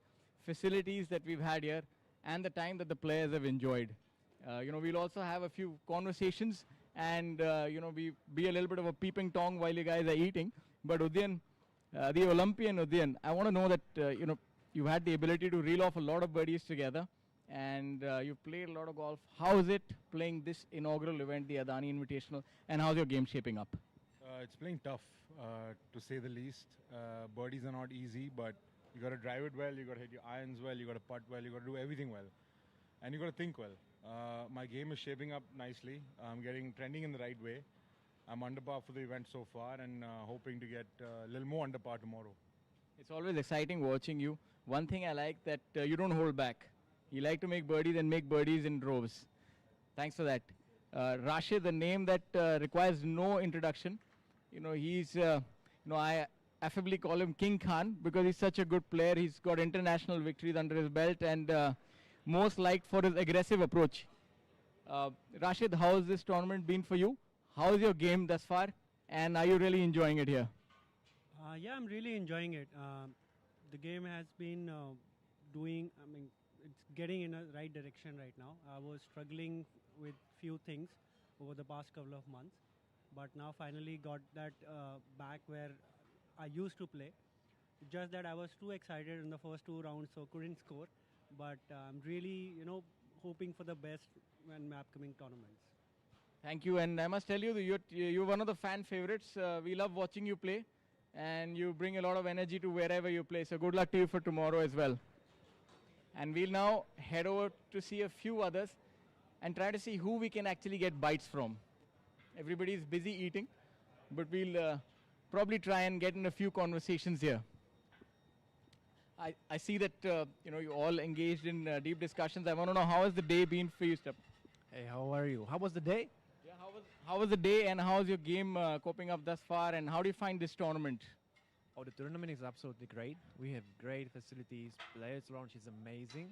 facilities that we've had here and the time that the players have enjoyed. We'll also have a few conversations and, we be a little bit of a peeping Tom while you guys are eating. But Udyan, the Olympian Udyan, I want to know that, you had the ability to reel off a lot of birdies together and you played a lot of golf. How is it playing this inaugural event, the Adani Invitational, and how's your game shaping up? It's playing tough, to say the least. Birdies are not easy, but you got to drive it well, you got to hit your irons well, you got to putt well, you got to do everything well, and you got to think well. My game is shaping up nicely. I'm trending in the right way. I'm under par for the event so far, and hoping to get a little more under par tomorrow. It's always exciting watching you. One thing I like that you don't hold back. You like to make birdies and make birdies in droves. Thanks for that. Rashid, the name that requires no introduction. He's, I affably call him King Khan because he's such a good player. He's got international victories under his belt and most liked for his aggressive approach. Rashid, how has this tournament been for you? How is your game thus far? And are you really enjoying it here? Yeah, I'm really enjoying it. The game has been it's getting in a right direction right now. I was struggling with few things over the past couple of months, but now finally got that back where I used to play. Just that I was too excited in the first 2 rounds, so couldn't score. But I'm really, hoping for the best in my upcoming tournaments. Thank you, and I must tell you, you're one of the fan favorites. We love watching you play, and you bring a lot of energy to wherever you play. So good luck to you for tomorrow as well. And we'll now head over to see a few others. and try to see who we can actually get bites from. Everybody is busy eating, but we'll probably try and get in a few conversations here. I see that you all engaged in deep discussions. I want to know, how has the day been for you, Step? Hey, how are you? How was the day? Yeah, how was the day, and how's your game coping up thus far, and how do you find this tournament? Oh, the tournament is absolutely great. We have great facilities. Players launch is amazing.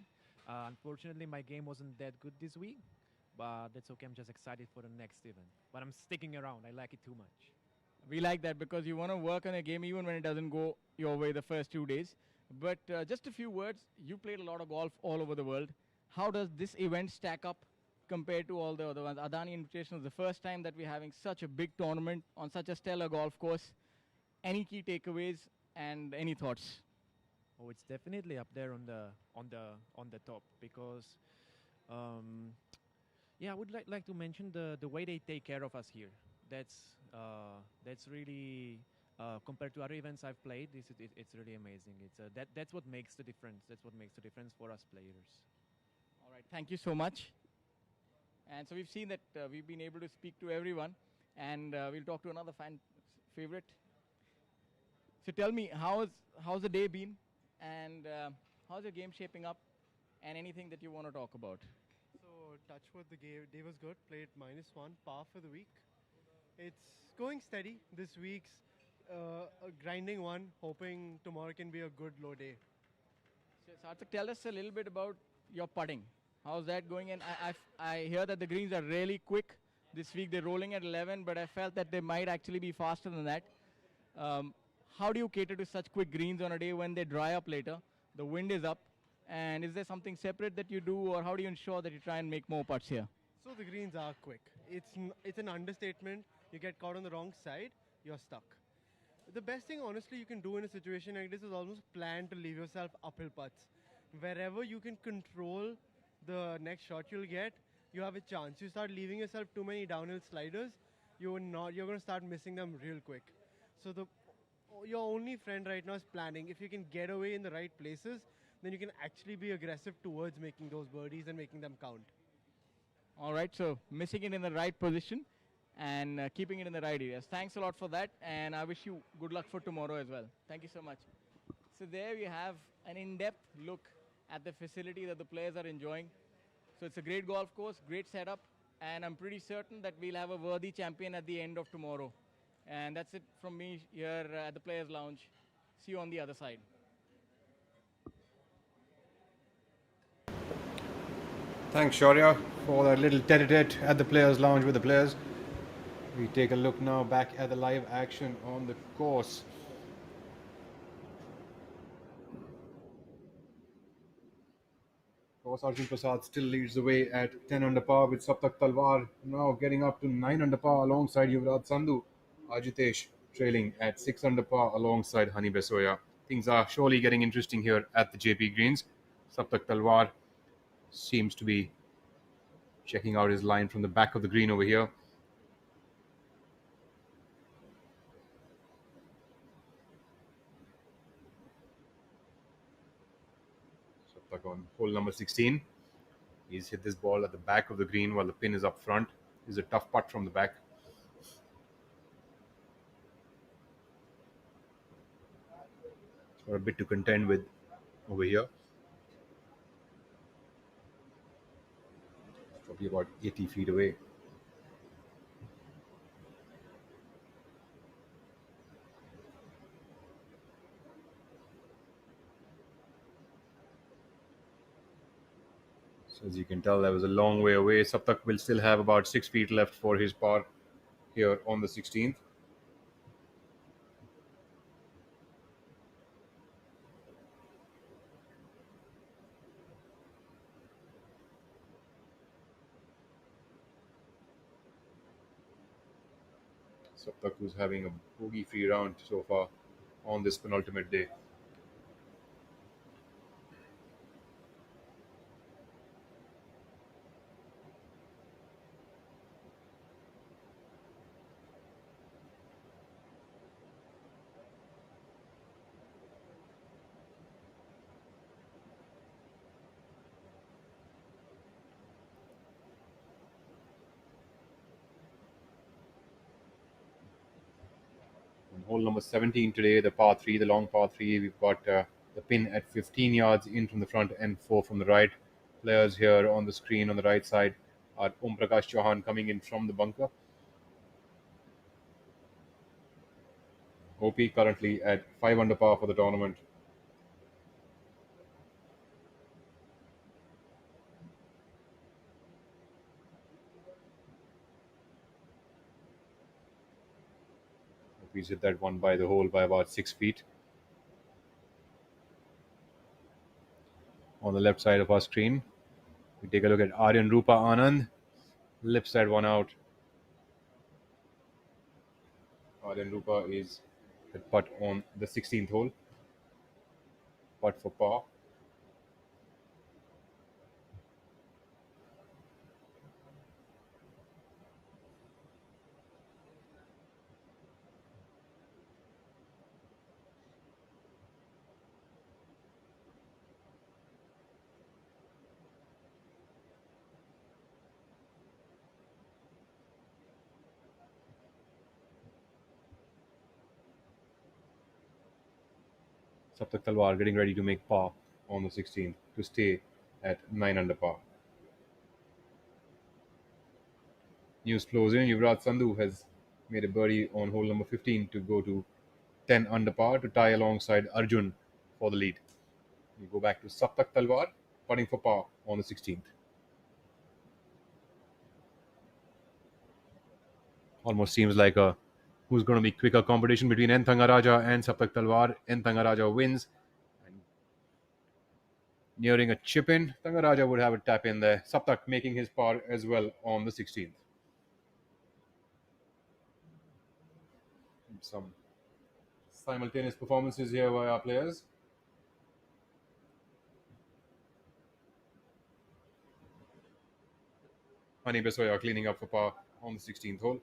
Unfortunately, my game wasn't that good this week, but that's okay. I'm just excited for the next event. But I'm sticking around. I like it too much. We like that because you want to work on a game even when it doesn't go your way the first 2 days. But just a few words, you played a lot of golf all over the world. How does this event stack up compared to all the other ones? Adani Invitational is the first time that we're having such a big tournament on such a stellar golf course. Any key takeaways and any thoughts? Oh, it's definitely up there on the top because, yeah, I would like to mention the way they take care of us here. That's really compared to other events I've played. It's really amazing. That's what makes the difference. That's what makes the difference for us players. All right, thank you so much. And so we've seen that we've been able to speak to everyone, and we'll talk to another fan favorite. So tell me, how's the day been, and how's your game shaping up, and anything that you want to talk about? So Touchwood, the day was good. Played -1, par for the week. It's going steady. This week's a grinding one. Hoping tomorrow can be a good low day. So Sarthak, tell us a little bit about your putting. How's that going? And I hear that the greens are really quick. This week they're rolling at 11, but I felt that they might actually be faster than that. How do you cater to such quick greens on a day when they dry up later? The wind is up. And is there something separate that you do, or how do you ensure that you try and make more putts here? So the greens are quick. It's an understatement. You get caught on the wrong side, you're stuck. The best thing, honestly, you can do in a situation like this is almost plan to leave yourself uphill putts. Wherever you can control the next shot you'll get, you have a chance. You start leaving yourself too many downhill sliders, you're going to start missing them real quick. So your only friend right now is planning. If you can get away in the right places, then you can actually be aggressive towards making those birdies and making them count. All right, so missing it in the right position and keeping it in the right areas. Thanks a lot for that, and I wish you good luck for tomorrow as well. Thank you so much. So there we have an in-depth look at the facility that the players are enjoying. So it's a great golf course, great setup, and I'm pretty certain that we'll have a worthy champion at the end of tomorrow. And that's it from me here at the Players Lounge. See you on the other side. Thanks, Shaurya, for that little tete-a-tete at the Players Lounge with the players. We take a look now back at the live action on the course. Of course, Arjun Prasad still leads the way at 10 under par, with Saptak Talwar now getting up to 9 under par alongside Yuvraj Sandhu. Ajitesh trailing at 6 under par alongside Hani Besoya. Things are surely getting interesting here at the Jaypee Greens. Saptak Talwar seems to be checking out his line from the back of the green over here. Saptak on hole number 16. He's hit this ball at the back of the green while the pin is up front. It's a tough putt from the back. It's got a bit to contend with over here. Probably about 80 feet away. So as you can tell, that was a long way away. Saptak will still have about 6 feet left for his par here on the 16th. Saptak, who's having a bogey-free round so far on this penultimate day. hole number 17 today, the par 3, the long par 3. We've got the pin at 15 yards in from the front and 4 from the right. Players here on the screen on the right side are Prakash Chauhan coming in from the bunker. OP currently at 5 under par for the tournament. OP's hit that one by the hole by about 6 feet. On the left side of our screen, we take a look at Aryan Rupa Anand. Lips that one out. Aryan Rupa is the putt on the 16th hole. Putt for par. Saptak Talwar getting ready to make par on the 16th to stay at 9 under par. News flows in. Yuvraj Sandhu has made a birdie on hole number 15 to go to 10 under par to tie alongside Arjun for the lead. We go back to Saptak Talwar putting for par on the 16th. Almost seems like a who's going to be quicker competition between N. Thangaraja and Saptak Talwar. N. Thangaraja wins. And nearing a chip in, Thangaraja would have a tap in there. Saptak making his par as well on the 16th. Some simultaneous performances here by our players. Hani Besoya cleaning up for par on the 16th hole.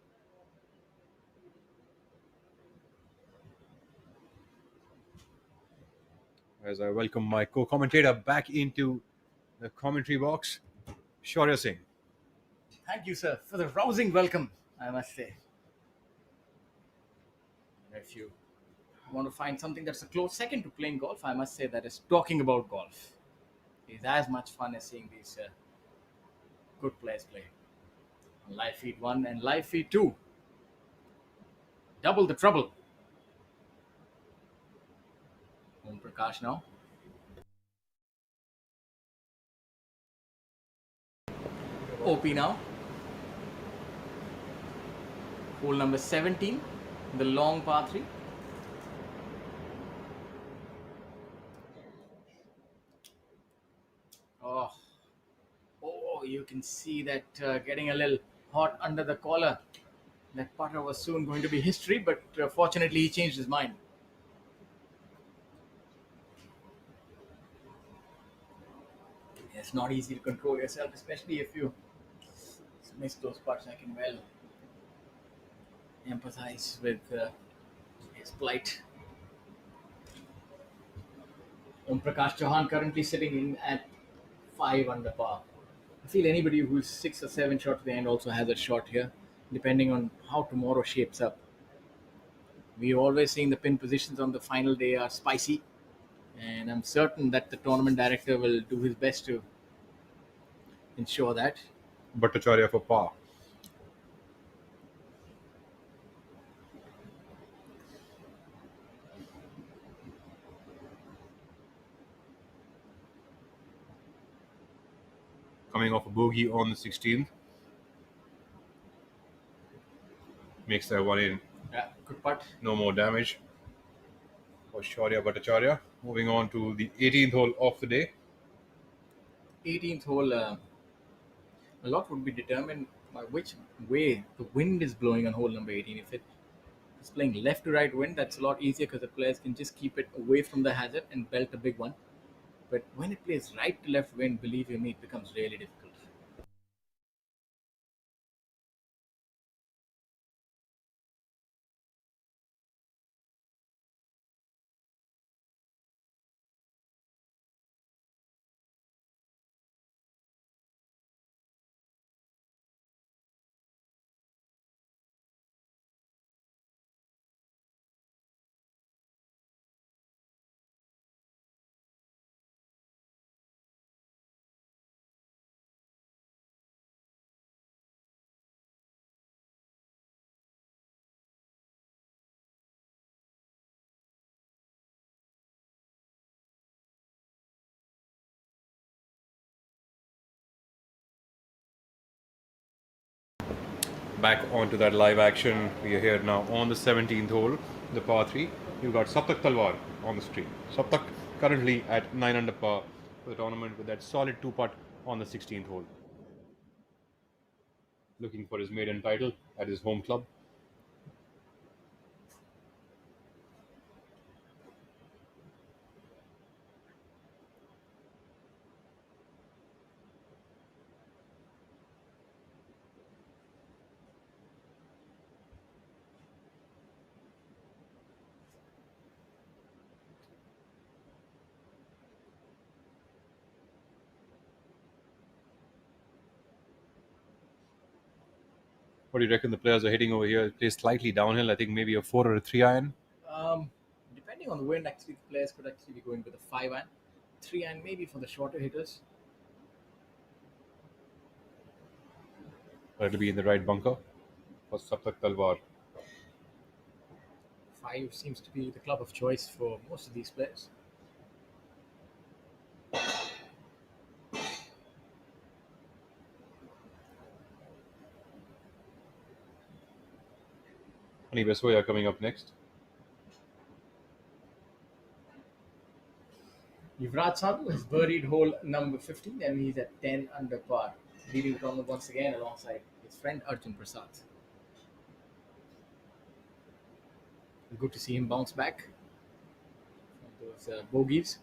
As I welcome my co-commentator back into the commentary box, Shaurya Singh. Thank you, sir, for the rousing welcome, I must say. If you want to find something that's a close second to playing golf, I must say that is talking about golf. It's as much fun as seeing these good players play. On live feed 1 and live feed 2. Double the trouble. Om Prakash now. OP now. Hole number 17, the long par 3. Oh, you can see that getting a little hot under the collar. That putter was soon going to be history, but fortunately he changed his mind. It's not easy to control yourself, especially if you miss those putts. I can well empathize with his plight. Om Prakash Chauhan currently sitting in at 5 under par. I feel anybody who's 6 or 7 short to the end also has a shot here, depending on how tomorrow shapes up. We're always seeing the pin positions on the final day are spicy, and I'm certain that the tournament director will do his best to ensure that. Bhattacharya for par. Coming off a bogey on the 16th. Makes that one in. Yeah, good putt. No more damage for Shaurya Bhattacharya. Moving on to the 18th hole of the day. 18th hole, a lot would be determined by which way the wind is blowing on hole number 18. If it's playing left to right wind, that's a lot easier because the players can just keep it away from the hazard and belt a big one. But when it plays right to left wind, believe you me, it becomes really difficult. back onto that live action. We are here now on the 17th hole, the par 3. You've got Saptak Talwar on the screen. Saptak currently at 9 under par for the tournament with that solid 2-putt on the 16th hole. Looking for his maiden title at his home club. What do you reckon the players are hitting over here? It plays slightly downhill. I think maybe a 4 or a 3 iron. Depending on the wind, actually, the players could actually be going with a 5 iron, 3 iron, maybe for the shorter hitters. But it'll be in the right bunker for Saptak Talwar. 5 seems to be the club of choice for most of these players. Ani Besoya coming up next. Yuvraj Sandhu has birdied hole number 15 and he's at 10 under par, leading the tournament once again alongside his friend Arjun Prasad. Good to see him bounce back from those bogeys.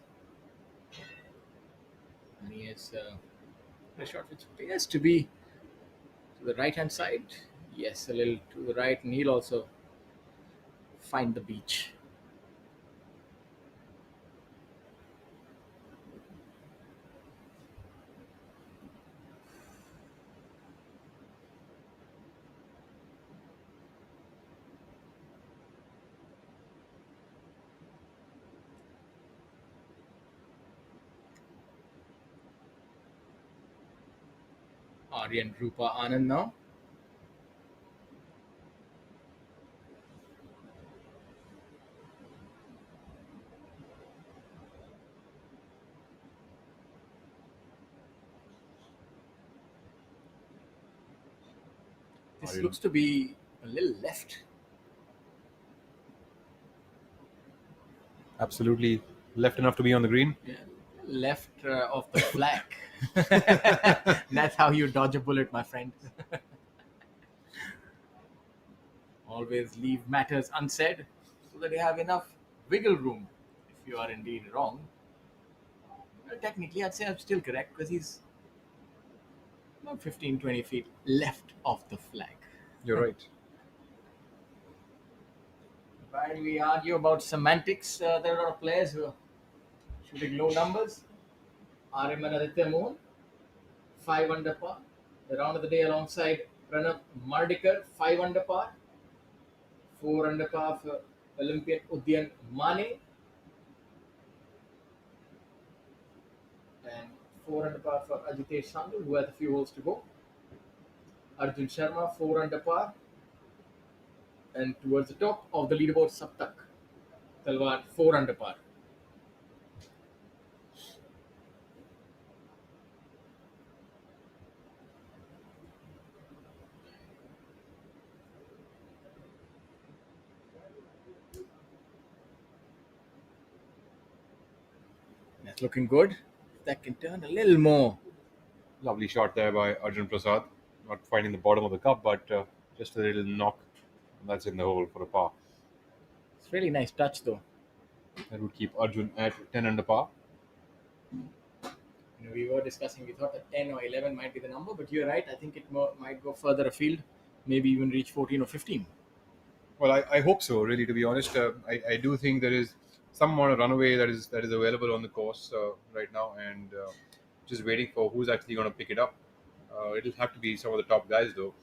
And he has a shot which appears to be to the right hand side. Yes, a little to the right, and he'll also find the beach. Aryan Rupa Anand now. This looks to be a little left. Absolutely left enough to be on the green. Yeah, left of the flag. That's how you dodge a bullet, my friend. Always leave matters unsaid so that you have enough wiggle room if you are indeed wrong. Well, technically, I'd say I'm still correct because he's about 15-20 feet left of the flag. You're right. While we argue about semantics, there are a lot of players who are shooting low numbers. Ariman Aditya Mohan, 5 under par. The round of the day alongside Pranav Mardikar, 5 under par. 4 under par for Olympian Udyan Mane. And 4 under par for Ajitesh Sandhu, who has a few holes to go. Arjun Sharma, 4 under par. And towards the top of the leaderboard, Saptak Talwar, 4 under par. That's looking good. That can turn a little more. Lovely shot there by Arjun Prasad. Not finding the bottom of the cup, but just a little knock. That's in the hole for a par. It's really nice touch though. That would keep Arjun at 10 under par. We were discussing, we thought that 10 or 11 might be the number, but you're right. I think it might go further afield, maybe even reach 14 or 15. Well, I hope so, really, to be honest. I do think there is some amount of runaway that is available on the course right now, and just waiting for who's actually going to pick it up. It'll have to be some of the top guys, though,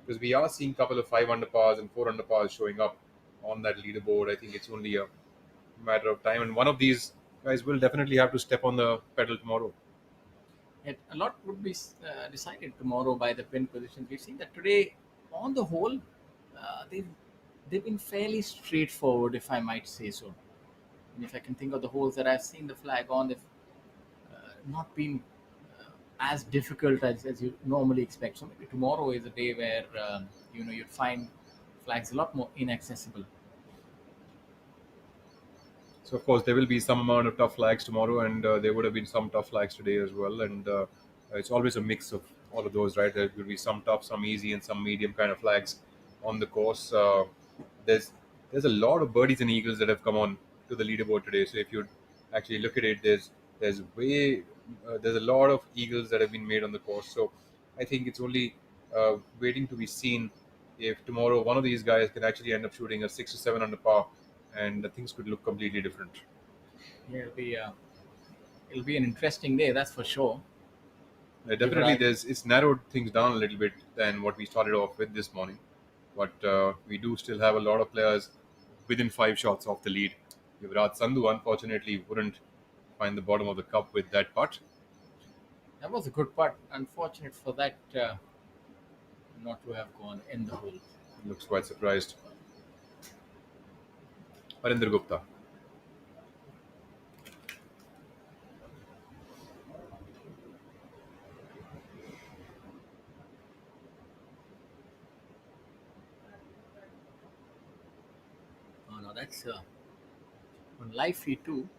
because we are seeing a couple of 5 under pars and 4 under pars showing up on that leaderboard. I think it's only a matter of time, and one of these guys will definitely have to step on the pedal tomorrow. Yet a lot would be decided tomorrow by the pin positions. We've seen that today, on the whole, they've been fairly straightforward, if I might say so. And if I can think of the holes that I've seen the flag on, they've not been as difficult as you normally expect. So maybe tomorrow is a day where you'd find flags a lot more inaccessible. So of course there will be some amount of tough flags tomorrow, and there would have been some tough flags today as well. And it's always a mix of all of those, right? There will be some tough, some easy, and some medium kind of flags on the course. There's a lot of birdies and eagles that have come on to the leaderboard today. So if you actually look at it, there's a lot of eagles that have been made on the course. So I think it's only waiting to be seen if tomorrow one of these guys can actually end up shooting a 6 or 7 under par, and things could look completely different. Yeah, it'll be an interesting day, that's for sure. Definitely, it's narrowed things down a little bit than what we started off with this morning, but we do still have a lot of players within 5 shots off the lead. Yuvraj Sandhu, unfortunately, wouldn't find the bottom of the cup with that putt. That was a good putt. Unfortunate for that not to have gone in the hole. Looks quite surprised. Harinder Gupta. Oh no, that's on live feed too.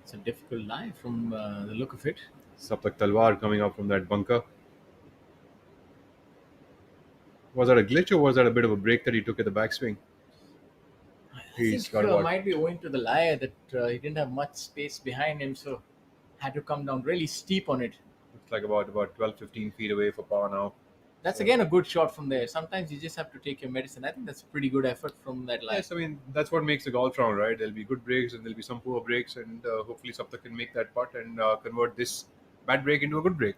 It's a difficult lie from the look of it. Saptak Talwar coming up from that bunker. Was that a glitch or was that a bit of a break that he took at the backswing? I think might be owing to the lie that he didn't have much space behind him, so had to come down really steep on it. Looks like about 12-15 feet away for par now. That's again a good shot from there. Sometimes you just have to take your medicine. I think that's a pretty good effort from that lie. Yes, I mean, that's what makes a golf round, right? There'll be good breaks and there'll be some poor breaks, and hopefully Saptak can make that putt and convert this bad break into a good break.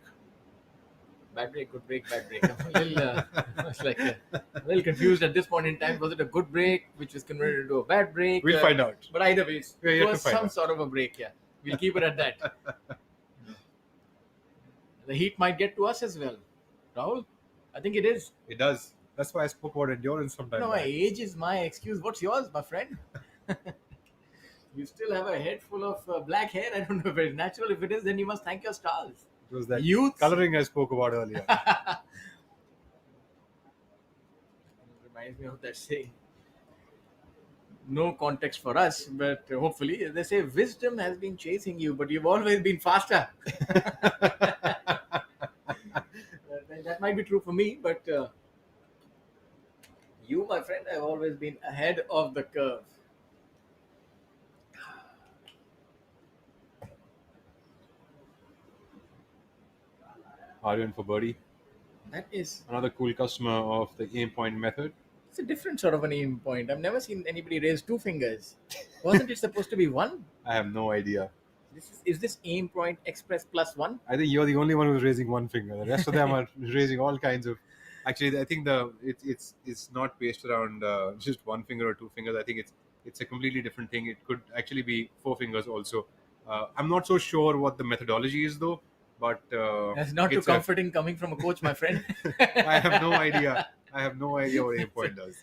Bad break, good break, bad break. I was like a little confused at this point in time. Was it a good break, which was converted into a bad break? We'll find out. But either way, it was some sort of a break, yeah. We'll keep it at that. The heat might get to us as well. Rahul, I think it is. It does. That's why I spoke about endurance sometimes. No, my age is my excuse. What's yours, my friend? You still have a head full of black hair. I don't know if it's natural. If it is, then you must thank your stars. It was that youth coloring I spoke about earlier. Reminds me of that saying. No context for us, but hopefully they say wisdom has been chasing you, but you've always been faster. That might be true for me, but you, my friend, have always been ahead of the curve. Aryan for birdie. That is another cool customer of the aim point method. It's a different sort of an aim point. I've never seen anybody raise 2 fingers. Wasn't it supposed to be 1? I have no idea. Is this aim point express +1? I think you're the only one who's raising 1 finger. The rest of them are raising all kinds of. Actually, I think it's not based around just 1 finger or 2 fingers. I think it's a completely different thing. It could actually be 4 fingers also. I'm not so sure what the methodology is though. But that's not too comforting coming from a coach, my friend. I have no idea. I have no idea what aim point does.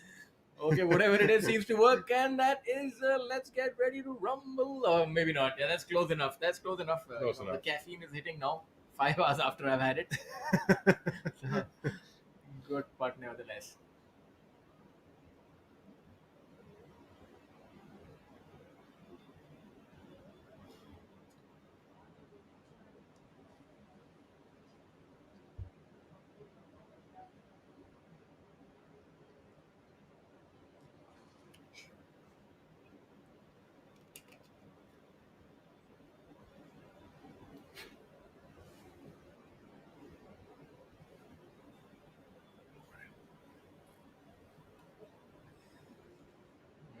Okay, whatever it is seems to work, and that is let's get ready to rumble. Or maybe not. Yeah, that's close enough. That's close enough. The caffeine is hitting now. 5 hours after I've had it. So, good putt nevertheless.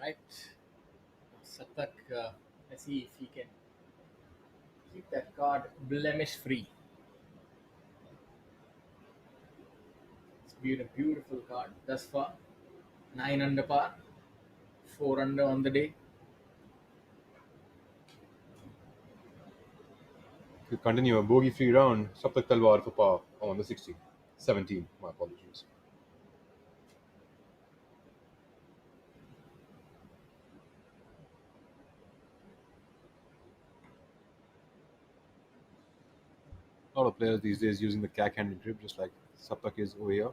Right. Saptak, let's see if he can keep that card blemish free. It's been a beautiful card thus far. 9 under par, 4 under on the day. To continue a bogey-free round, Saptak Talwar for par on the 16. 17, my apologies. A lot of players these days using the cack-handed grip, just like Saptak is over here.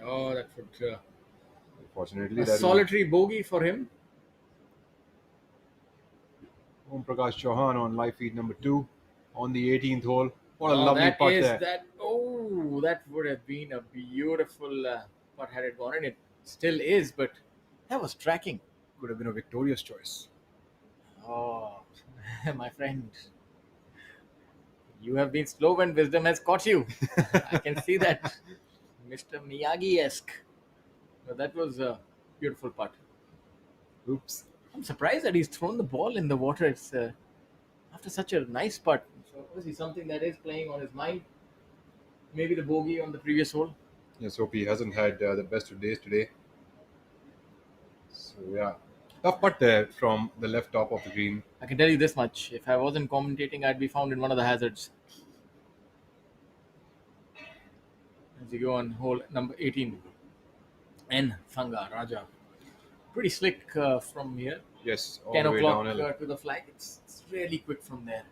Oh, that would Unfortunately, a that solitary bogey for him. Om Prakash Chauhan on live feed number 2 on the 18th hole. What a Oh, lovely that putt is there. that. Oh, that would have been a beautiful putt had it gone in. It still is, but that was tracking. Could have been a victorious choice. Oh, my friend, you have been slow when wisdom has caught you. I can see that, Mr. Miyagi-esque. But that was a beautiful putt. Oops. I'm surprised that he's thrown the ball in the water. It's after such a nice putt. So obviously something that is playing on his mind. Maybe the bogey on the previous hole. Yes, hope he hasn't had the best of days today. So yeah, tough putt there from the left top of the green. I can tell you this much. If I wasn't commentating, I'd be found in one of the hazards. As you go on hole number 18. Fanga Raja. Pretty slick from here. Yes, all 10 the way o'clock downhill. to the flag. It's really quick from there.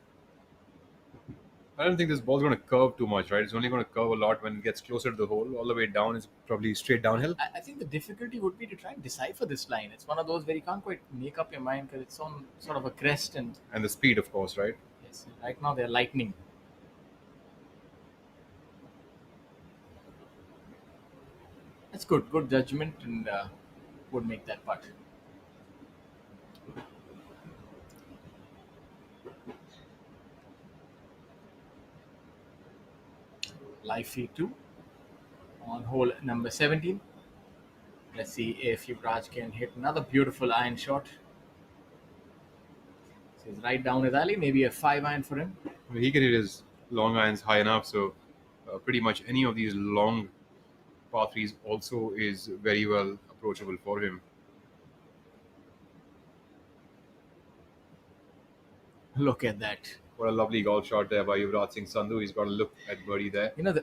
I don't think this ball's going to curve too much, right? It's only going to curve a lot when it gets closer to the hole. All the way down is probably straight downhill. I think the difficulty would be to try and decipher this line. It's one of those where you can't quite make up your mind because it's on sort of a crest. And the speed, of course, right? yes, right now they're lightning. That's good. Good judgment and would make that putt. Live feed 2 on hole number 17. Let's see if Yuvraj can hit another beautiful iron shot. So he's right down his alley, maybe a 5-iron for him. I mean, he can hit his long irons high enough, so pretty much any of these long par 3s also is very well approachable for him. Look at that. What a lovely golf shot there by Yuvraj Singh Sandhu. He's got a look at birdie there. You know,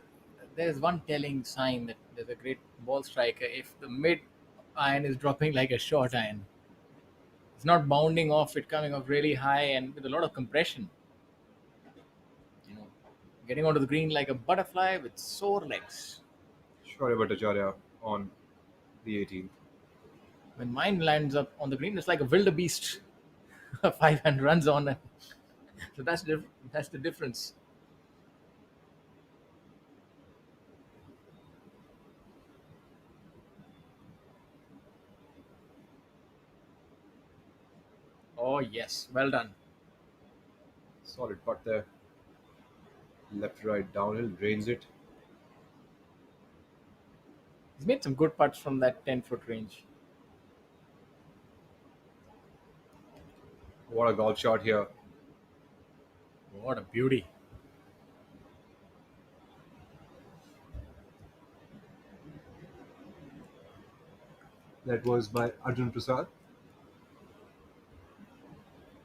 there's one telling sign that there's a great ball striker. If the mid iron is dropping like a short iron, it's not bounding off it, coming off really high and with a lot of compression. You know, getting onto the green like a butterfly with sore legs. Shaurya Bhattacharya on the 18th. When mine lands up on the green, it's like a wildebeest. 5 and runs on it. So that's the difference. Oh yes, well done. Solid putt there. Left, right, downhill, drains it. He's made some good putts from that 10-foot range. What a golf shot here. What a beauty. That was by Arjun Prasad.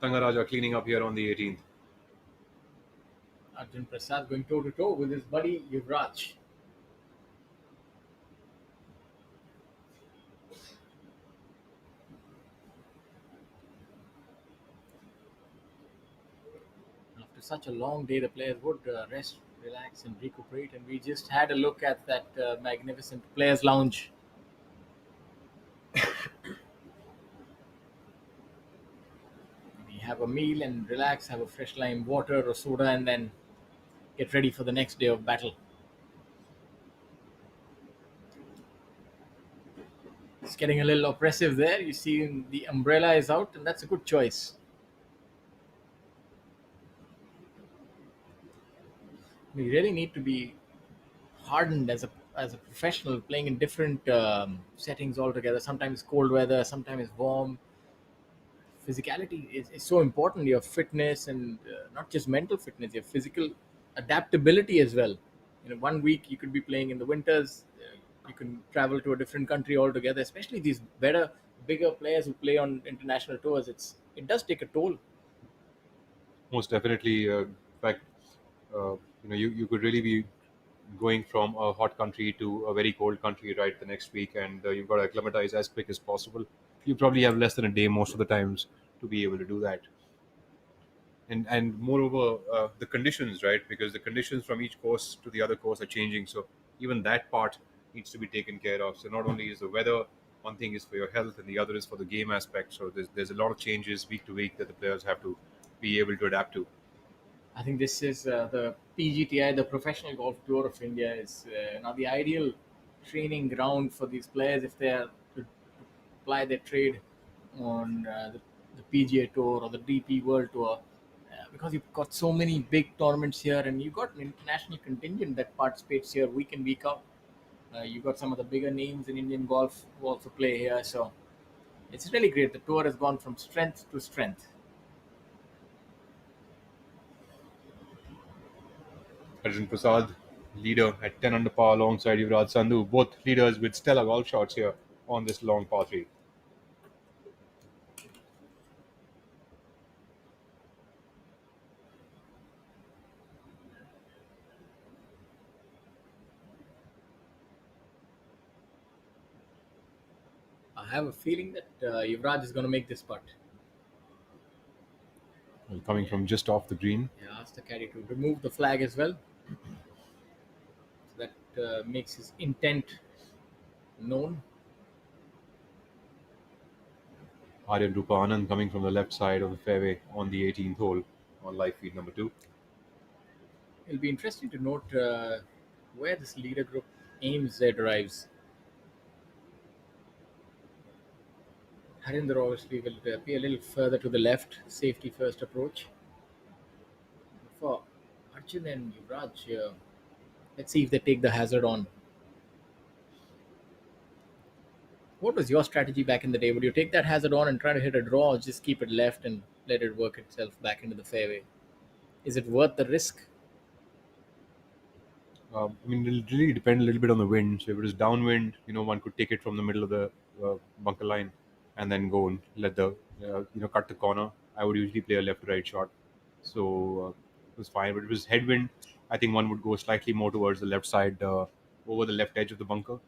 Tangaraja cleaning up here on the 18th. Arjun Prasad going toe-to-toe with his buddy Yuvraj. After such a long day, the players would rest, relax and recuperate, and we just had a look at that magnificent players lounge. We have a meal and relax, have a fresh lime water or soda, and then get ready for the next day of battle. It's getting a little oppressive there. You see the umbrella is out, and that's a good choice. We really need to be hardened as a professional, playing in different settings altogether. Sometimes cold weather, sometimes warm. Physicality is so important. Your fitness and not just mental fitness, your physical adaptability as well. You know, 1 week you could be playing in the winters. You can travel to a different country altogether. Especially these better, bigger players who play on international tours. It does take a toll. Most definitely. In fact, you could really be going from a hot country to a very cold country right the next week, and you've got to acclimatize as quick as possible. You probably have less than a day most of the times to be able to do that. And moreover, the conditions, right? Because the conditions from each course to the other course are changing. So even that part needs to be taken care of. So not only is the weather, one thing is for your health, and the other is for the game aspect. So there's a lot of changes week to week that the players have to be able to adapt to. I think this is the PGTI, the Professional Golf Tour of India, is now the ideal training ground for these players if they are to apply their trade on the PGA Tour or the DP World Tour. Because you've got so many big tournaments here, and you've got an international contingent that participates here week in, week out. You've got some of the bigger names in Indian golf who also play here. So it's really great. The tour has gone from strength to strength. Arjun Prasad, leader at 10 under par alongside Yuvraj Sandhu, both leaders with stellar golf shots here on this long par 3. I have a feeling that Yuvraj is going to make this putt. Well, coming from just off the green. Yeah, asked the caddy to remove the flag as well. So that makes his intent known. Aryan Rupa Anand coming from the left side of the fairway on the 18th hole on live feed number 2. It'll be interesting to note where this leader group aims their drives. Harinder obviously will be a little further to the left, safety first approach. For Arjun and Yuvraj, let's see if they take the hazard on. What was your strategy back in the day? Would you take that hazard on and try to hit a draw, or just keep it left and let it work itself back into the fairway? Is it worth the risk? I mean, it'll really depend a little bit on the wind. So if it is downwind, one could take it from the middle of the bunker line and then go and let the, cut the corner. I would usually play a left to right shot. So it was fine. But if it was headwind, I think one would go slightly more towards the left side, over the left edge of the bunker,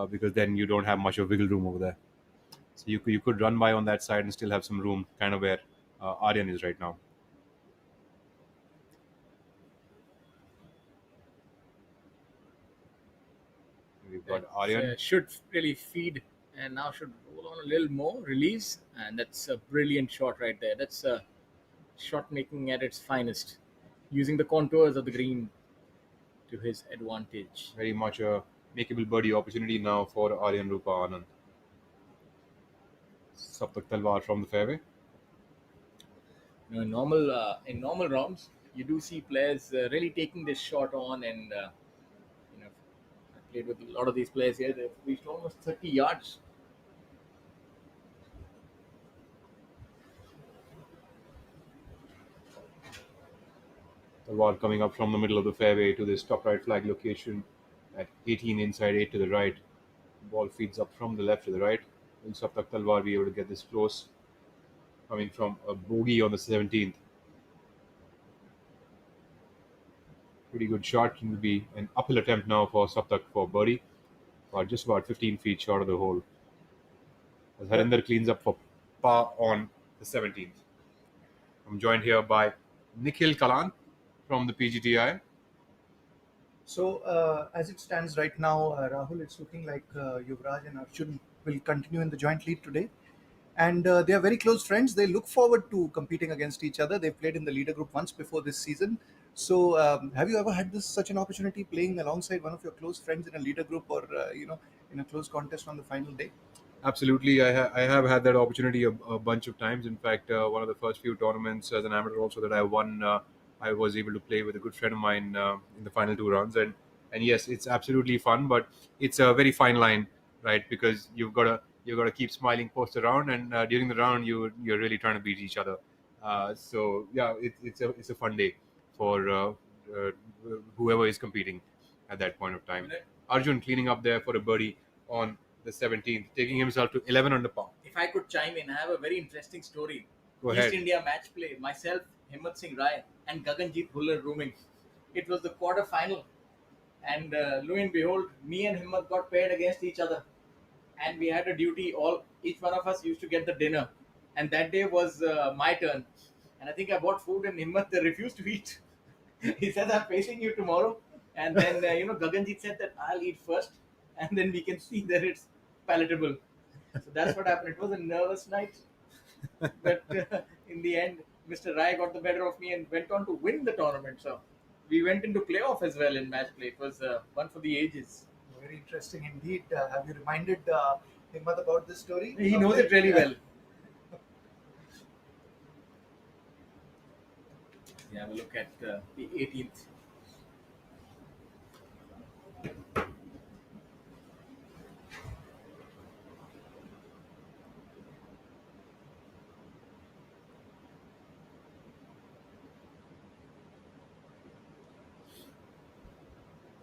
because then you don't have much of wiggle room over there. So you could run by on that side and still have some room, kind of where Aryan is right now. We've got Aryan. Should really feed and now should roll on a little more, release, and that's a brilliant shot right there. That's shot making at its finest, using the contours of the green to his advantage. Very much a makeable birdie opportunity now for Aryan Rupa Anand. Saptak Talwar from the fairway. In normal rounds, you do see players really taking this shot on, and I played with a lot of these players here. They've reached almost 30 yards. Talwar coming up from the middle of the fairway to this top right flag location at 18 inside, 8 to the right. Ball feeds up from the left to the right. Will Saptak Talwar be able to get this close? Coming from a bogey on the 17th. Pretty good shot. It will be an uphill attempt now for Saptak for birdie, or just about 15 feet short of the hole. As Harinder cleans up for par on the 17th. I'm joined here by Nikhil Kalan from the PGTI. So as it stands right now, Rahul, it's looking like Yuvraj and Arjun will continue in the joint lead today. And they are very close friends. They look forward to competing against each other. They've played in the leader group once before this season. So have you ever had such an opportunity playing alongside one of your close friends in a leader group, or in a close contest on the final day? Absolutely. I have had that opportunity a bunch of times. In fact, one of the first few tournaments as an amateur also that I won, I was able to play with a good friend of mine in the final 2 rounds. And yes, it's absolutely fun, but it's a very fine line, right? Because you've got to keep smiling post around, and during the round you're really trying to beat each other. So yeah, it's a fun day for whoever is competing at that point of time. Arjun cleaning up there for a birdie on the 17th, taking himself to 11 under par. If I could chime in, I have a very interesting story. Go East ahead. India match play, myself, Himmat Singh Rai, and Gaganjeet Bhullar rooming. It was the quarter final, and lo and behold, me and Himmat got paired against each other, and we had a duty. Each one of us used to get the dinner. and that day was my turn. And I think I bought food and Himmat refused to eat. He said, I'm facing you tomorrow. And then, Gaganjit said that I'll eat first and then we can see that it's palatable. So that's what happened. It was a nervous night. But in the end, Mr. Rai got the better of me and went on to win the tournament. So we went into playoff as well in match play. It was one for the ages. Very interesting indeed. Have you reminded Himmat about this story? He knows it really well. Yeah, have a look at the 18th.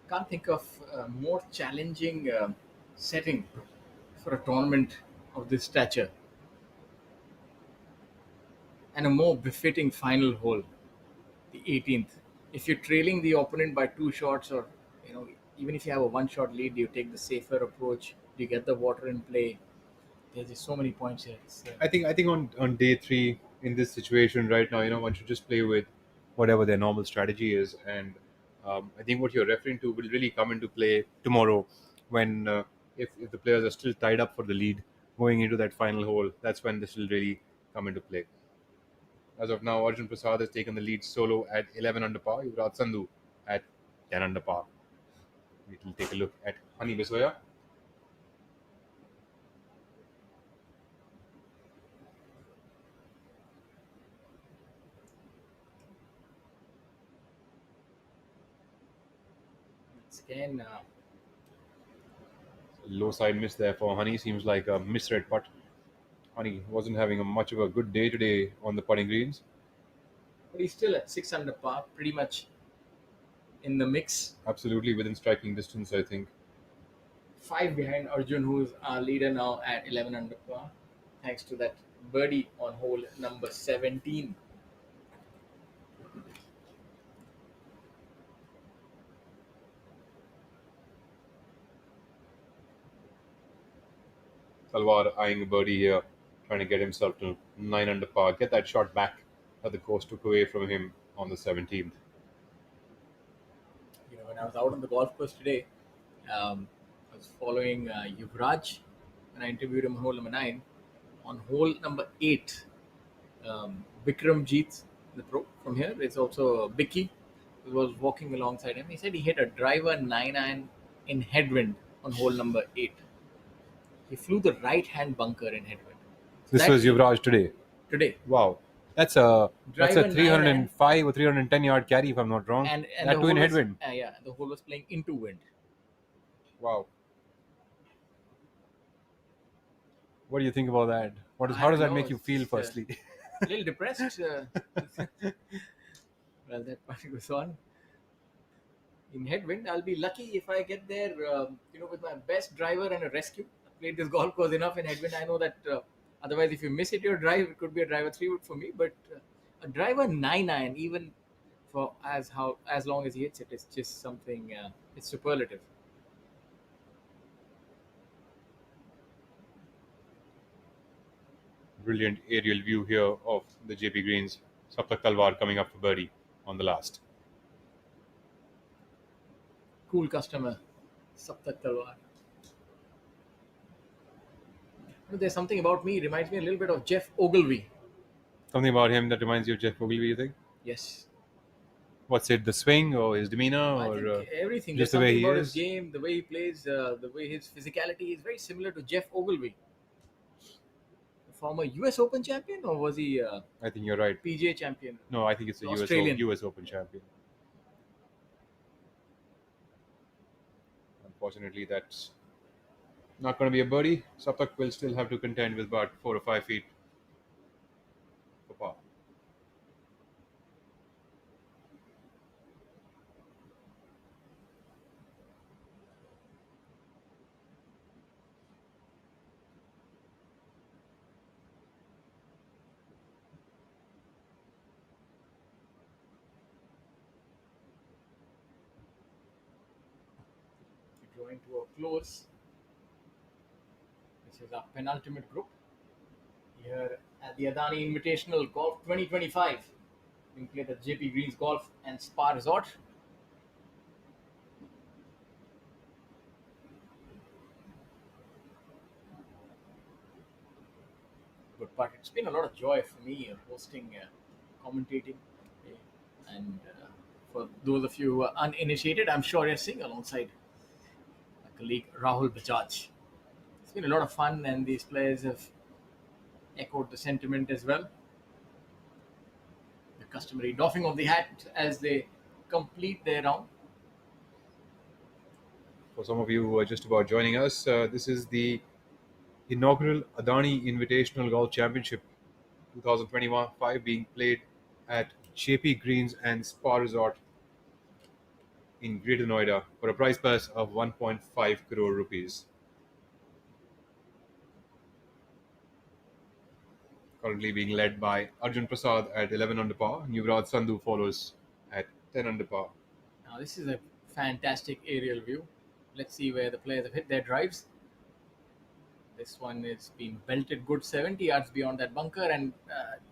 Can't think of a more challenging setting for a tournament of this stature and a more befitting final hole, the 18th. If you're trailing the opponent by 2 shots, or even if you have a 1-shot lead, do you take the safer approach? Do you get the water in play? There's just so many points here. I think on day 3 in this situation right now, one should just play with whatever their normal strategy is, and I think what you're referring to will really come into play tomorrow when if the players are still tied up for the lead going into that final hole. That's when this will really come into play. As of now, Arjun Prasad has taken the lead solo at 11 under par. Yuvraj Sandhu at 10 under par. We'll take a look at Hani Bisoya. Again, Low side miss there for Hani. Seems like a misread putt. Hani wasn't having much of a good day today on the putting greens. but he's still at 6 under par, pretty much in the mix. Absolutely within striking distance, I think. 5 behind Arjun, who's our leader now at 11 under par, thanks to that birdie on hole number 17. Talwar eyeing a birdie here, trying to get himself to 9 under par. Get that shot back that the course took away from him on the 17th. When I was out on the golf course today, I was following Yuvraj, and I interviewed him on hole number 9. On hole number 8, Vikram Jeet, the pro from here, is also Bicky, who was walking alongside him. He said he hit a driver 9-iron in headwind on hole number 8. He flew the right-hand bunker in headwind. So This was Yuvraj today. Today. Wow. That's a Driver 305 or 310 yard carry, if I'm not wrong. And that the too in hole was- headwind. yeah, the hole was playing into wind. Wow. What do you think about that? I How does don't that know, make you it's feel, just, firstly? A little depressed. Well, that part goes on. In headwind, I'll be lucky if I get there, with my best driver and a rescue. I played this golf course enough in headwind. I know that otherwise, if you miss it, your drive, it could be a driver 3 wood for me. But a driver 9-iron, even for as long as he hits it, it's just something. It's superlative. Brilliant aerial view here of the Jaypee greens. Saptak Talwar coming up for birdie on the last. Cool customer, Saptak Talwar. There's something about me, reminds me a little bit of Jeff Ogilvy. Something about him that reminds you of Jeff Ogilvy, you think? Yes. What's it, the swing or his demeanor? I or think everything. just There's the way something he about is? his game, the way he plays, the way his physicality is very similar to Jeff Ogilvy. The former US Open champion, or was he I think you're right. PGA champion? No, I think it's a Australian. US Open champion. Unfortunately, that's not going to be a birdie. Saptak will still have to contend with about 4 or 5 feet for par. Drawing to a close. This is our penultimate group. Here at the Adani Invitational Golf 2025, being played at Jaypee Greens Golf and Spa Resort. Good part. It's been a lot of joy for me hosting, commentating, and for those of you who are uninitiated, I'm sure you're sitting alongside my colleague Rahul Bajaj. It's been a lot of fun, and these players have echoed the sentiment as well. The customary doffing of the hat as they complete their round. For some of you who are just about joining us, this is the inaugural Adani Invitational Golf Championship 2025 being played at Jaypee Greens and Spa Resort in Greater Noida for a prize purse of 1.5 crore rupees. Currently being led by Arjun Prasad at 11 under par. Yuvraj Sandhu follows at 10 under par. Now this is a fantastic aerial view. Let's see where the players have hit their drives. This one is being belted good 70 yards beyond that bunker, and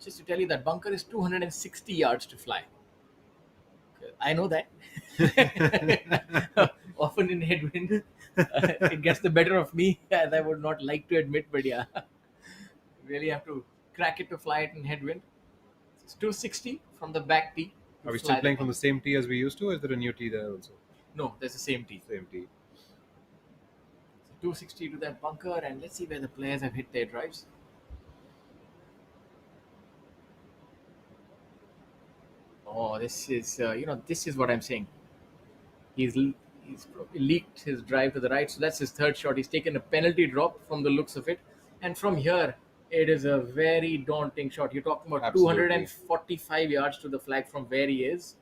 just to tell you, that bunker is 260 yards to fly. I know that. Often in headwind, it gets the better of me, as I would not like to admit, but yeah, really have to crack it to fly it in headwind. It's 260 from the back tee. Are we still playing from the same tee as we used to, or is there a new tee there also? No, there's the same tee. Same tee. 260 to that bunker, and let's see where the players have hit their drives. Oh, this is this is what I'm saying. He's probably leaked his drive to the right, so that's his third shot. He's taken a penalty drop from the looks of it, and from here it is a very daunting shot. You're talking about Absolutely. 245 yards to the flag from where he is,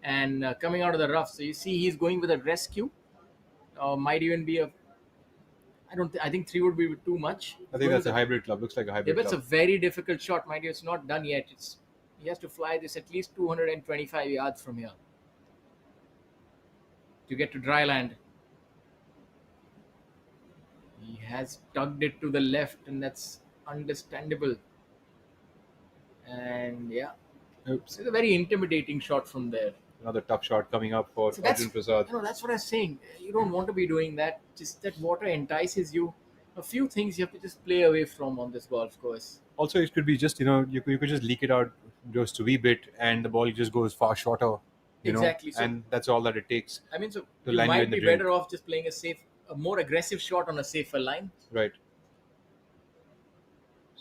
and coming out of the rough. So you see, he's going with a rescue. Might even be a. I think 3 would be too much. I think that's a hybrid club. Looks like a Yeah, hybrid but it's a club. very difficult shot, mind you. It's not done yet. He has to fly this at least 225 yards from here to get to dry land. He has tugged it to the left, and that's understandable. And yeah, it's a very intimidating shot from there. Another tough shot coming up for So that's, Arjun Prasad. that's what I'm saying. You don't want to be doing that. Just that water entices you. A few things you have to just play away from on this golf course. Also, it could be just, you could just leak it out just a wee bit and the ball just goes far shorter. Exactly. So, and that's all that it takes. I mean, so to you land you might in the be drain. better off just playing a more aggressive shot on a safer line. Right.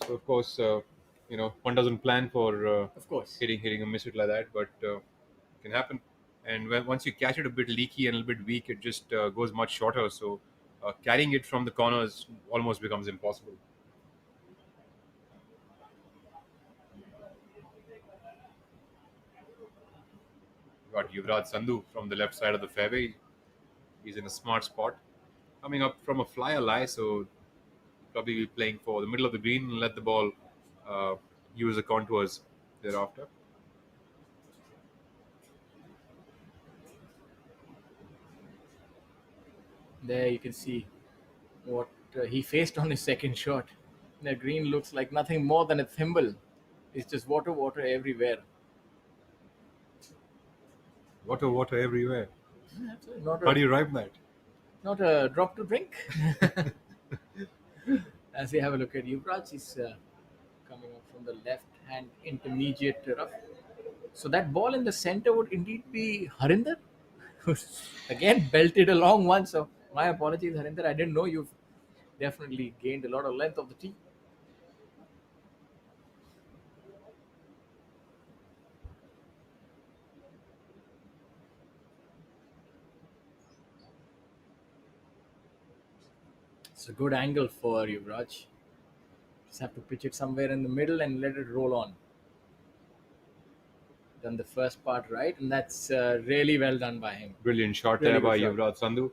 So, of course, one doesn't plan for Of course. hitting a miss it like that, but it can happen. And once you catch it a bit leaky and a little bit weak, it just goes much shorter. So carrying it from the corners almost becomes impossible. Got Yuvraj Sandhu from the left side of the fairway. He's in a smart spot. Coming up from a flyer lie, so probably be playing for the middle of the green and let the ball use the contours thereafter. There you can see what he faced on his second shot. The green looks like nothing more than a thimble. It's just water everywhere. Water everywhere. Not How do you rhyme that? Not a drop to drink. As we have a look at Yuvraj, he's coming up from the left-hand intermediate rough. So that ball in the center would indeed be Harinder. Again, belted a long one. So my apologies, Harinder. I didn't know you've definitely gained a lot of length of the tee. It's a good angle for Yuvraj. Just have to pitch it somewhere in the middle and let it roll on. Done the first part right, and that's really well done by him. Brilliant shot Really there by good shot. Yuvraj Sandhu.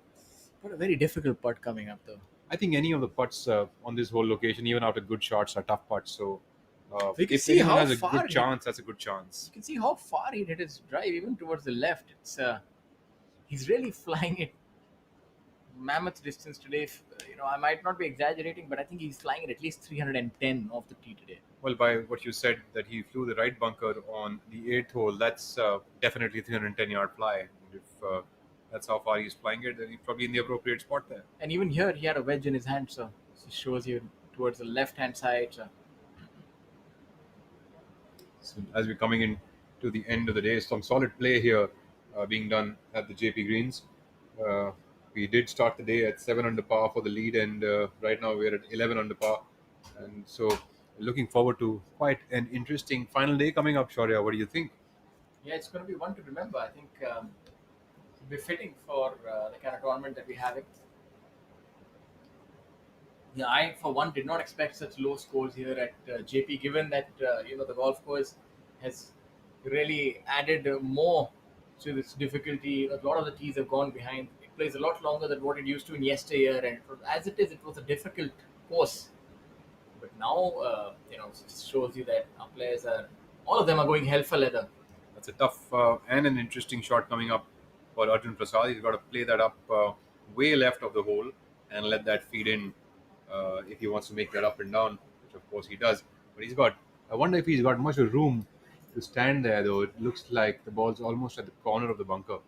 But a very difficult putt coming up, though. I think any of the putts on this whole location, even after good shots, are tough putts. So We can if see anyone how has a far good he- chance, that's a good chance. You can see how far he hit his drive, even towards the left. It's he's really flying it mammoth distance today. I might not be exaggerating, but I think he's flying at least 310 off the tee today. Well, by what you said, that he flew the right bunker on the 8th hole, that's definitely 310-yard fly. If that's how far he's flying it, then he's probably in the appropriate spot there. And even here, he had a wedge in his hand, so it shows you towards the left-hand side. So as we're coming in to the end of the day, some solid play here being done at the Jaypee Greens. We did start the day at 7 under par for the lead, and right now we're at 11 under par. And so looking forward to quite an interesting final day coming up, Shaurya. What do you think? Yeah, it's going to be one to remember. I think it'll be fitting for the kind of tournament that we're having. Yeah, I for one did not expect such low scores here at Jaypee, given that the golf course has really added more to this difficulty. A lot of the tees have gone behind. It plays a lot longer than what it used to in yesteryear, and as it is, it was a difficult course. But now, it just shows you that our players all of them are going hell for leather. That's a tough and an interesting shot coming up for Arjun Prasad. He's got to play that up way left of the hole and let that feed in if he wants to make that up and down, which of course he does. But I wonder if he's got much room to stand there, though. It looks like the ball's almost at the corner of the bunker.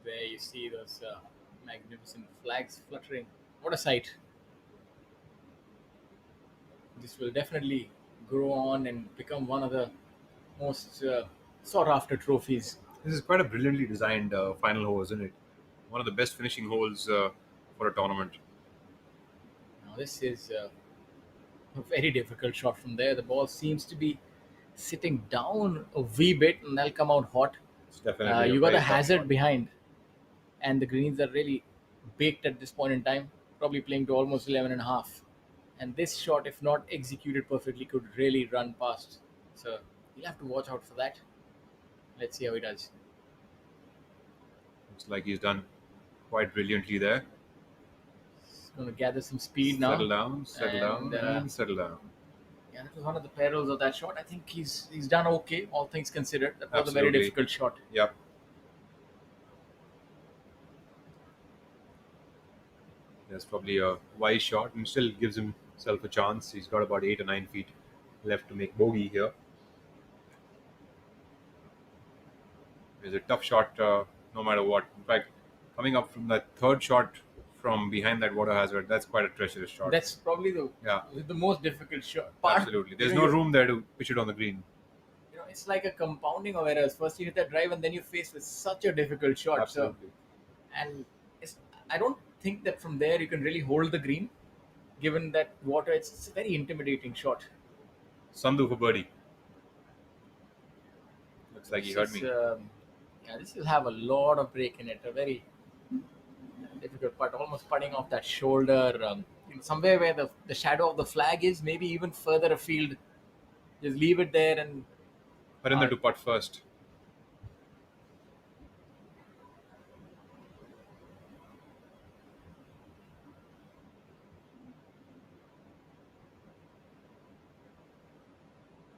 There you see those magnificent flags fluttering. What a sight. This will definitely grow on and become one of the most sought after trophies. This is quite a brilliantly designed final hole, isn't it? One of the best finishing holes for a tournament. Now this is a very difficult shot from there. The ball seems to be sitting down a wee bit, and they'll come out hot. It's definitely You got very a tough hazard shot. behind, and the greens are really baked at this point in time, probably playing to almost 11 and a half. And this shot, if not executed perfectly, could really run past. So you'll have to watch out for that. Let's see how he does. Looks like he's done quite brilliantly there. He's going to gather some speed now. Settle down, and settle down. Yeah, that was one of the perils of that shot. I think he's done okay, all things considered. That was a very Absolutely. difficult shot. Yep. That's probably a wise shot and still gives himself a chance. He's got about 8 or 9 feet left to make bogey here. It's a tough shot no matter what. In fact, coming up from that third shot from behind that water hazard, that's quite a treacherous shot. That's probably the most difficult shot. Absolutely. There's no room there to pitch it on the green. It's like a compounding of errors. First you hit that drive, and then you face with such a difficult shot. Absolutely. I don't think that from there you can really hold the green, given that water. It's a very intimidating shot. Sandhu for birdie. Looks like he heard me. This will have a lot of break in it. A very difficult putt, almost putting off that shoulder. Somewhere where the shadow of the flag is, maybe even further afield. Just leave it there and. Harinder to putt first.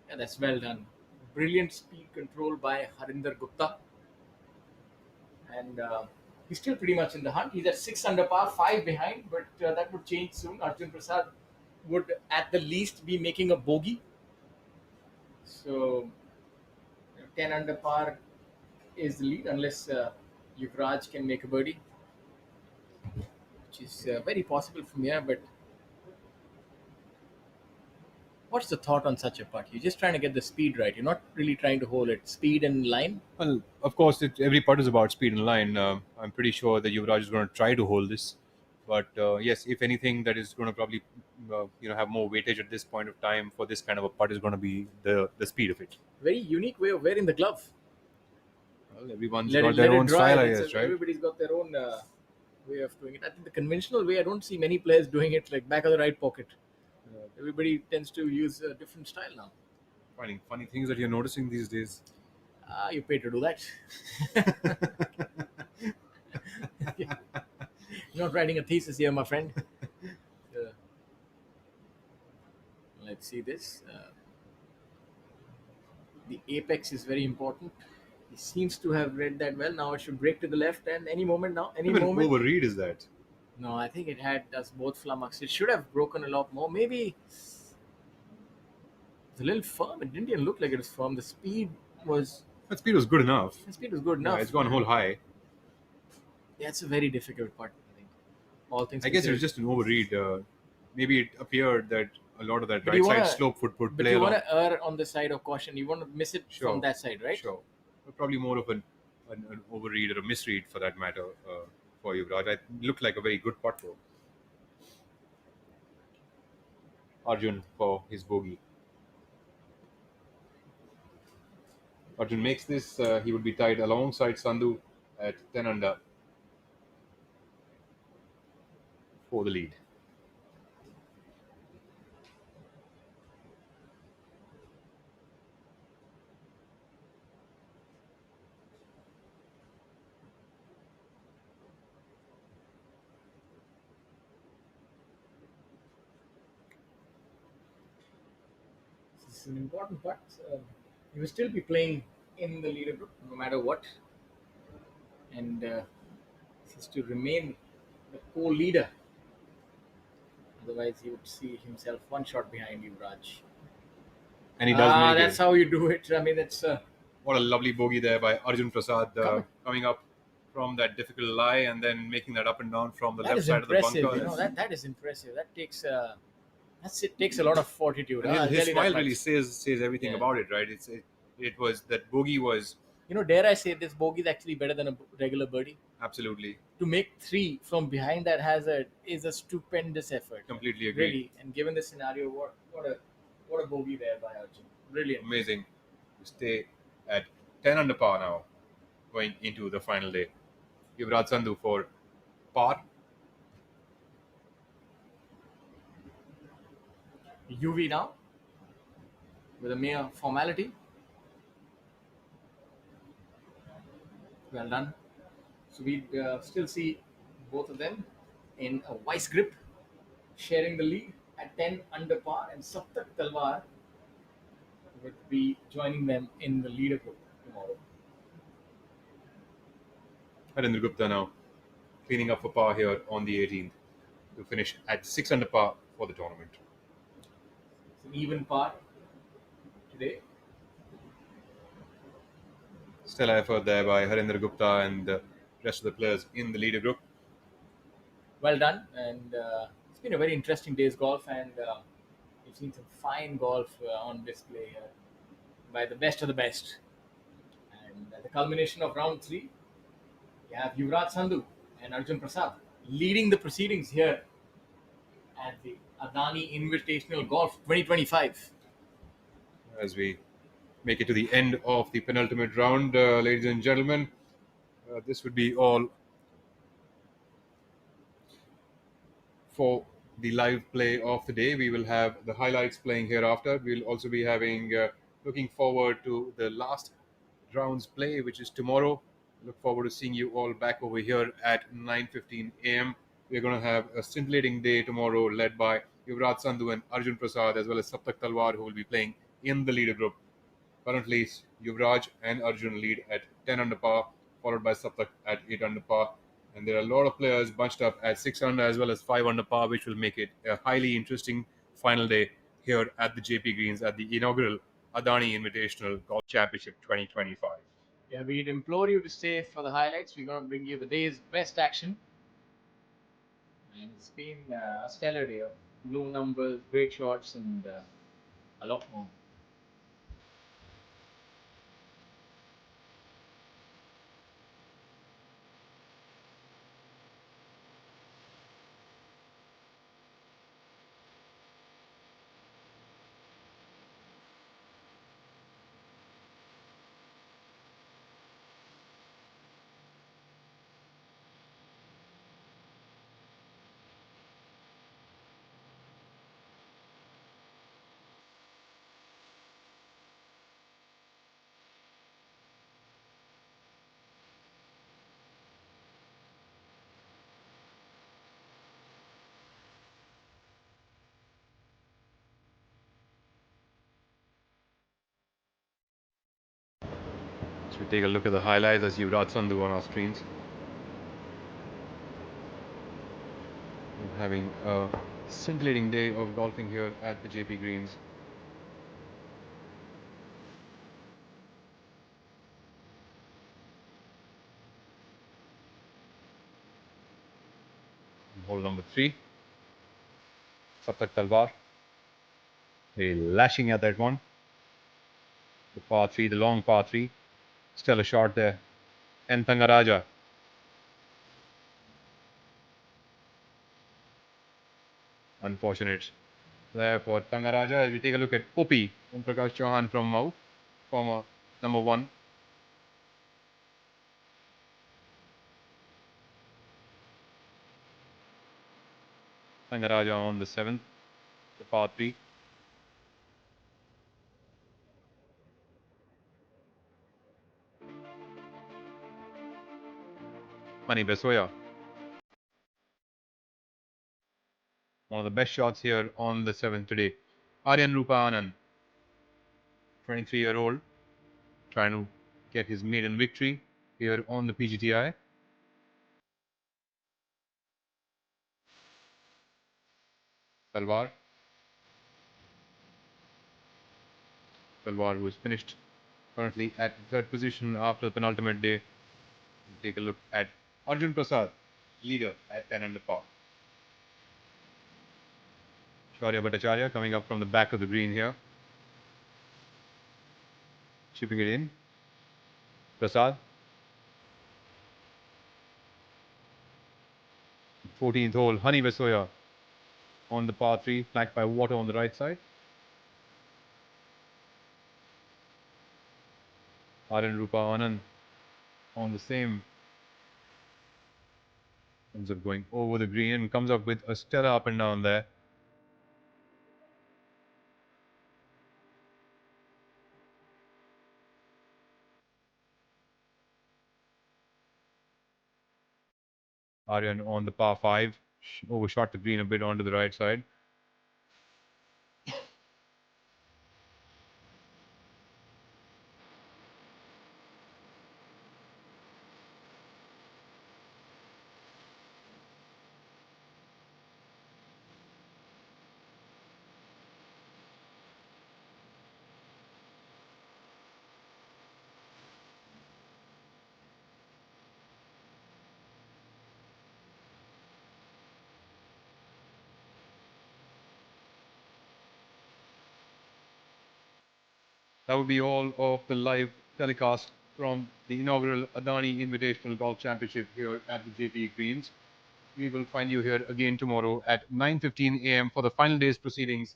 Yeah, that's well done. Brilliant speed control by Harinder Gupta. And he's still pretty much in the hunt. He's at 6 under par, 5 behind, but that would change soon. Arjun Prasad would at the least be making a bogey. So 10 under par is the lead, unless Yuvraj can make a birdie, which is very possible from here. But what's the thought on such a putt? You're just trying to get the speed right. You're not really trying to hold it. Speed and line. Well, of course, every putt is about speed and line. I'm pretty sure that Yuvraj is going to try to hold this, But yes, if anything, that is going to probably have more weightage at this point of time for this kind of a putt is going to be the speed of it. Very unique way of wearing the glove. Well, everyone's Let got it, their let it own dry. style, I That's guess, right? Everybody's got their own way of doing it. I think the conventional way, I don't see many players doing it like back of the right pocket. Everybody tends to use a different style now. Finding funny things that you're noticing these days. You pay to do that. You're not writing a thesis here, my friend. Let's see this. The apex is very important. He seems to have read that well. Now it should break to the left, and any moment now, any What moment. overread is that? No, I think it had us both flummoxed. It should have broken a lot more. Maybe it's a little firm. It didn't even look like it was firm. The speed was. That speed was good enough. The speed was good enough. Yeah, it's gone whole high. Yeah, it's a very difficult putt. I think. All things. I guess it was just an overread. Maybe it appeared that a lot of that right side slope would play But you along. want to err on the side of caution. You want to miss it from that side, right? Sure. But probably more of an overread or a misread for that matter for Yuvraj. It looked like a very good putt though. Arjun for his bogey. Arjun makes this, he would be tied alongside Sandhu at 10 under for the lead. This is an important putt. He will still be playing in the leaderboard no matter what. And this is to remain the co-leader. Otherwise, he would see himself one shot behind Yuvraj. And he does make That's how you do it. I mean, it's... what a lovely bogey there by Arjun Prasad coming up from that difficult lie and then making that up and down from the left side of the bunker. You know, that is impressive. That takes... it takes a lot of fortitude. His smile really says everything about it, right? It was that bogey was. You know, dare I say this bogey is actually better than a regular birdie. Absolutely. To make 3 from behind that hazard is a stupendous effort. Completely agree. Really, and given the scenario, what a bogey there by Arjun. Brilliant. Amazing. To stay at 10 under par now, going into the final day. Yuvraj Sandhu for par. UV now, with a mere formality. Well done. So we still see both of them in a vice grip, sharing the lead at 10 under par, and Saptak Talwar would be joining them in the leaderboard tomorrow. Harendra Gupta now cleaning up for par here on the 18th to finish at 6 under par for the tournament. It's an even par today. Stellar effort there by Harendra Gupta and the rest of the players in the leader group. Well done, and it's been a very interesting day's golf, and we've seen some fine golf on display by the best of the best. And at the culmination of round 3, we have Yuvraj Sandhu and Arjun Prasad leading the proceedings here at the Adani Invitational Golf 2025. As we make it to the end of the penultimate round, ladies and gentlemen, this would be all for the live play of the day. We will have the highlights playing hereafter. We'll also be having, looking forward to the last round's play, which is tomorrow. Look forward to seeing you all back over here at 9:15 a.m. We're going to have a scintillating day tomorrow, led by Yuvraj Sandhu and Arjun Prasad, as well as Saptak Talwar, who will be playing in the leader group. Currently, Yuvraj and Arjun lead at 10 under par, followed by Saptak at 8 under par. And there are a lot of players bunched up at 6 under as well as 5 under par, which will make it a highly interesting final day here at the Jaypee Greens at the inaugural Adani Invitational Golf Championship 2025. Yeah, we'd implore you to stay for the highlights. We're going to bring you the day's best action. And it's been a stellar day of blue numbers, great shots, and a lot more. So take a look at the highlights as Yuvraj Sandhu on our screens. We're having a scintillating day of golfing here at the Jaypee Greens. Hole number 3. Saptak Talwar. They're lashing at that one. The par 3, the long par 3. Still a shot there. And Thangaraja. Unfortunate there for Thangaraja. As we take a look at Opi, Om Prakash Chauhan from Mau, former number 1. Thangaraja on the 7th, the par 3. Mani Besoya. One of the best shots here on the 7th today. Aryan Rupa Anand, 23-year-old, trying to get his maiden victory here on the PGTI. Talwar. Talwar, who is finished currently at 3rd position after the penultimate day. Take a look at Arjun Prasad, leader at 10 under par. Shaurya Bhattacharya coming up from the back of the green here. Chipping it in. Prasad. 14th hole, Honey Besoya on the par 3, flanked by water on the right side. Aryan Rupa Anand on the same. Ends up going over the green and comes up with a stellar up and down there. Aryan on the par 5, overshot the green a bit onto the right side. That would be all of the live telecast from the inaugural Adani Invitational Golf Championship here at the Jaypee Greens. We will find you here again tomorrow at 9:15 a.m. for the final day's proceedings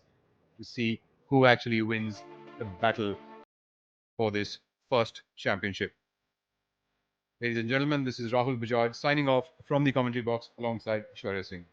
to see who actually wins the battle for this first championship. Ladies and gentlemen, this is Rahul Bajaj signing off from the commentary box alongside Shwarya Singh.